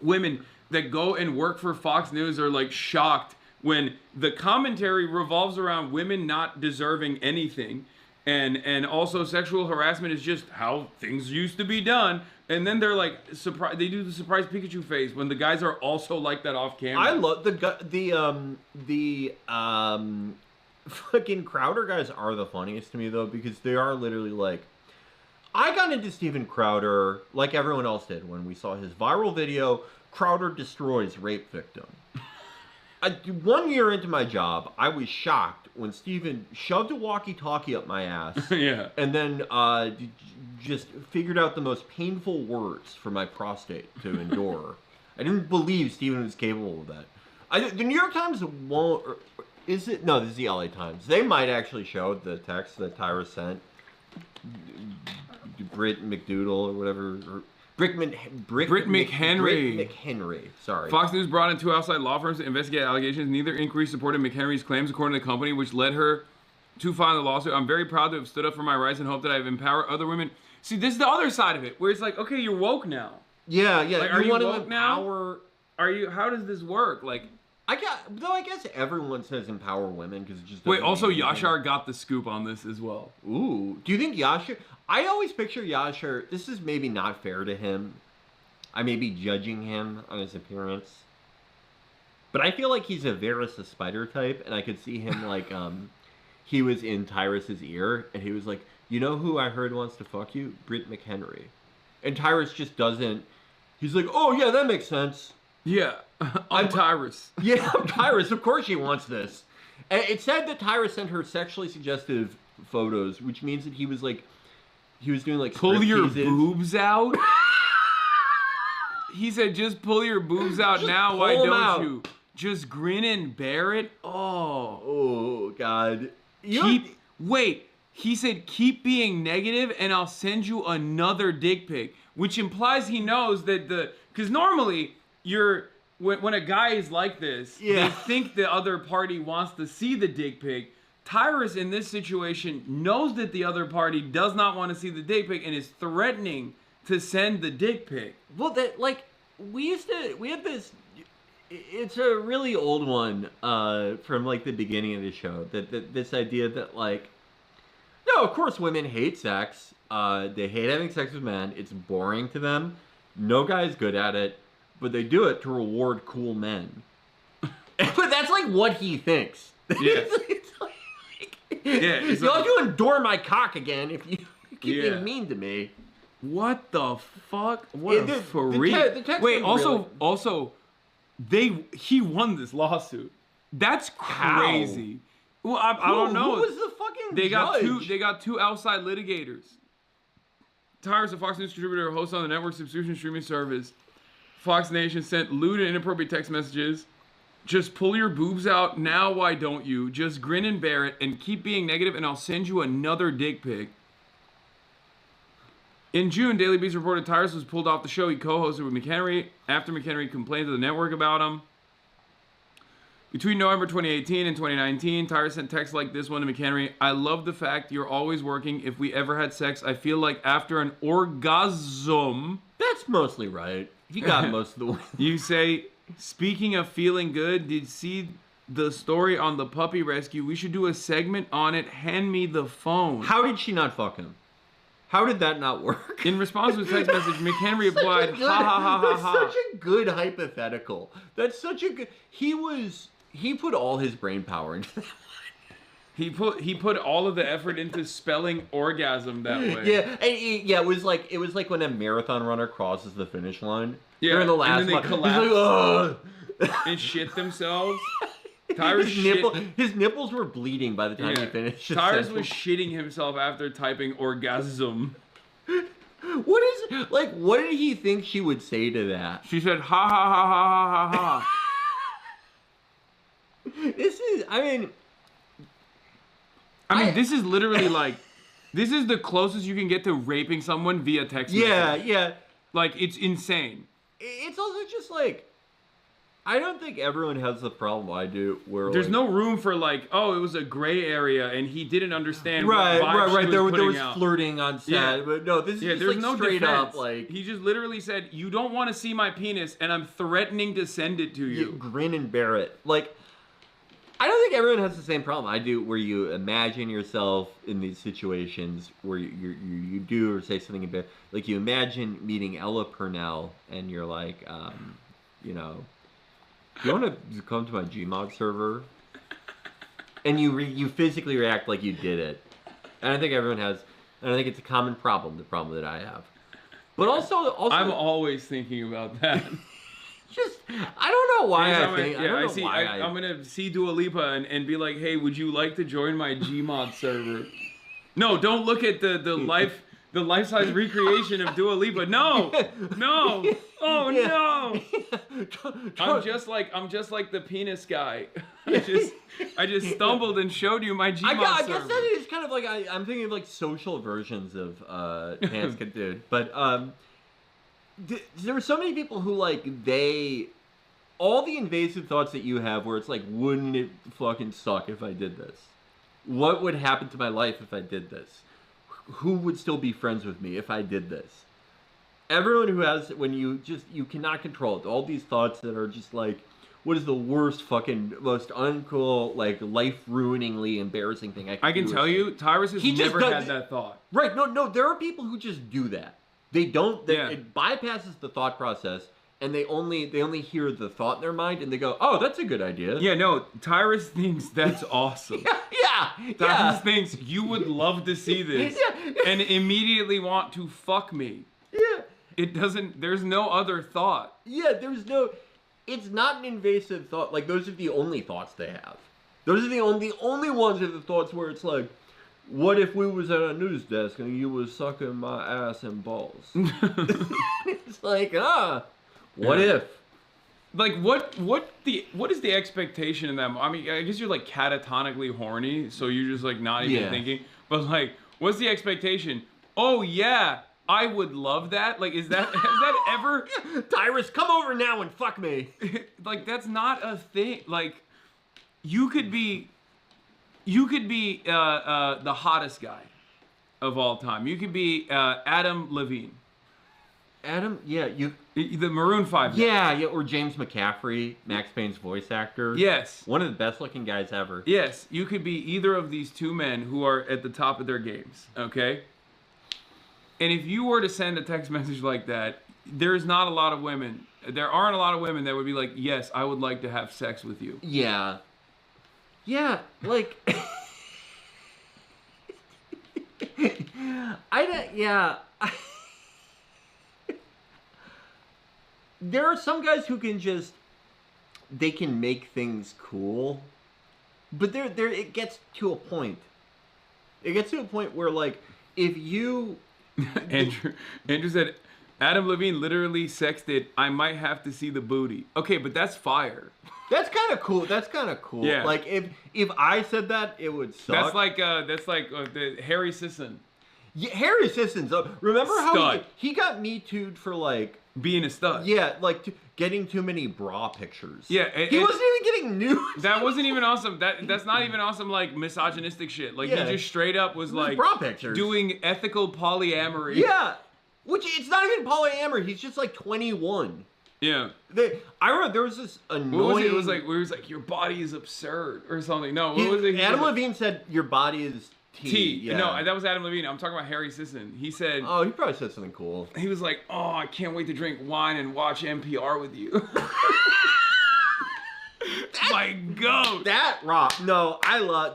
women that go and work for Fox News are like shocked when the commentary revolves around women not deserving anything. And also sexual harassment is just how things used to be done. And then they're like surprised. They do the surprise Pikachu face when the guys are also like that off camera. I love the fucking Crowder guys are the funniest to me though, because they are literally like, I got into Steven Crowder like everyone else did when we saw his viral video, Crowder destroys rape victim. 1 year into my job, I was shocked when Steven shoved a walkie-talkie up my ass. Yeah. And then just figured out the most painful words for my prostate to endure. I didn't believe Steven was capable of that. The New York Times won't... Is it? No, this is the LA Times. They might actually show the text that Tyra sent. Britt McDoodle or whatever. Or Britt McHenry. Sorry. Fox News brought in 2 outside law firms to investigate allegations. Neither inquiry supported McHenry's claims, according to the company, which led her to file the lawsuit. I'm very proud to have stood up for my rights and hope that I've empowered other women. See, this is the other side of it, where it's like, okay, you're woke now. Yeah. Like, are you woke now? Are you? How does this work? Like, I guess everyone says empower women because it just. Wait, also Yashar got the scoop on this as well. Ooh, do you think Yashar? I always picture Yashar. This is maybe not fair to him. I may be judging him on his appearance, but I feel like he's a Varys the Spider type, and I could see him like he was in Tyrus's ear, and he was like, "You know who I heard wants to fuck you? Britt McHenry," and Tyrus just doesn't. He's like, "Oh yeah, that makes sense." Yeah, I'm Tyrus. Yeah, I'm Tyrus. Of course she wants this. And it said that Tyrus sent her sexually suggestive photos, which means that he was doing like pull your teases. Boobs out. He said, "Just pull your boobs out Just now. Why pull 'em don't out. you? Just grin and bear it." Oh God. Wait. He said, "Keep being negative, and I'll send you another dick pic," which implies he knows that because normally. When a guy is like this, they think the other party wants to see the dick pic. Tyrus in this situation knows that the other party does not want to see the dick pic and is threatening to send the dick pic. Well, that like we had this. It's a really old one from like the beginning of the show. That this idea that like, no, of course women hate sex. They hate having sex with men. It's boring to them. No guy's good at it. But they do it to reward cool men. But that's like what he thinks. Yeah. it's you'll have to endure my cock again if you keep being mean to me. What the fuck? What a freak. Wait, also, he won this lawsuit. That's crazy. How? Well, I don't know. Who was the fucking judge? They got two outside litigators. Tyrus, a Fox News contributor, host on the network subscription streaming service. Fox Nation sent lewd and inappropriate text messages. Just pull your boobs out now, why don't you? Just grin and bear it and keep being negative and I'll send you another dick pic. In June, Daily Beast reported Tyrus was pulled off the show he co-hosted with McHenry after McHenry complained to the network about him. Between November 2018 and 2019, Tyrus sent texts like this one to McHenry. "I love the fact you're always working. If we ever had sex, I feel like after an orgasm..." That's mostly right. You got most of the way. You say, "Speaking of feeling good, did you see the story on the puppy rescue? We should do a segment on it. Hand me the phone." How did she not fuck him? How did that not work? In response to his text message, McHenry replied, "Ha ha ha ha ha." That's such a good hypothetical. That's such a good. He put all his brain power into that. He put all of the effort into spelling orgasm that way. Yeah, it was like when a marathon runner crosses the finish line. Yeah, They're in the last and then they collapse. He's like, ugh. And shit themselves. His nipples were bleeding by the time he finished. Tyrus was shitting himself after typing orgasm. What is like? What did he think she would say to that? She said, "Ha ha ha ha ha ha ha." This is. I mean, this is literally like, this is the closest you can get to raping someone via text message. Yeah. Like, it's insane. It's also just like, I don't think everyone has the problem I do. Where There's like, no room for like, oh, it was a gray area and he didn't understand. Right. There was out. flirting on set, but no, this is just there's like no straight defense. up like he just literally said, "You don't want to see my penis, and I'm threatening to send it to you." Grin and bear it. Like, I don't think everyone has the same problem I do, where you imagine yourself in these situations where you do or say something about, like you imagine meeting Ella Purnell and you're like, you know, do you want to come to my Gmod server? And you physically react like you did it. And I think everyone has, and I think it's a common problem, the problem that I have. But also I'm always thinking about that. I don't know why I think. I'm gonna see Dua Lipa and be like, hey, would you like to join my Gmod server? No, don't look at the life-size recreation of Dua Lipa. No, oh no. I'm just like the penis guy. I just stumbled and showed you my Gmod server. I guess that is kind of like I'm thinking of like social versions of Pants Kid Dude, but there are so many people who like all the invasive thoughts that you have where it's like, wouldn't it fucking suck if I did this? What would happen to my life if I did this? Who would still be friends with me if I did this? Everyone who has, when you cannot control it, all these thoughts that are just like, what is the worst fucking, most uncool, like life-ruiningly embarrassing thing I can do? Tell you, Tyrus has never had that thought. Right, no, there are people who just do that. They don't. It bypasses the thought process, and they only hear the thought in their mind, and they go, "Oh, that's a good idea." Yeah, no. Tyrus thinks that's awesome. Tyrus thinks you would love to see this, and immediately want to fuck me. Yeah. It doesn't. There's no other thought. Yeah, there's no. It's not an invasive thought. Like those are the only thoughts they have. Those are the only ones are the thoughts where it's like, what if we was at a news desk and you was sucking my ass and balls? It's like, what if? Like, what is the expectation in them? I mean, I guess you're like catatonically horny, so you're just like not even thinking. But like, what's the expectation? Oh yeah, I would love that. Like, has that ever? Tyrus, come over now and fuck me. Like, that's not a thing. Like, you could be the hottest guy of all time. You could be Adam Levine. The Maroon 5 guy. Yeah, or James McCaffrey, Max Payne's voice actor. Yes. One of the best looking guys ever. Yes, you could be either of these two men who are at the top of their games, okay? And if you were to send a text message like that, there aren't a lot of women that would be like, yes, I would like to have sex with you. Yeah. Yeah, like... There are some guys who can they can make things cool, but it gets to a point. It gets to a point where, like, if you... Andrew said, Adam Levine literally sexted, I might have to see the booty. Okay, but that's fire. That's kind of cool. Yeah. Like, if I said that, it would suck. That's like the Harry Sisson. Yeah, Harry Sisson. Remember how he got Me Too'd for, like... being a stud. Yeah, like getting too many bra pictures. Yeah. He wasn't even getting nudes. That wasn't even awesome. That's not even awesome, like, misogynistic shit. Like, he just straight up was like... bra pictures. Doing ethical polyamory. Yeah. Which, it's not even polyamory. He's just, like, 21. Yeah. I remember there was this annoying... What was it? It was like, where he was like, your body is absurd, or something. No, what was it? Adam Levine said, your body is... T. Yeah. No, that was Adam Levine. I'm talking about Harry Sisson. He said... Oh, he probably said something cool. He was like, oh, I can't wait to drink wine and watch NPR with you. My goat. That rock. No,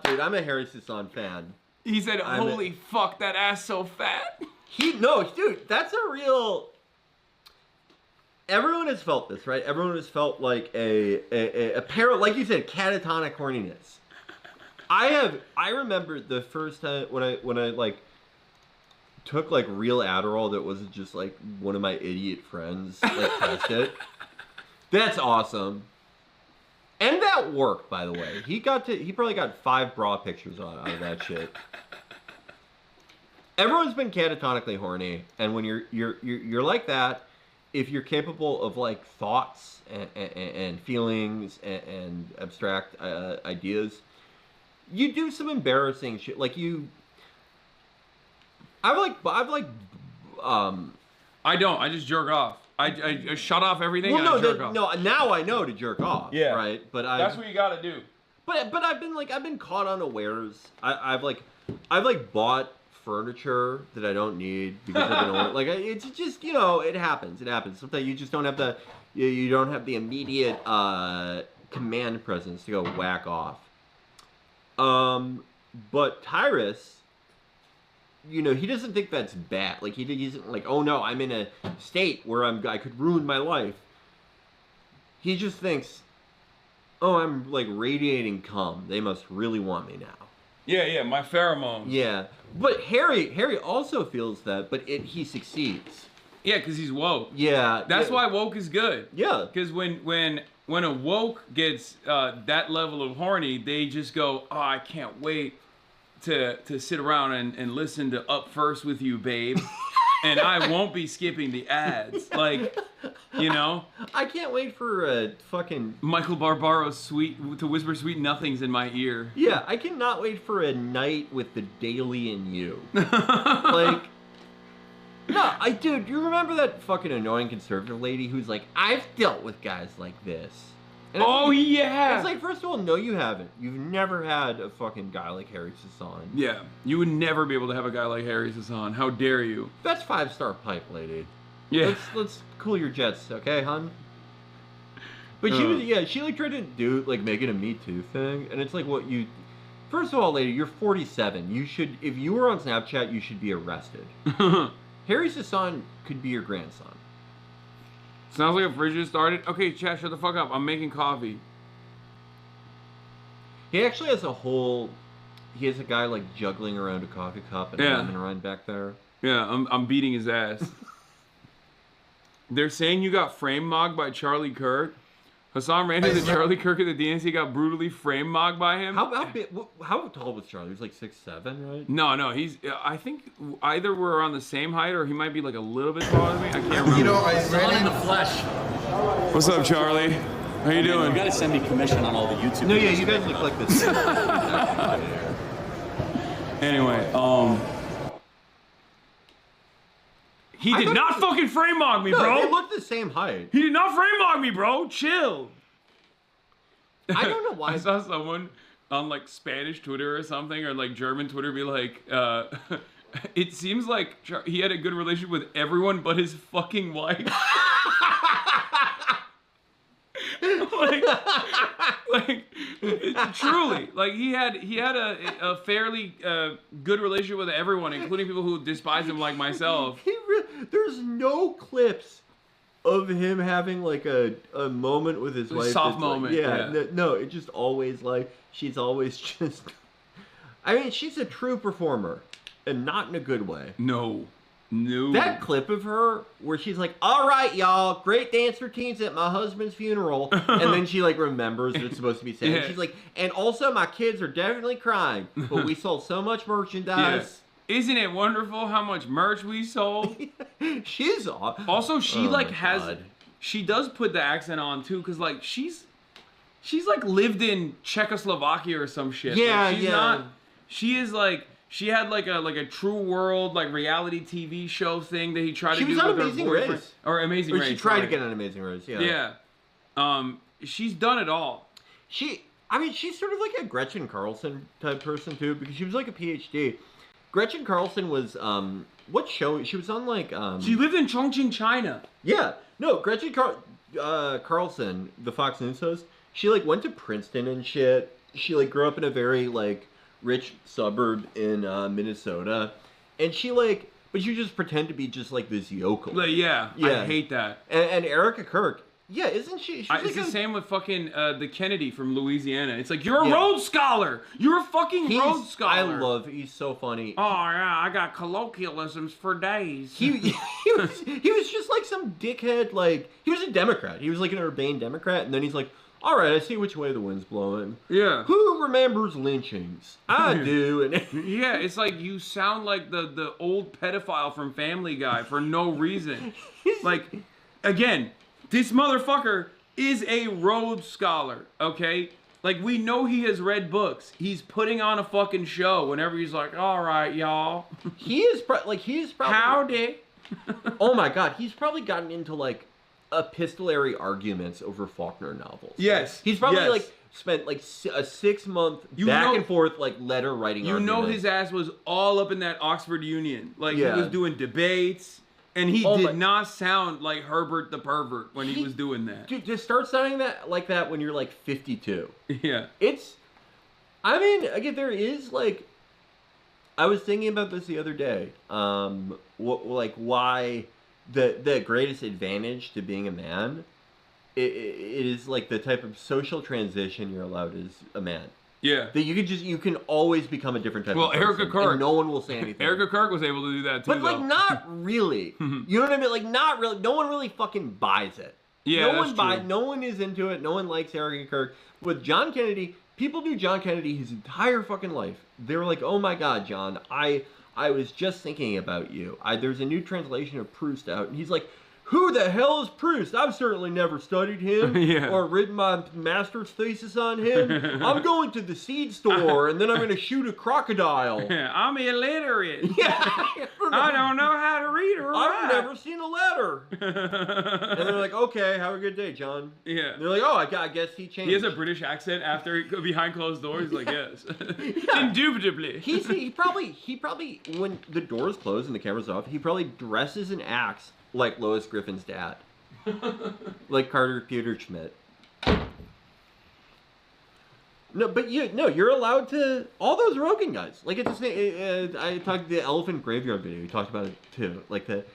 dude, I'm a Harry Sisson fan. He said, holy fuck, that ass so fat. Dude, that's a real... Everyone has felt this, right? Everyone has felt like a pair of, like you said, catatonic horniness. I remember the first time when I like took like real Adderall that wasn't just like one of my idiot friends like tested it. That's awesome. And that worked, by the way. He probably got 5 bra pictures out of that shit. Everyone's been catatonically horny, and when you're like that, if you're capable of like thoughts and feelings and abstract ideas, you do some embarrassing shit. Like I don't. I just jerk off. I shut off everything. Well, and I jerk off. no. Now I know to jerk off. Yeah. Right. But that's what you gotta do. But I've been caught unawares. I've bought furniture that I don't need because I don't like. It's just it happens. It happens. Sometimes you just don't have the immediate command presence to go whack off. But Tyrus, he doesn't think that's bad. Like he isn't like, oh no, I'm in a state where I could ruin my life. He just thinks, oh, I'm like radiating cum. They must really want me now. Yeah, my pheromones. Yeah, but Harry also feels that, but he succeeds. Yeah, because he's woke. Yeah, that's why woke is good. Yeah, because when a woke gets that level of horny, they just go, oh, I can't wait to sit around and listen to Up First with you, babe. And I won't be skipping the ads. Like, I can't wait for a fucking Michael Barbaro to whisper sweet nothings in my ear. Yeah, I cannot wait for a night with the Daily and you. Like, no, dude, you remember that fucking annoying conservative lady who's like, I've dealt with guys like this. And yeah. It's like, first of all, no, you haven't. You've never had a fucking guy like Harry Hasan. Yeah, you would never be able to have a guy like Harry Hasan. How dare you? That's 5-star pipe, lady. Yeah. Let's cool your jets, okay, hun? But she like tried to do like make it a Me Too thing, and it's like first of all, lady, you're 47. You should, if you were on Snapchat, you should be arrested. Harry Hasan could be your grandson. Sounds like a fridge just started. Okay, chat, shut the fuck up. I'm making coffee. He actually has he has a guy like juggling around a coffee cup and a lemon rind back there. Yeah, I'm beating his ass. They're saying you got frame mogged by Charlie Kirk. Hasan ran into Charlie Kirk at the DNC, got brutally frame mogged by him. How tall was Charlie? He was like 6'7", right? No, I think either we're on the same height or he might be like a little bit taller than me. I can't remember. I ran in the flesh. What's up, Charlie? How you doing? You gotta send me commission on all the YouTube. No, yeah, you guys look like this. Anyway, he did not fucking frame mog me, bro. They look the same height. He did not frame mog me, bro. Chill. I don't know why. I saw someone on like Spanish Twitter or something, or like German Twitter, be like, it seems like he had a good relationship with everyone but his fucking wife. Truly, like he had a fairly good relationship with everyone, including people who despise him, like myself. There's no clips of him having like a moment with his wife. Soft moment. Like, yeah. No, it just always like she's always just. I mean, she's a true performer, and not in a good way. No. That clip of her where she's like, all right, y'all, great dance routines at my husband's funeral. And then she like remembers that it's supposed to be said. Yeah. She's like, and also my kids are definitely crying, but we sold so much merchandise. Yeah. Isn't it wonderful how much merch we sold? She's also, she she does put the accent on too, because like she's like lived in Czechoslovakia or some shit. Yeah, like, she is like, she had like a True World like reality TV show thing that he tried to do with her boyfriend. Amazing Race. She tried to get on Amazing Race, yeah. Yeah. She's done it all. She's sort of like a Gretchen Carlson type person too, because she was like a PhD. Gretchen Carlson was what show? She was on like she lived in Chongqing, China. Yeah. No, Gretchen Carlson, the Fox News host, she like went to Princeton and shit. She like grew up in a very like rich suburb in Minnesota, and she like, but you just pretend to be just like this yokel. Yeah. I hate that. And Erica Kirk, yeah, isn't she? She's it's the same with fucking the Kennedy from Louisiana. It's like, you're a Rhodes Scholar. You're a fucking Rhodes Scholar. He's so funny. Oh yeah, I got colloquialisms for days. He was just like some dickhead. Like he was a Democrat. He was like an urbane Democrat, and then he's like, all right, I see which way the wind's blowing. Yeah. Who remembers lynchings? I do. And yeah, it's like you sound like the old pedophile from Family Guy for no reason. Like again, this motherfucker is a Rhodes Scholar, okay? Like, we know he has read books. He's putting on a fucking show whenever he's like, all right, y'all. He is probably... Howdy. Oh my God, he's probably gotten into like epistolary arguments over Faulkner novels. Yes. He's probably like spent like a 6-month back and forth like letter writing. You know his ass was all up in that Oxford Union. Like he was doing debates, and he did not sound like Herbert the pervert when he was doing that. Dude, to start sounding like that when you're like 52. Yeah. I mean, again, there is like, I was thinking about this the other day. Why the greatest advantage to being a man it is like the type of social transition you're allowed as a man. Yeah. That you can always become a different type of person. Erica Kirk. And no one will say anything. Erica Kirk was able to do that too, but like not really. You know what I mean? Like not really. No one really fucking buys it. Yeah, No one is into it. No one likes Erica Kirk. With John Kennedy, people knew John Kennedy his entire fucking life. They were like, oh my God, John, I was just thinking about you. There's a new translation of Proust out. And he's like, who the hell is Proust? I've certainly never studied him or written my master's thesis on him. I'm going to the seed store and then I'm going to shoot a crocodile. I'm illiterate. I don't know how to read or write. I've never seen a letter. And they're like, okay, have a good day, John. Yeah. And they're like, oh, I guess he changed. He has a British accent after behind closed doors. Like, yes. Indubitably. He probably, when the doors close and the camera's off, he probably dresses and acts like Lois Griffin's dad. Like Carter Peter Schmidt. No, but you're allowed to, all those Rogan guys. Like, it's I talked the Elephant Graveyard video, we talked about it too. Like the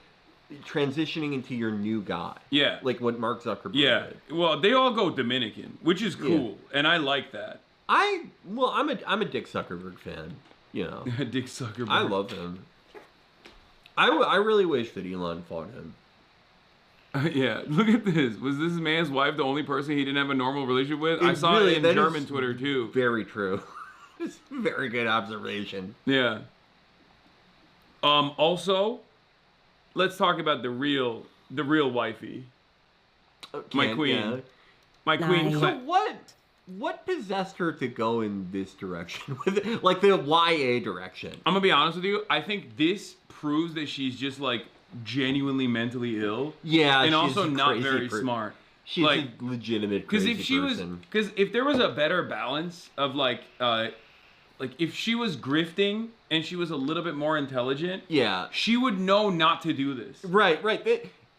transitioning into your new guy. Yeah. Like what Mark Zuckerberg did. Well, they all go Dominican, which is cool. And I like that. I'm a Dick Zuckerberg fan, you know. Dick Zuckerberg. I love him. I really wish that Elon fought him. Yeah, look at this. Was this man's wife the only person he didn't have a normal relationship with? I saw it in German Twitter too. Very true. It's a very good observation. Yeah. Also, let's talk about the real wifey. My queen. Yeah. My queen. So what possessed her to go in this direction? Like the YA direction? I'm gonna be honest with you. I think this proves that she's just like genuinely mentally ill. Yeah, and she's also a not crazy very smart. She's like, a legitimate crazy person. Because if there was a better balance of like if she was grifting and she was a little bit more intelligent, she would know not to do this. Right.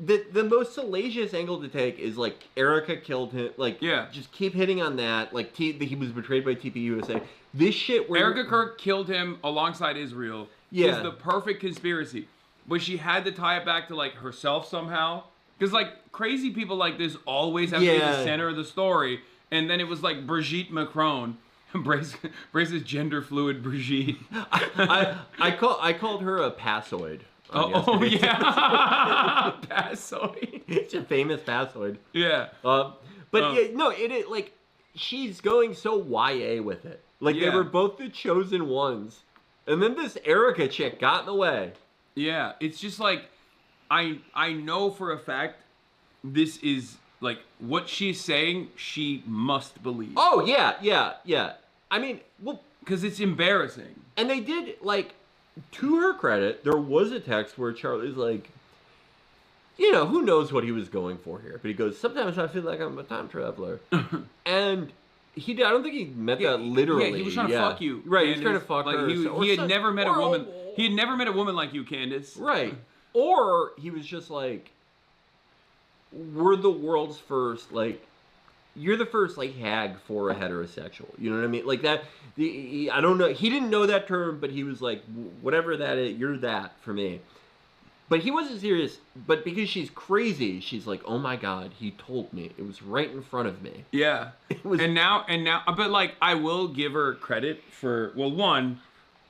The most salacious angle to take is like Erica killed him. Like, just keep hitting on that. Like, he was betrayed by TP USA. This shit where Erica Kirk killed him alongside Israel. Is the perfect conspiracy, but she had to tie it back to like herself somehow. Because like crazy people like this always have to be the center of the story. And then it was like Brigitte Macron. Brace's gender fluid Brigitte. I called her a passoid. Passoid. It's a famous passoid. Yeah. It like she's going so YA with it. Like they were both the chosen ones, and then this Erica chick got in the way. Yeah, it's just like I know for a fact this is like what she's saying. She must believe. Oh yeah. I mean, well, because it's embarrassing. And they did like. To her credit, there was a text where Charlie's like, you know, who knows what he was going for here, but he goes, sometimes I feel like I'm a time traveler. And I don't think he meant that literally. Yeah, he was trying to fuck you. Right, he was trying to fuck like her. He had never met a woman. He had never met a woman like you, Candace. Right. Or he was just like, we're the world's first, like, you're the first like hag for a heterosexual. You know what I mean? Like that. I don't know. He didn't know that term, but he was like, whatever that is, you're that for me. But he wasn't serious. But because she's crazy, she's like, oh my God, he told me. It was right in front of me. Yeah. And now, but like, I will give her credit for, well, one,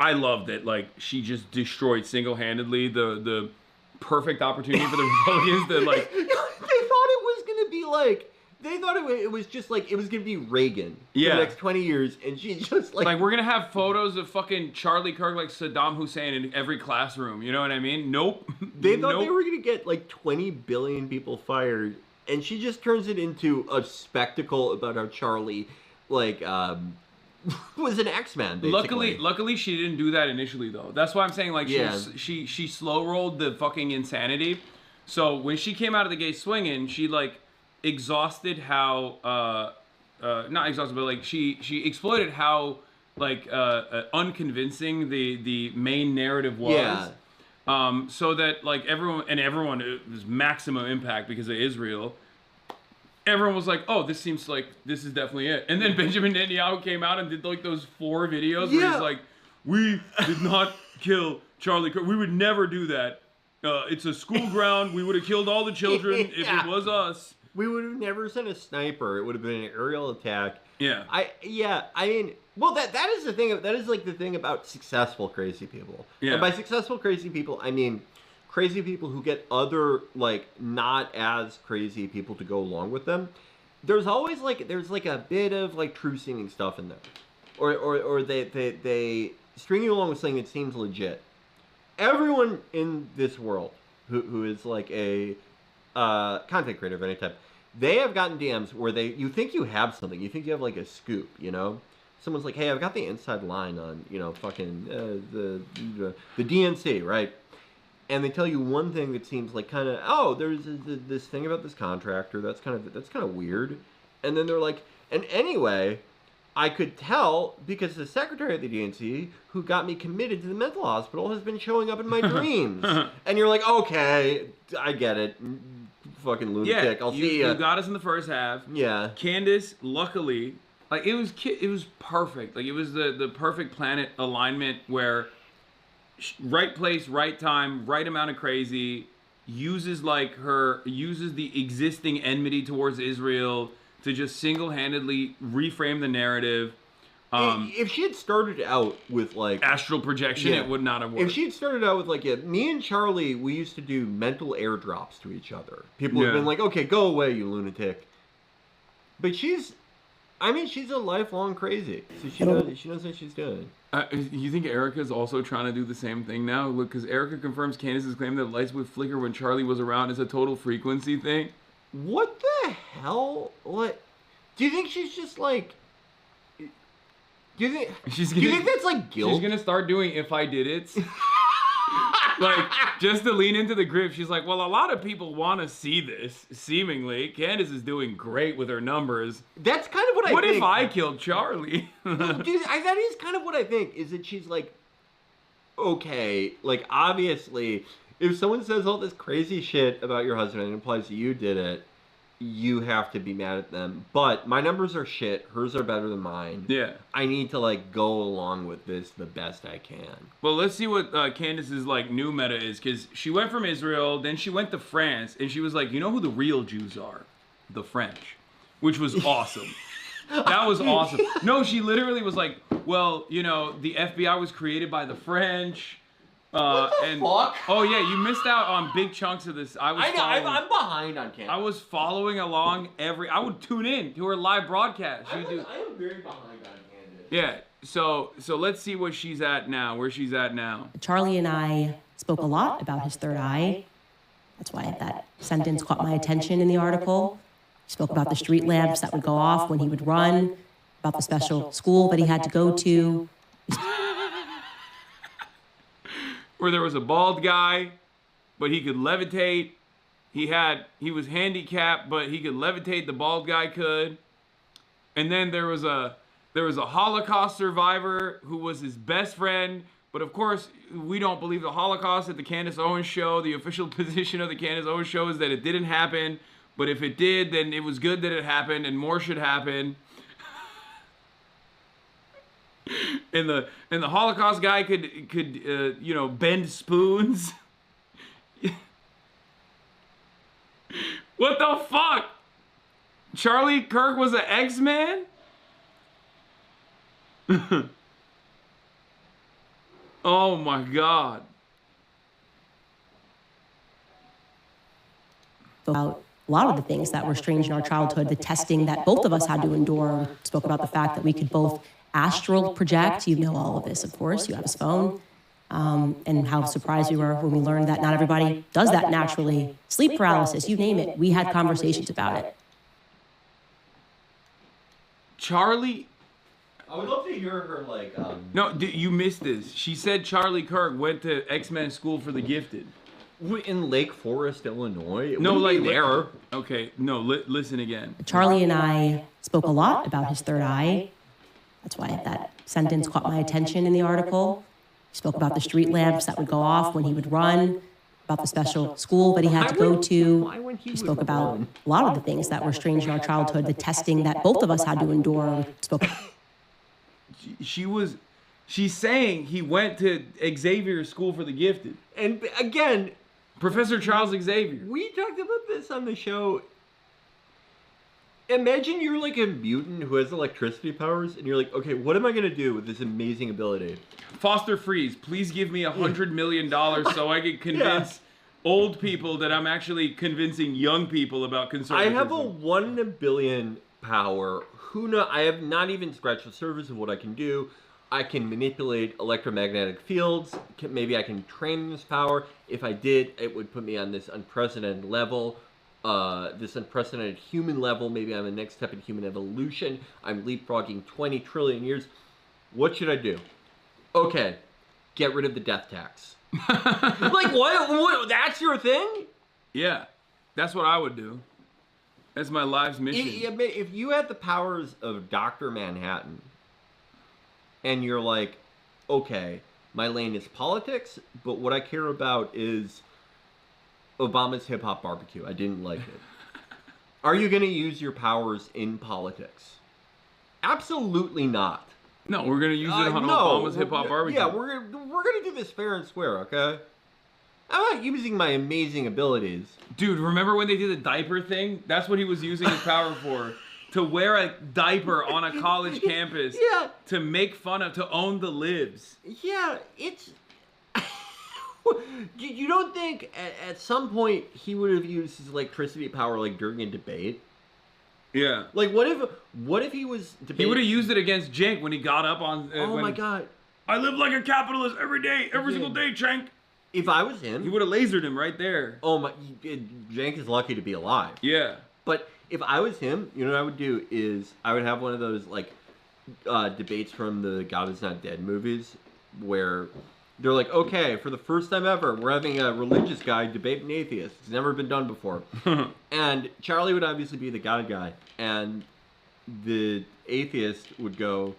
I love that like she just destroyed single-handedly the perfect opportunity for the Republicans to like. They thought it was gonna be like. They thought it was just like it was gonna be Reagan for Yeah. the next 20 years, and she just like we're gonna have photos of fucking Charlie Kirk like Saddam Hussein in every classroom. You know what I mean? Nope. they thought they were gonna get like 20 billion people fired, and she just turns it into a spectacle about how Charlie like was an X-Man. Basically. Luckily, she didn't do that initially though. That's why I'm saying like Yeah. she slow rolled the fucking insanity. So when she came out of the gate swinging, she like exhausted how not exhausted, but like she exploited how like unconvincing the main narrative was. Yeah. So that like everyone it was maximum impact because of Israel. Everyone was like, "Oh, this seems like this is definitely it." And then Benjamin Netanyahu came out and did like those 4 videos where he's like, "We did not kill Charlie Kirk. We would never do that. It's a school ground. We would have killed all the children if it was us. We would have never sent a sniper. It would have been an aerial attack." Yeah. I mean, well, that is the thing. That is like the thing about successful crazy people. Yeah. And by successful crazy people, I mean crazy people who get other like not as crazy people to go along with them. There's always like a bit of like truth seeming stuff in there, or they string you along with something that seems legit. Everyone in this world who is like a content creator of any type, they have gotten DMs where you think you have something, you think you have like a scoop, you know? Someone's like, "Hey, I've got the inside line on, you know, fucking the DNC, right?" And they tell you one thing that seems like kind of, "Oh, there's this thing about this contractor that's kind of weird," and then they're like, "And anyway, I could tell because the secretary of the DNC who got me committed to the mental hospital has been showing up in my dreams." And you're like, "Okay, I get it. Fucking lunatic. I'll see ya." You got us in the first half. Yeah. Candace, luckily, like it was perfect. Like it was the perfect planet alignment where right place, right time, right amount of crazy, uses the existing enmity towards Israel to just single-handedly reframe the narrative. If she had started out with like astral projection, it would not have worked. If she had started out with like me and Charlie, we used to do mental airdrops to each other. People have been like, "Okay, go away, you lunatic." But she's a lifelong crazy. So she knows what she's doing. You think Erica's also trying to do the same thing now? Look, because Erica confirms Candace's claim that lights would flicker when Charlie was around is a total frequency thing. What the hell? What? Do you think she's just like? Do you think that's like guilt? She's gonna start doing "if I did it," like just to lean into the grip. She's like, "Well, a lot of people want to see this. Seemingly, Candace is doing great with her numbers. That's kind of what I think. What if I killed Charlie?" Dude, that is kind of what I think. Is that she's like, okay, like obviously, if someone says all this crazy shit about your husband and it implies that you did it, you have to be mad at them. But my numbers are shit. Hers are better than mine. Yeah. I need to like go along with this the best I can. Well, let's see what Candace's like new meta is, because she went from Israel, then she went to France, and she was like, "You know who the real Jews are? The French," which was awesome. That was awesome. No, she literally was like, "Well, you know, the FBI was created by the French." Fuck? Oh yeah, you missed out on big chunks of this. I'm behind on Candace. I was following along I would tune in to her live broadcast. I am very behind on Candace. Yeah. So let's see what she's at now. Where she's at now. Charlie and I spoke a lot about his third eye. That's why that sentence caught my attention in the article. He spoke about the street lamps that would go off when he would run, about the special school that he had to go to. Where there was a bald guy, but he could levitate. He was handicapped, but he could levitate. The bald guy could. And then there was a Holocaust survivor who was his best friend. But of course, we don't believe the Holocaust at the Candace Owens show. The official position of the Candace Owens show is that it didn't happen. But if it did, then it was good that it happened, and more should happen. And the Holocaust guy could bend spoons. What the fuck? Charlie Kirk was an X-Man? Oh my God. About a lot of the things that were strange in our childhood, the testing that both of us had to endure. We spoke about the fact that we could both astral project. You know all of this, of course. You have his phone. And how surprised we were when we learned that not everybody does that naturally. Sleep paralysis, you name it. We had conversations about it. Charlie... I would love to hear her, like... No, you missed this. She said Charlie Kirk went to X-Men School for the Gifted. In Lake Forest, Illinois? No, like there. Okay, no, listen again. Charlie and I spoke a lot about his third eye. That's why that sentence caught my attention in the article. He spoke about the street lamps that would go off when he would run, about the special school that he had to go to. He spoke about a lot of the things that were strange in our childhood, the testing that both of us had to endure. She's saying he went to Xavier's School for the Gifted. And again, Professor Charles Xavier. We talked about this on the show. Imagine you're like a mutant who has electricity powers, and you're like, okay, what am I gonna do with this amazing ability? Foster Freeze, please give me $100 million so I can convince old people that I'm actually convincing young people about conservatism. I have a 1 billion power. Who know? I have not even scratched the surface of what I can do. I can manipulate electromagnetic fields. Maybe I can train this power. If I did, it would put me on this unprecedented level. This unprecedented human level. Maybe I'm the next step in human evolution. I'm leapfrogging 20 trillion years. What should I do? Okay, get rid of the death tax. Like, what? That's your thing? Yeah, that's what I would do. That's my life's mission. If you had the powers of Dr. Manhattan, and you're like, okay, my lane is politics, but what I care about is Obama's hip-hop barbecue. I didn't like it. Are you going to use your powers in politics? Absolutely not. No, we're going to use it on Obama's hip-hop barbecue. Yeah, we're gonna do this fair and square, okay? I'm not using my amazing abilities. Dude, remember when they did the diaper thing? That's what he was using his power for. To wear a diaper on a college campus. Yeah. To make fun of, to own the libs. Yeah, it's... You don't think at some point he would have used his electricity power like during a debate? Yeah. Like, what if he was debating? He would have used it against Cenk when he got up on... oh my god. I live like a capitalist every day, every single day, Cenk. If I was him... He would have lasered him right there. Oh my... Cenk is lucky to be alive. Yeah. But if I was him, you know what I would do is I would have one of those, like, debates from the God Is Not Dead movies where they're like, okay, for the first time ever, we're having a religious guy debate an atheist. It's never been done before. And Charlie would obviously be the God guy. And the atheist would go,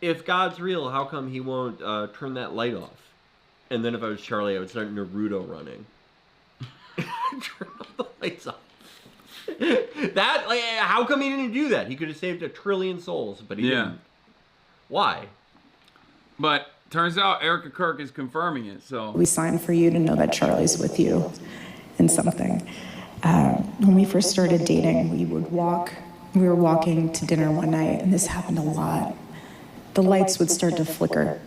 if God's real, how come he won't turn that light off? And then if I was Charlie, I would start Naruto running. Turn off the lights off. That, like, how come he didn't do that? He could have saved 1 trillion souls, but he didn't. Why? But turns out Erica Kirk is confirming it, so. We signed for you to know that Charlie's with you in something. When we first started dating, we were walking to dinner one night, and this happened a lot. The lights would start to flicker.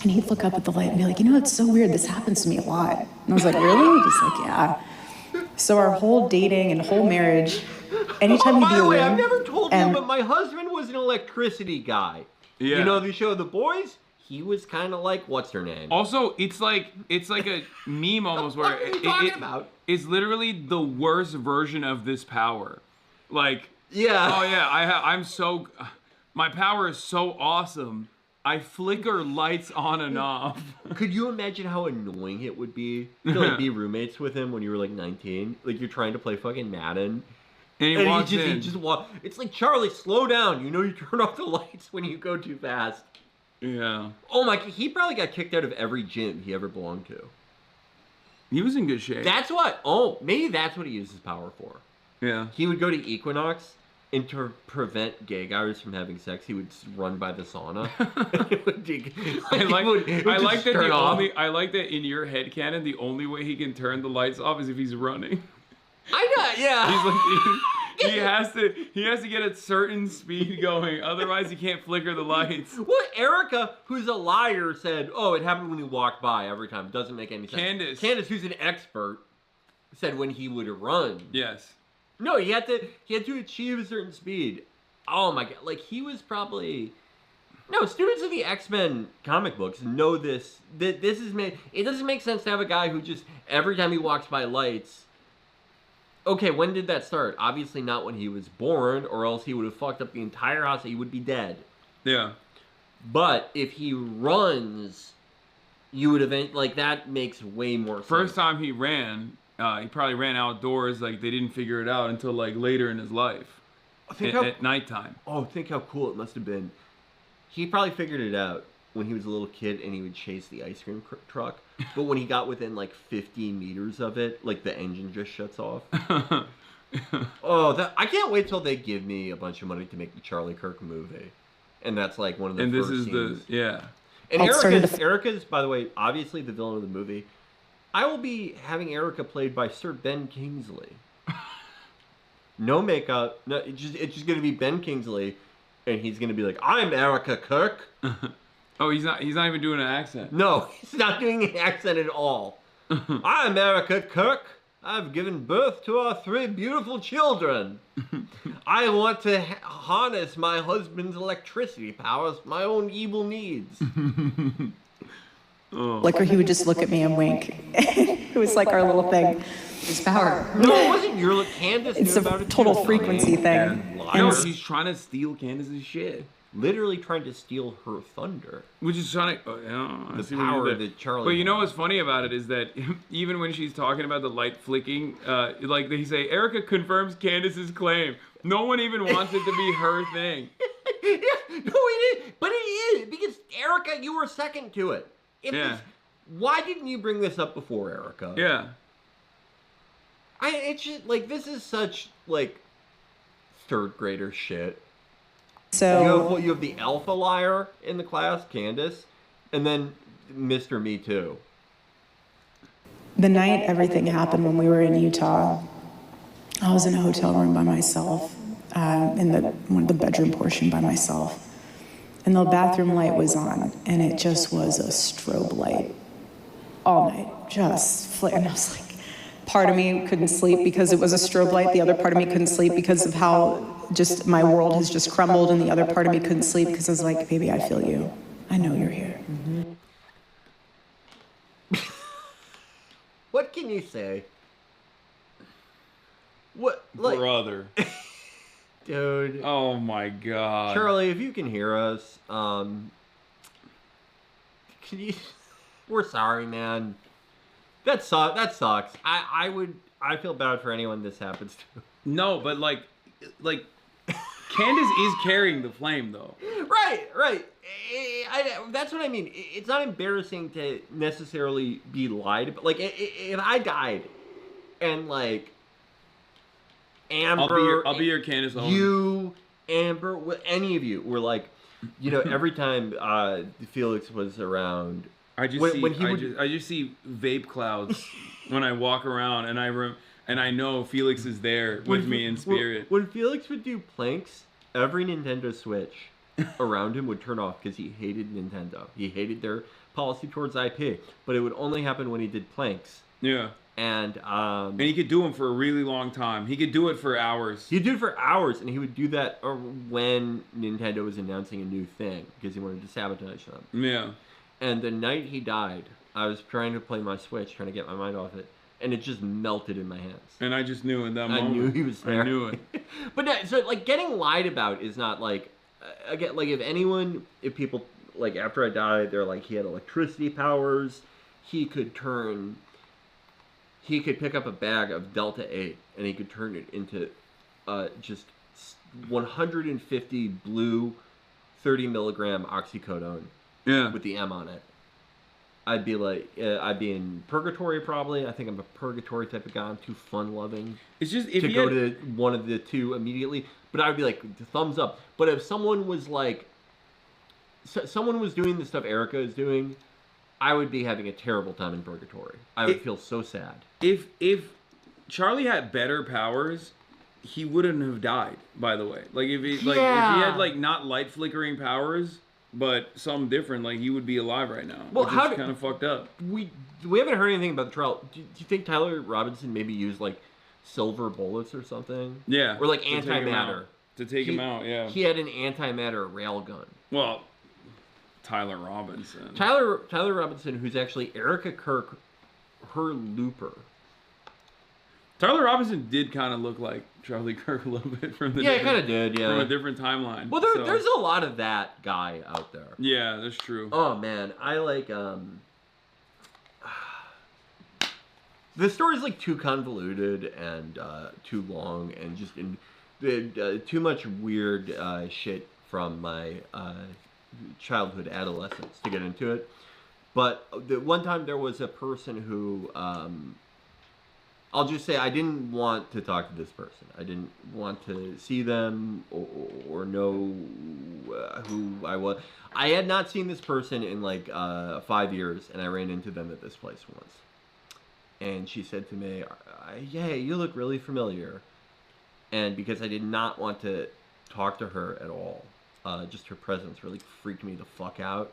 And he'd look up at the light and be like, you know, it's so weird, this happens to me a lot. And I was like, really? He's like, yeah. So our whole dating and whole marriage, anytime he'd be around... I've never told you, but my husband was an electricity guy. Yeah. You know the show The Boys? He was kind of like, what's her name? Also, it's like a meme almost where it's literally the worst version of this power. Like, yeah. Oh yeah, I'm so... My power is so awesome. I flicker lights on and off. Could you imagine how annoying it would be to like be roommates with him when you were like 19? Like you're trying to play fucking Madden. And he walks in. It's like, Charlie, slow down. You know you turn off the lights when you go too fast. Yeah. Oh my, he probably got kicked out of every gym he ever belonged to. He was in good shape. That's what, maybe that's what he used his power for. Yeah. He would go to Equinox, and to prevent gay guys from having sex, he would run by the sauna. I like that in your headcanon, the only way he can turn the lights off is if he's running. I know, yeah. He's like, he has to get a certain speed going, otherwise he can't flicker the lights. What Erica, who's a liar, said, oh, it happened when you walked by every time. It doesn't make any sense. Candace, who's an expert. said when he would run. Yes. No, he had to achieve a certain speed. Oh my god! Like he was probably. No, students of the X-Men comic books know this. That this is made. It doesn't make sense to have a guy who just every time he walks by lights. Okay, when did that start? Obviously not when he was born, or else he would have fucked up the entire house. He would be dead. Yeah. But if he runs, you would have like that makes way more sense. First time he ran, he probably ran outdoors. Like they didn't figure it out until like later in his life, at nighttime. Oh, think how cool it must have been. He probably figured it out when he was a little kid and he would chase the ice cream truck. But when he got within like 50 meters of it, like the engine just shuts off. I can't wait till they give me a bunch of money to make the Charlie Kirk movie. And that's like one of the first scenes. And Erica's, by the way, obviously the villain of the movie. I will be having Erica played by Sir Ben Kingsley. No makeup. No, it's just going to be Ben Kingsley. And he's gonna be like, "I'm Erica Kirk." Oh, he's not even doing an accent. No, he's not doing an accent at all. I'm Erica Kirk. I've given birth to our 3 beautiful children. I want to harness my husband's electricity powers for my own evil needs. Like, or he would just look at me and wink. It was like our little thing. His power. No, it wasn't your Candace. It's a total frequency thing. No, he's trying to steal Candace's shit. Literally trying to steal her thunder. Which is trying to... the power that Charlie... But you know what's funny about it is that even when she's talking about the light flicking, like they say, Erica confirms Candace's claim. No one even wants it to be her thing. No, it is. But it is. Because, Erica, you were second to it. Why didn't you bring this up before, Erica? Yeah. It's just, like, this is such, like, third grader shit. So you have the alpha liar in the class, Candace, and then Mr. Me Too. The night everything happened when we were in Utah, I was in a hotel room by myself, in one of the bedroom portion by myself. And the bathroom light was on, and it just was a strobe light all night, just flaring. I was like, part of me couldn't sleep because it was a strobe light. The other part of me couldn't sleep because of how just my world has just crumbled. And the other part of me couldn't sleep because I was like, baby, I feel you. I know you're here. What can you say? What, brother? Dude. Oh my God. Charlie, if you can hear us, can you... We're sorry, man. That sucks. I feel bad for anyone this happens to. No, but like Candace is carrying the flame though. Right. That's what I mean. It's not embarrassing to necessarily be lied, but like if I died and like Amber, I'll be your Candace owner. You, Amber, any of you were like, you know, every time Felix was around. I just see vape clouds when I walk around, and I know Felix is there with me in spirit. When Felix would do planks, every Nintendo Switch around him would turn off because he hated Nintendo. He hated their policy towards IP, but it would only happen when he did planks. Yeah. And he could do them for a really long time. He could do it for hours. He'd do it for hours, and he would do that when Nintendo was announcing a new thing because he wanted to sabotage them. Yeah. And the night he died, I was trying to play my Switch, trying to get my mind off it, and it just melted in my hands. And I just knew in that moment. I knew he was there. I knew it. But no, so like getting lied about is not like, again, like if people, like after I died, they're like, he had electricity powers, he could pick up a bag of Delta 8 and he could turn it into just 150 blue 30 milligram oxycodone. Yeah. With the M on it. I'd be like, I'd be in purgatory probably. I think I'm a purgatory type of guy. I'm too fun loving. It's just to go to one of the two immediately. But I would be like, thumbs up. But if someone was like, someone was doing the stuff Erica is doing, I would be having a terrible time in purgatory. I would feel so sad. If Charlie had better powers, he wouldn't have died. By the way, like if he had like not light flickering powers. But something different, like he would be alive right now. Well, which is kind of fucked up. we haven't heard anything about the trial. Do you think Tyler Robinson maybe used like silver bullets or something? Yeah. Or like to take him antimatter. out. To take him out, yeah. He had an antimatter railgun. Well, Tyler Robinson. Tyler Robinson, who's actually Erica Kirk, her looper. Tyler Robinson did kind of look like Charlie Kirk a little bit from the he kind of did, yeah, from a different timeline. Well, there's a lot of that guy out there. Yeah, that's true. Oh man, I like the story's like too convoluted and too long and just too much weird shit from my childhood, adolescence to get into it. But the one time there was a person who I'll just say I didn't want to talk to this person. I didn't want to see them or know who I was. I had not seen this person in like 5 years, and I ran into them at this place once. And she said to me, "Yeah, you look really familiar." And because I did not want to talk to her at all, just her presence really freaked me the fuck out.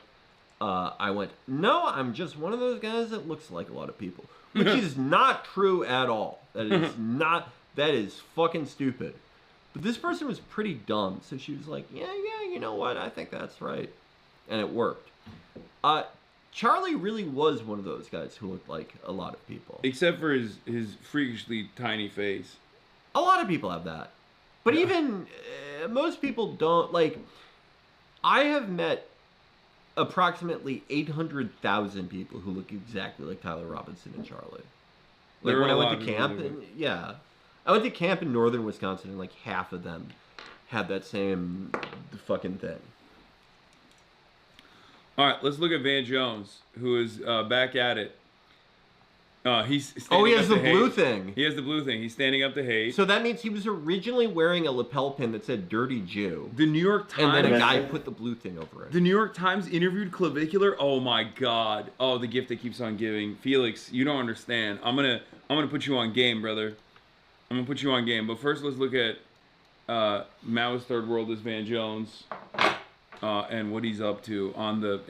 I went, "No, I'm just one of those guys that looks like a lot of people." Which is not true at all. That is not, that is fucking stupid. But this person was pretty dumb, so she was like, yeah, you know what, I think that's right. And it worked. Charlie really was one of those guys who looked like a lot of people. Except for his freakishly tiny face. A lot of people have that. But even, most people don't, like, I have met approximately 800,000 people who look exactly like Tyler Robinson and Charlie. Like when I went to camp, I went to camp in northern Wisconsin, and like half of them had that same fucking thing. All right, let's look at Van Jones, who is back at it. He's he has the blue thing. He has the blue thing. He's standing up to hate. So that means he was originally wearing a lapel pin that said "Dirty Jew." The New York Times, and then a guy put the blue thing over it. The New York Times interviewed Clavicular. Oh my God! Oh, the gift that keeps on giving. Felix, you don't understand. I'm gonna put you on game, brother. I'm gonna put you on game. But first, let's look at Mao's Third World is Van Jones and what he's up to on the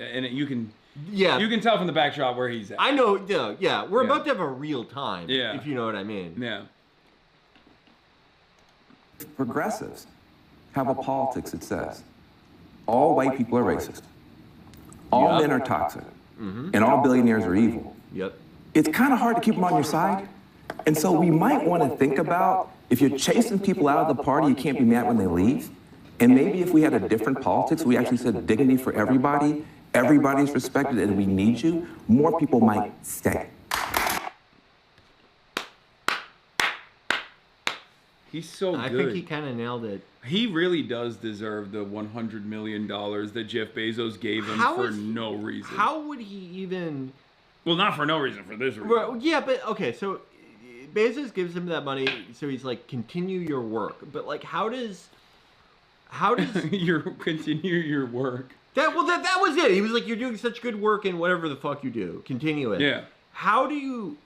you can tell from the backdrop where he's at. I know, yeah. We're about to have a real time, if you know what I mean. Yeah. Progressives have a politics that says all white people are racist, all men are toxic, and all billionaires are evil. Yep. It's kind of hard to keep them on your side. And so we might want to think about, if you're chasing people out of the party, you can't be mad when they leave. And maybe if we had a different politics, we actually said dignity for everybody, everybody's respected, and we need you, more people might stay. He's so good. I think he kind of nailed it. He really does deserve the $100 million that Jeff Bezos gave him for no reason. How would he even... Well, not for no reason, for this reason. Well, yeah, but, okay, so Bezos gives him that money, so he's like, continue your work. But, like, how does continue your work? That was it. He was like, you're doing such good work in whatever the fuck you do. Continue it. Yeah. How do you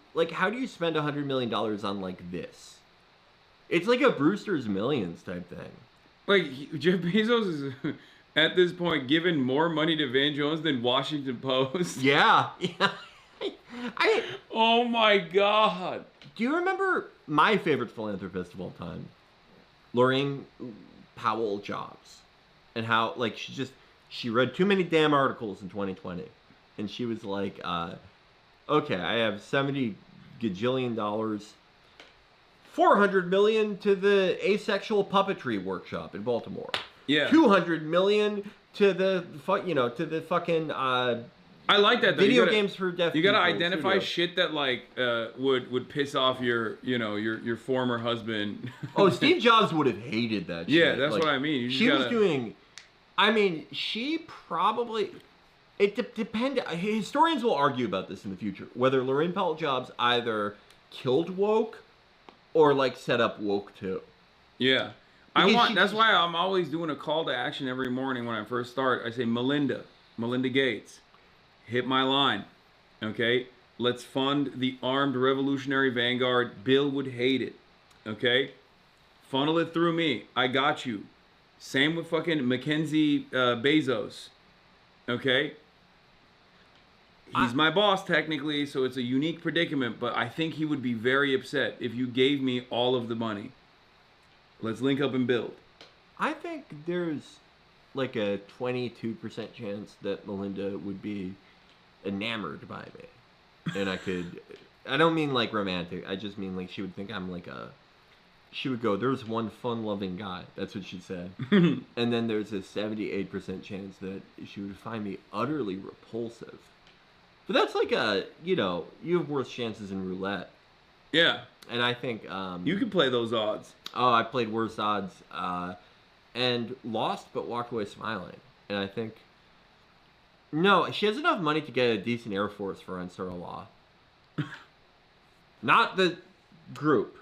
spend $100 million on, like, this? It's like a Brewster's Millions type thing. Like, Jeff Bezos is, at this point, giving more money to Van Jones than Washington Post. Yeah. Oh, my God. Do you remember my favorite philanthropist of all time? Lorraine Powell Jobs. And how, like, she read too many damn articles in 2020. And she was like, okay, I have $70 gajillion, $400 million to the asexual puppetry workshop in Baltimore. Yeah. $200 million to the fucking I like that though. Video games for deaf. You gotta people, identify studio. shit that like would piss off your former husband. Oh, Steve Jobs would have hated that shit. Yeah, that's what I mean. She was doing. I mean, she probably. It depended. Historians will argue about this in the future, whether Lorraine Powell Jobs either killed woke or like set up woke too. Yeah. That's why I'm always doing a call to action every morning when I first start. I say, Melinda Gates, hit my line, okay? Let's fund the armed revolutionary vanguard. Bill would hate it, okay? Funnel it through me. I got you. Same with fucking Mackenzie Bezos, okay? He's my boss technically, so it's a unique predicament, but I think he would be very upset if you gave me all of the money. Let's link up and build. I think there's like a 22% chance that Melinda would be enamored by me. And I don't mean like romantic, I just mean like she would think I'm like she would go, there's one fun-loving guy. That's what she'd say. And then there's a 78% chance that she would find me utterly repulsive. But that's like you have worse chances in roulette. Yeah. And I think... you can play those odds. Oh, I played worse odds. And lost, but walked away smiling. And I think... No, she has enough money to get a decent Air Force for Unsura Law. Not the group.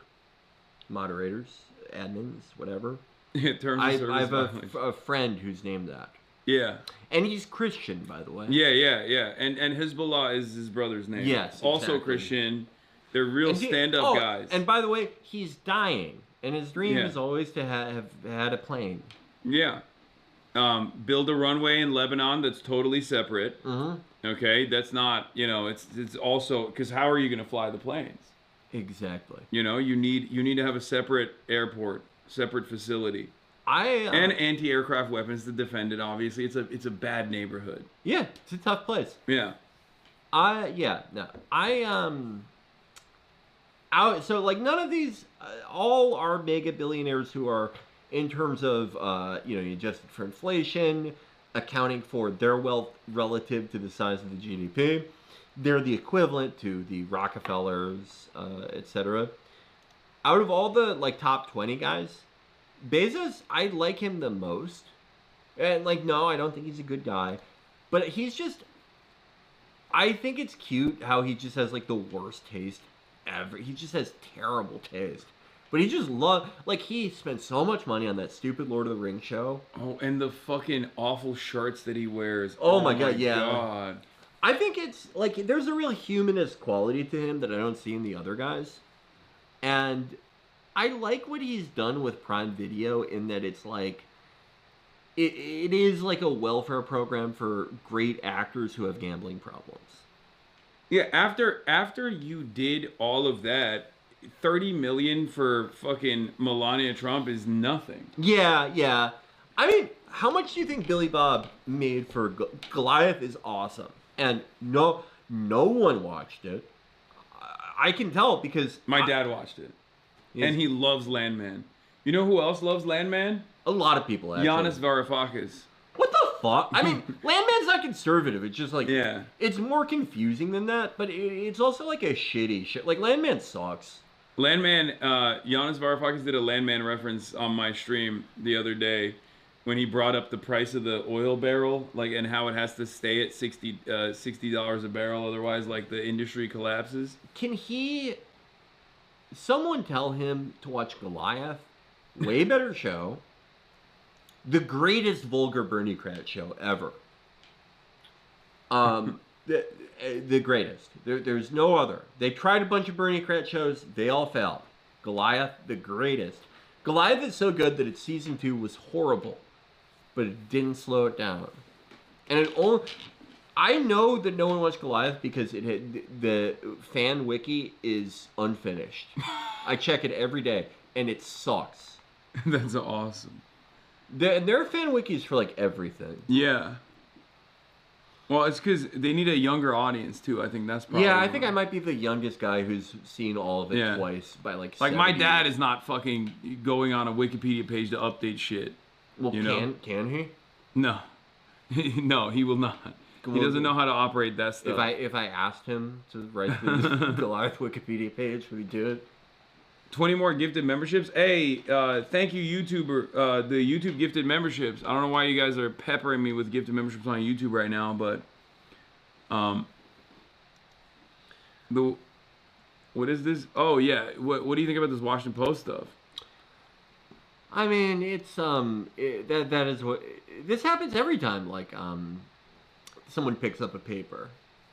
Moderators, admins, whatever. Yeah, terms of service. I have a friend who's named that. Yeah. And he's Christian, by the way. Yeah. And Hezbollah is his brother's name. Yes, Also exactly. Christian. They're real stand-up guys. And by the way, he's dying. And his dream is always to have had a plane. Yeah. Build a runway in Lebanon that's totally separate. Mm-hmm. Okay? That's not, it's also... Because how are you going to fly the planes? Exactly. You need to have a separate airport, separate facility. And anti-aircraft weapons to defend it. Obviously, it's a bad neighborhood. Yeah, it's a tough place. Yeah. So like none of these, all are mega billionaires who are in terms of adjusted for inflation, accounting for their wealth relative to the size of the GDP. They're the equivalent to the Rockefellers, etc. Out of all the top 20 guys, Bezos, I like him the most. And no, I don't think he's a good guy, but he's just. I think it's cute how he just has the worst taste ever. He just has terrible taste. But he just he spent so much money on that stupid Lord of the Rings show. Oh, and the fucking awful shirts that he wears. Oh my god. I think it's there's a real humanist quality to him that I don't see in the other guys. And I like what he's done with Prime Video in that it's it is like a welfare program for great actors who have gambling problems. Yeah, after you did all of that, $30 million for fucking Melania Trump is nothing. Yeah. I mean, how much do you think Billy Bob made for Goliath? Is awesome. And no one watched it. I can tell because my dad watched it, and he loves Landman. You know who else loves Landman? A lot of people. Actually. Giannis Varoufakis. What the fuck? I mean, Landman's not conservative. It's just it's more confusing than that. But it's also a shitty shit. Landman sucks. Landman. Giannis Varoufakis did a Landman reference on my stream the other day. When he brought up the price of the oil barrel, and how it has to stay at $60 a barrel, otherwise, the industry collapses. Can someone tell him to watch Goliath? Way better show. The greatest vulgar Bernie Kratz show ever. The greatest. There's no other. They tried a bunch of Bernie Kratz shows. They all failed. Goliath, the greatest. Goliath is so good that its season 2 was horrible. But it didn't slow it down. And I know that no one watched Goliath because the fan wiki is unfinished. I check it every day, and it sucks. That's awesome. There are fan wikis for everything. Yeah. Well, it's because they need a younger audience too. I think that's probably. Yeah, I think I might be the youngest guy who's seen all of it twice by my dad is not fucking going on a Wikipedia page to update shit. Well, can he? No, no, he will not. He doesn't know how to operate that stuff. If I asked him to write this Goliath Wikipedia page, would he do it? 20 more gifted memberships. Hey, thank you, YouTuber. The YouTube gifted memberships. I don't know why you guys are peppering me with gifted memberships on YouTube right now, but what is this? Oh yeah, what do you think about this Washington Post stuff? I mean, it's that is what this happens every time. Someone picks up a paper.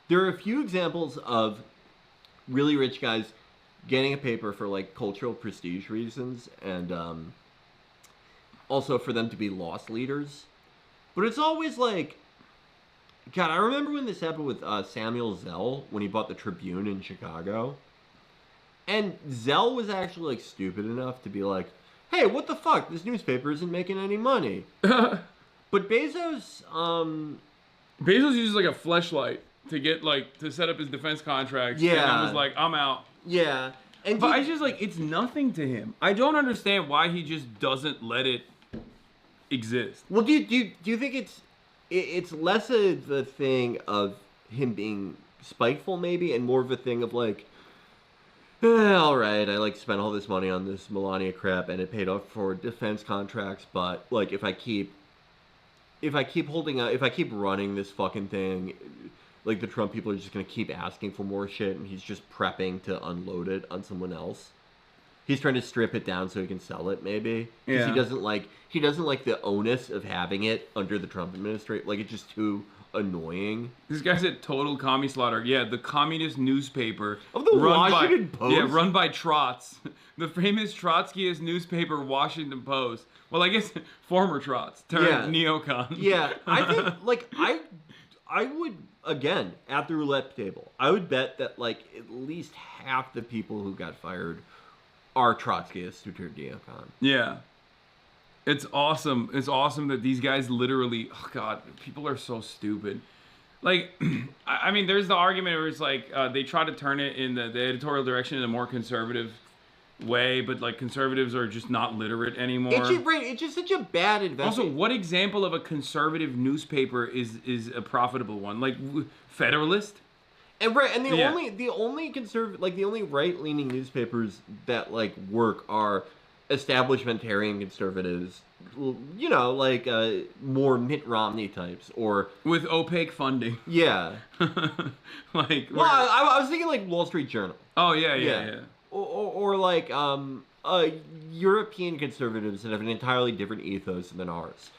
There are a few examples of really rich guys getting a paper for cultural prestige reasons and also for them to be loss leaders. But it's always God, I remember when this happened with Samuel Zell when he bought the Tribune in Chicago. And Zell was actually like stupid enough to be like, hey, what the fuck? This newspaper isn't making any money. But Bezos uses like a fleshlight to get like to set up his defense contracts. Yeah. And was like, I'm out. Yeah. But I just like, it's nothing to him. I don't understand why he just doesn't let it exist. Well, do you think it's less of the thing of him being spiteful maybe, and more of a thing of like, all right, I like spent all this money on this Melania crap and it paid off for defense contracts, but like if I keep running this fucking thing, like the Trump people are just gonna keep asking for more shit, and he's just prepping to unload it on someone else. He's trying to strip it down so he can sell it, maybe. Because he doesn't like the onus of having it under the Trump administration. Like, it's just too annoying. This guy said total commie slaughter. Yeah, the communist newspaper of the Washington Post. Yeah, run by Trots, the famous Trotskyist newspaper, Washington Post. Well, I guess former Trots turned neocon. Yeah, I think like I would, again, at the roulette table, I would bet that like at least half the people who got fired are Trotskyists who turned neocon. Yeah. It's awesome. It's awesome that these guys literally, oh God, people are so stupid. Like, I mean, there's the argument where it's like, they try to turn it in the editorial direction in a more conservative way, but like conservatives are just not literate anymore. It's just such a bad investment. Also, what example of a conservative newspaper is a profitable one? Like Federalist? And the only conservative, like the only right-leaning newspapers that like work are establishmentarian conservatives, you know, like more Mitt Romney types, or with opaque funding. Yeah. Like, well, I was thinking like Wall Street Journal. Oh yeah. Or like European conservatives that have an entirely different ethos than ours.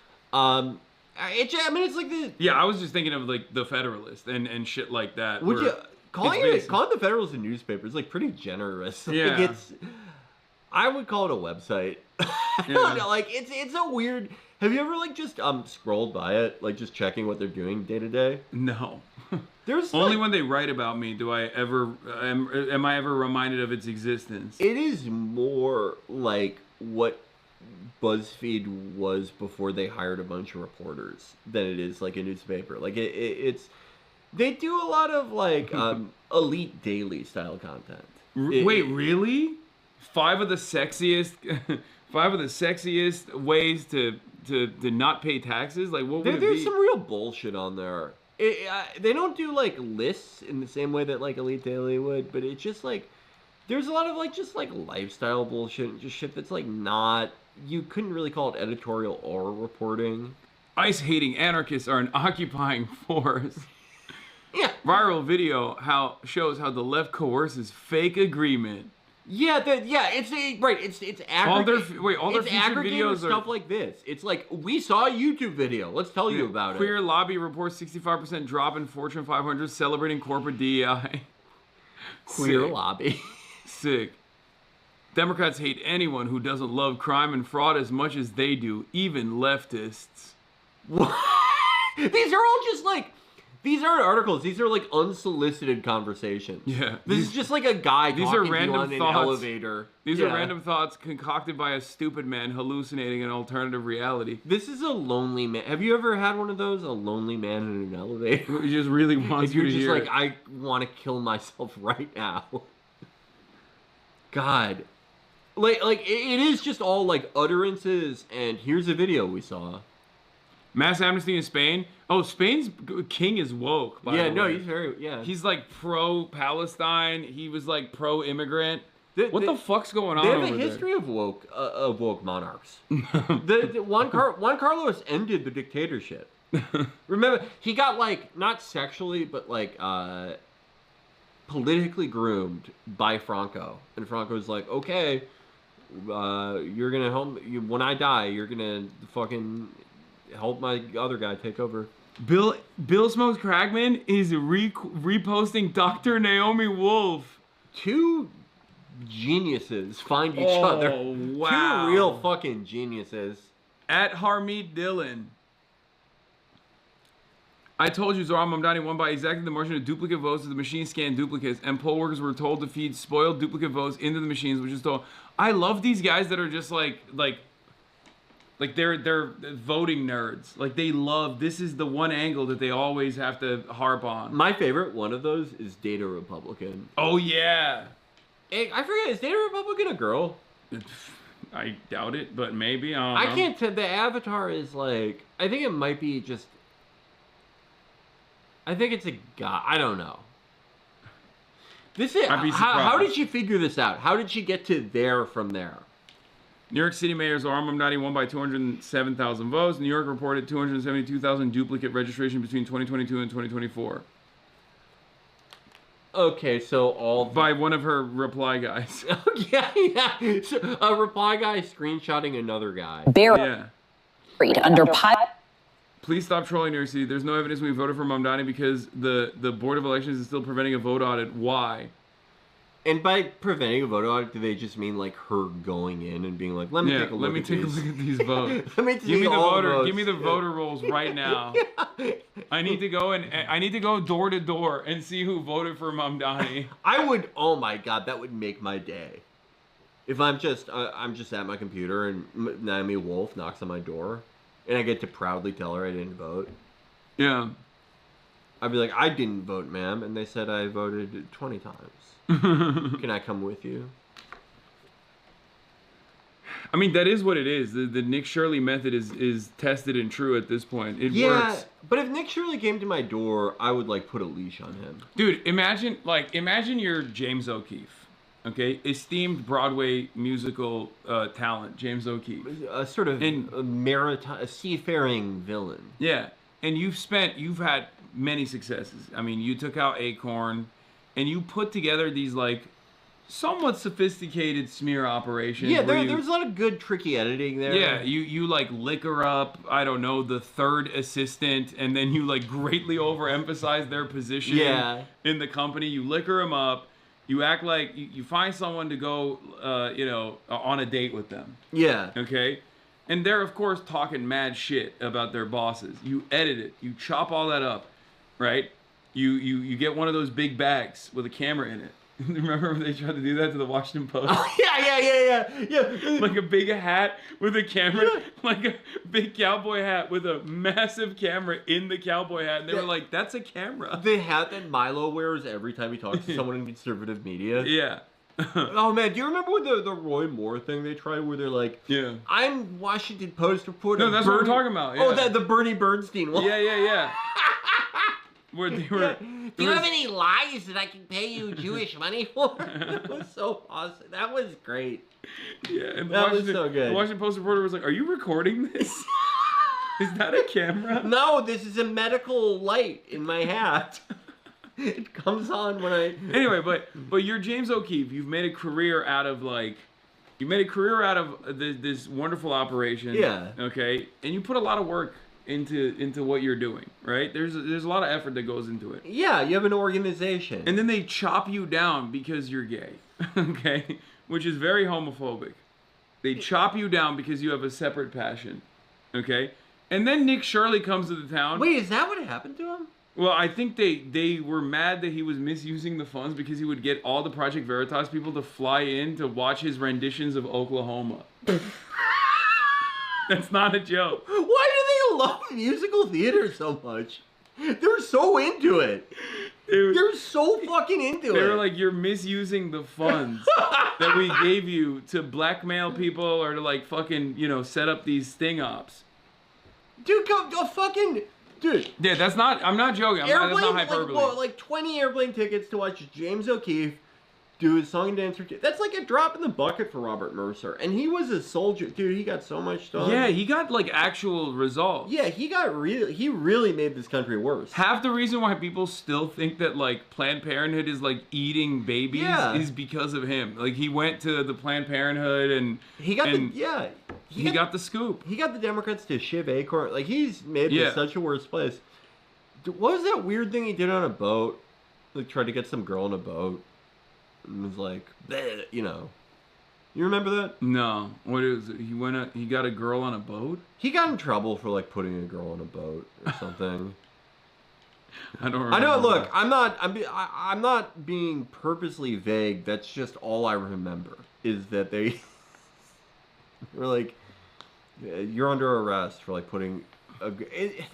It's like the... Yeah, I was just thinking of like the Federalist and shit like that. Would you calling the Federalist a newspaper is like pretty generous. Yeah. Like I would call it a website. I don't know, like it's a weird... Have you ever like just scrolled by it, like just checking what they're doing day to day? No. There's only when they write about me do I ever am I ever reminded of its existence. It is more like what BuzzFeed was before they hired a bunch of reporters than it is like a newspaper. Like it's they do a lot of like elite daily style content. Wait, really? Five of the sexiest ways to not pay taxes? Like what would it be? There's some real bullshit on there. They don't do like lists in the same way that like Elite Daily would, but it's just like there's a lot of like just like lifestyle bullshit and just shit that's like not, you couldn't really call it editorial or reporting. ICE-hating anarchists are an occupying force. Yeah. Viral video shows how the left coerces fake agreement. Yeah, it's aggregate. All their featured videos are stuff like this. It's like, we saw a YouTube video. Let's tell you about Queer it. lobby reports 65% drop in Fortune 500 celebrating corporate DEI. Queer lobby. Sick. Democrats hate anyone who doesn't love crime and fraud as much as they do, even leftists. These are all just like, these aren't articles. These are like unsolicited conversations. Yeah. This is just like a guy these talking are to random you on thoughts. an elevator. These are random thoughts concocted by a stupid man hallucinating an alternative reality. This is a lonely man. Have you ever had one of those? A lonely man in an elevator? He just really wants you to hear it. I want to kill myself right now. God. Like it is just all like utterances, and here's a video we saw. Mass amnesty in Spain. Oh, Spain's king is woke. By the way. He's very He's like pro-Palestine. He was like pro-immigrant. What the fuck's going on? They have a history of woke monarchs. Juan Carlos ended the dictatorship. Remember, he got like not sexually, but like politically groomed by Franco, and Franco's like, okay, you're gonna help when I die. You're gonna fucking help my other guy take over. Bill Smokes Cragman is reposting Dr. Naomi Wolf. Two geniuses find each other. Wow. Two real fucking geniuses. At Harmeet Dillon. I told you Zohran Mamdani won by exactly the margin of duplicate votes as the machine scanned duplicates, and poll workers were told to feed spoiled duplicate votes into the machines, which is told. I love these guys that are just like they're voting nerds. Like they love, this is the one angle that they always have to harp on. My favorite one of those is Data Republican. Oh yeah. Hey, I forget, is Data Republican a girl? I doubt it, but maybe. I can't tell. The avatar is like, I think it might be just, I think it's a guy. I don't know. This is, how did she figure this out? How did she get to there from there? New York City Mayor Zohran Mamdani won by 207,000 votes. New York reported 272,000 duplicate registration between 2022 and 2024. Okay, so all by one of her reply guys. yeah. So a reply guy screenshotting another guy. Buried under pot. Please stop trolling New York City. There's no evidence we voted for Mamdani because the Board of Elections is still preventing a vote audit. Why? And by preventing a vote audit, do they just mean like her going in and being like, let me take a look at these votes. Let me give me the voter. Give me the voter rolls right now. I need to go door to door and see who voted for Mamdani. I would. Oh my god, that would make my day. If I'm just at my computer and Naomi Wolf knocks on my door, and I get to proudly tell her I didn't vote. Yeah. I'd be like, I didn't vote, ma'am, and they said I voted 20 times. Can I come with you? I mean, that is what it is. The Nick Shirley method is tested and true at this point. It works. But if Nick Shirley came to my door, I would like put a leash on him. Dude, imagine you're James O'Keefe, okay? Esteemed Broadway musical talent, James O'Keefe. A sort of a seafaring villain. Yeah, and you've had many successes. I mean, you took out Acorn, and you put together these like somewhat sophisticated smear operations. Yeah, there's a lot of good tricky editing there. Yeah, you like liquor up, I don't know, the third assistant, and then you like greatly overemphasize their position in the company. You liquor them up. You act like you find someone to go, on a date with them. Yeah. Okay. And they're of course talking mad shit about their bosses. You edit it. You chop all that up, right? You get one of those big bags with a camera in it. Remember when they tried to do that to the Washington Post? Oh, yeah. Like a big hat with a camera, like a big cowboy hat with a massive camera in the cowboy hat. And they were like, that's a camera. The hat that Milo wears every time he talks to someone in conservative media. Yeah. Oh man, do you remember with the Roy Moore thing they tried where they're like, I'm Washington Post reporter. No, that's what we're talking about. Yeah. Oh, the Bernie Bernstein one. Yeah. Where they were. Do you have any lies that I can pay you Jewish money for? That was so awesome. That was great. Yeah, and that was so good. The Washington Post reporter was like, "Are you recording this? Is that a camera?" No, this is a medical light in my hat. It comes on when I. Anyway, but you're James O'Keefe. You've made a career out of this wonderful operation. Yeah. Okay, and you put a lot of work into what you're doing, right? There's a lot of effort that goes into it. Yeah, you have an organization. And then they chop you down because you're gay, okay? Which is very homophobic. They chop you down because you have a separate passion, okay? And then Nick Shirley comes to the town. Wait, is that what happened to him? Well, I think they were mad that he was misusing the funds because he would get all the Project Veritas people to fly in to watch his renditions of Oklahoma. That's not a joke. Why do they love musical theater so much? They're so into it. They're so fucking into it. They were like, you're misusing the funds that we gave you to blackmail people or to like fucking, set up these sting ops. Dude, go fucking... Dude. Yeah, that's not... I'm not joking. That's not hyperbole. Like 20 airplane tickets to watch James O'Keefe do his song and dance routine. That's like a drop in the bucket for Robert Mercer. And he was a soldier. Dude, he got so much done. Yeah, he got like actual results. Yeah, he really made this country worse. Half the reason why people still think that like Planned Parenthood is like eating babies is because of him. Like he went to the Planned Parenthood and he got he got the scoop. He got the Democrats to shiv Acorn. Like he's made this such a worse place. What was that weird thing he did on a boat? Like tried to get some girl on a boat. And was like, bleh, You remember that? No. What is it? He got a girl on a boat? He got in trouble for like putting a girl on a boat or something. I don't remember. I know. Look, I'm not being purposely vague. That's just all I remember is that they were like, "You're under arrest for like putting."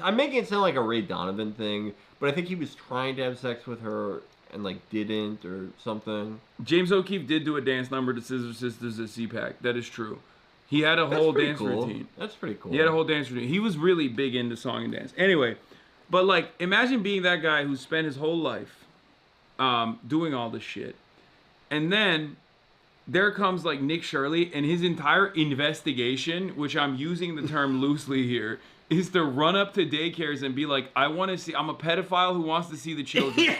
I'm making it sound like a Ray Donovan thing, but I think he was trying to have sex with her and like didn't or something. James O'Keefe did do a dance number to Scissor Sisters at CPAC. That is true. He had a whole dance routine. That's pretty cool. He had a whole dance routine. He was really big into song and dance. Anyway, but like, imagine being that guy who spent his whole life doing all this shit. And then there comes like Nick Shirley, and his entire investigation, which I'm using the term loosely here, is to run up to daycares and be like, I want to see, I'm a pedophile who wants to see the children. Yeah.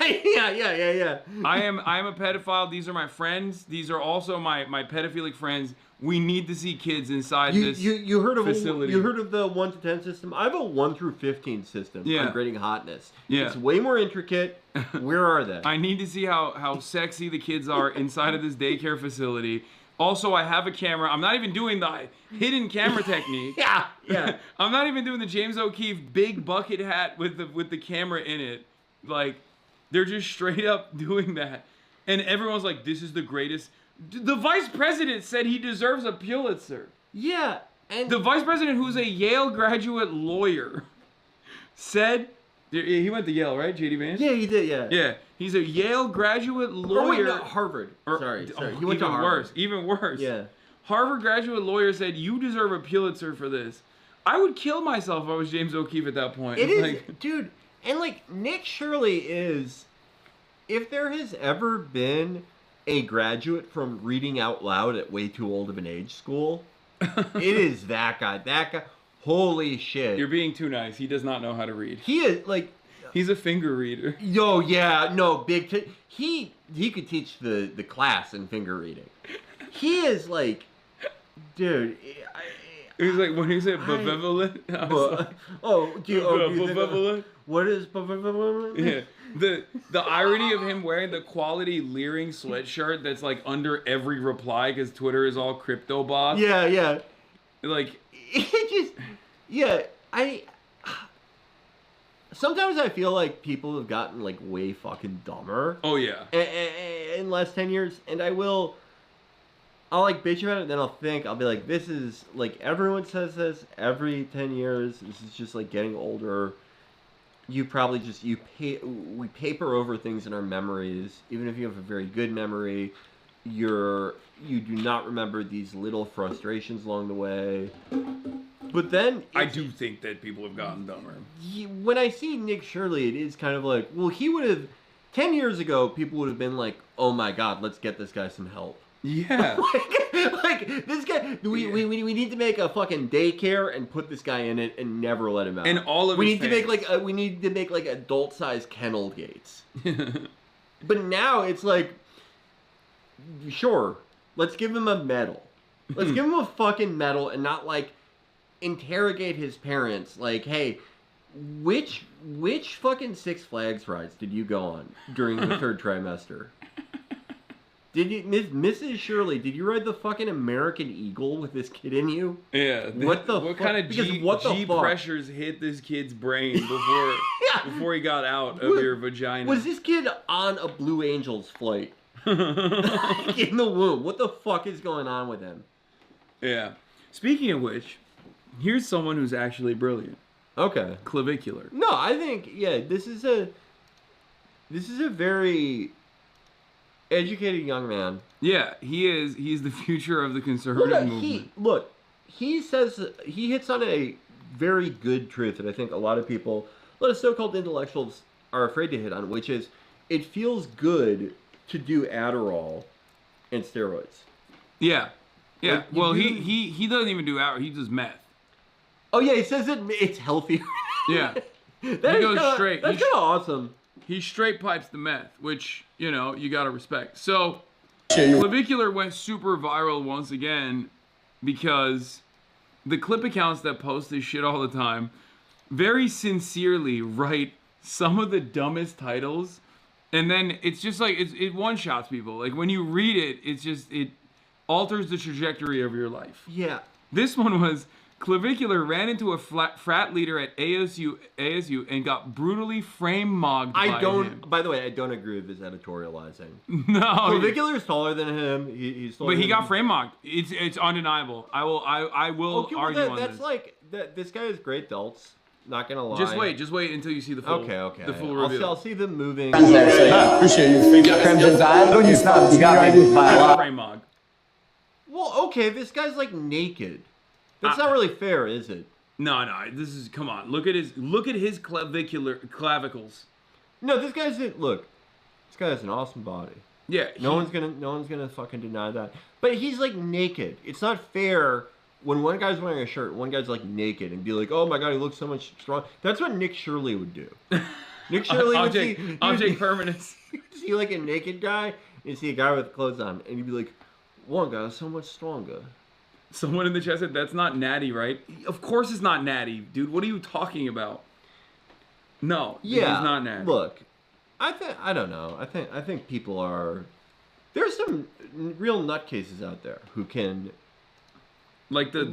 I am a pedophile. These are my friends. These are also my pedophilic friends. We need to see kids inside this you heard of facility. You heard of the 1 to 10 system? I have a 1 through 15 system on grading hotness. Yeah. It's way more intricate. Where are they? I need to see how sexy the kids are inside of this daycare facility. Also, I have a camera. I'm not even doing the hidden camera technique. Yeah. I'm not even doing the James O'Keefe big bucket hat with the camera in it. Like, they're just straight up doing that. And everyone's like, this is the greatest. The vice president said he deserves a Pulitzer. Yeah. And the vice president, who's a Yale graduate lawyer, said, he went to Yale, right, J.D. Vance? Yeah, he did, yeah. Yeah, he's a Yale graduate lawyer. Oh, wait, no, Harvard. Sorry. He went to Harvard. Even worse. Yeah. Harvard graduate lawyer said, you deserve a Pulitzer for this. I would kill myself if I was James O'Keefe at that point. It is, like, dude. And like, Nick Shirley is, if there has ever been a graduate from reading out loud at way too old of an age school, it is that guy. That guy. Holy shit. You're being too nice. He does not know how to read. He is like, he's a finger reader. Yo, yeah, no, he could teach the class in finger reading. He is like, dude. He's like, when he said benevolent, what is benevolent? Yeah. The irony of him wearing the quality leering sweatshirt that's like under every reply because Twitter is all crypto bots. Yeah. Like, it just, yeah, sometimes I feel like people have gotten like way fucking dumber. Oh yeah. In the last 10 years, and I'll like bitch about it, and then I'll be like, this is like, everyone says this every 10 years. This is just like getting older. You probably just, we paper over things in our memories. Even if you have a very good memory, you do not remember these little frustrations along the way. But then I do think that people have gotten dumber. When I see Nick Shirley, it is kind of like, well, he would have 10 years ago, people would have been like, oh my god, let's get this guy some help. Yeah. like this guy, we need to make a fucking daycare and put this guy in it and never let him out. And all of we need to make like adult size kennel gates. But now it's like, sure, let's give him a medal. Let's give him a fucking medal and not like interrogate his parents. Like, hey, which fucking Six Flags rides did you go on during the third trimester? Did you, Mrs. Shirley, did you ride the fucking American Eagle with this kid in you? Yeah. What kind of G pressures hit this kid's brain before he got out of your vagina? Was this kid on a Blue Angels flight? Like in the womb. What the fuck is going on with him? Yeah. Speaking of which, here's someone who's actually brilliant. Okay. Clavicular. No, I think, yeah, this is a very educated young man. Yeah, he is. He's the future of the conservative movement. He hits on a very good truth that I think a lot of people, a lot of so-called intellectuals are afraid to hit on, which is it feels good to do Adderall and steroids. Yeah. Yeah. Like, well, he doesn't even do Adderall. He does meth. Oh, yeah. He says it's healthier. Yeah. He goes straight. That's kind of awesome. He straight pipes the meth, which, you know, you got to respect. So, Clavicular went super viral once again because the clip accounts that post this shit all the time very sincerely write some of the dumbest titles, and then it's just like, it one-shots people. Like, when you read it, it alters the trajectory of your life. Yeah. This one was, Clavicular ran into a frat leader at ASU and got brutally frame-mogged by him. By the way, I don't agree with his editorializing. No. Clavicular is taller than him. He's taller But he than got him. frame-mogged. It's undeniable. I will argue on that's this. like this guy has great delts. Not gonna lie. Just wait until you see the full. Okay. The full reveal. I'll see them moving. Appreciate you. Crimson Tide. Don't use snubs. You got me by a lot. Frame-mogged. Well, okay, this guy's like naked. That's not really fair, is it? No. This is come on. Look at his clavicles. No, this guy's look. This guy has an awesome body. Yeah. No one's gonna fucking deny that. But he's like naked. It's not fair when one guy's wearing a shirt, one guy's like naked, and be like, "Oh my god, he looks so much strong." That's what Nick Shirley would do. Nick Shirley would see object permanence. See like a naked guy, and see a guy with clothes on, and you'd be like, "One guy's so much stronger." Someone in the chat said that's not natty, right? Of course it's not natty, dude. What are you talking about? No, Yeah, it's not natty. Look, I don't know. I think people are. There's some real nutcases out there who can. Like the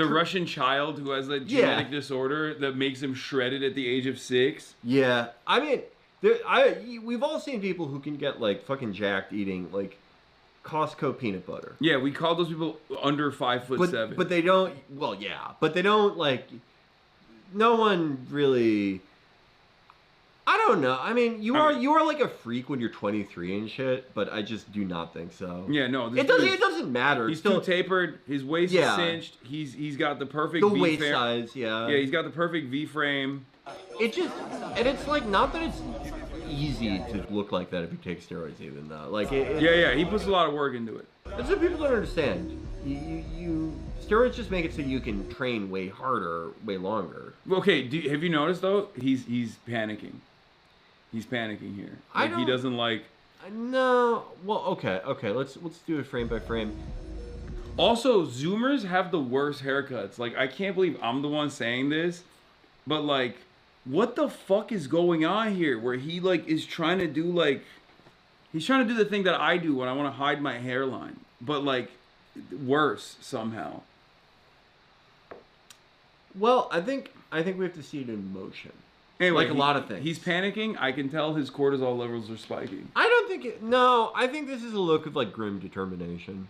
Russian child who has a genetic disorder that makes him shredded at the age of 6. Yeah, I mean, we've all seen people who can get like fucking jacked eating like Costco peanut butter. Yeah, we call those people under 5'7". But they don't. Well, yeah, but they don't like. No one really. I don't know. I mean, you are like a freak when you're 23 and shit, but I just do not think so. Yeah, no. It doesn't matter. He's still tapered. His waist is cinched. He's got the perfect V waist frame. size. Yeah. Yeah, he's got the perfect V frame. It's like not that it's easy to look like that if you take steroids, even though like he puts a lot of work into it. That's what people don't understand. Steroids just make it so you can train way harder, way longer. Okay, have you noticed though? He's panicking. He's panicking here. He doesn't like. No. Well, okay. Let's do it frame by frame. Also, Zoomers have the worst haircuts. Like, I can't believe I'm the one saying this, but like, what the fuck is going on here? Where he like is trying to do like, he's trying to do the thing that I do when I want to hide my hairline, but like, worse somehow. Well, I think we have to see it in motion. Anyway, like a lot of things. He's panicking. I can tell his cortisol levels are spiking. I don't think it. No, I think this is a look of like grim determination.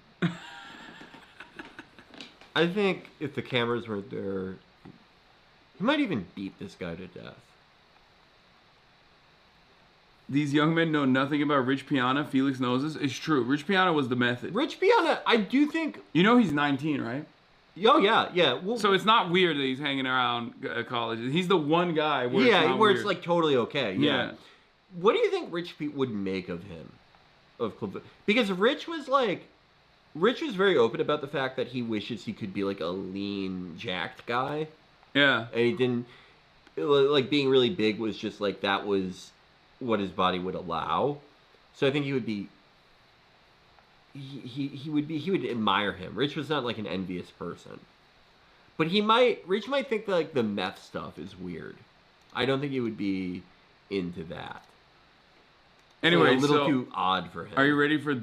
I think if the cameras weren't there, he might even beat this guy to death. These young men know nothing about Rich Piana. Felix knows this. It's true. Rich Piana was the method. Rich Piana, I do think. You know he's 19, right? Oh yeah. Well, so it's not weird that he's hanging around colleges. He's the one guy where it's like totally okay. Yeah. What do you think Rich Pete would make of him? Because Rich was very open about the fact that he wishes he could be like a lean, jacked guy. Yeah. And he didn't like being really big was just like that was what his body would allow. So I think he would be. He would admire him. Rich was not like an envious person, but Rich might think that like the meth stuff is weird. I don't think he would be into that. Anyway, a little too odd for him. Are you ready for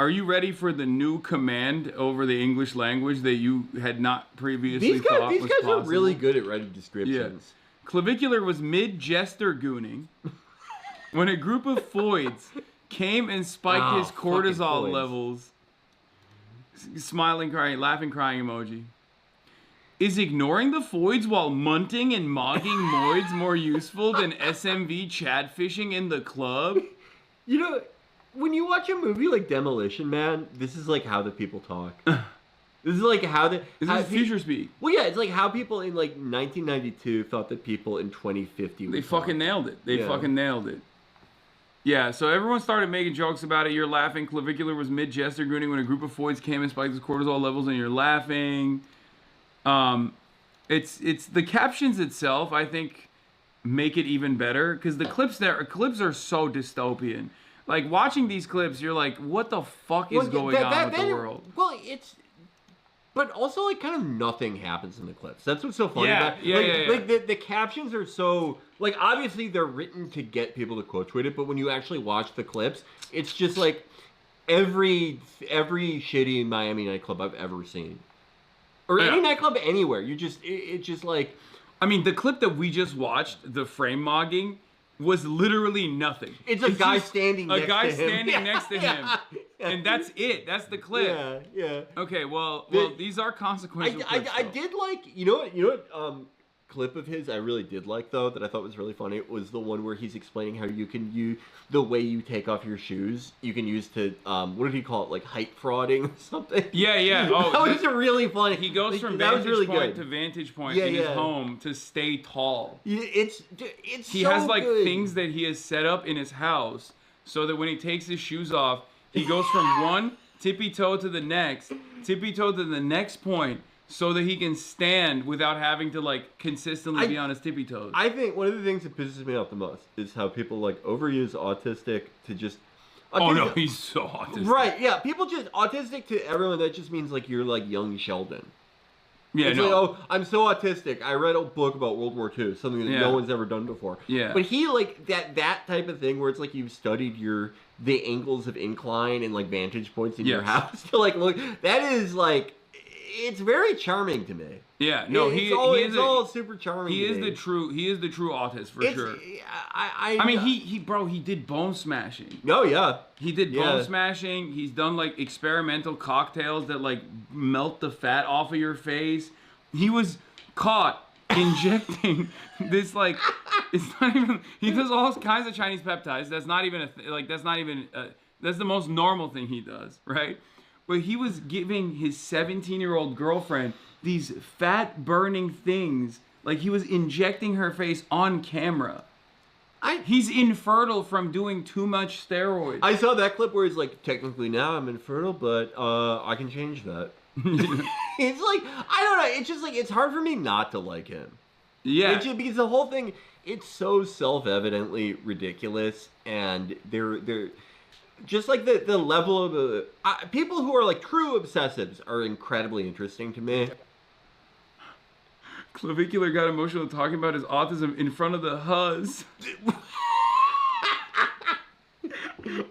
Are you ready for the new command over the English language that you had not previously thought was possible? These guys are really good at writing descriptions. Yeah. Clavicular was mid-jester gooning when a group of Foids came and spiked his cortisol levels. Smiling, crying, laughing, crying emoji. Is ignoring the Foids while munting and mogging Moids more useful than SMV chat fishing in the club? You know, when you watch a movie like Demolition Man, this is like how the people talk. This is like how the... This is future speak. Well, yeah, it's like how people in like 1992 thought that people in 2050 would They fucking nailed it. They fucking nailed it. Yeah, so everyone started making jokes about it. You're laughing. Clavicular was mid-jester gooning when a group of Foids came and spiked his cortisol levels, and you're laughing. It's the captions itself, I think, make it even better because the clips are so dystopian. Like watching these clips, you're like, what the fuck is going on with the world? Well, but also like kind of nothing happens in the clips. That's what's so funny about it. Like the captions are so like obviously they're written to get people to quote tweet it, but when you actually watch the clips, it's just like every shitty Miami nightclub I've ever seen. or any nightclub anywhere. It's just like, I mean, the clip that we just watched, the frame mogging, was literally nothing. It's a guy standing next to him. A guy standing next to him. And that's it. That's the clip. Yeah. Okay, well, these are consequential clips, I did like, you know what clip of his I really did like, though, that I thought was really funny, was the one where he's explaining how you can use the way you take off your shoes, you can use to, what did he call it, like height frauding or something? Yeah. Oh, that was really funny. He goes from that was vantage really point good. to vantage point in his home to stay tall. It's he so has like good. things that he has set up in his house so that when he takes his shoes off, he goes from one tippy toe to the next point, so that he can stand without having to like consistently be on his tippy toes. I think one of the things that pisses me off the most is how people like overuse autistic to just. Oh no, he's so autistic. Right? Yeah, people just autistic to everyone. That just means like you're like young Sheldon. Yeah, it's no. like, oh, I'm so autistic. I read a book about World War II, something that no one's ever done before. Yeah. But he like that type of thing where it's like you've studied the angles of incline and like vantage points in your house to like look. That is like. It's very charming to me. Yeah, no, it's all super charming. He is the true autist for sure. I mean, he did bone smashing. Oh yeah, he did bone smashing. He's done like experimental cocktails that like melt the fat off of your face. He was caught injecting this like it's not even. He does all kinds of Chinese peptides. That's not even that's the most normal thing he does, right? But he was giving his 17-year-old girlfriend these fat-burning things. Like, he was injecting her face on camera. He's infertile from doing too much steroids. I saw that clip where he's like, technically now I'm infertile, but I can change that. It's like, I don't know. It's just like, it's hard for me not to like him. Yeah. Because the whole thing, it's so self-evidently ridiculous, and they're just like the level of people who are like true obsessives are incredibly interesting to me. Clavicular got emotional talking about his autism in front of the Huz.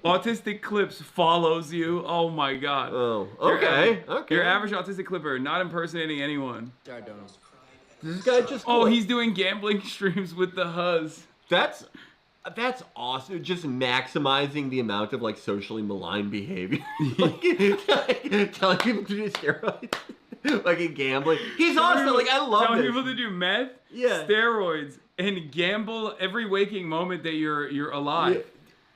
Autistic Clips follows you. Oh my god. Oh, okay. Your average autistic clipper, not impersonating anyone. This guy just. Oh, he's doing gambling streams with the Huz. That's awesome. Just maximizing the amount of like socially malign behavior. like telling people to do steroids. Like in gambling. He's awesome. Like, I love telling this. people to do meth, steroids, and gamble every waking moment that you're alive. Yeah.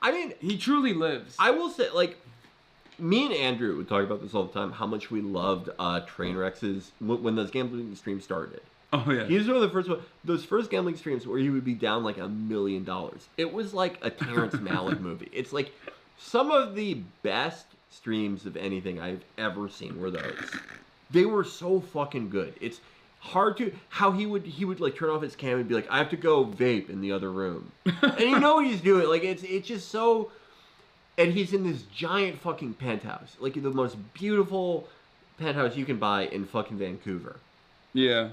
I mean, he truly lives. I will say, like, me and Andrew would talk about this all the time, how much we loved Trainwreck's when those gambling streams started. Oh, yeah. He was one of the first ones, those first gambling streams where he would be down like $1 million. It was like a Terrence Malick movie. It's like some of the best streams of anything I've ever seen were those. They were so fucking good. It's hard to, how he would like turn off his cam and be like, I have to go vape in the other room. And you know what he's doing. Like, it's just so, and he's in this giant fucking penthouse. Like the most beautiful penthouse you can buy in fucking Vancouver. Yeah.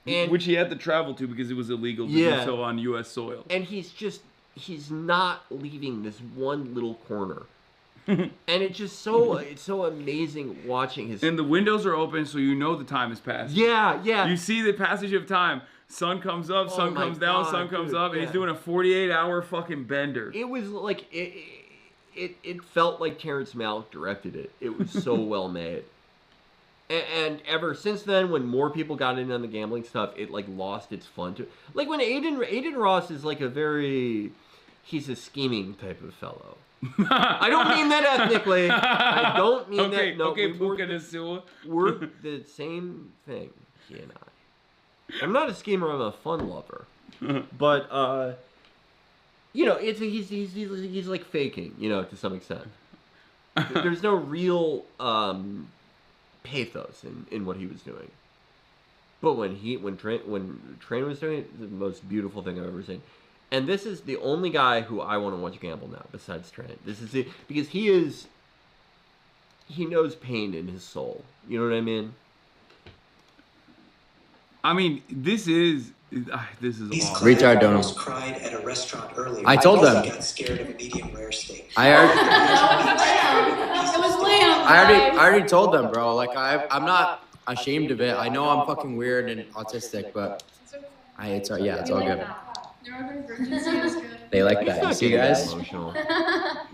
And, which he had to travel to because it was illegal to do so on U.S. soil. And he's not leaving this one little corner. And it's just it's so amazing watching his... And the windows are open so you know the time is passing. Yeah, yeah. You see the passage of time. Sun comes up, sun comes down, sun comes up, and he's doing a 48-hour fucking bender. It was like... It felt like Terrence Malick directed it. It was so well made. And ever since then, when more people got in on the gambling stuff, it like lost its fun to like when Aiden Ross is like he's a scheming type of fellow. I don't mean that ethnically. I don't mean that. No, we're the same thing, he and I. I'm not a schemer. I'm a fun lover. But you know, he's like faking, you know, to some extent. There's no real pathos in what he was doing. But when Train was doing it, the most beautiful thing I've ever seen. And this is the only guy who I want to watch gamble now, besides Train. This is it, because he knows pain in his soul. You know what I mean? I mean, this is awesome. Retard donos cried at a restaurant earlier. I told them. Got scared of a medium rare steak. I already told them, bro. Like I ashamed of it. I know I'm fucking weird and autistic, but it's all good. They like that. You see, guys?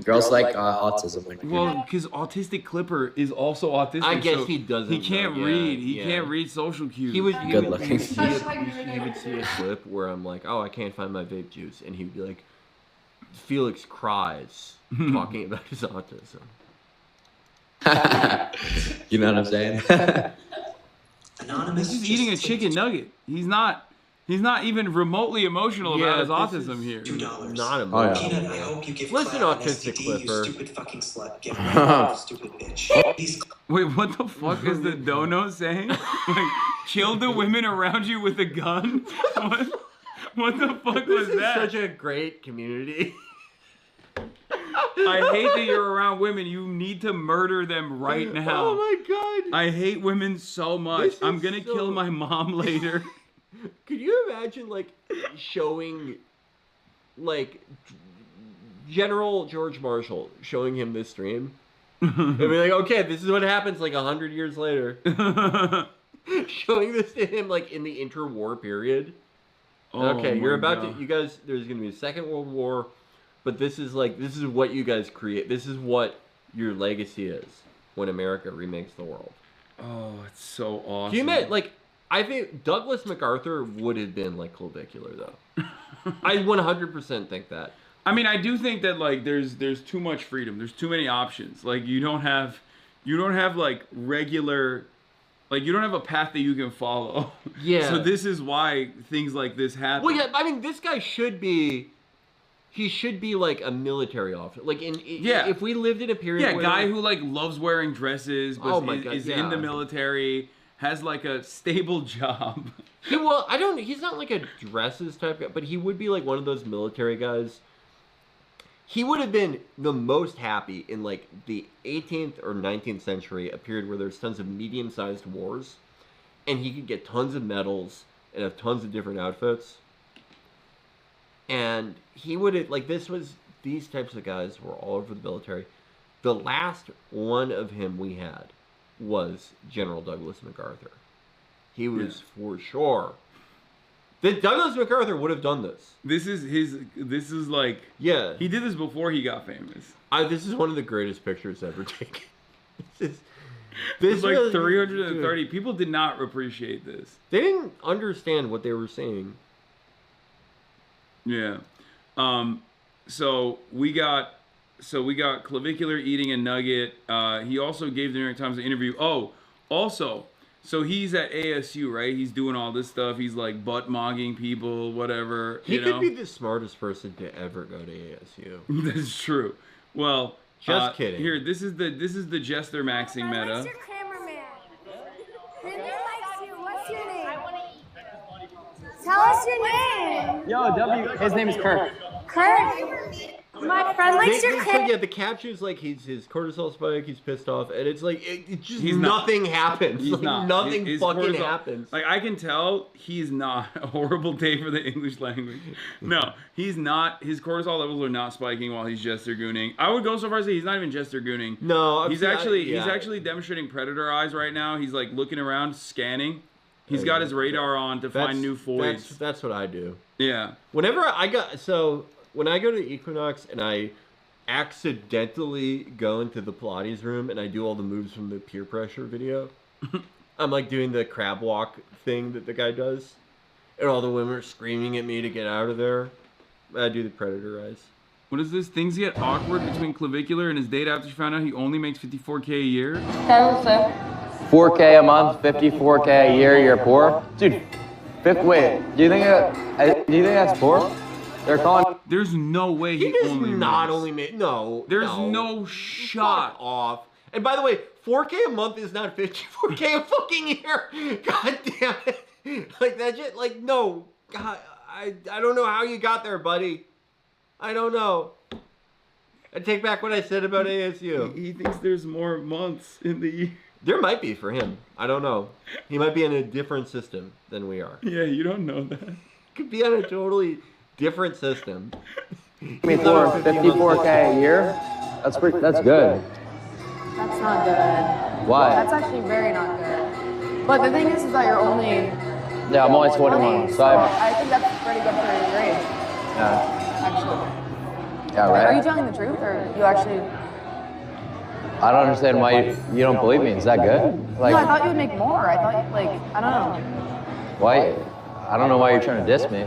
Girls like autism. Well, because Autistic Clipper is also autistic. I guess so he doesn't. He can't read. He can't read social cues. He would good looking. He would see a clip where I'm like, oh, I can't find my vape juice, and he'd be like, Felix cries talking about his autism. You know what I'm saying? He's just eating a chicken nugget. He's not even remotely emotional about his autism here. Not emotional. Peanut, I hope you give Listen, Clav an Autistic STD, Clipper. you stupid fucking slut. Give him a stupid bitch. Wait, what the fuck is the dono saying? Like, kill the women around you with a gun? What the fuck was This is that? such a great community. I hate that you're around women. You need to murder them right now. Oh my god. I hate women so much. I'm gonna kill my mom later. Could you imagine, like, showing, like, General George Marshall, showing him this stream? And be like, okay, this is what happens, like, 100 years later. Showing this to him, like, in the interwar period. Okay, you're about to, you guys, there's going to be a Second World War, but this is, like, this is what you guys create. This is what your legacy is when America remakes the world. Oh, it's so awesome. Can you imagine, like, I think Douglas MacArthur would have been like clavicular though. I 100% think that. I mean, I do think that like there's too much freedom. There's too many options. Like you don't have like regular, like you don't have a path that you can follow. Yeah. So this is why things like this happen. Well, yeah. I mean, this guy should be. He should be like a military officer. Like if we lived in a period. Yeah, where guy who like loves wearing dresses, but is in the military. Has like a stable job. He's not like a dresses type guy, but he would be like one of those military guys. He would have been the most happy in like the 18th or 19th century, a period where there's tons of medium-sized wars, and he could get tons of medals and have tons of different outfits. And he would have, like, these types of guys were all over the military. The last one of him we had was General Douglas MacArthur. He was for sure. Douglas MacArthur would have done this. This is like, yeah. He did this before he got famous. This is one of the greatest pictures ever taken. This is like really, 330. Dude. People did not appreciate this. They didn't understand what they were saying. Yeah. So we got clavicular eating a nugget. He also gave the New York Times an interview. Oh, also, so he's at ASU, right? He's doing all this stuff. He's like butt mogging people, whatever. He could be the smartest person to ever go to ASU. That's true. Well, just kidding. Here, this is the Jester Maxing meta. What's your cameraman? Henry likes you. What's your name? Tell us your name. Yo, W. His name is Kirk. Kirk? My friend likes your camera. Yeah, the caption's like his cortisol spike, he's pissed off, and it's like it just nothing happens. He's like, not. Nothing His fucking cortisol, happens. Like I can tell he's not. A horrible day for the English language. No, he's not. His cortisol levels are not spiking while he's jester gooning. I would go so far as to say he's not even jester gooning. No, he's actually demonstrating predator eyes right now. He's like looking around, scanning. He's got his radar on to find new voids. That's what I do. Yeah. When I go to Equinox and I accidentally go into the Pilates room and I do all the moves from the peer pressure video, I'm like doing the crab walk thing that the guy does, and all the women are screaming at me to get out of there. I do the predator eyes. What is this? Things get awkward between clavicular and his date after she found out he only makes $54K a year? 4K a month, 54K a year, you're poor? Dude, wait, do you think that's poor? They're calling. There's no way he only not only made. No. There's no shot. Fuck off. And by the way, 4K a month is not 54K a fucking year. God damn it. Like that shit. Like no. God, I don't know how you got there, buddy. I don't know. I take back what I said about ASU. He thinks there's more months in the year. There might be for him. I don't know. He might be in a different system than we are. Yeah, you don't know that. Could be on a totally different system. I mean, for 54K a year, that's good. That's not good. Why? That's actually very not good. But the thing is that you're only. Yeah, I'm only 21, so I think that's pretty good for your age. yeah. Actually. Yeah, right. Are you telling the truth, or you actually? I don't understand why you don't believe me. Is that good? Like, No, I thought you would make more. I thought, like, I don't know. why? I don't know why you're trying to diss me.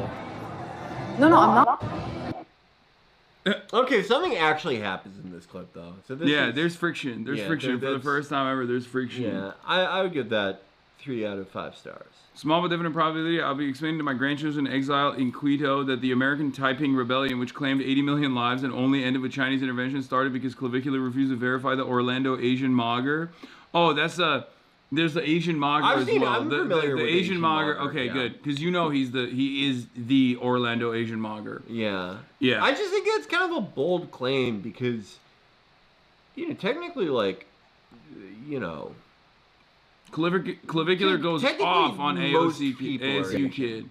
No, I'm not. Okay, something actually happens in this clip though. So this Yeah, is, there's friction. There's friction for the first time ever. There's friction. Yeah, I would give that 3 out of 5 stars. Small but definite probability. I'll be explaining to my grandchildren in exile in Quito that the American Taiping Rebellion, which claimed 80 million lives and only ended with Chinese intervention, started because Clavicular refused to verify the Orlando Asian mogger. Oh, that's there's the Asian mogger I've as seen, well. I'm the familiar with Asian mogger. Okay, yeah. good, because you know he is the Orlando Asian mogger. Yeah. Yeah. I just think it's kind of a bold claim because, technically, like, Clavicular goes off on AOC kid.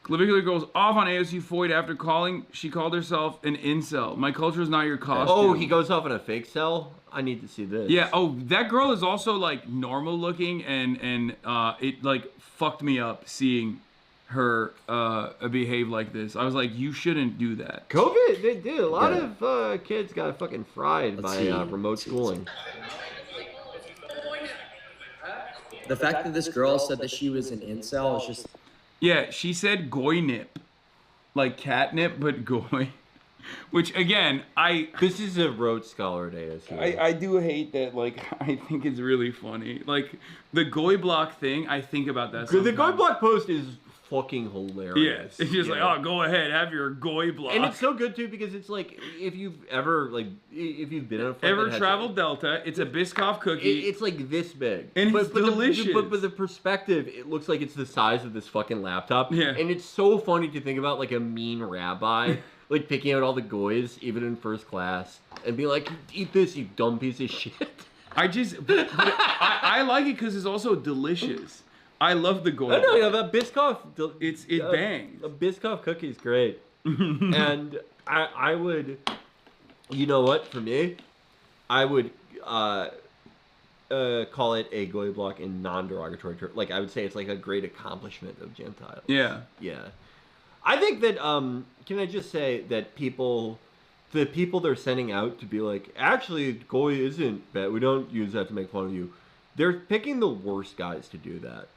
Clavicular goes off on AOC Foyd after she called herself an incel. My culture is not your costume. Oh, he goes off in a fake cell? I need to see this. Yeah, oh, that girl is also, like, normal looking, and it, like, fucked me up seeing her behave like this. I was like, you shouldn't do that. COVID, they did. A lot of kids got fucking fried by remote schooling. The fact that this girl said that she was an incel is just... Yeah, she said goy nip. Like catnip, but goy. Which, again, This is a Rhodes Scholar at ASU. I do hate that, like, I think it's really funny. Like, the goy block thing, I think about that sometimes. The goy block post is fucking hilarious. Yeah, it's just like, oh, go ahead, have your goy block. And it's so good, too, because it's like, if you've ever, like, if you've been on a flight Ever that has, traveled Delta, it's a Biscoff cookie. It's like this big. And it's delicious. But the perspective, it looks like it's the size of this fucking laptop. Yeah. And it's so funny to think about, like, a mean rabbi, like, picking out all the goys, even in first class, and being like, eat this, you dumb piece of shit. I like it because it's also delicious. I love the goy. I know, that Biscoff. It bangs. A Biscoff cookie is great. And I would, you know what? For me, I would call it a goy block in non-derogatory terms. Like, I would say it's like a great accomplishment of Gentiles. Yeah. Yeah. I think that, can I just say that the people they're sending out to be like, actually, goy isn't bad. We don't use that to make fun of you. They're picking the worst guys to do that.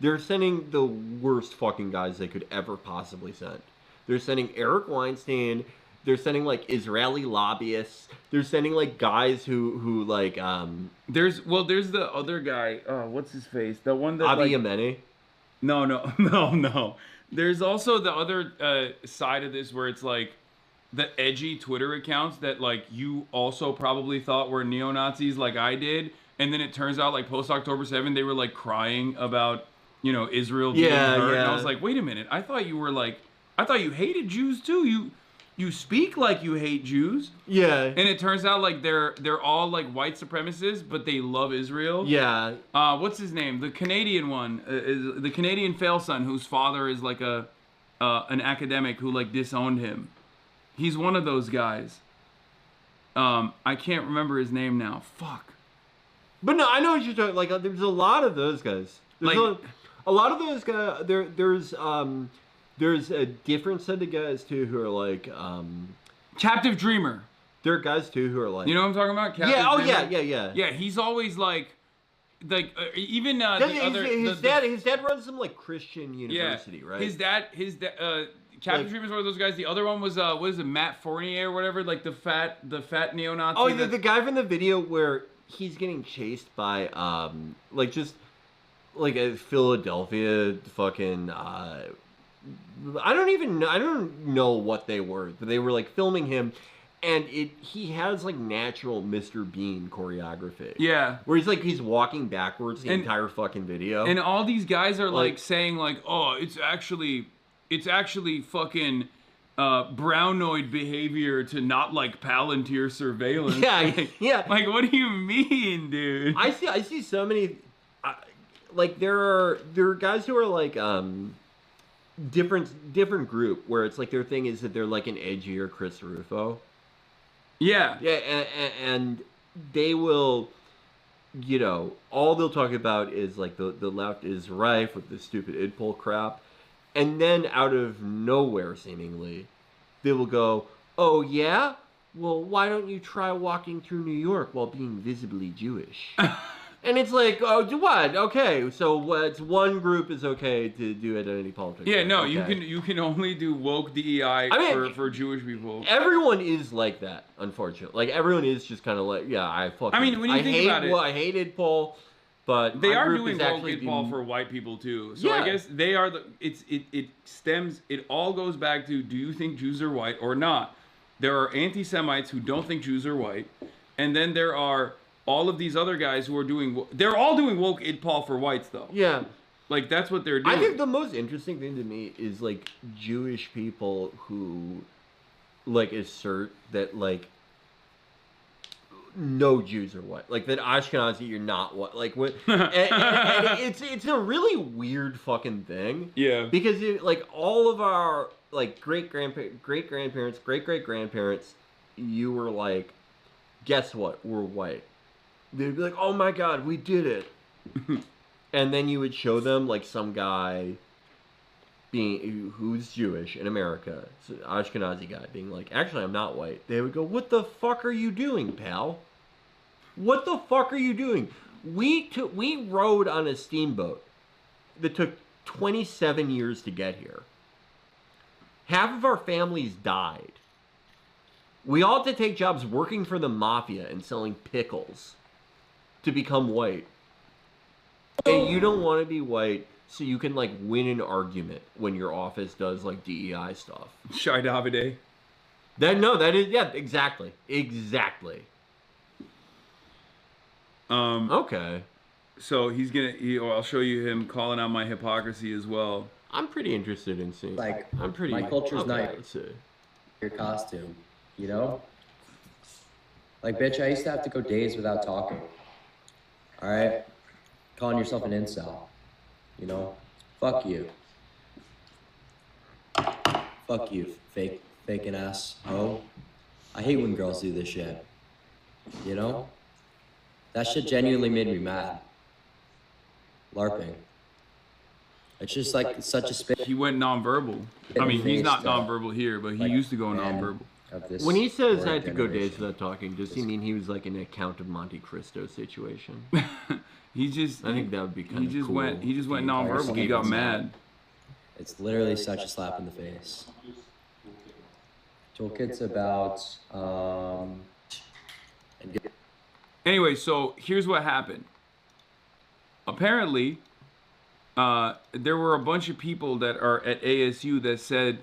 They're sending the worst fucking guys they could ever possibly send. They're sending Eric Weinstein. They're sending, like, Israeli lobbyists. They're sending, like, guys who like, There's the other guy. What's his face? The one that, Abiy like... Yemeni? No. There's also the other side of this where it's, like, the edgy Twitter accounts that, like, you also probably thought were neo-Nazis like I did. And then it turns out, like, post-October 7, they were, like, crying about... Israel being hurt. And I was like, wait a minute. I thought you hated Jews too. You speak like you hate Jews. Yeah. And it turns out like they're all like white supremacists, but they love Israel. Yeah. What's his name? The Canadian one, is the Canadian fail son whose father is like an academic who like disowned him. He's one of those guys. I can't remember his name now. Fuck. But no, I know what you're talking. Like, there's a lot of those guys. There's a lot of those guys. There's a different set of guys too who are like Captive Dreamer. There are guys too who are like, you know what I'm talking about? Captive Dreamer? Yeah, he's always like even his dad runs some like Christian university, right? His dad Captain Dreamer is one of those guys. The other one was what is it, Matt Fournier or whatever, like the fat neo-Nazi. Oh, the guy from the video where he's getting chased by like just like a Philadelphia fucking I don't know what they were, but they were like filming him, and he has like natural Mr. Bean choreography. Yeah. Where he's walking backwards the entire fucking video. And all these guys are like saying like, oh, it's actually fucking Brownoid behavior to not like Palantir surveillance. Yeah. Like, what do you mean, dude? I see so many. Like there are guys who are like different group where it's like their thing is that they're like an edgier Chris Rufo. Yeah. Yeah, and they will you know, all they'll talk about is like the left is rife with this stupid id poll crap. And then out of nowhere, seemingly, they will go, oh, yeah? Well, why don't you try walking through New York while being visibly Jewish? And it's like, oh, what? Okay, so what's one group is okay to do identity politics? Yeah, no, okay. you can only do woke DEI for Jewish people. Everyone is like that, unfortunately. Like, everyone is just kind of like, yeah, I fucking... I mean, when you think about it... I hated Paul, but they my are group doing is woke actually id Paul for white people, too. So Yeah. I guess they are the... It all goes back to, do you think Jews are white or not? There are anti-Semites who don't think Jews are white, and then there are... all of these other guys who are doing... They're all doing woke id Paul for whites, though. Yeah. Like, that's what they're doing. I think the most interesting thing to me is, like, Jewish people who, like, assert that, like, no Jews are white. Like, that Ashkenazi, you're not white. Like, what... and it's a really weird fucking thing. Yeah. Because, like, all of our, like, great-grandparents, great-great-grandparents, you were like, guess what? We're white. They'd be like, oh my god, we did it. And then you would show them, like, some guy who's Jewish in America, so Ashkenazi guy, being like, actually, I'm not white. They would go, what the fuck are you doing, pal? What the fuck are you doing? We rode on a steamboat that took 27 years to get here. Half of our families died. We all had to take jobs working for the mafia and selling pickles to become white. And you don't want to be white so you can, like, win an argument when your office does, like, DEI stuff. Shai Davide. That is, yeah, exactly. Exactly. Okay. So I'll show you him calling out my hypocrisy as well. I'm pretty interested in seeing. Like, I'm pretty. my culture's okay, not let's see. your costume, you know? Like, bitch, I used to have to go days without talking. All right? Calling yourself an incel, you know? Fuck you. Fuck you, faking ass hoe. I hate when girls do this shit. You know? That shit genuinely made me mad. LARPing. It's just like such a spit. He went nonverbal. I mean, he's not nonverbal here, but he used to go nonverbal. When he says I had to go days without talking, does he mean he was like in a Count of Monte Cristo situation? I think that would be kind of cool. He just went nonverbal. He got mad. It's literally such a slap in the face. Toolkit's about Anyway, so here's what happened. Apparently, there were a bunch of people that are at ASU that said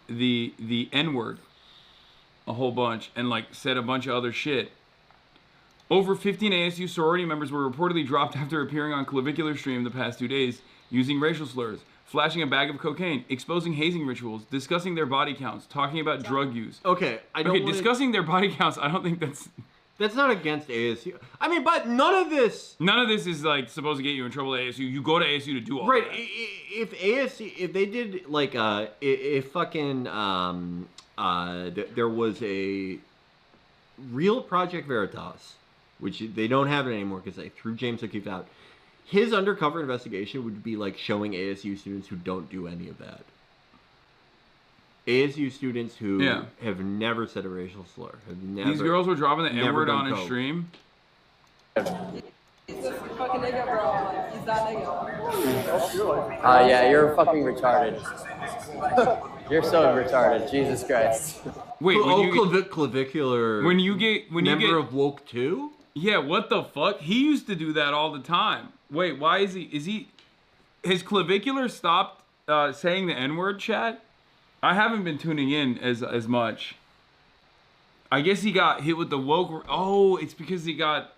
the N-word a whole bunch and, like, said a bunch of other shit. Over 15 ASU sorority members were reportedly dropped after appearing on Clavicular Stream the past 2 days using racial slurs, flashing a bag of cocaine, exposing hazing rituals, discussing their body counts, talking about drug use. Okay, discussing their body counts, I don't think that's... That's not against ASU. I mean, but none of this is, like, supposed to get you in trouble at ASU. You go to ASU to do all right. that. If they did, like, if fucking, there was a real Project Veritas, which they don't have it anymore because they threw James O'Keefe out, his undercover investigation would be, like, showing ASU students who don't do any of that. ASU students who have never said a racial slur. Have never. These girls were dropping the N-word on his stream. yeah, you're fucking retarded. You're so retarded, Jesus Christ. Wait, clavicular. When you get member of woke too? Yeah, what the fuck? He used to do that all the time. Wait, why is he? His clavicular stopped saying the N-word, chat? I haven't been tuning in as much. I guess he got hit with the woke. Oh, it's because he got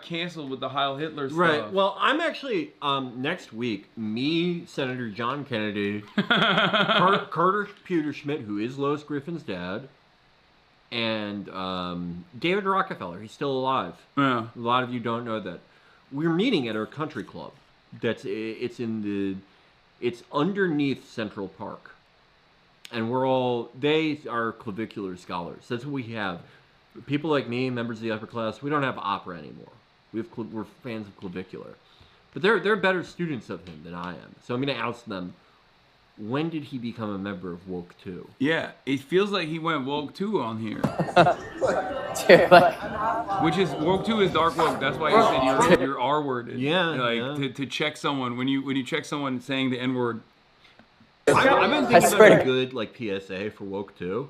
canceled with the Heil Hitler stuff. Right. Well, I'm actually next week. Me, Senator John Kennedy, Carter Schmidt, who is Lois Griffin's dad, and David Rockefeller. He's still alive. Yeah. A lot of you don't know that. We're meeting at our country club. It's underneath Central Park. And they are clavicular scholars. That's what we have. People like me, members of the upper class, we don't have opera anymore. We're fans of Clavicular, but they're better students of him than I am. So I'm gonna ask them, when did he become a member of Woke 2? Yeah, it feels like he went Woke 2 on here. Dude, like, which is Woke 2 is dark woke. That's why you said you're R-worded. Yeah, like to check someone when you check someone saying the N-word. I've been thinking about a good like PSA for Woke 2.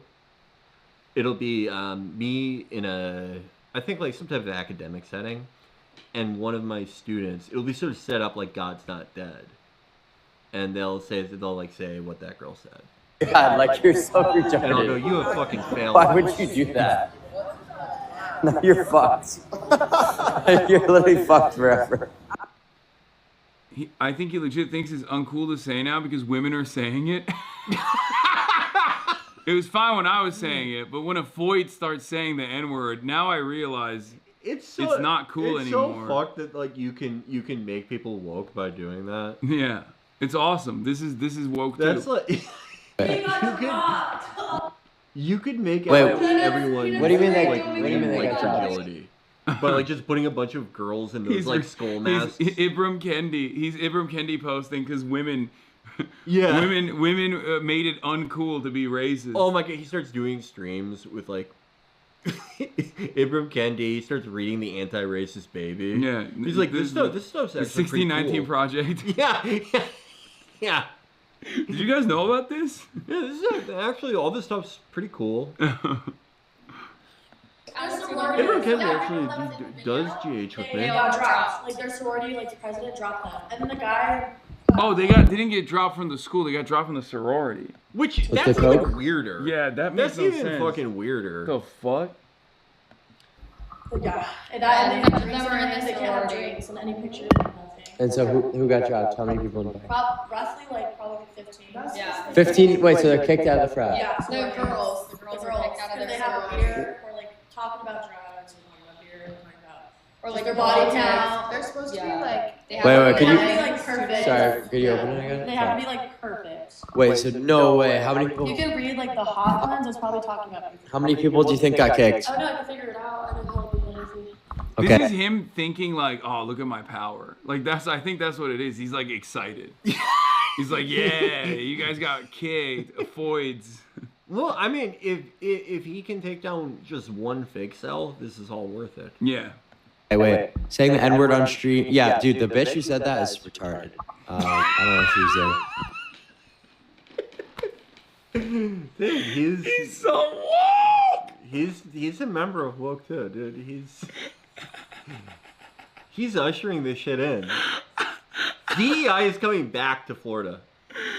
It'll be me in I think like some type of academic setting, and one of my students. It'll be sort of set up like God's Not Dead, and they'll say what that girl said. God, like you're so retarded. And I'll go, you have fucking failed. Why would you do that? No, you're fucked. You're literally fucked forever. I think he legit thinks it's uncool to say now because women are saying it. It was fine when I was saying it, but when a Floyd starts saying the N-word, now I realize it's not cool anymore. It's so fucked that like you can make people woke by doing that. Yeah, it's awesome. This is woke too. That's like you could make everyone. What do you mean they? Like, What do you mean they got fragility? But like just putting a bunch of girls in those like skull masks. He's Ibram Kendi posting because women. Yeah, women made it uncool to be racist. Oh my god, he starts doing streams with like Ibram Kendi. He starts reading the Anti-Racist Baby. Yeah, he's like this stuff's actually the 1619 cool. Project. Yeah. Did you guys know about this? Yeah, this is actually all this stuff's pretty cool. Ibram Kendi actually does GH with me. They got dropped. Like their sorority, like the president dropped them, and then the guy. Oh, they didn't get dropped from the school. They got dropped from the sorority. Which that's even weirder. Yeah, that's even sense. fucking weirder. The fuck? Yeah, and they have drinks and they can't have drinks and any pictures and nothing. And so who got dropped? How many people in the back? Roughly probably 15. Yeah. 15. Wait, so they're kicked out of the frat. Yeah, so the girls are kicked out of their. They have a beer or like talking about drugs or talking about beer and talking about or like their body count. They're supposed to be like. Wait, could you? They have to be like perfect. Sorry, could you open it again? They have to be like perfect. Wait, so no way. How many people? You can read like the hot ones. It's probably talking about. How many people do you think got kicked? Oh no, I can figure it out. I don't know. Okay. This is him thinking like, oh, look at my power. Like I think that's what it is. He's like excited. He's like, yeah, you guys got kicked. Foids. Well, I mean, if he can take down just one fake cell, this is all worth it. Yeah. Hey, wait. Saying the N-word on stream. Yeah, dude, the bitch who said that is retarded. I don't know if she's there. He's so woke. He's a member of Woke too, dude. He's ushering this shit in. DEI is coming back to Florida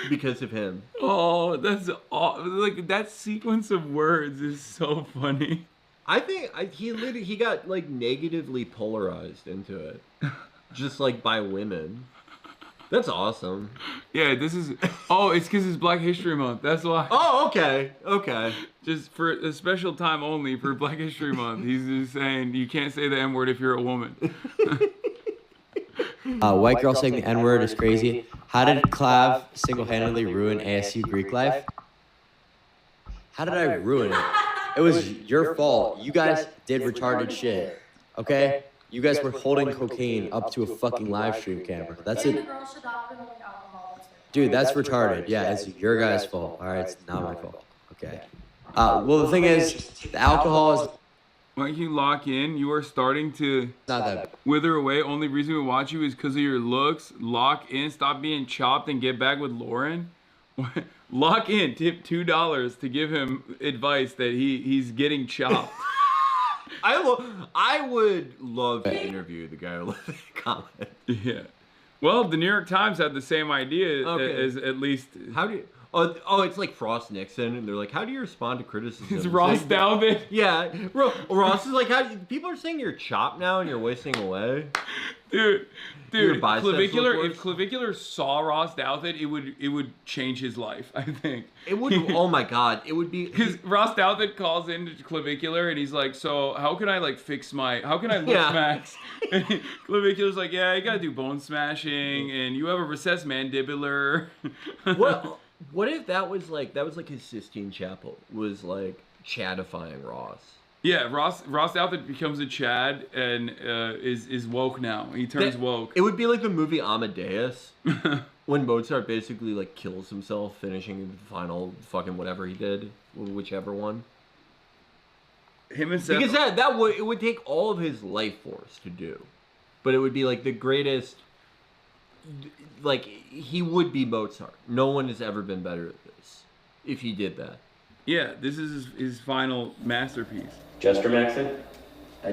because of him. Oh, that's like that sequence of words is so funny. I think he got like negatively polarized into it, just like by women. That's awesome. Yeah, this is. Oh, it's because it's Black History Month. That's why. Oh, okay. Just for a special time only for Black History Month. He's just saying you can't say the N-word if you're a woman. White girl saying the N-word is crazy. How did CLAV single-handedly ruin ASU Greek life? How did I ruin it? It was your fault. You guys did retarded shit. Okay? You guys were holding cocaine up to a fucking live stream camera. That's it. Dude, that's retarded. Yeah, it's your guys' fault. All right, it's not my fault. Okay. Well, the thing is, the alcohol is. Once you lock in, you are starting to wither away. Only reason we watch you is because of your looks. Lock in, stop being chopped, and get back with Lauren. Lock in, tip $2 to give him advice that he's getting chopped. I would love to interview the guy who left the comment. Yeah. Well, the New York Times had the same idea as at least. How do you? Oh, it's like Frost Nixon, and they're like, "How do you respond to criticism?" It's Ross Dalvin. Yeah, Ross is like, people are saying you're chopped now and you're wasting away. Dude, Clavicular. If Clavicular saw Ross Douthat, it would change his life. I think it would. Oh my god, it would be because Ross Douthat calls into Clavicular and he's like, "So how can I like fix my? How can I look max?" And Clavicular's like, "Yeah, you gotta do bone smashing, and you have a recessed mandibular." What if that was like his Sistine Chapel was like chatifying Ross? Yeah, Ross Alford becomes a Chad and is woke now. He turns woke. It would be like the movie Amadeus when Mozart basically like kills himself finishing the final fucking whatever he did, whichever one. Him and Seth. Because it would take all of his life force to do, but it would be like the greatest. Like he would be Mozart. No one has ever been better at this. If he did that. Yeah, this is his final masterpiece. Jester maxing?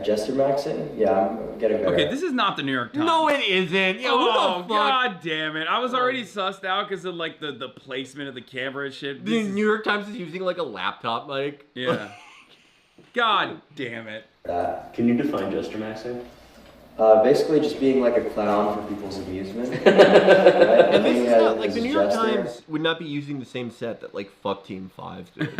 Jester maxing? Yeah, I'm getting better. Okay, this is not the New York Times. No, it isn't. Yo, oh, god damn it. I was already sussed out because of like the placement of the camera and shit. The New York Times is using like a laptop mic. Yeah. God damn it. Can you define Jester maxing? Basically just being like a clown for people's amusement. Right? And this is not, like the New York Times would not be using the same set that like Fuck Team 5 did.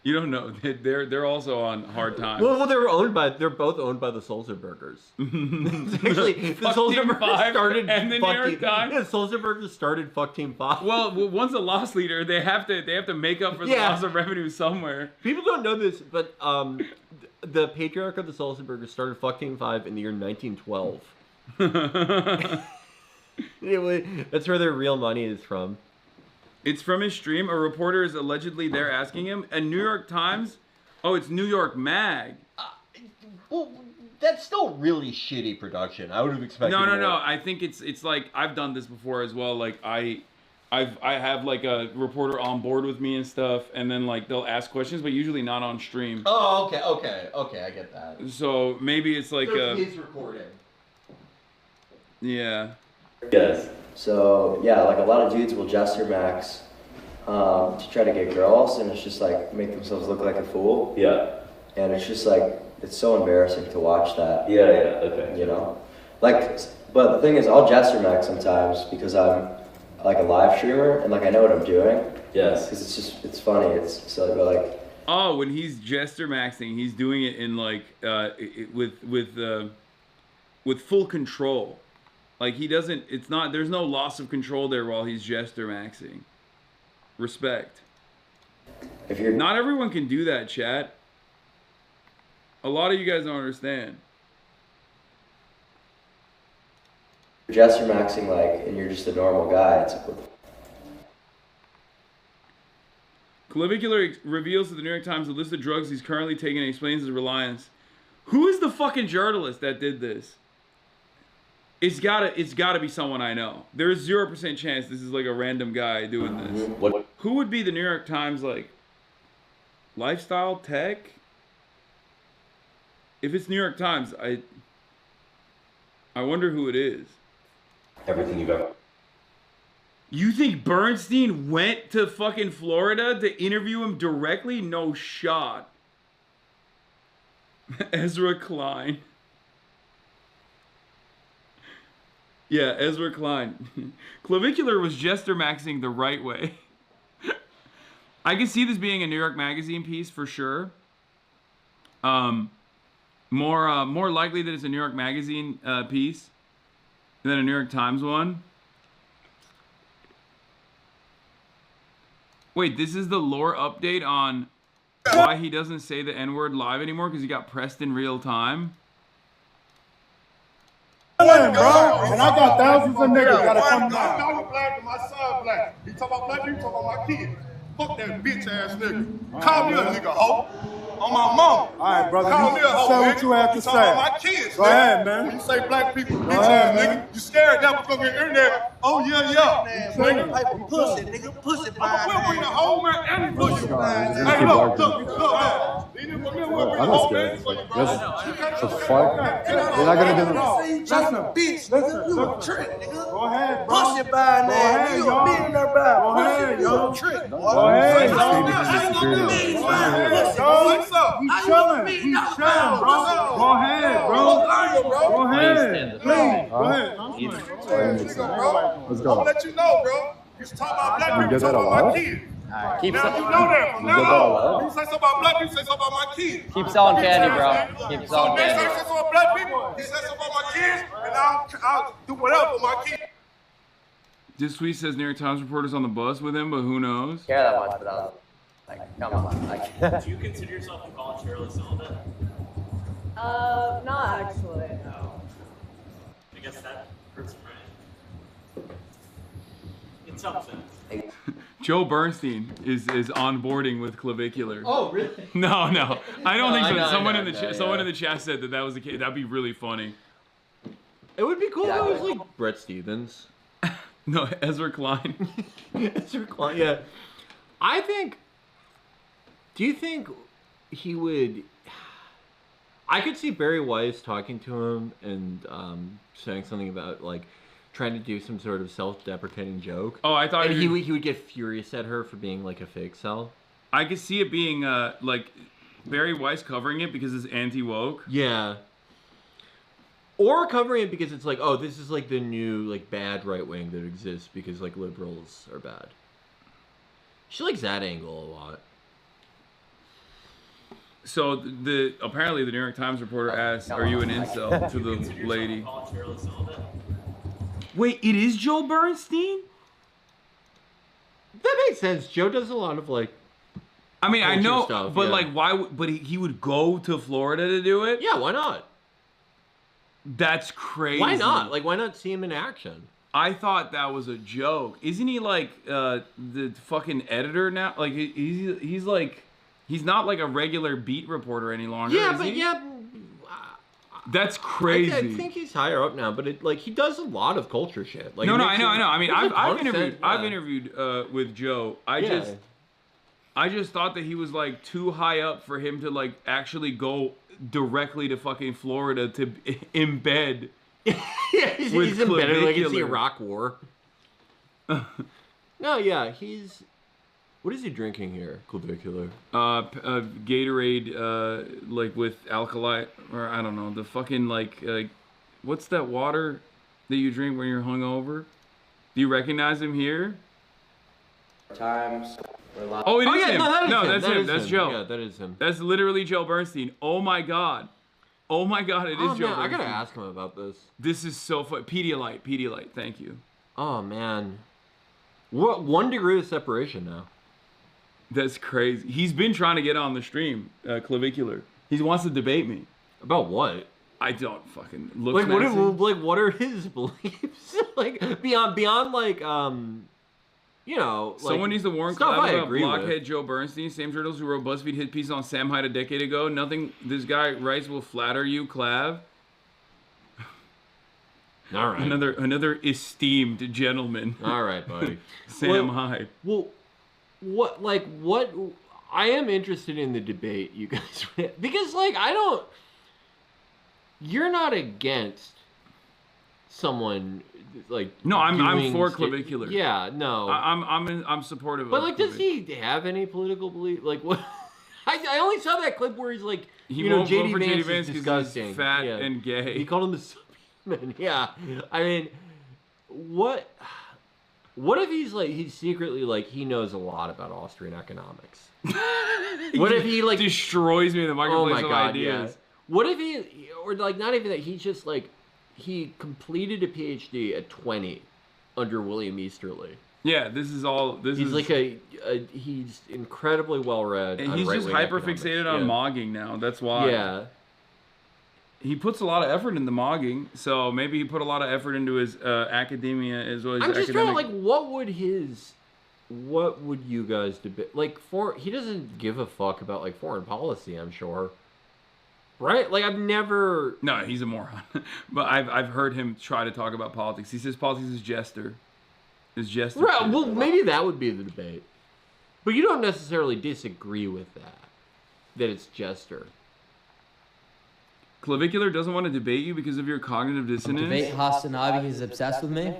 You don't know. They're also on hard times. Well, they're both owned by the Sulzerbergers. Actually, the Sulzerbergers started and the New York Times. Yeah, Sulzerbergers started Fuck Team 5. Well, once a loss leader, they have to make up for the loss of revenue somewhere. People don't know this, but the patriarch of the Sulzerbergers started Fuck Team 5 in the year 1912. That's where their real money is from. It's from his stream. A reporter is allegedly there asking him. And New York Times? Oh, it's New York Mag. Well, that's still really shitty production. I would have expected No. more. I think it's like I've done this before as well. Like I have like a reporter on board with me and stuff, and then like they'll ask questions, but usually not on stream. Oh, okay, I get that. So maybe it's like his recording. Yeah. Yes. So yeah, like a lot of dudes will jester max to try to get girls, and it's just like make themselves look like a fool. Yeah. And it's just like it's so embarrassing to watch that. Yeah. Okay. You know, like, but the thing is, I'll jester max sometimes because I'm like a live streamer and like I know what I'm doing. Yes. Because it's funny. It's so like. Oh, when he's jester maxing, he's doing it in like with full control. Like he doesn't. It's not. There's no loss of control there while he's jester maxing. Respect. If you're not everyone can do that, chat. A lot of you guys don't understand. Jester maxing like, and you're just a normal guy. It's Clavicular reveals to the New York Times the list of drugs he's currently taking and explains his reliance. Who is the fucking journalist that did this? It's gotta be someone I know. There's 0% chance this is like a random guy doing this. What? Who would be the New York Times like lifestyle tech? If it's New York Times, I wonder who it is. Everything you got. You think Bernstein went to fucking Florida to interview him directly? No shot. Ezra Klein. Yeah, Ezra Klein. Clavicular was jester maxing the right way. I can see this being a New York Magazine piece for sure. More likely that it's a New York Magazine piece than a New York Times one. Wait, this is the lore update on why he doesn't say the N-word live anymore because he got pressed in real time. Bro, and I got thousands of niggas gotta come down. My daughter black and my son black. He talk about black, you talk about my kids. Fuck that bitch ass nigga. Call me a nigga hoe. On my mama. Alright, brother. Call me a hoe, say what you have to say. Talk about my kids. Go ahead, man. When you say black people, bitch ass nigga, you scared that because we're in there. Oh yeah. Nigga, pussy, nigga, pussy. I'm a the hoe, man, and pussy. Hey, look. The fuck? You're not gonna do it. That's a bitch, nigga. You a trick, nigga. Go ahead, bro. Pussy by now. You a millionaire by. Go ahead, yo. Trick. Go ahead, What's up? You chillin'. You chillin', bro. Go ahead, bro. Go ahead. Please. Go ahead. Let's go. I'm gonna let you know, bro. You talk about black people, talk about my kids. Keep now you know that from now on. You say something about black people, say something about my kids. Keep selling candy, bro. Keep selling candy. candy. Say something about black people, he says something about my kids, and I'll do whatever for my kids. This tweet says New York Times reporters on the bus with him, but who knows? Care that much, but Like, come on. Like, Do you consider yourself a college Charlie Sullivan? Not actually, no. I guess that proves it right. In some sense. Joe Bernstein is onboarding with clavicular. Oh, really? No. I don't think so. Someone in the the chat said that was the case. That'd be really funny. It would be cool if it was like Brett Stevens. No, Ezra Klein. Ezra Klein, yeah. Do you think he would... I could see Barry Weiss talking to him and saying something about, like, trying to do some sort of self-deprecating joke. Oh, I thought and he would get furious at her for being, like, a fake cell. I could see it being, like, Barry Weiss covering it because it's anti-woke. Yeah. Or covering it because it's like, oh, this is, like, the new, like, bad right wing that exists because, like, liberals are bad. She likes that angle a lot. So apparently the New York Times reporter asked, "Are you an incel?" to the lady. Wait, it is Joe Bernstein? That makes sense. Joe does a lot of like. I mean, I know, stuff, but yeah. like, why? But he would go to Florida to do it? Yeah, why not? That's crazy. Why not? Like, why not see him in action? I thought that was a joke. Isn't he like the fucking editor now? Like he's like. He's not like a regular beat reporter any longer. Yeah, is but he? yeah. That's crazy. I think he's higher up now, but he does a lot of culture shit. Like, no, I know. I mean, I've sense, interviewed with Joe. I just thought that he was like too high up for him to like actually go directly to fucking Florida to embed. Yeah, he's embedded like it's the Iraq War. No, yeah, he's. What is he drinking here? Clavicular. Gatorade, like with alkali, or I don't know, the fucking like, what's that water that you drink when you're hungover? Do you recognize him here? Times. Oh, it is him. No, that's him. That's Joe. Yeah, that is him. That's literally Joe Bernstein. Oh my god. Oh my god, it is Joe Bernstein. I gotta ask him about this. This is so fun. Pedialyte, thank you. Oh man. What 1 degree of separation now? That's crazy. He's been trying to get on the stream, clavicular. He wants to debate me. About what? I don't fucking look. Like what are his beliefs? Like beyond like you know. Like, someone needs to warn CLAV about blockhead Joe Bernstein, same journalist who wrote BuzzFeed hit piece on Sam Hyde a decade ago. Nothing this guy writes will flatter you, CLAV. All right. Another esteemed gentleman. All right, buddy. Sam Hyde. Well. What I am interested in the debate, you guys, because like you're not against someone like no, I'm for clavicular. Yeah, no, I'm supportive. But like, does he have any political belief? Like what? I only saw that clip where he's like, JD Vance is disgusting, he's fat and gay. He called him the subhuman. Yeah, I mean, what? What if he's secretly like he knows a lot about Austrian economics? What if he like destroys me in the marketplace of ideas? Yeah. What if he, or like not even that, he just like he completed a PhD at 20 under William Easterly. Yeah, he's like he's incredibly well read. And he's just hyper fixated on mogging now. That's why. Yeah. He puts a lot of effort into mogging, so maybe he put a lot of effort into his academia as well as I'm just trying to, like, what would you guys debate? Like, he doesn't give a fuck about, like, foreign policy, I'm sure. Right? Like, I've never... No, he's a moron. But I've heard him try to talk about politics. He says politics is jester. Right, well, maybe that would be the debate. But you don't necessarily disagree with that it's jester. Clavicular doesn't want to debate you because of your cognitive dissonance. Debate HasanAbi, he's obsessed with me?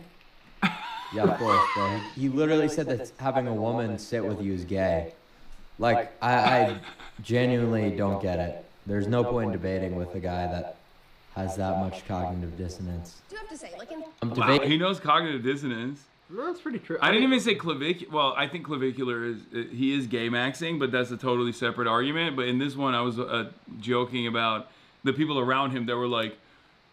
Yeah, of course, bro. He literally said that having a woman sit with you is gay. Like, I genuinely don't get it. There's no point in debating with a guy that has that much cognitive dissonance. Do you have to say, like, wow, he knows cognitive dissonance. No, that's pretty true. I didn't even say clavicular. Well, I think clavicular he is gay maxing, but that's a totally separate argument. But in this one, I was joking about the people around him that were like,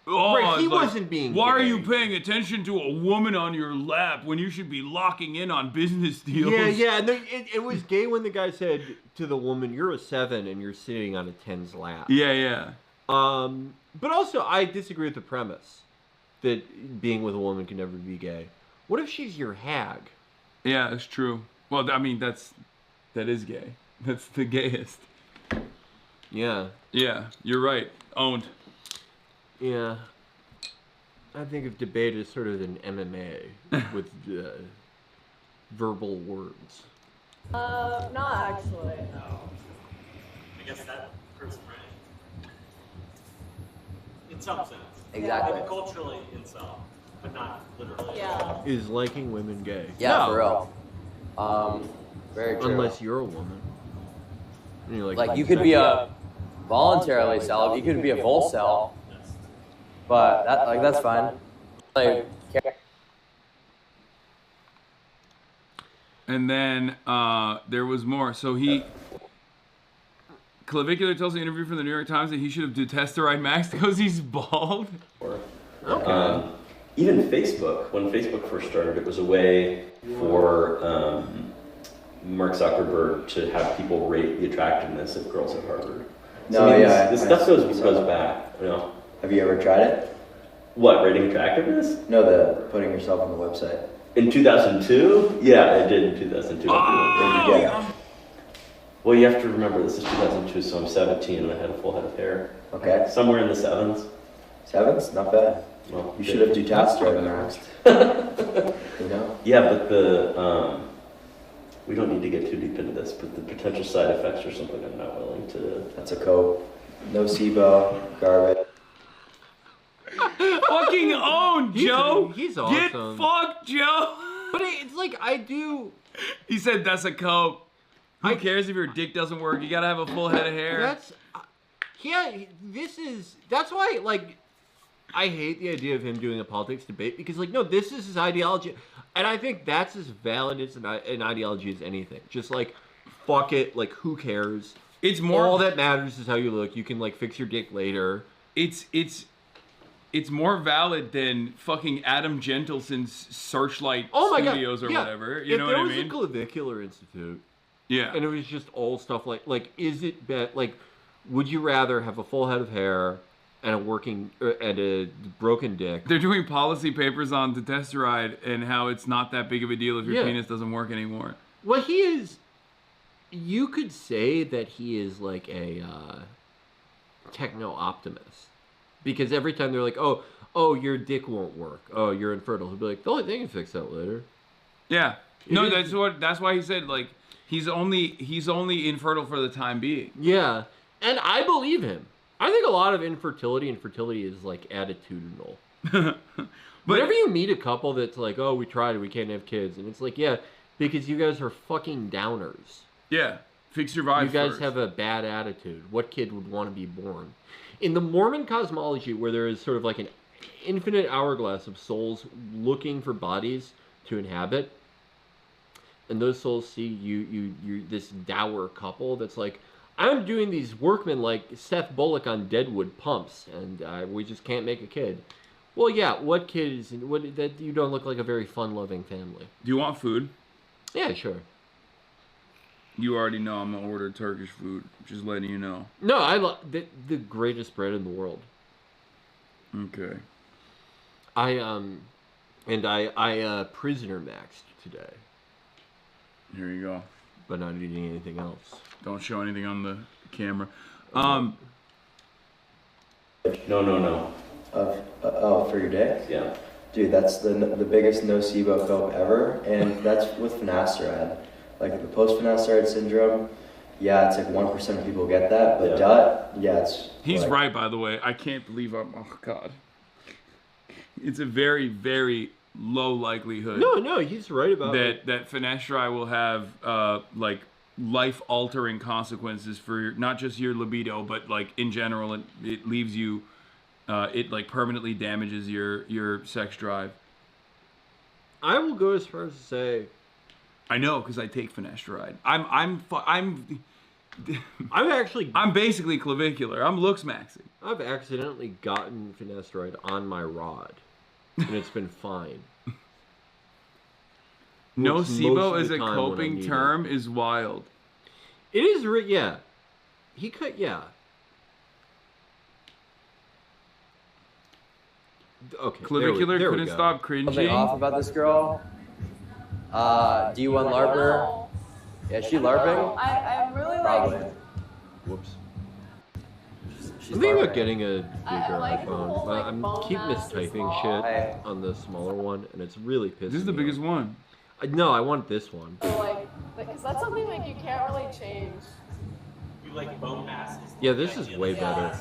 Oh, right, he like, wasn't being Why are gay. you paying attention to a woman on your lap when you should be locking in on business deals? Yeah, and it was gay when the guy said to the woman, "You're a 7 and you're sitting on a 10's lap." Yeah. But also, I disagree with the premise that being with a woman can never be gay. What if she's your hag? Yeah, it's true. Well, I mean, that is gay. That's the gayest. Yeah. Yeah, you're right. Owned. Yeah. I think of debate as sort of an MMA with verbal words. Not actually. No. I guess that proves right. In some sense. Exactly. Like culturally in some, but not literally. Yeah. Is liking women gay? Yeah, No. for real. Very true. Unless you're a woman. And you're Like you could be a voluntarily celibate, you could be a vol cell, but that's fine. Like, And then there was more. So Clavicular tells the interview from the New York Times that he should have detesterized Max because he's bald. Okay. Even Facebook, when Facebook first started, it was a way for Mark Zuckerberg to have people rate the attractiveness of girls at Harvard. So, this stuff goes back. You know. Have you ever tried it? What, rating attractiveness? No, the putting yourself on the website. In 2002? Yeah, I did in 2002. Well, you have to remember, this is 2002, so I'm 17 and I had a full head of hair. Okay. Somewhere in the 7s. 7s? Not bad. Well, you should have detesterized Max. You know? Yeah, but we don't need to get too deep into this, but the potential side effects are something I'm not willing to... That's a cope. No SIBO, garbage. Fucking own, Joe. He's Get awesome. fucked, Joe. But it's like, I do... He said that's a cope. Who cares if your dick doesn't work? You gotta have a full head of hair. That's... That's why, like, I hate the idea of him doing a politics debate because, like, no, this is his ideology. And I think that's as valid as an ideology as anything. Just, like, fuck it. Like, who cares? It's more... All that matters is how you look. You can, like, fix your dick later. It's more valid than fucking Adam Gentelson's Searchlight Studios or whatever. You know what I mean? If there was a clavicular institute, yeah, and it was just old stuff like is it like, would you rather have a full head of hair and a broken dick? They're doing policy papers on Detestoride and how it's not that big of a deal if your penis doesn't work anymore. Well, he is. You could say that he is like a techno optimist. Because every time they're like, oh, your dick won't work. Oh, you're infertile. He'll be like, the only thing can fix that later. Yeah. No, that's why he said like he's only infertile for the time being. Yeah. And I believe him. I think a lot of infertility and fertility is like attitudinal. Whenever you meet a couple that's like, oh, we tried it, we can't have kids, and it's like, yeah, because you guys are fucking downers. Yeah. Fix your vibes. You guys first. have a bad attitude. What kid would want to be born? In the Mormon cosmology, where there is sort of like an infinite hourglass of souls looking for bodies to inhabit, and those souls see you this dour couple that's like, I'm doing these workmen like Seth Bullock on Deadwood pumps, and we just can't make a kid. Well, yeah, what kid is that? You don't look like a very fun-loving family. Do you want food? Yeah, sure. You already know I'm gonna order Turkish food. Just letting you know. No, I love the greatest bread in the world. Okay. I prisoner maxed today. Here you go. But not eating anything else. Don't show anything on the camera. No. For your dick? Yeah. Dude, that's the biggest nocebo cope ever, and that's with finasteride. Like the post-finasteride syndrome, yeah, it's like 1% of people get that, but DUT, yeah, it's... He's like, right, by the way. I can't believe oh God. It's a very, very low likelihood. No, he's right about that finasteride will have like life-altering consequences for not just your libido, but like in general, it leaves you, it like permanently damages your sex drive. I will go as far as to say, I know, because I take finasteride. I'm I'm basically clavicular. I'm looks maxing. I've accidentally gotten finasteride on my rod, and it's been fine. Nocebo as a coping term is wild. It is, yeah. He could, yeah. Okay. Clavicular there we couldn't go. stop cringing. Something off about this girl. Do you want LARPer? Yeah, she LARPing? I'm really Probably. Whoops. She's I'm thinking about LARPing. getting a bigger like the iPhone, whole, but like, I'm bone keep mass mistyping is shit on the smaller one, and it's really pissing me This is the biggest off. one. No, I want this one. like, because that's something like you can't really change. You like bone masses. Yeah, this is way better.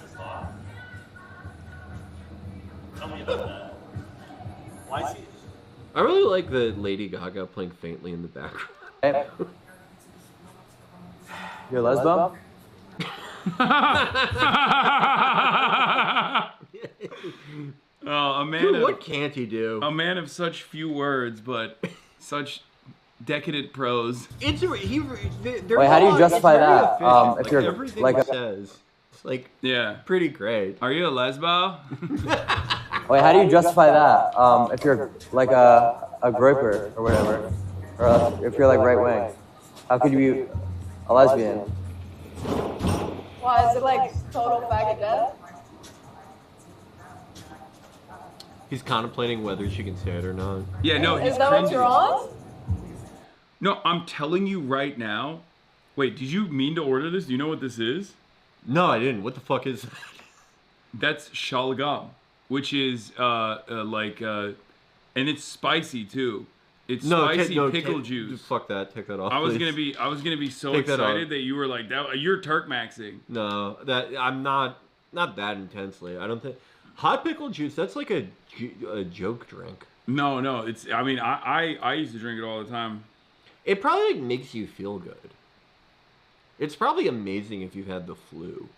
Tell me about that. Why is he? I really like the Lady Gaga playing faintly in the background. Hey. You're a lesbo? Oh, a man. Dude, of, what can't he do? A man of such few words, but such decadent prose. It's Wait, how do you justify that? If you're everything like he a, says, it's like Yeah. pretty great. Are you a lesbo? wait, how do you justify that? If you're like a groper or whatever, or if you're like right wing, how could you be a lesbian? Why is it like total faggot death? He's contemplating whether she can say it or not. Yeah, no, he's Is that what cringing. you're on? No, I'm telling you right now. Wait, did you mean to order this? Do you know what this is? No, I didn't. What the fuck is that? That's shalgam, which is and it's spicy too. It's spicy pickle juice. Fuck that. Take that off. I was please. gonna be so Take that excited off. that you were like that. You're Turk maxing. No, that I'm not that intensely. I don't think hot pickle juice. That's like a joke drink. No, it's. I mean, I used to drink it all the time. It probably like, makes you feel good. It's probably amazing if you've had the flu.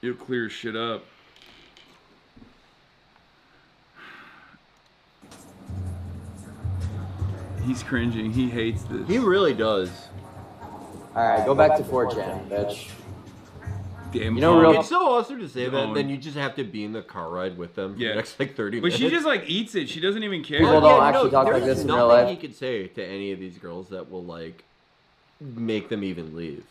It clears shit up. He's cringing. He hates this. He really does. All right, go back to 4chan, bitch. Damn. You know, real. It's so awesome to say that. Then you just have to be in the car ride with them for the next like 30 But minutes. she just like eats it. She doesn't even care. People don't actually talk like there's this in real nothing life. he could say to any of these girls that will like make them even leave.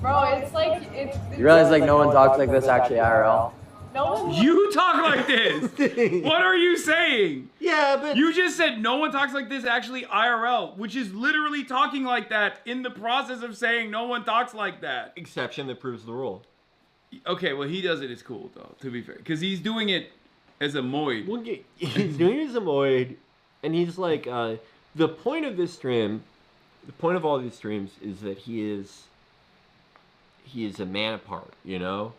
Bro, it's like it's. You realize like no one talks like this actually IRL. No one. You talk like this. What are you saying? Yeah, but you just said no one talks like this actually IRL, which is literally talking like that in the process of saying no one talks like that. Exception that proves the rule. Okay, well he does it. It's cool though, to be fair, because he's doing it as a moid. Well, he's doing it as a moid, and he's like, the point of this stream, the point of all these streams is that he is a man apart, you know?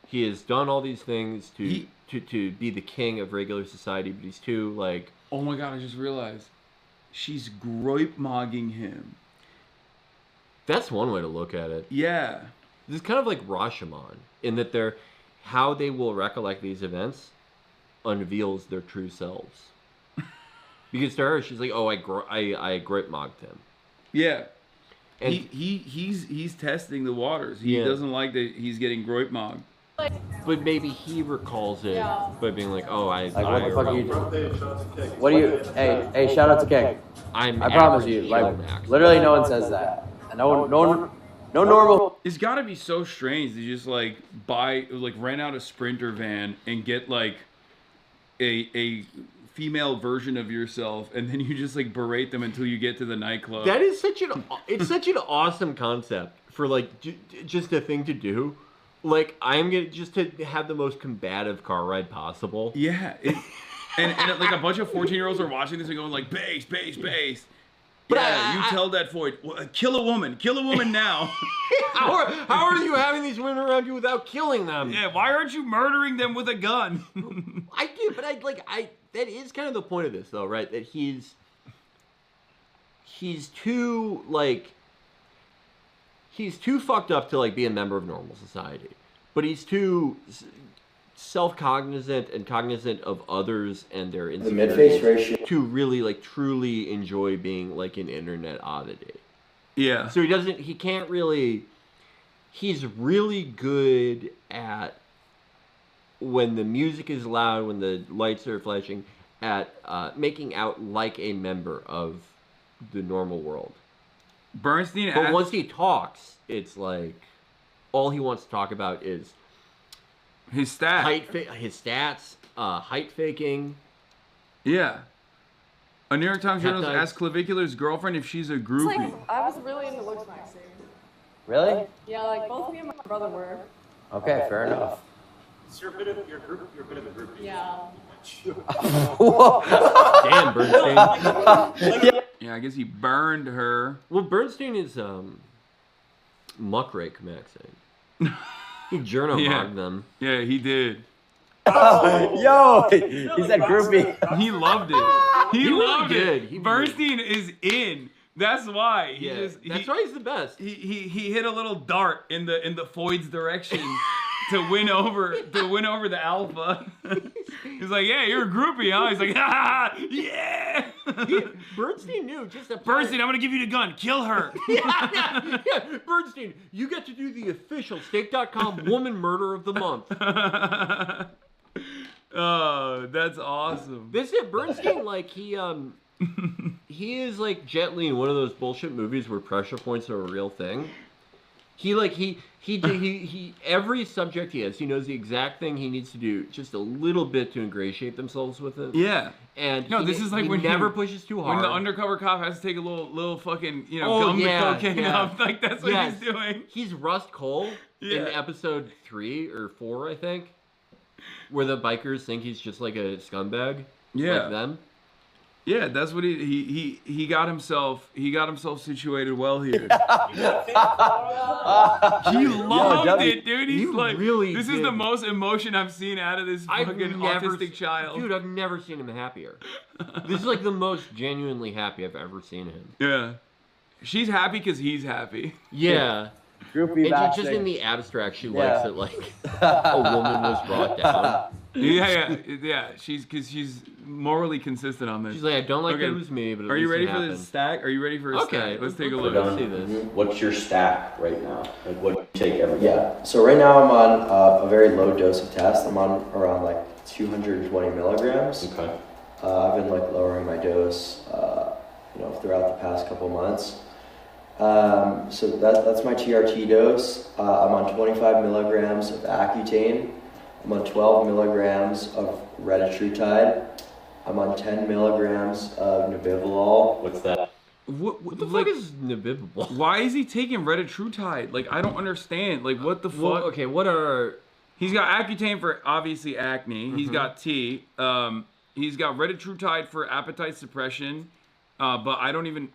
He has done all these things to be the king of regular society, but he's too, like... Oh my god, I just realized. She's groip-mogging him. That's one way to look at it. Yeah. This is kind of like Rashomon, in that how they will recollect these events unveils their true selves. Because to her, she's like, oh, I groip-mogged him. Yeah. And he's testing the waters. He doesn't like that he's getting groip-mogged. But maybe he recalls it by being like, "Oh, Like, what the fuck are you doing? What do you? Hey, shout out to King. I promise you, like, literally no one says that. No normal. It's got to be so strange to just like rent out a Sprinter van and get like a female version of yourself, and then you just like berate them until you get to the nightclub. That is such an awesome concept for like just a thing to do. Like, I'm gonna just to have the most combative car ride possible. Yeah, and like a bunch of 14-year-olds are watching this and going like, bass. But Yeah, you tell that Void, kill a woman now. How are you having these women around you without killing them? Yeah, why aren't you murdering them with a gun? I do, but that is kind of the point of this though, right? That he's too fucked up to like be a member of normal society, but he's too self-cognizant and cognizant of others and their insecurities mid-face ratio to really like truly enjoy being like an internet oddity. Yeah. So he can't really, he's really good at when the music is loud, when the lights are flashing, at making out like a member of the normal world. Bernstein But once he talks, it's like, all he wants to talk about is his stats. His stats, height faking. Yeah. A New York Times journalist asked Clavicular's girlfriend if she's a groupie. It's like, I was really into looks maxing. Really? Yeah, like both me and my brother were. Okay, fair enough. So you're a bit of a group. Yeah. Damn, Bernstein. Yeah, I guess he burned her. Well, Bernstein is muckrake maxing. He journo-mogged them. Yeah, he did. Yo, he said groupie. He loved it. He loved really it. Bernstein is in. That's why. That's why he's the best. He hit a little dart in the Foyd's direction to win over the alpha. He's like, yeah, you're a groupie, huh? He's like, ha, yeah. Bernstein knew just a Bernstein, I'm gonna give you the gun. Kill her. yeah. Bernstein, you get to do the official Stake.com Woman Murder of the Month. Oh, that's awesome. This is Bernstein, like he is like Jet Li in one of those bullshit movies where pressure points are a real thing. He every subject he has, he knows the exact thing he needs to do just a little bit to ingratiate themselves with it. Yeah. And no, this is like he when never pushes too hard. When the undercover cop has to take a little fucking, gum the cocaine up. Like that's what he's doing. He's Rust Cole in episode 3 or 4, I think. Where the bikers think he's just like a scumbag. Yeah. Like them. Yeah, that's what he got himself situated well here. He loved it, dude. He's like, really this is the most emotion I've seen out of this fucking autistic child. Dude, I've never seen him happier. This is like the most genuinely happy I've ever seen him. Yeah. She's happy because he's happy. Yeah. Groupie just in the abstract, she likes it like a woman was brought down. Yeah. She's morally consistent on this. She's like, I don't like that it was me, but are you ready for this stack? Are you ready for a stack? Let's take a look. Let's see this. What's your stack right now? Like, what do you take every day? Yeah. So right now I'm on a very low dose of test. I'm on around like 220 milligrams. Okay. I've been like lowering my dose, throughout the past couple months. So that's my TRT dose. I'm on 25 milligrams of Accutane. I'm on 12 milligrams of retatrutide. I'm on 10 milligrams of Nebivolol. What's that? What the fuck is Nebivolol? Why is he taking retatrutide? Like, I don't understand. Like, what the fuck? Well, okay, what are... He's got Accutane for, obviously, acne. He's got T. He's got retatrutide for appetite suppression. But I don't even...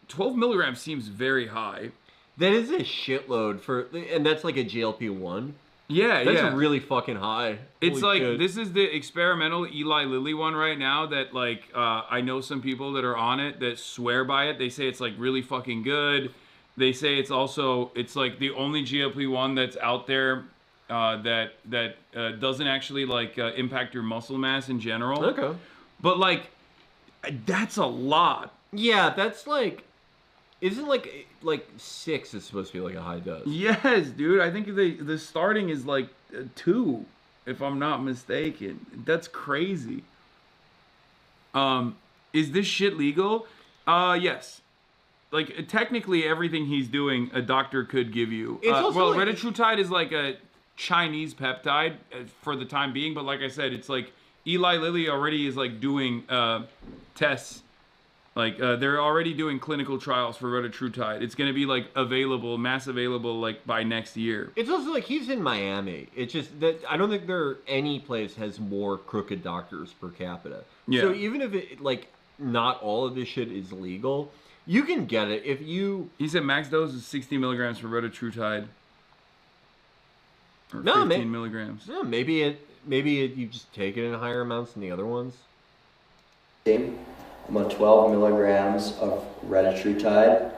12 milligrams seems very high. That is a shitload for... And that's like a GLP-1? Yeah, That's really fucking high. It's Holy like, shit. this is the experimental Eli Lilly one right now that, like, I know some people that are on it that swear by it. They say it's, like, really fucking good. They say it's also, it's, like, the only GLP-1 that's out there that doesn't actually, like, impact your muscle mass in general. Okay. But, like, that's a lot. Yeah, that's, like... Isn't like 6 is supposed to be like a high dose? Yes, dude. I think the starting is like 2, if I'm not mistaken. That's crazy. Is this shit legal? Yes. Like technically, everything he's doing, a doctor could give you. Well, like, retatrutide is like a Chinese peptide for the time being, but like I said, it's like Eli Lilly already is like doing tests. Like, they're already doing clinical trials for retatrutide. It's going to be, like, available, mass available, like, by next year. It's also, like, he's in Miami. It's just that I don't think any place has more crooked doctors per capita. Yeah. So even if, it, like, not all of this shit is legal, you can get it if you... He said max dose is 60 milligrams for retatrutide. Or no, 15 milligrams. No, maybe you just take it in higher amounts than the other ones. I'm on 12 milligrams of retatrutide.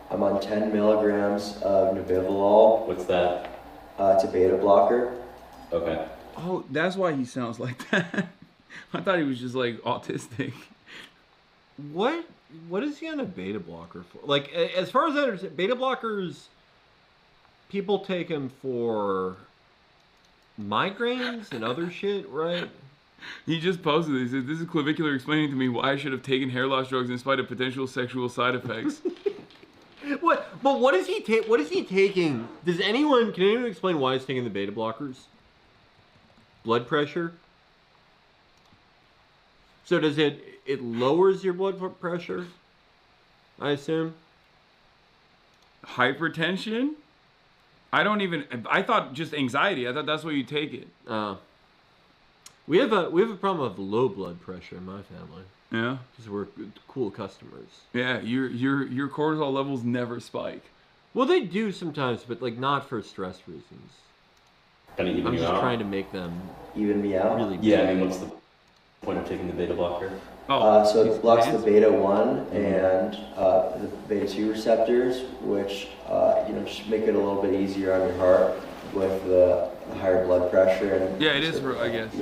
I'm on 10 milligrams of Nebivolol. What's that? It's a beta blocker. Okay. Oh, that's why he sounds like that. I thought he was just like autistic. What? what is he on a beta blocker for? Like, as far as I understand, beta blockers, people take them for migraines and other shit, right? He just posted this. He said, "This is clavicular explaining to me why I should have taken hair loss drugs in spite of potential sexual side effects." What? But what is he What is he taking? Can anyone explain why he's taking the beta blockers? Blood pressure. So does it lowers your blood pressure? I assume. Hypertension? I thought just anxiety. I thought that's why you take it. We have a problem of low blood pressure in my family. Yeah. Because we're cool customers. Yeah, your cortisol levels never spike. Well, they do sometimes, but like not for stress reasons. Kind of even I'm you just out? trying to make them Even me out? really Yeah, I big. mean, what's the point of taking the beta blocker? So it blocks the beta 1 and the beta 2 receptors, which just make it a little bit easier on your heart with the higher blood pressure. And Yeah, it is, I guess.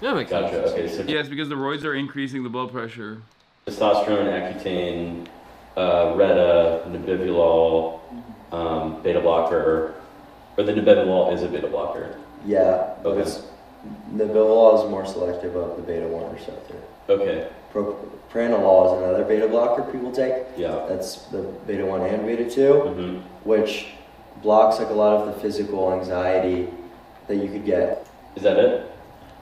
Yeah, makes sense. Gotcha. Okay, so Yeah, it's because the roids are increasing the blood pressure. testosterone, Accutane, Retta, Nebivolol, beta blocker, or the Nebivolol is a beta blocker. Yeah, but Okay. Nebivolol is more selective of the beta 1 receptor. Okay. Pranolol is another beta blocker people take. Yeah. That's the beta 1 and beta 2, which blocks like a lot of the physical anxiety that you could get. Is that it?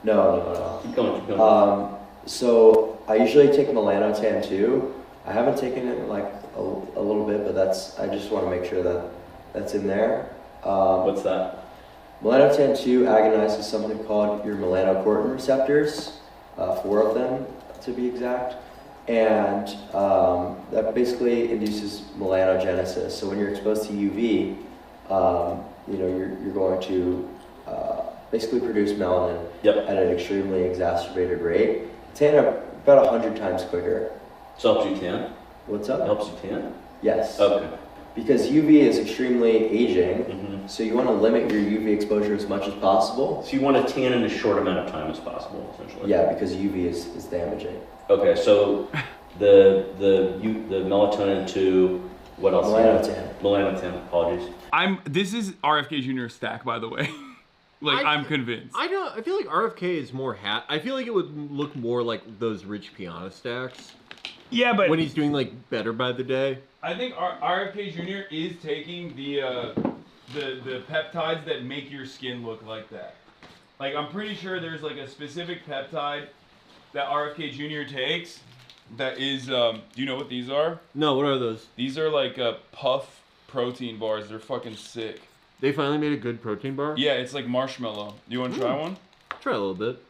No. Keep going. So I usually take melanotan too. I haven't taken it in like a little bit, but I just want to make sure that that's in there. What's that? Melanotan 2 agonizes something called your melanocortin receptors, 4 of them to be exact, and that basically induces melanogenesis. So when you're exposed to UV, you're going to basically produce melanin at an extremely exacerbated rate. Tan about 100 times quicker. So helps you tan? What's up? Helps you tan? Yes. Okay. Because UV is extremely aging, so you want to limit your UV exposure as much as possible. So you want to tan in a short amount of time as possible, essentially. Yeah, because UV is damaging. Okay, so the melatonin to what else? Melanotan. Apologies. This is RFK Jr. stack, by the way. I'm convinced. I feel like RFK is more I feel like it would look more like those Rich Piana stacks. Yeah, but when he's doing like better by the day. I think RFK Jr. is taking the peptides that make your skin look like that. Like, I'm pretty sure there's like a specific peptide that RFK Jr. takes that is, do you know what these are? No, what are those? These are like puff protein bars. They're fucking sick. They finally made a good protein bar? Yeah, it's like marshmallow. Do you want to try one? Try a little bit.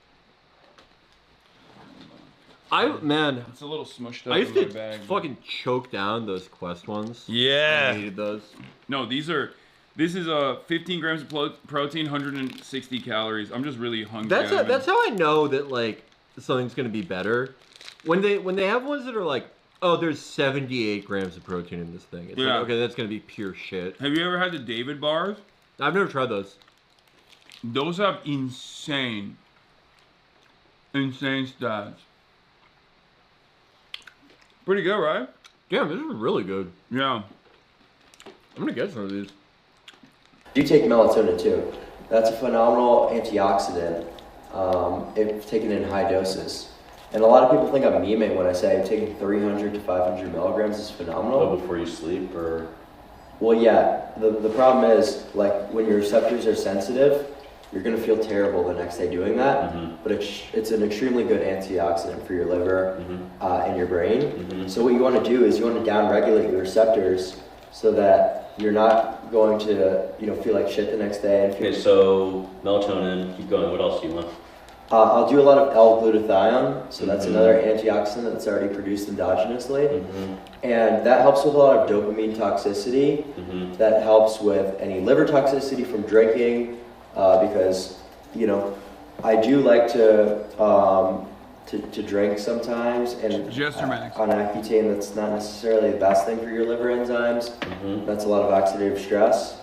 It's a little smushed up I used in my to bag. fucking choke down those Quest ones. Yeah. I hated those. No, this is 15 grams of protein, 160 calories. I'm just really hungry. That's how I know that like something's gonna be better. When they have ones that are like, oh, there's 78 grams of protein in this thing. It's like, okay, that's gonna be pure shit. Have you ever had the David bars? I've never tried those. Those have insane stats. Pretty good, right? Yeah, this is really good. Yeah. I'm gonna get some of these. You take melatonin too. That's a phenomenal antioxidant if taken in high doses. And a lot of people think I'm memeing when I say taking 300 to 500 milligrams is phenomenal. Oh, before you sleep, or? Well, yeah. The problem is, like, when your receptors are sensitive, you're going to feel terrible the next day doing that. But it's an extremely good antioxidant for your liver and your brain. So what you want to do is you want to downregulate your receptors so that you're not going to feel like shit the next day. Okay, so melatonin, keep going. What else do you want? I'll do a lot of L-glutathione, so that's another antioxidant that's already produced endogenously. And that helps with a lot of dopamine toxicity. That helps with any liver toxicity from drinking, because, I do like to drink sometimes, and on Accutane, that's not necessarily the best thing for your liver enzymes. That's a lot of oxidative stress.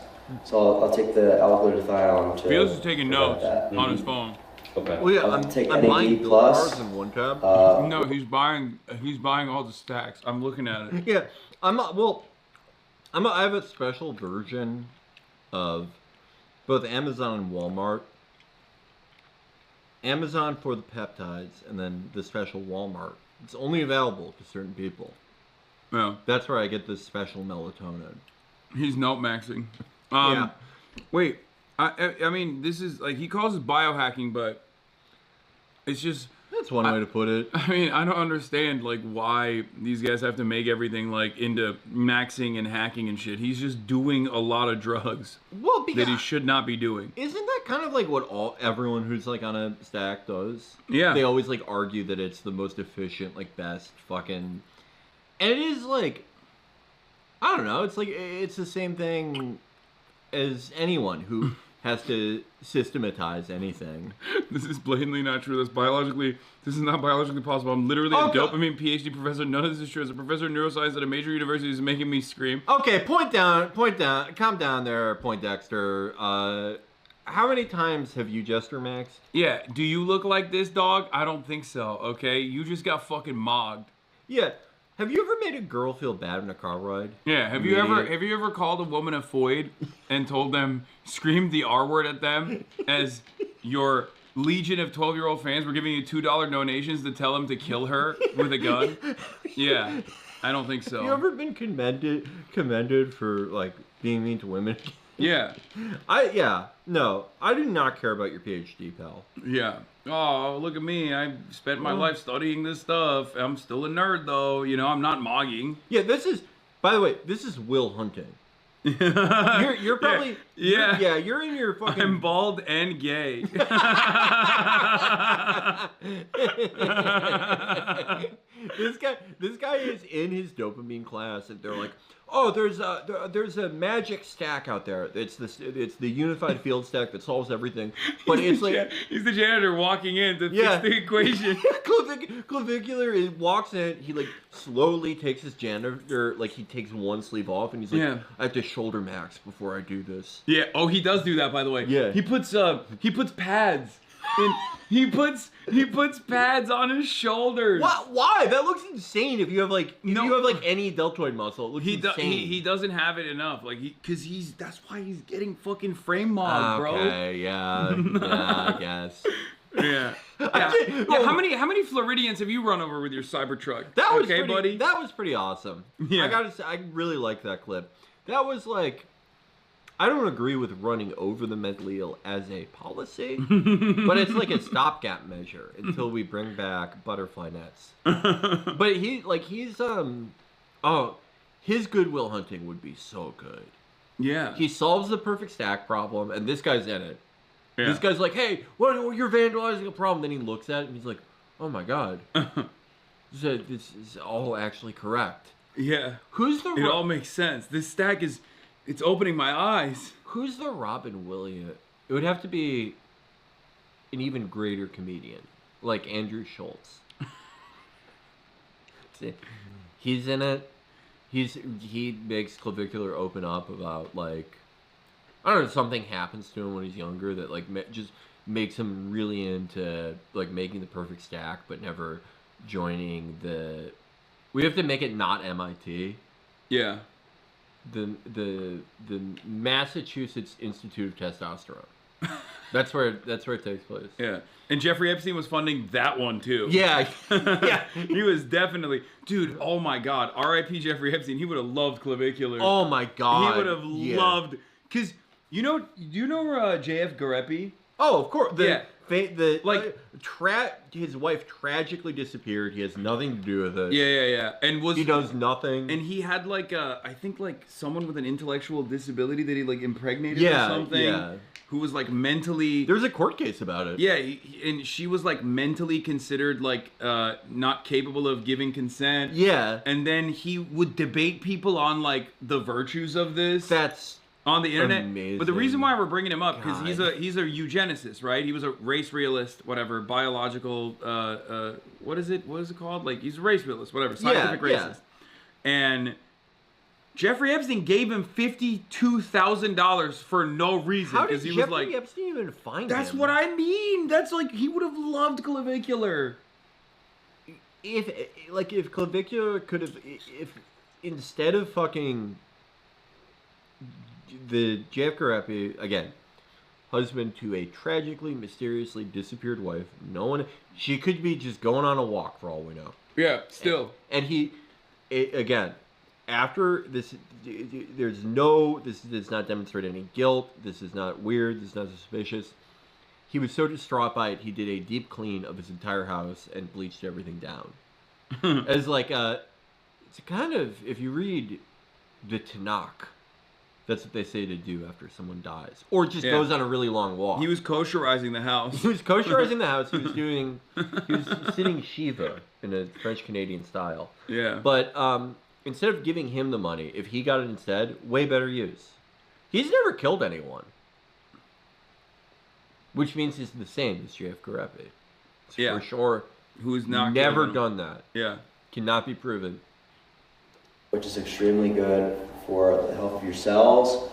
So I'll take the L-glutathione to... Felix is taking notes on his phone. Okay. Well, yeah, I'll take I'm buying NAD plus. cars in one tab. No, he's buying all the stacks. I'm looking at it. Yeah, I have a special version of both Amazon and Walmart. Amazon for the peptides, and then the special Walmart. It's only available to certain people. Yeah. That's where I get this special melatonin. He's note maxing. Yeah. Wait, I mean, this is like he calls it biohacking, but it's just. That's one way to put it. I mean, I don't understand like why these guys have to make everything like into maxing and hacking and shit. He's just doing a lot of drugs that he should not be doing. Isn't that kind of like what everyone who's like on a stack does? Yeah. They always like argue that it's the most efficient, like best fucking, and it is like, I don't know. It's like it's the same thing as anyone who has to systematize anything. This is blatantly not true. This is not biologically possible. I'm literally a dopamine PhD professor. None of this is true. As a professor of neuroscience at a major university is making me scream. Okay, point down, calm down there, Poindexter. How many times have you jester maxed? Yeah, do you look like this, dog? I don't think so, okay? You just got fucking mogged. Yeah. Have you ever made a girl feel bad in a car ride? Yeah, have you ever called a woman a foid and told them, screamed the R word at them as your legion of 12-year-old fans were giving you $2 donations to tell them to kill her with a gun? Yeah, I don't think so. Have you ever been commended for like being mean to women? Yeah. No, I do not care about your PhD, pal. Yeah. Oh, look at me. I spent my life studying this stuff. I'm still a nerd, though. You know, I'm not mogging. Yeah, by the way, this is Will Hunting. You're probably... Yeah. You're in your fucking... I'm bald and gay. This guy is in his dopamine class, and they're like, "Oh, there's a magic stack out there. It's the unified field stack that solves everything." But it's like he's the janitor walking in to fix the equation. Clavicular walks in. He like slowly takes his janitor, like he takes one sleeve off, and he's like, "I have to shoulder max before I do this." Yeah. Oh, he does do that, by the way. Yeah. He puts pads. He puts pads on his shoulders. Why? That looks insane. If you have like any deltoid muscle, it looks insane. He doesn't have it enough. Like that's why he's getting fucking frame mobbed, bro. Okay, yeah, I guess. Yeah. How many Floridians have you run over with your Cybertruck? That was okay, buddy. That was pretty awesome. Yeah. I gotta say, I really like that clip. That was like, I don't agree with running over the mentally ill as a policy, but it's like a stopgap measure until we bring back butterfly nets. But his Goodwill Hunting would be so good. Yeah. He solves the perfect stack problem, and this guy's in it. Yeah. This guy's like, "Hey, you're vandalizing a problem." Then he looks at it and he's like, "Oh my god, this is all actually correct." Yeah. It all makes sense. This stack it's opening my eyes. Who's the Robin Williams? It would have to be an even greater comedian, like Andrew Schultz. He's in it. He makes Clavicular open up about like, I don't know, something happens to him when he's younger that like just makes him really into like making the perfect stack, but never joining the. We have to make it not MIT. Yeah. The Massachusetts Institute of Testosterone. That's where it takes place. Yeah. And Jeffrey Epstein was funding that one too. Yeah. Yeah. He was definitely, dude, oh my God. R.I.P. Jeffrey Epstein. He would have loved Clavicular. Oh my God. He would have loved, because do you know J.F. Garepi? Oh, of course. Yeah. His wife tragically disappeared. He has nothing to do with it. Yeah. And he does nothing. And he had like I think like someone with an intellectual disability that he like impregnated or something. Yeah. Who was like mentally. There's a court case about it. Yeah, and she was like mentally considered like not capable of giving consent. Yeah. And then he would debate people on like the virtues of this. That's on the internet. amazing. But the reason why we're bringing him up, because he's a eugenicist, right? He was a race realist, whatever, biological, what is it called? Like, he's a race realist, whatever, scientific racist. And Jeffrey Epstein gave him $52,000 for no reason. How did he Jeffrey was like, Epstein even find that's him? what I mean. That's like, he would have loved Clavicular. If Clavicular could have, if instead of fucking the JF Karepi, again, husband to a tragically, mysteriously disappeared wife, she could be just going on a walk for all we know. Yeah, still. And again, after this, this does not demonstrate any guilt. This is not weird. This is not suspicious. He was so distraught by it, he did a deep clean of his entire house and bleached everything down. As like it's kind of, if you read the Tanakh, that's what they say to do after someone dies, or just goes on a really long walk. He was kosherizing the house. He was kosherizing the house. He was sitting Shiva in a French Canadian style. Yeah. But instead of giving him the money, if he got it instead, way better use. He's never killed anyone. Which means he's the same as JF Karepi. Yeah. For sure. Who's not never done that. Yeah. Cannot be proven. Which is extremely good for the health of your cells.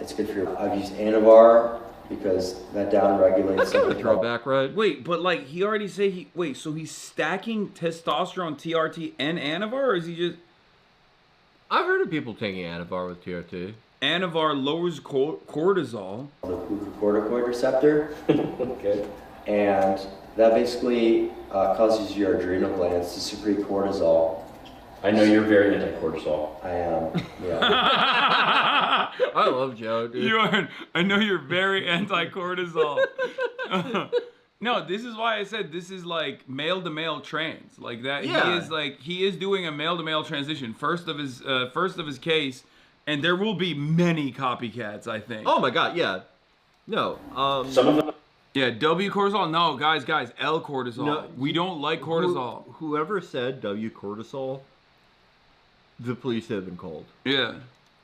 It's good for your. I've used Anavar because that down regulates. That's kind of a throwback, right? Wait, but like he already said so he's stacking testosterone, TRT, and Anavar, or is he just? I've heard of people taking Anavar with TRT. Anavar lowers cortisol. The glucocorticoid receptor. Okay. And that basically causes your adrenal glands to secrete cortisol. I know you're very anti-cortisol. I am. Yeah. I love Joe, dude. I know you're very anti-cortisol. No, this is why I said this is like male to male trans. Like that. Yeah. He is doing a male to male transition. First of his case, and there will be many copycats, I think. Oh my god, yeah. No. Some of them. Yeah, W cortisol. No, guys, L cortisol. No, we don't like cortisol. Whoever said W cortisol, the police have been called. Yeah.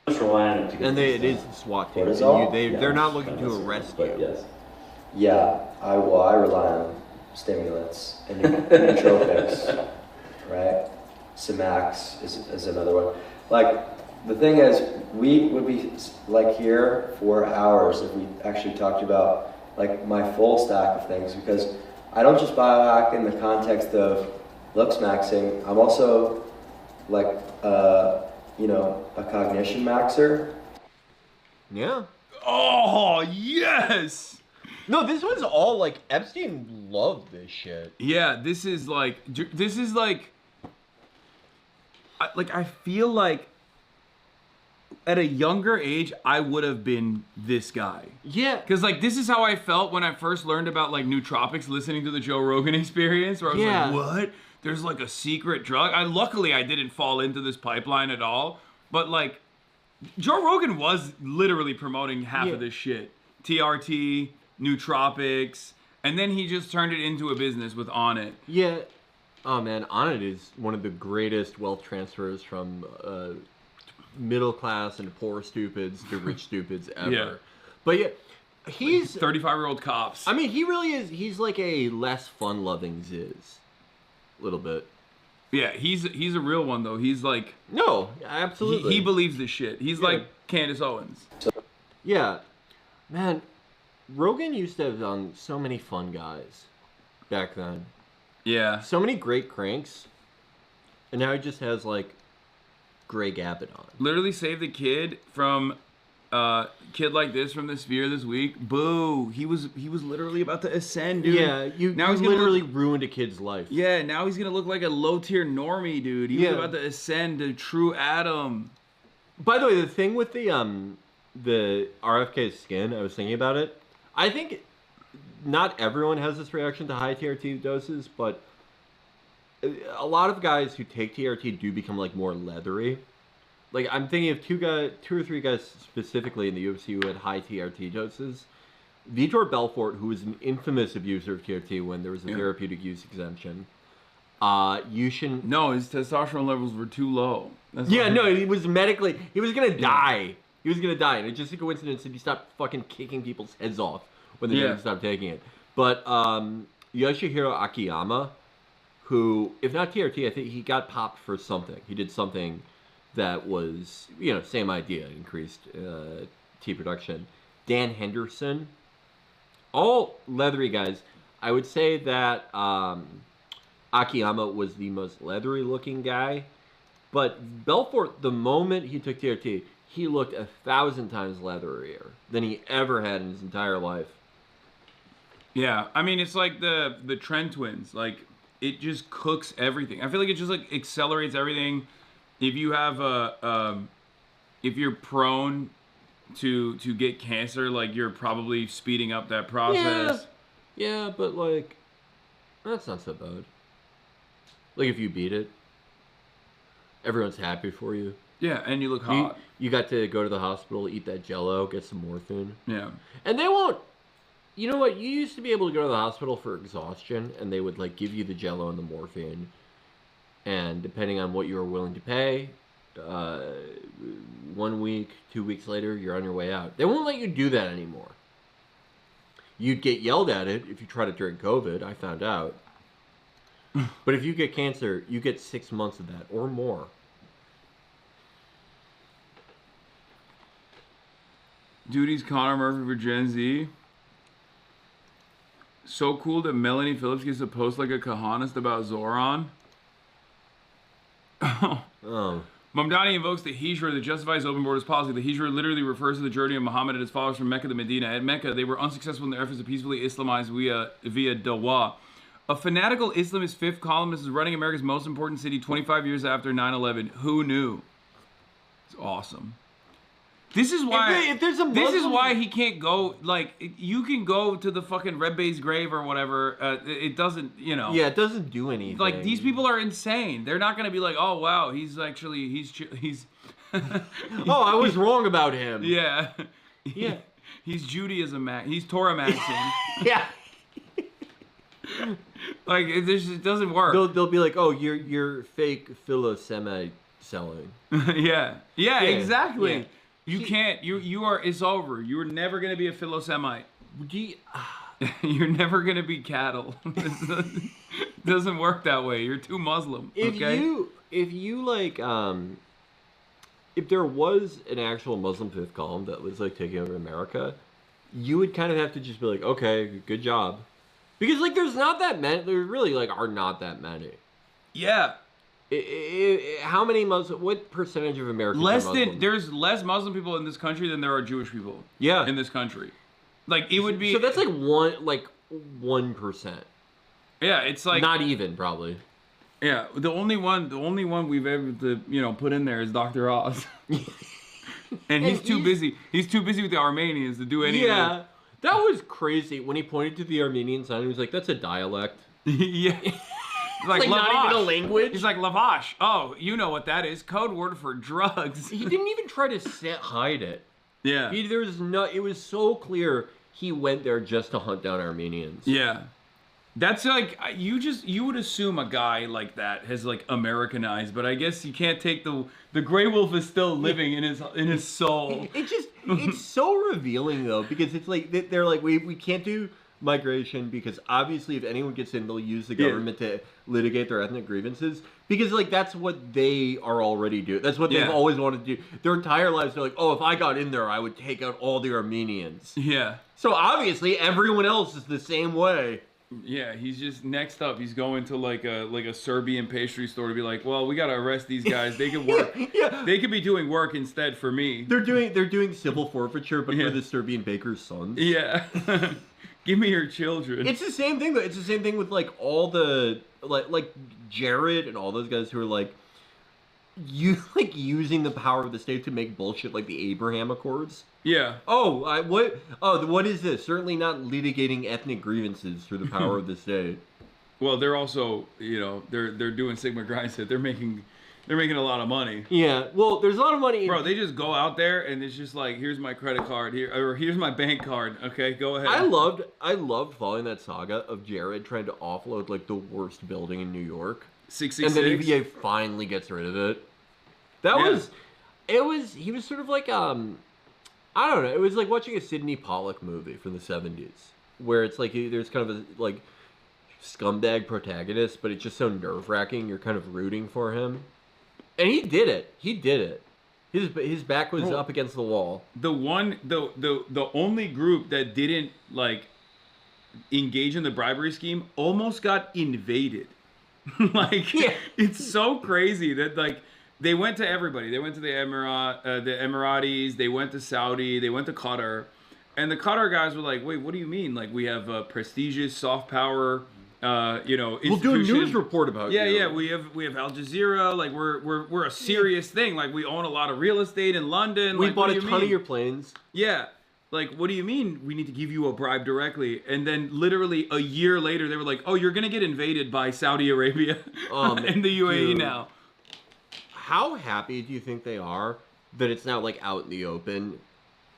And it is SWAT team. They're not looking to arrest you. Yes. Yeah, I rely on stimulants and nootropics, right? Cimax is another one. Like, the thing is, we would be like here for hours if we actually talked about like my full stack of things, because I don't just biohack in the context of looks maxing. I'm also like a cognition maxer. Yeah. Oh yes. No, this one's all like Epstein loved this shit. Yeah, this is like I feel like at a younger age, I would have been this guy. Yeah. Because, like, this is how I felt when I first learned about, like, nootropics, listening to the Joe Rogan Experience, where I was like, what? There's, like, a secret drug? Luckily, I didn't fall into this pipeline at all. But, like, Joe Rogan was literally promoting half of this shit. TRT, nootropics, and then he just turned it into a business with Onnit. Yeah. Oh, man, Onnit is one of the greatest wealth transfers from middle class and poor stupids to rich stupids ever. Yeah. But yeah, he's 35-year-old cops. I mean, he really is. He's like a less fun-loving Ziz, a little bit. Yeah, he's a real one though. He's like absolutely. He believes this shit. He's like Candace Owens. Yeah, man. Rogan used to have done so many fun guys back then. Yeah. So many great cranks, and now he just has like Greg Abbott on. Literally saved the kid from kid like this from the Sphere this week. Boo! He was literally about to ascend, dude. Yeah, you literally ruined a kid's life. Yeah, now he's gonna look like a low tier normie, dude. He was about to ascend to true Adam. By the way, the thing with the RFK skin, I was thinking about it. I think not everyone has this reaction to high TRT doses, but a lot of guys who take TRT do become like more leathery. Like I'm thinking of two or three guys specifically in the UFC who had high TRT doses. Vitor Belfort, who was an infamous abuser of TRT when there was a therapeutic use exemption. Yushin. No, his testosterone levels were too low. He was medically. He was gonna die. He was gonna die, and it's just a coincidence that he stopped fucking kicking people's heads off when they didn't stop taking it. But Yoshihiro Akiyama, who, if not TRT, I think he got popped for something. He did something that was, you know, same idea, increased tea production. Dan Henderson, all leathery guys. I would say that Akiyama was the most leathery looking guy, but Belfort, the moment he took TRT, he looked 1,000 times leatherier than he ever had in his entire life. Yeah, I mean, it's like the Trent twins. Like, it just cooks everything. I feel like it just like accelerates everything. If you have if you're prone to get cancer, like you're probably speeding up that process. Yeah, but like, that's not so bad. Like if you beat it, everyone's happy for you. Yeah, and you look hot. You got to go to the hospital, eat that Jello, get some morphine. Yeah, and they won't. You know what? You used to be able to go to the hospital for exhaustion, and they would like give you the Jello and the morphine, and depending on what you were willing to pay, 1 week, 2 weeks later, you're on your way out. They won't let you do that anymore. You'd get yelled at it if you try to drink COVID, I found out. But if you get cancer, you get 6 months of that or more. Duty's Connor Murphy for Gen Z. So cool that Melanie Phillips gets to post like a Kahanist about ZOHRAN. Oh. Mamdani invokes the Hijra that justifies open borders policy. The Hijra literally refers to the journey of Muhammad and his followers from Mecca to Medina. At Mecca, they were unsuccessful in their efforts to peacefully Islamize via Dawah. A fanatical Islamist fifth columnist is running America's most important city 25 years after 9/11. Who knew? It's awesome. This is why. If there's a Muslim, this is why he can't go. Like, you can go to the fucking Red Bay's grave or whatever. It doesn't, you know. Yeah, it doesn't do anything. Like, these people are insane. They're not gonna be like, oh wow, he's actually he's. Oh, I was wrong about him. Yeah. Yeah. He's Judaism Max. He's Torah Maxing. Yeah. Like, it doesn't work. They'll be like, oh, you're fake philo-Semite selling. Yeah, exactly. Yeah. You can't. You are. It's over. You are never gonna be a Philo-Semite. You're never gonna be cattle. It doesn't work that way. You're too Muslim. Okay. If you like, if there was an actual Muslim fifth column that was like taking over America, you would kind of have to just be like, okay, good job, because like there's not that many. There really like are not that many. Yeah. How many Muslim? What percentage of Americans are Muslim? There's less Muslim people in this country than there are Jewish people. Yeah. In this country, like it would be. So that's like 1%. Yeah, it's like not even probably. Yeah, the only one we've ever to put in there is Dr. Oz, and he's too busy. He's too busy with the Armenians to do anything. Yeah, that was crazy when he pointed to the Armenian sign. He was like, "That's a dialect." Yeah. Like not even a language. He's like, lavash. Oh, you know what that is? Code word for drugs. He didn't even try to hide it. Yeah. It was so clear he went there just to hunt down Armenians. Yeah. That's like, you would assume a guy like that has like Americanized, but I guess you can't take the gray wolf is still living in his soul. It's so revealing though, because it's like, they're like, we can't do migration because obviously if anyone gets in, they'll use the government to litigate their ethnic grievances, because like that's what they are already doing. That's what they've always wanted to do their entire lives. They're like, oh, if I got in there, I would take out all the Armenians. Yeah. So obviously everyone else is the same way. Yeah, he's just next up. He's going to like a Serbian pastry store to be like, well, we gotta arrest these guys. They could work. Yeah. They could be doing work instead for me. They're doing civil forfeiture, but for the Serbian baker's sons. Yeah. Give me your children. It's the same thing though. It's the same thing with like all the like Jared and all those guys who are like using the power of the state to make bullshit like the Abraham Accords. Yeah. What is this? Certainly not litigating ethnic grievances through the power of the state. Well, they're also, they're doing Sigma Grindset. They're making a lot of money. Yeah. Well, there's a lot of money. Bro, they just go out there and it's just like, here's my credit card here, or here's my bank card. Okay, go ahead. I loved following that saga of Jared trying to offload like the worst building in New York. 666. And then EPA finally gets rid of it. He was sort of like I don't know. It was like watching a Sidney Pollack movie from the 70s, where it's like there's kind of a like scumbag protagonist, but it's just so nerve-wracking. You're kind of rooting for him. And he did it. He did it. His back was up against the wall. The only group that didn't like engage in the bribery scheme almost got invaded. Like it's so crazy that like they went to everybody. They went to the Emiratis, they went to Saudi, they went to Qatar. And the Qatar guys were like, "Wait, what do you mean? Like we have prestigious soft power you know, we'll do a news report about you. you. Yeah, we have Al Jazeera. Like we're a serious thing. Like we own a lot of real estate in London. We like, bought a ton of your planes. Yeah. Like, what do you mean we need to give you a bribe directly? And then literally a year later, they were like, oh, you're going to get invaded by Saudi Arabia and the UAE dude, now. How happy do you think they are that it's now, like, out in the open,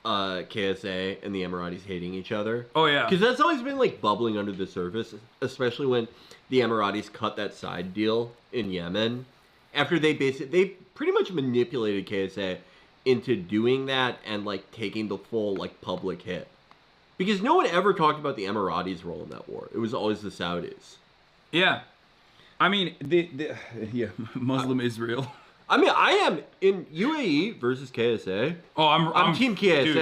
KSA and the Emiratis hating each other? Oh, yeah. Because that's always been, like, bubbling under the surface, especially when the Emiratis cut that side deal in Yemen. After they pretty much manipulated KSA into doing that and like taking the full like public hit, because no one ever talked about the Emiratis' role in that war. It was always the Saudis. Yeah, I mean Muslim Israel. I mean, I am in UAE versus KSA. Oh, I'm team KSA. Dude,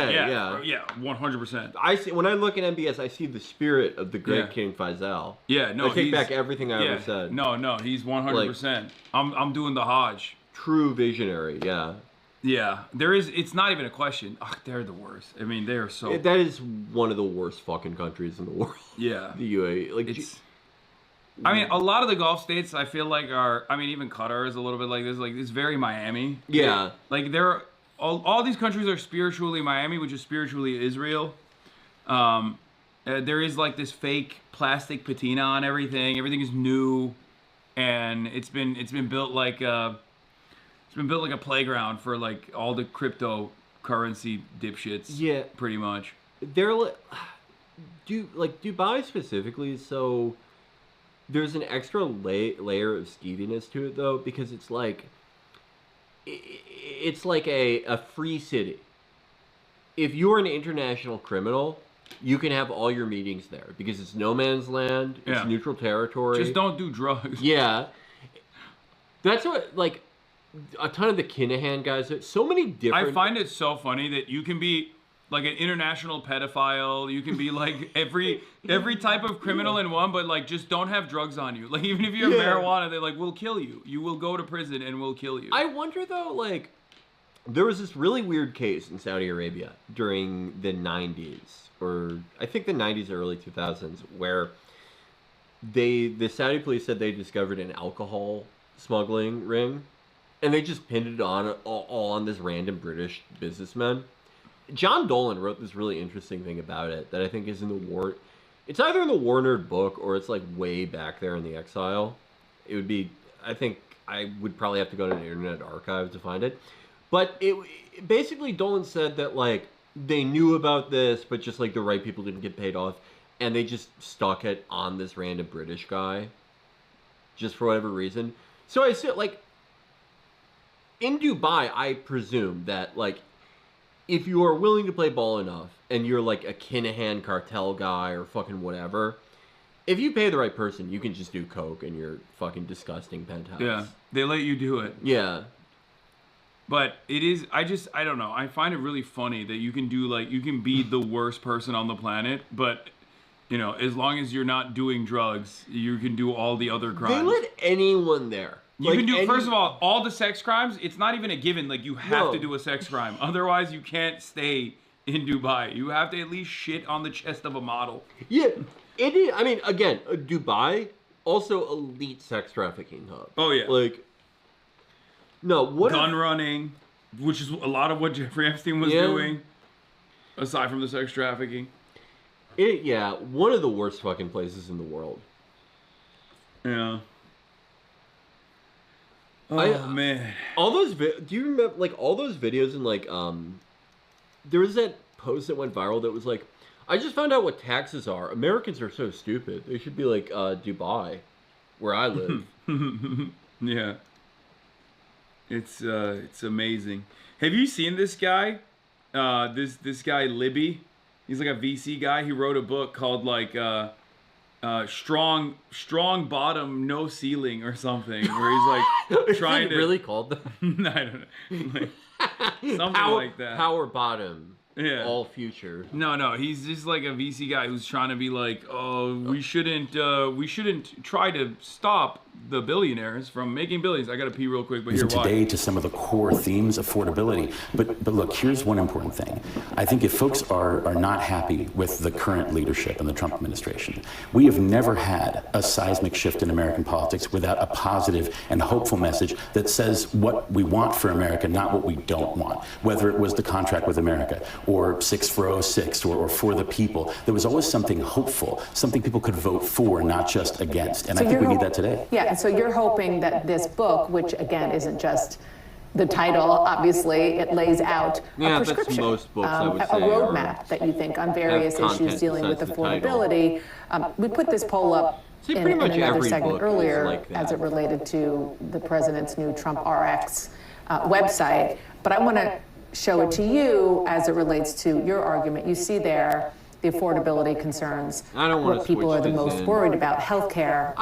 yeah, 100%. I see when I look at MBS, I see the spirit of the great Yeah. King Faisal. Yeah, no, I take back everything I ever said. No, he's 100%. I'm doing the Hajj. True visionary. Yeah. Yeah, it's not even a question. Ugh, they're the worst. I mean, they are so... That is one of the worst fucking countries in the world. Yeah. The UAE. Like, I mean, a lot of the Gulf states, I feel like are... I mean, even Qatar is a little bit like this. Like, it's very Miami. Yeah. Like, all these countries are spiritually Miami, which is spiritually Israel. There is, like, this fake plastic patina on everything. Everything is new. And it's been built like... It's been built like a playground for like all the cryptocurrency dipshits. Yeah, pretty much. They're like Dubai specifically. So there's an extra layer of skeeviness to it though, because it's like a free city. If you're an international criminal, you can have all your meetings there because it's no man's land. It's neutral territory. Just don't do drugs. Yeah, that's what like. A ton of the Kinahan guys. So many different. I find it so funny that you can be like an international pedophile. You can be like every type of criminal in one, but like just don't have drugs on you. Like even if you have marijuana, they're like, we'll kill you. You will go to prison and we'll kill you. I wonder though, like there was this really weird case in Saudi Arabia during the 90s, or I think the 90s, early 2000s, where the Saudi police said they discovered an alcohol smuggling ring. And they just pinned it all on this random British businessman. John Dolan wrote this really interesting thing about it that I think is in the war. It's either in the War Nerd book or it's like way back there in the Exile. It would be, I think I would probably have to go to the Internet Archive to find it. But it basically Dolan said that like they knew about this, but just like the right people didn't get paid off. And they just stuck it on this random British guy. Just for whatever reason. So I said like, in Dubai, I presume that, like, if you are willing to play ball enough and you're, like, a Kinahan cartel guy or fucking whatever, if you pay the right person, you can just do coke in your fucking disgusting penthouse. Yeah, they let you do it. Yeah. But it is, I don't know. I find it really funny that you can do, like, you can be the worst person on the planet, but, you know, as long as you're not doing drugs, you can do all the other crimes. They let anyone there. You can do, first of all the sex crimes, it's not even a given. Like, you have to do a sex crime. Otherwise, you can't stay in Dubai. You have to at least shit on the chest of a model. Yeah, it is. I mean, again, Dubai, also elite sex trafficking hub. Oh, yeah. Like, no, what gun running, which is a lot of what Jeffrey Epstein was doing, aside from the sex trafficking. One of the worst fucking places in the world. Yeah. Oh man! All those do you remember like all those videos and like there was that post that went viral that was like, I just found out what taxes are. Americans are so stupid. They should be like Dubai, where I live. Yeah. It's amazing. Have you seen this guy? This guy Libby. He's like a VC guy. He wrote a book called like strong bottom, no ceiling or something, where he's like trying to really called them. I don't know, like, something like that. Power bottom. Yeah. All future. No, he's just like a VC guy who's trying to be like, oh, we shouldn't try to stop the billionaires from making billions. I gotta pee real quick, but here why? Today to some of the core themes, affordability. But look, here's one important thing. I think if folks are not happy with the current leadership in the Trump administration, we have never had a seismic shift in American politics without a positive and hopeful message that says what we want for America, not what we don't want. Whether it was the contract with America, or 6 for 06, or for the people, there was always something hopeful, something people could vote for, not just against. And I think we need that today. Yeah, and so you're hoping that this book, which again isn't just the title, obviously, it lays out a prescription, that's most books, I would a say, roadmap that you think on various issues dealing with affordability. We put this poll up in another segment earlier like as it related to the president's new Trump RX website, but I want to show it to you as it relates to your argument. You see there the affordability concerns. I don't want what people are the most worried about. Healthcare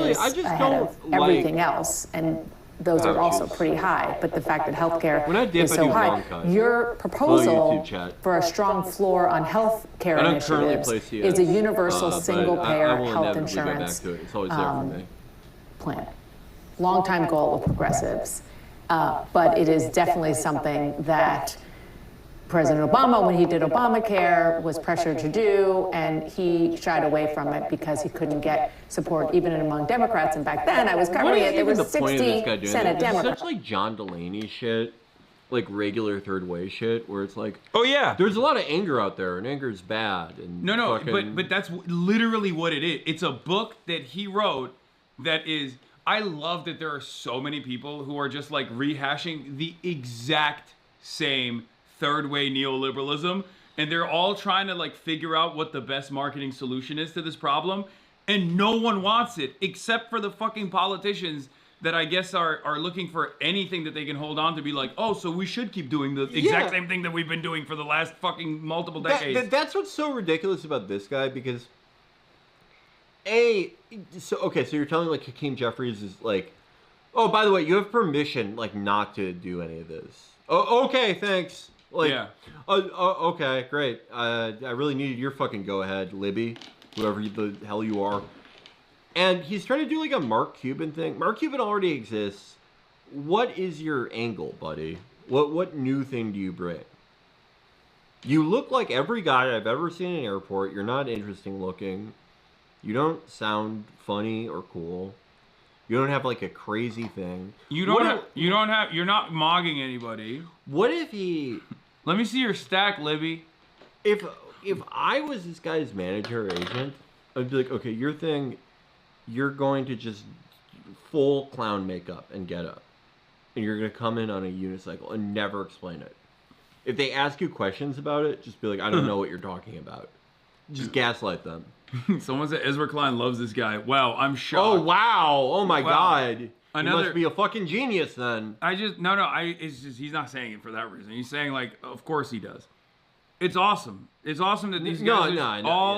is ahead of everything else, and those are also pretty high. But the fact that healthcare is so high, your proposal for a strong floor on healthcare initiatives is a universal single-payer health insurance plan. Long-time goal of progressives. But it is definitely something that President Obama, when he did Obamacare, was pressured to do, and he shied away from it because he couldn't get support even among Democrats. And back then, I was covering it, there were 60 Senate Democrats. It's such like John Delaney shit, like regular third way shit, where it's like, oh yeah, there's a lot of anger out there, and anger's bad. And no, fucking... but that's literally what it is. It's a book that he wrote that is. I love that there are so many people who are just like rehashing the exact same third way neoliberalism, and they're all trying to like figure out what the best marketing solution is to this problem, and no one wants it except for the fucking politicians that I guess are looking for anything that they can hold on to, be like, oh, so we should keep doing the exact same thing that we've been doing for the last fucking multiple decades. That's what's so ridiculous about this guy, because so you're telling like Hakeem Jeffries is like, oh, by the way, you have permission like not to do any of this. Oh, okay, thanks. Like, yeah. Okay, great. I really needed your fucking go ahead, Libby, whoever the hell you are. And he's trying to do like a Mark Cuban thing. Mark Cuban already exists. What is your angle, buddy? What new thing do you bring? You look like every guy I've ever seen in an airport. You're not interesting looking. You don't sound funny or cool. You don't have like a crazy thing. You're not mogging anybody. What if he... Let me see your stack, Libby. If I was this guy's manager or agent, I'd be like, okay, your thing, you're going to just full clown makeup and get up. And you're going to come in on a unicycle and never explain it. If they ask you questions about it, just be like, I don't know what you're talking about. Just gaslight them. Someone said Ezra Klein loves this guy. Wow, I'm shocked. Oh, wow. Oh, my God. He must be a fucking genius then. It's just, he's not saying it for that reason. He's saying, like, of course he does. It's awesome. It's awesome that these guys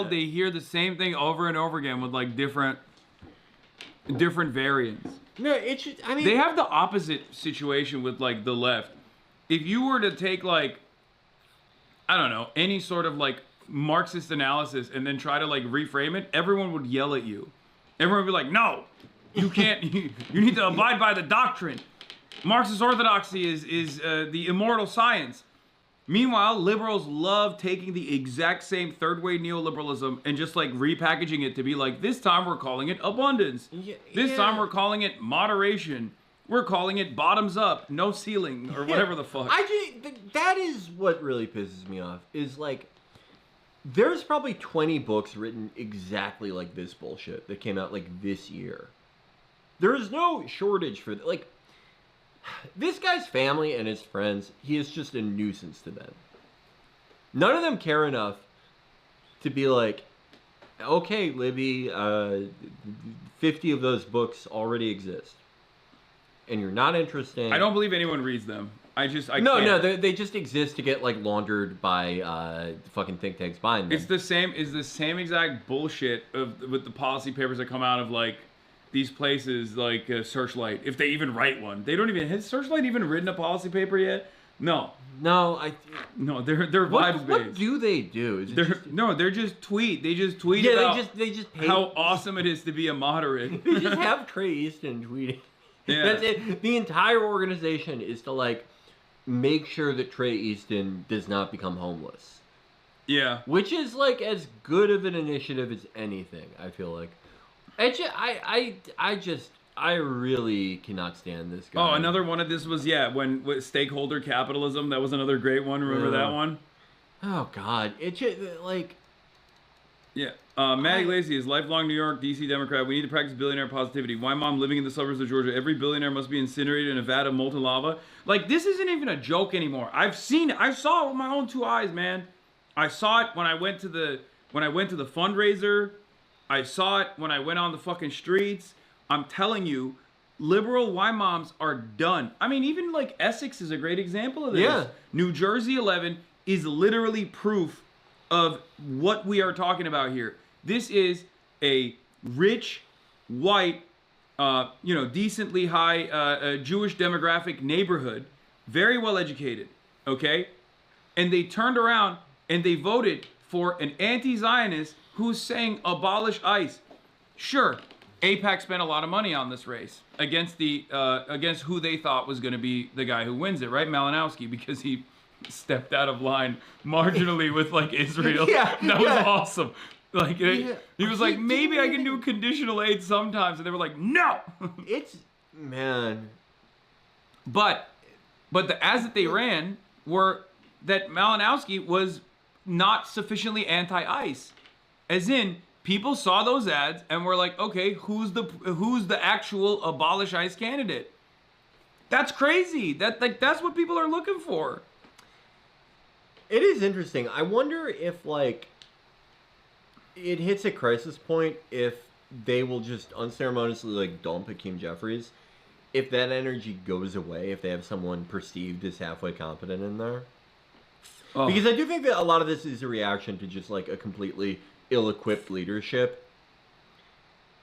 they hear the same thing over and over again with, like, different variants. No, it's just, I mean... They have the opposite situation with, like, the left. If you were to take, like, I don't know, any sort of, like, Marxist analysis and then try to, like, reframe it, everyone would yell at you. Everyone would be like, no! You can't. You need to abide by the doctrine. Marxist orthodoxy is the immortal science. Meanwhile, liberals love taking the exact same third way neoliberalism and just like repackaging it to be like, this time we're calling it abundance. This time we're calling it moderation. We're calling it bottoms up, no ceiling, or whatever the fuck. That is what really pisses me off. Is like, there's probably 20 books written exactly like this bullshit that came out like this year. There is no shortage for, like, this guy's family and his friends, he is just a nuisance to them. None of them care enough to be like, okay, Libby, 50 of those books already exist. And you're not interesting. I don't believe anyone reads them. I no, can't. they just exist to get like laundered by fucking think tanks buying them. It's the same exact bullshit with the policy papers that come out of like these places like Searchlight. If they even write one, they don't even. Has Searchlight even written a policy paper yet? No, they're vibes based. What do they do? They're just tweet. They just tweet about they just pay. how awesome it is to be a moderate. They just have Trey Easton tweeting. Yeah. That's it. The entire organization is to like make sure that Trey Easton does not become homeless. Yeah. Which is like as good of an initiative as anything, I feel like. I really cannot stand this guy. Oh, another one of this was when with stakeholder capitalism. That was another great one. Remember that one? Oh God, it just like. Yeah. Matt Iglesias, lifelong New York, D.C. Democrat. We need to practice billionaire positivity. Why mom living in the suburbs of Georgia? Every billionaire must be incinerated in Nevada, molten lava. Like, this isn't even a joke anymore. I've seen it. I saw it with my own 2 eyes, man. I saw it when I went to the fundraiser. I saw it when I went on the fucking streets. I'm telling you, liberal Y moms are done. I mean, even like Essex is a great example of this. Yeah. New Jersey 11 is literally proof of what we are talking about here. This is a rich, white, decently high Jewish demographic neighborhood, very well educated, okay? And they turned around and they voted for an anti-Zionist who's saying abolish ICE. Sure, AIPAC spent a lot of money on this race against who they thought was going to be the guy who wins it, right? Malinowski, because he stepped out of line marginally with like Israel. Yeah, that was awesome. Like he was like, maybe I can do conditional aid sometimes, and they were like, no. It's man. But the ads that they ran were that Malinowski was not sufficiently anti-ICE, as in people saw those ads and were like, okay, who's the actual abolish ICE candidate? That's crazy. That's what people are looking for. It is interesting. I wonder if like it hits a crisis point if they will just unceremoniously like dump Hakeem Jeffries, if that energy goes away, if they have someone perceived as halfway competent in there. Oh. Because I do think that a lot of this is a reaction to just like a completely ill-equipped leadership.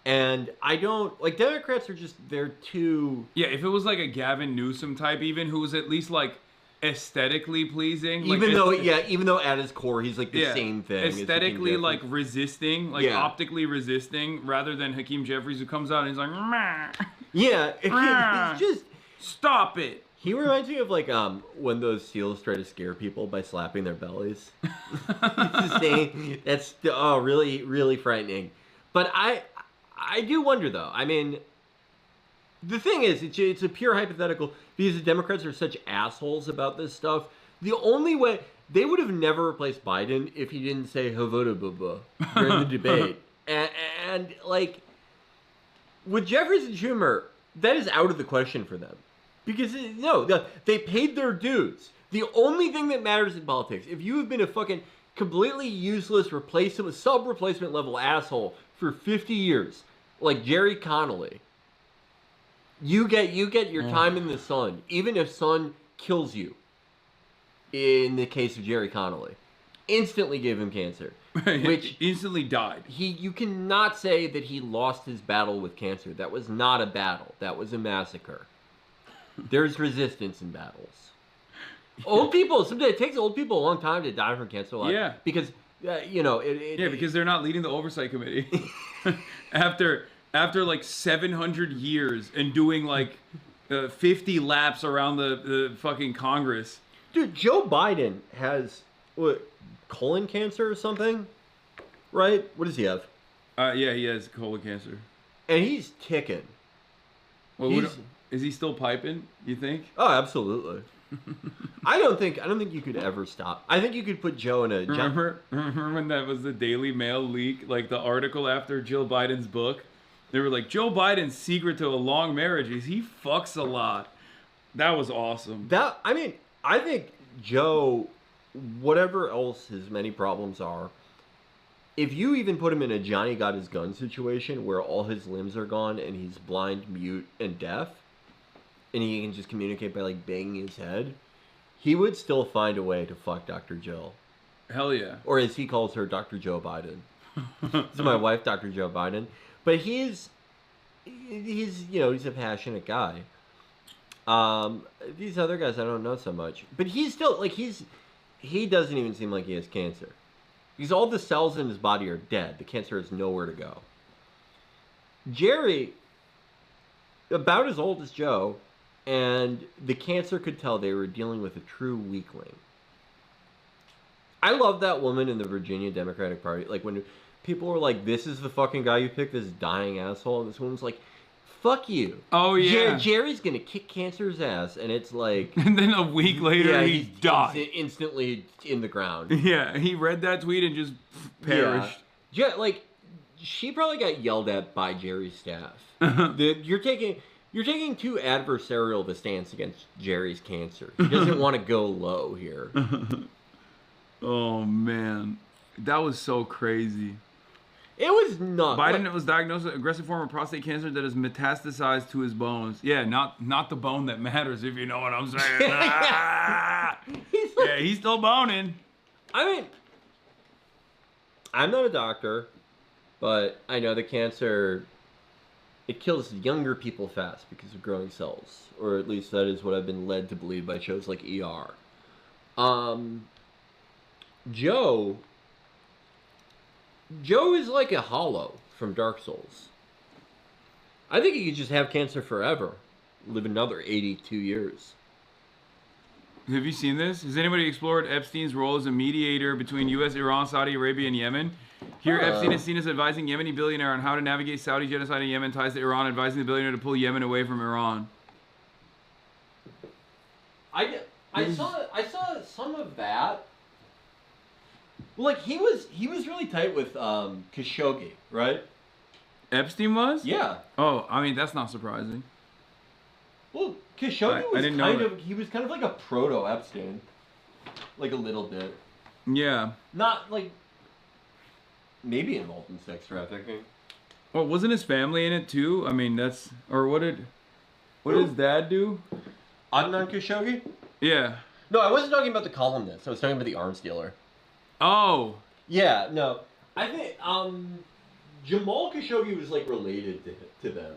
And I don't like Democrats are just they're too. Yeah, if it was like a Gavin Newsom type, even who was at least like aesthetically pleasing, even though at his core he's like the same thing, aesthetically like resisting, like optically resisting, rather than Hakeem Jeffries who comes out and he's like, meh. Yeah, he's just stop it. He reminds me of like when those seals try to scare people by slapping their bellies. It's the same. That's really really frightening. But I do wonder though. I mean, the thing is, it's a pure hypothetical because the Democrats are such assholes about this stuff. The only way they would have never replaced Biden if he didn't say "Havoda during the debate. And like with Jeffries and Schumer, that is out of the question for them because they paid their dues. The only thing that matters in politics, if you have been a fucking completely useless sub-replacement level asshole for 50 years, like Jerry Connolly. You get your time in the sun, even if sun kills you. In the case of Jerry Connolly, instantly gave him cancer, which instantly died. You cannot say that he lost his battle with cancer. That was not a battle. That was a massacre. There's resistance in battles. Old people. Sometimes it takes old people a long time to die from cancer. Yeah, because because they're not leading the oversight committee after like 700 years and doing like 50 laps around the fucking Congress. Dude, Joe Biden has colon cancer or something, right? What does he have? Yeah, he has colon cancer, and he's ticking. Well, is he still piping? You think? Oh, absolutely. I don't think you could ever stop. I think you could put Joe in a. Remember when that was the Daily Mail leak, like the article after Jill Biden's book? They were like, Joe Biden's secret to a long marriage is he fucks a lot. That was awesome. I think Joe, whatever else his many problems are, if you even put him in a Johnny Got His Gun situation where all his limbs are gone and he's blind, mute, and deaf, and he can just communicate by like banging his head, he would still find a way to fuck Dr. Jill. Hell yeah. Or as he calls her, Dr. Joe Biden. So my wife, Dr. Joe Biden. But he's a passionate guy. These other guys I don't know so much. But he's still, like, he doesn't even seem like he has cancer. Because all the cells in his body are dead. The cancer has nowhere to go. Jerry, about as old as Joe, and the cancer could tell they were dealing with a true weakling. I love that woman in the Virginia Democratic Party. Like, when people were like, this is the fucking guy you picked, this dying asshole, and this woman's like, fuck you. Oh, yeah. Jerry's gonna kick cancer's ass, and it's like... And then a week later, he died. Instantly in the ground. Yeah, he read that tweet and just perished. Yeah, like, she probably got yelled at by Jerry's staff. You're taking too adversarial of a stance against Jerry's cancer. He doesn't want to go low here. Oh, man. That was so crazy. It was not. Biden was diagnosed with aggressive form of prostate cancer that has metastasized to his bones. Yeah, not the bone that matters, if you know what I'm saying. Yeah, he's still boning. I mean, I'm not a doctor, but I know the cancer, it kills younger people fast because of growing cells. Or at least that is what I've been led to believe by shows like ER. Joe is like a hollow from Dark Souls. I think he could just have cancer forever. Live another 82 years. Have you seen this? Has anybody explored Epstein's role as a mediator between U.S., Iran, Saudi Arabia, and Yemen? Here, Epstein is seen as advising Yemeni billionaire on how to navigate Saudi genocide in Yemen, ties to Iran, advising the billionaire to pull Yemen away from Iran. I saw some of that. Like, he was really tight with Khashoggi, right? Epstein was? Yeah. Oh, I mean, that's not surprising. Well, Khashoggi he was kind of like a proto-Epstein. Like a little bit. Yeah. Not like maybe involved in sex trafficking. Well, wasn't his family in it too? I mean, what did his dad do? Adnan Khashoggi? Yeah. No, I wasn't talking about the columnist. I was talking about the arms dealer. Oh. Yeah, no. I think Jamal Khashoggi was like related to them.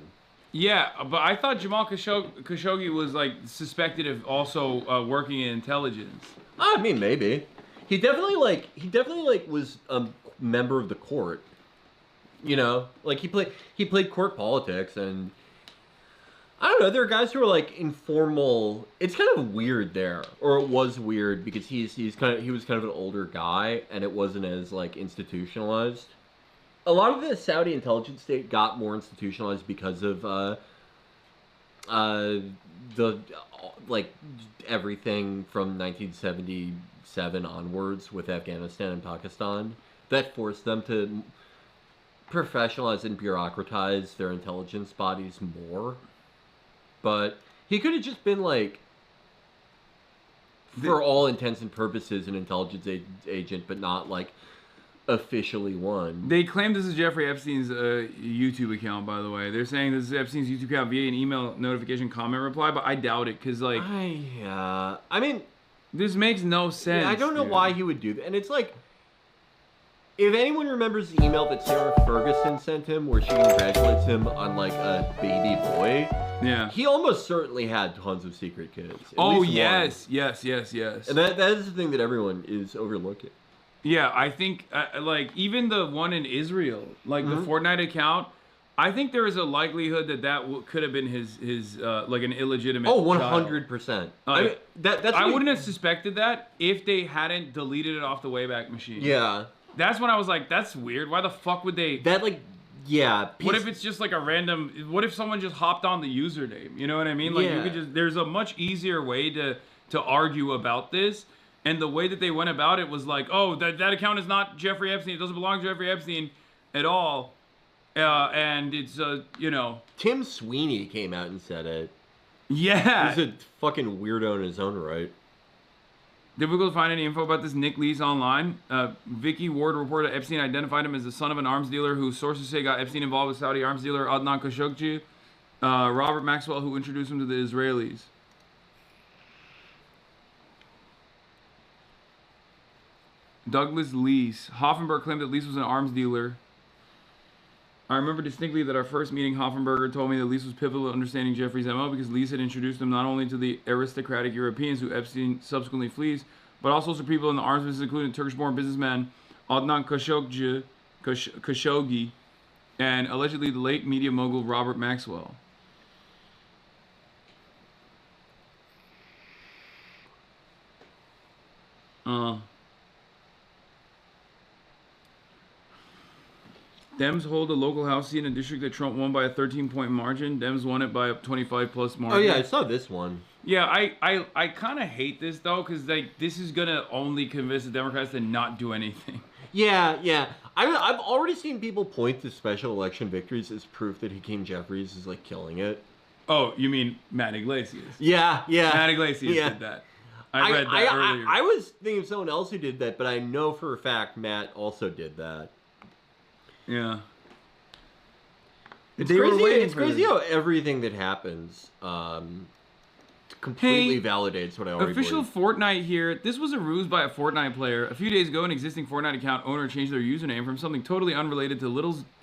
Yeah, but I thought Jamal Khashoggi was like suspected of also working in intelligence. I mean, maybe. He definitely was a member of the court. You know, like he played court politics, and I don't know. There are guys who are like informal. It's kind of weird there, or it was weird because he was kind of an older guy, and it wasn't as like institutionalized. A lot of the Saudi intelligence state got more institutionalized because of the like everything from 1977 onwards with Afghanistan and Pakistan that forced them to professionalize and bureaucratize their intelligence bodies more. But he could have just been like, for all intents and purposes, an intelligence agent, but not like officially one. They claim this is Jeffrey Epstein's YouTube account, by the way. They're saying this is Epstein's YouTube account via an email notification comment reply, but I doubt it because like, I mean, this makes no sense. Yeah, I don't know why he would do that, and it's like, if anyone remembers the email that Sarah Ferguson sent him, where she congratulates him on like a baby boy. Yeah. He almost certainly had tons of secret kids. Oh, yes. Yes. And that is the thing that everyone is overlooking. Yeah, I think, like, even the one in Israel, like the Fortnite account, I think there is a likelihood that could have been his like, an illegitimate Oh, 100%. I mean, I wouldn't have suspected that if they hadn't deleted it off the Wayback Machine. Yeah. That's when I was like, that's weird. Why the fuck would they... That, like... Yeah. What if it's just like a random... What if someone just hopped on the username? You know what I mean? Like, you could just... There's a much easier way to argue about this. And the way that they went about it was like, oh, that account is not Jeffrey Epstein. It doesn't belong to Jeffrey Epstein at all. And it's, you know... Tim Sweeney came out and said it. Yeah. He's a fucking weirdo in his own right. Difficult to find any info about this Nick Lee's online. Vicky Ward reported Epstein identified him as the son of an arms dealer who sources say got Epstein involved with Saudi arms dealer Adnan Khashoggi. Robert Maxwell, who introduced him to the Israelis. Douglas Leese. Hoffenberg claimed that Leese was an arms dealer. I remember distinctly that our first meeting, Hoffenberger told me that Leese was pivotal to understanding Jeffrey's MO because Leese had introduced him not only to the aristocratic Europeans who Epstein subsequently flees, but also to people in the arms business, including Turkish-born businessman Adnan Khashoggi and allegedly the late media mogul Robert Maxwell. Dems hold a local House seat in a district that Trump won by a 13-point margin. Dems won it by a 25-plus margin. Oh yeah, I saw this one. Yeah, I kind of hate this though, because like this is gonna only convince the Democrats to not do anything. Yeah. I've already seen people point to special election victories as proof that Hakeem Jeffries is like killing it. Oh, you mean Matt Iglesias? Yeah. Matt Iglesias did that. I read that earlier. I was thinking of someone else who did that, but I know for a fact Matt also did that. Yeah. It's crazy how everything that happens completely validates what I already Official believe. Fortnite here. This was a ruse by a Fortnite player. A few days ago, an existing Fortnite account owner changed their username from something totally unrelated to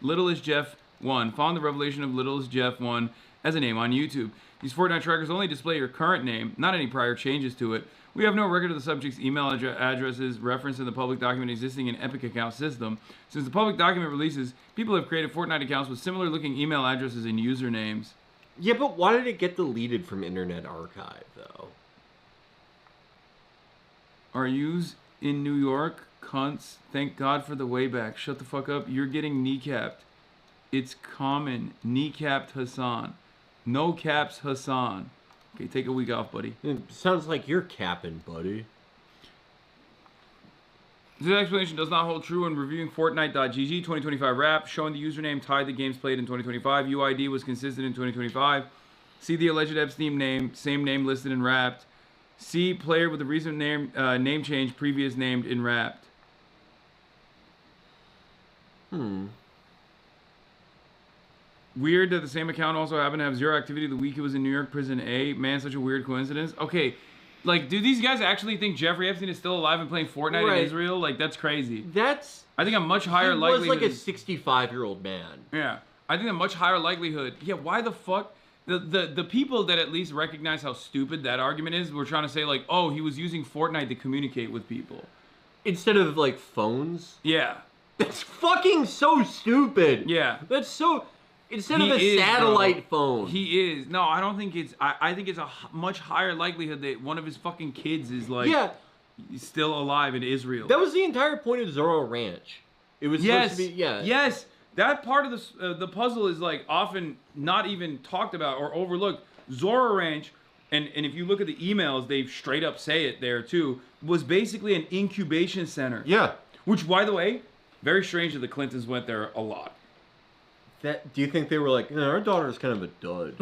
Littlest Jeff 1, following the revelation of Littlest Jeff 1 as a name on YouTube. These Fortnite trackers only display your current name, not any prior changes to it. We have no record of the subject's email addresses referenced in the public document existing in Epic account system. Since the public document releases, people have created Fortnite accounts with similar looking email addresses and usernames. Yeah, but why did it get deleted from Internet Archive, though? Are yous in New York? Cunts. Thank God for the way back. Shut the fuck up. You're getting kneecapped. It's common. Kneecapped Hasan. No caps Hasan. Okay, take a week off, buddy. It sounds like you're capping, buddy. This explanation does not hold true when reviewing Fortnite.gg 2025 wrap, showing the username tied to games played in 2025. UID was consistent in 2025. See the alleged Epstein name, same name listed in wrapped. See player with the recent name change, previous named in wrapped. Weird that the same account also happened to have zero activity the week he was in New York prison A. Man, such a weird coincidence. Okay, like, do these guys actually think Jeffrey Epstein is still alive and playing Fortnite in Israel? Like, that's crazy. I think a much higher likelihood. He was like a 65-year-old man. Yeah, I think a much higher likelihood. Yeah, why the fuck? The people that at least recognize how stupid that argument is were trying to say like, oh, he was using Fortnite to communicate with people instead of like phones. Yeah, that's fucking so stupid. Yeah, that's so. Instead of a satellite phone. He is. No, I don't think it's... I think it's a much higher likelihood that one of his fucking kids is, like... Yeah. Still alive in Israel. That was the entire point of Zorro Ranch. It was supposed to be... Yeah. Yes. That part of the puzzle is, like, often not even talked about or overlooked. Zorro Ranch, and if you look at the emails, they straight up say it there, too, was basically an incubation center. Yeah. Which, by the way, very strange that the Clintons went there a lot. Do you think they were like, no, our daughter's kind of a dud?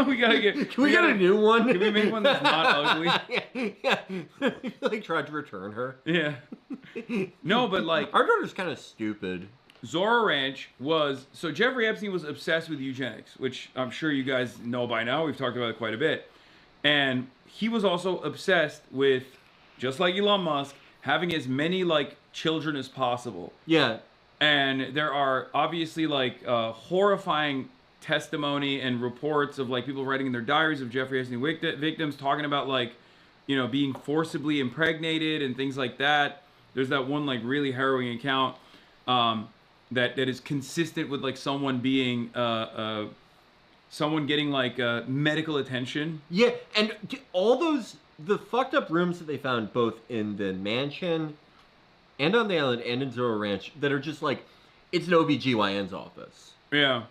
we gotta get. Can we get a new one? Can we make one that's not ugly? Yeah. Like tried to return her. Yeah. No, but like our daughter's kind of stupid. Zorro Ranch was so Jeffrey Epstein was obsessed with eugenics, which I'm sure you guys know by now. We've talked about it quite a bit, and he was also obsessed with, just like Elon Musk, having as many like children as possible. Yeah. And there are obviously like horrifying testimony and reports of like people writing in their diaries of Jeffrey Epstein victims talking about like, you know, being forcibly impregnated and things like that. There's that one like really harrowing account that is consistent with like someone being someone getting like medical attention. Yeah, and all the fucked up rooms that they found both in the mansion and on the island and in Zorro Ranch that are just like, it's an OBGYN's office. Yeah.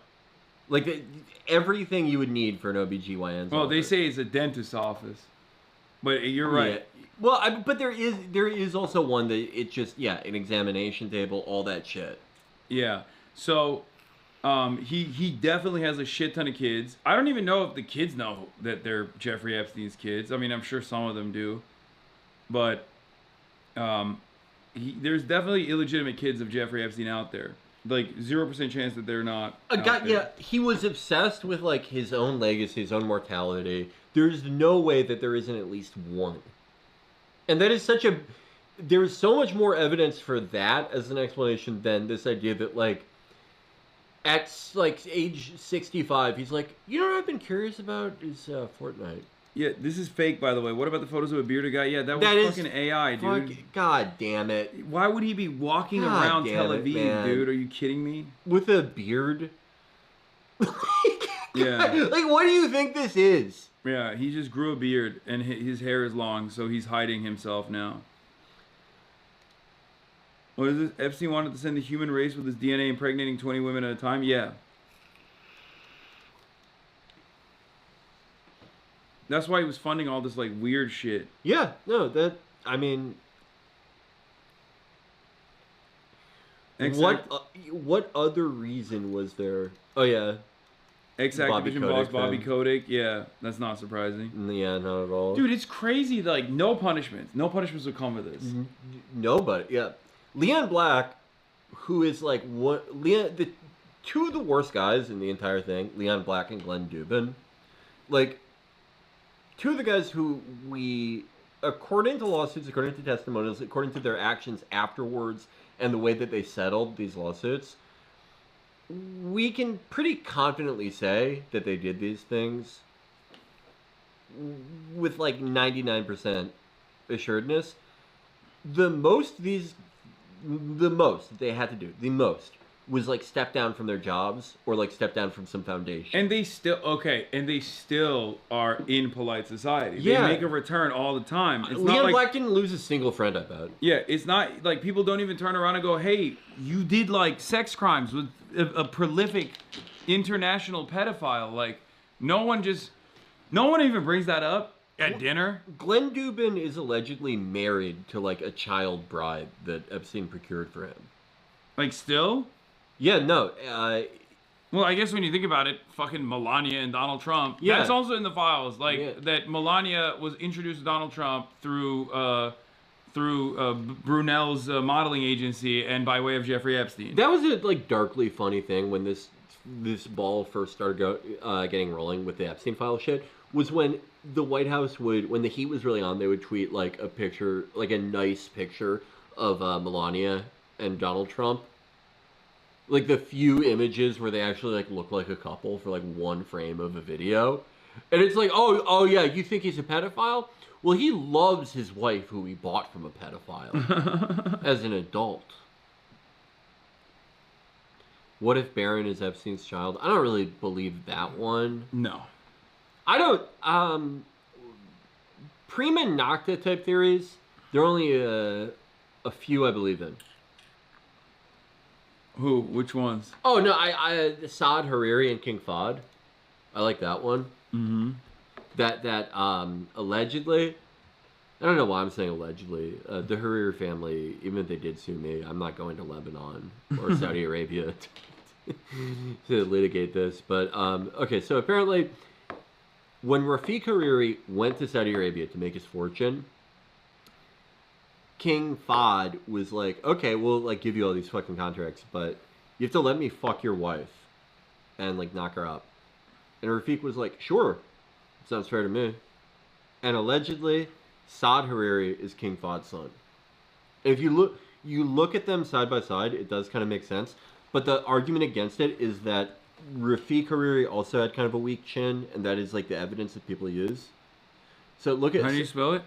Like everything you would need for an OBGYN's Well, office. they say it's a dentist's office. But you're right. Yeah. Well, but there is also one that it's just, yeah, an examination table, all that shit. Yeah. So he definitely has a shit ton of kids. I don't even know if the kids know that they're Jeffrey Epstein's kids. I mean, I'm sure some of them do. But there's definitely illegitimate kids of Jeffrey Epstein out there. Like 0% chance that they're not. A guy, yeah, he was obsessed with like his own legacy, his own mortality. There's no way that there isn't at least one. And that is such a... There's so much more evidence for that as an explanation than this idea that, like, at, like, age 65, he's like, you know what I've been curious about is Fortnite. Yeah, this is fake, by the way. What about the photos of a bearded guy? Yeah, that was fucking AI, dude. God damn it. Why would he be walking around Tel Aviv, dude? Are you kidding me? With a beard? Yeah. Like, what do you think this is? Yeah, he just grew a beard, and his hair is long, so he's hiding himself now. What is this? Epstein wanted to send the human race with his DNA impregnating 20 women at a time? Yeah. That's why he was funding all this, like, weird shit. Yeah, no, that, I mean... What other reason was there? Oh, yeah. Ex-Activision boss Bobby Kotick. Yeah, that's not surprising. Yeah, not at all. Dude, it's crazy. Like, no punishments. No punishments will come with this. Nobody, yeah. Leon Black, who is like the two of the worst guys in the entire thing, Leon Black and Glenn Dubin, like, two of the guys who we, according to lawsuits, according to testimonials, according to their actions afterwards, and the way that they settled these lawsuits, we can pretty confidently say that they did these things with like 99% assuredness. The most they had to do, was like step down from their jobs or like step down from some foundation. And they still are in polite society. Yeah. They make a return all the time. It's Leon not like, Black didn't lose a single friend, I bet. Yeah, it's not like people don't even turn around and go, hey, you did like sex crimes with a prolific international pedophile. Like, no one even brings that up at dinner. Glenn Dubin is allegedly married to like a child bride that Epstein procured for him. Like, still? Yeah, no. Well, I guess when you think about it, fucking Melania and Donald Trump. Yeah. That's also in the files. Like, that Melania was introduced to Donald Trump through Brunel's modeling agency and by way of Jeffrey Epstein. That was a like darkly funny thing when this ball first started getting rolling with the Epstein file shit, was when the White House would, when the heat was really on, they would tweet like a picture, like a nice picture of Melania and Donald Trump. Like the few images where they actually like look like a couple for like one frame of a video. And it's like, oh yeah, you think he's a pedophile? Well, he loves his wife who he bought from a pedophile as an adult. What if Barron is Epstein's child? I don't really believe that one. No. I don't, prima nocta type theories, there are only a few I believe in. Who? Which ones? Oh, no, I Saad Hariri and King Fahd. I like that one. Mm-hmm. That allegedly, I don't know why I'm saying allegedly, the Hariri family, even if they did sue me, I'm not going to Lebanon or Saudi Arabia to litigate this. But, okay, so apparently, when Rafiq Hariri went to Saudi Arabia to make his fortune, King Fahd was like, okay, we'll like give you all these fucking contracts, but you have to let me fuck your wife and like knock her up. And Rafiq was like, sure, sounds fair to me. And allegedly, Saad Hariri is King Fahd's son. And if you look at them side by side, it does kind of make sense. But the argument against it is that Rafiq Hariri also had kind of a weak chin, and that is like the evidence that people use. So look at, how do you spell it?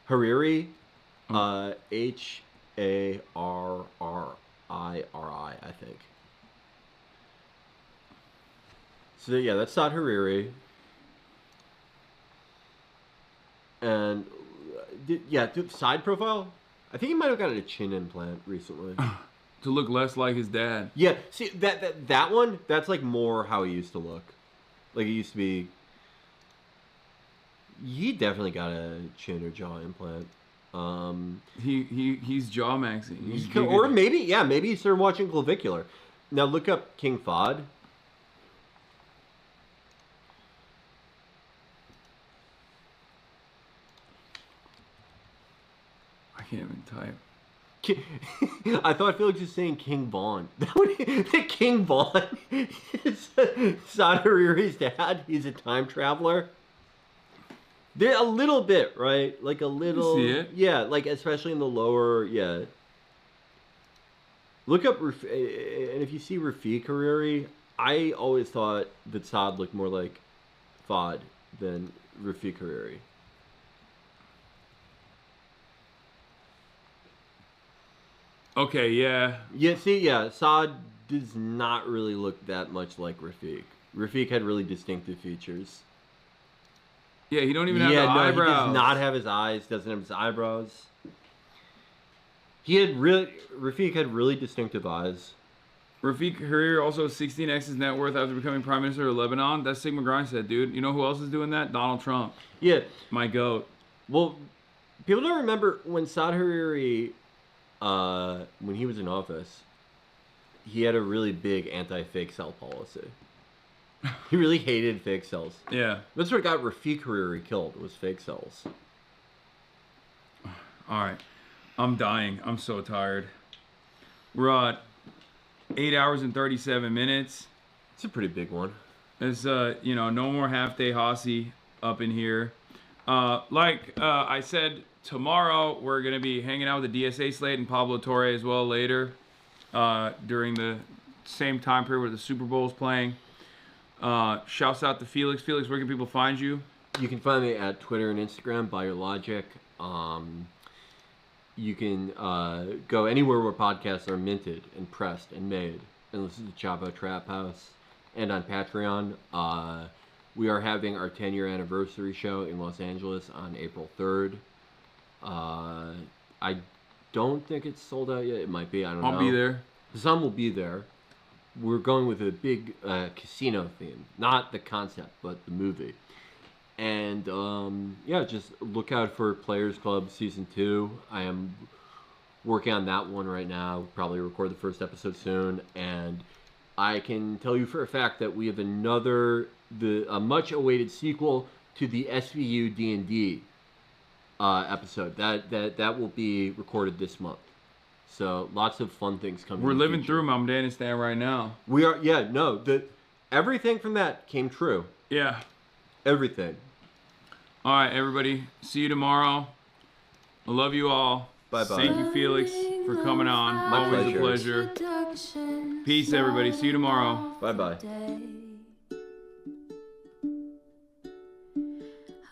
Hariri. Harriri, I think. So yeah, that's Saad Hariri. And yeah, side profile. I think he might have gotten a chin implant recently to look less like his dad. Yeah, see that one. That's like more how he used to look. Like he used to be. He definitely got a chin or jaw implant. He's jaw maxing. Or maybe he started watching Clavicular. Now look up King Fahd. I can't even type. I thought Felix was saying King Vaughn. King Vaughn is Saad Hariri's dad. He's a time traveler. They're a little bit, right? Like a little. You see it? Yeah, like especially in the lower. Yeah. Look up, and if you see Rafiq Hariri, I always thought that Saad looked more like Fahd than Rafiq Hariri. Okay, yeah. Yeah, see, yeah, Saad does not really look that much like Rafiq. Rafiq had really distinctive features. Yeah, he don't even have the eyebrows. He does not have his eyes, doesn't have his eyebrows. Rafiq had really distinctive eyes. Rafiq Hariri also 16x's net worth after becoming Prime Minister of Lebanon. That's Sigma Grind said, dude. You know who else is doing that? Donald Trump. Yeah. My goat. Well, people don't remember when Saad Hariri, when he was in office, he had a really big anti-fake cell policy. He really hated fake cells. Yeah. That's what got Rafiq Hariri killed, was fake cells. All right. I'm dying. I'm so tired. We're at 8 hours and 37 minutes. It's a pretty big one. It's, no more half-day Hossie up in here. I said, tomorrow we're going to be hanging out with the DSA slate and Pablo Torre as well later during the same time period where the Super Bowl is playing. Shouts out to Felix. Felix, where can people find you? You can find me at Twitter and Instagram, by your logic. You can go anywhere where podcasts are minted and pressed and made and listen to Chavo Trap House. And on Patreon, we are having our 10-year anniversary show in Los Angeles on April 3rd. I don't think it's sold out yet. It might be. I don't know. I'll be there. Hasan will be there. We're going with a big casino theme. Not the concept, but the movie. And, just look out for Players Club Season 2. I am working on that one right now. We'll probably record the first episode soon. And I can tell you for a fact that we have a much-awaited sequel to the SVU D&D episode. That will be recorded this month. So lots of fun things coming. We're living through Afghanistan right now. We are, everything from that came true. Yeah. Everything. All right, everybody. See you tomorrow. I love you all. Bye-bye. Thank you, Felix, for coming on. My Always a pleasure. Peace, everybody. See you tomorrow. Bye-bye.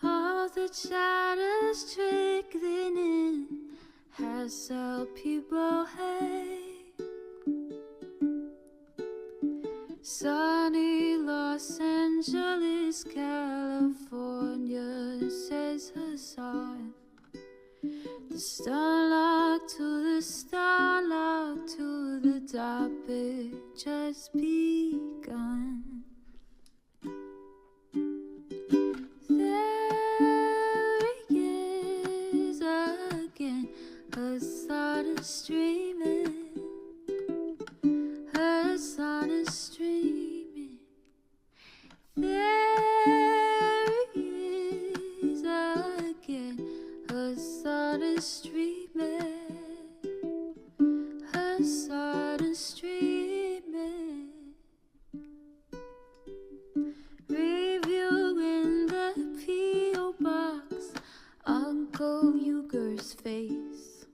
All the shadows trickling in has helped people hate. Sunny Los Angeles, California, says Hasan. The starlock to the starlock to the topic just begun. There he is again, Hasan is streaming. Hasan is streaming. There he is again, Hasan is streaming. Hasan is streaming. Reviewing the P.O. box, Uncle Uger's face.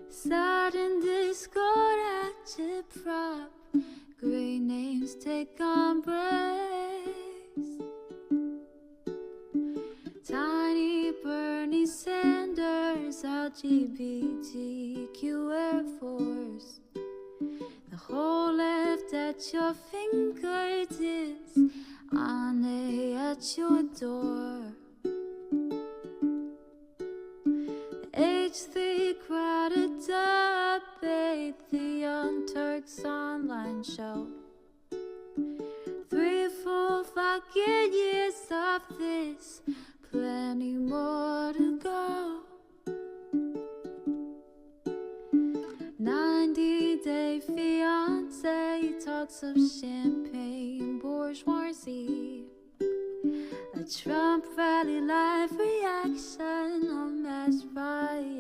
Sudden discord at your prop, great names take embrace. Tiny Bernie Sanders, LGBTQ Air Force. The whole left at your fingertips, Ane at your door. H3 crowded debate, the Young Turks online show. 3 full fucking years of this, plenty more to go. 90-day fiance, talks of champagne bourgeoisie. A Trump rally live reaction on mass riot.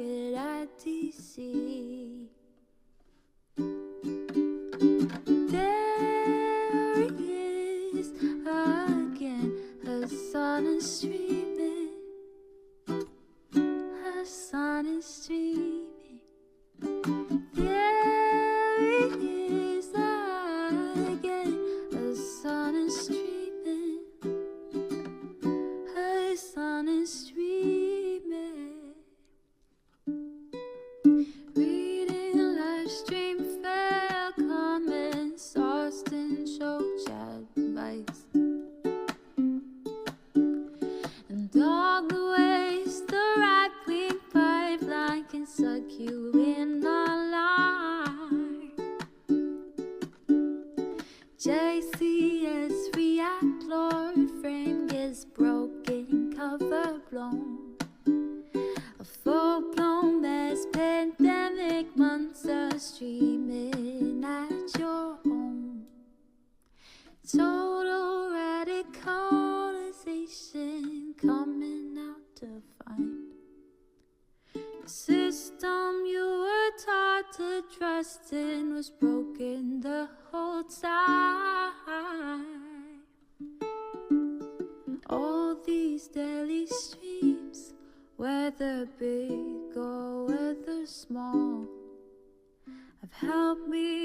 sun is streaming. There it is again. The sun is streaming. The sun is streaming. Reading live stream fair comments, Austin show chat advice. And all the ways the right-wing pipeline can suck you in online. JCS react, Lord frame gets broken, cover blown. A full-blown mass pandemic monster streaming at your home. Total radicalization coming out to find the system you were taught to trust in was broken the whole time. All these daily streams, whether big or whether small, have helped me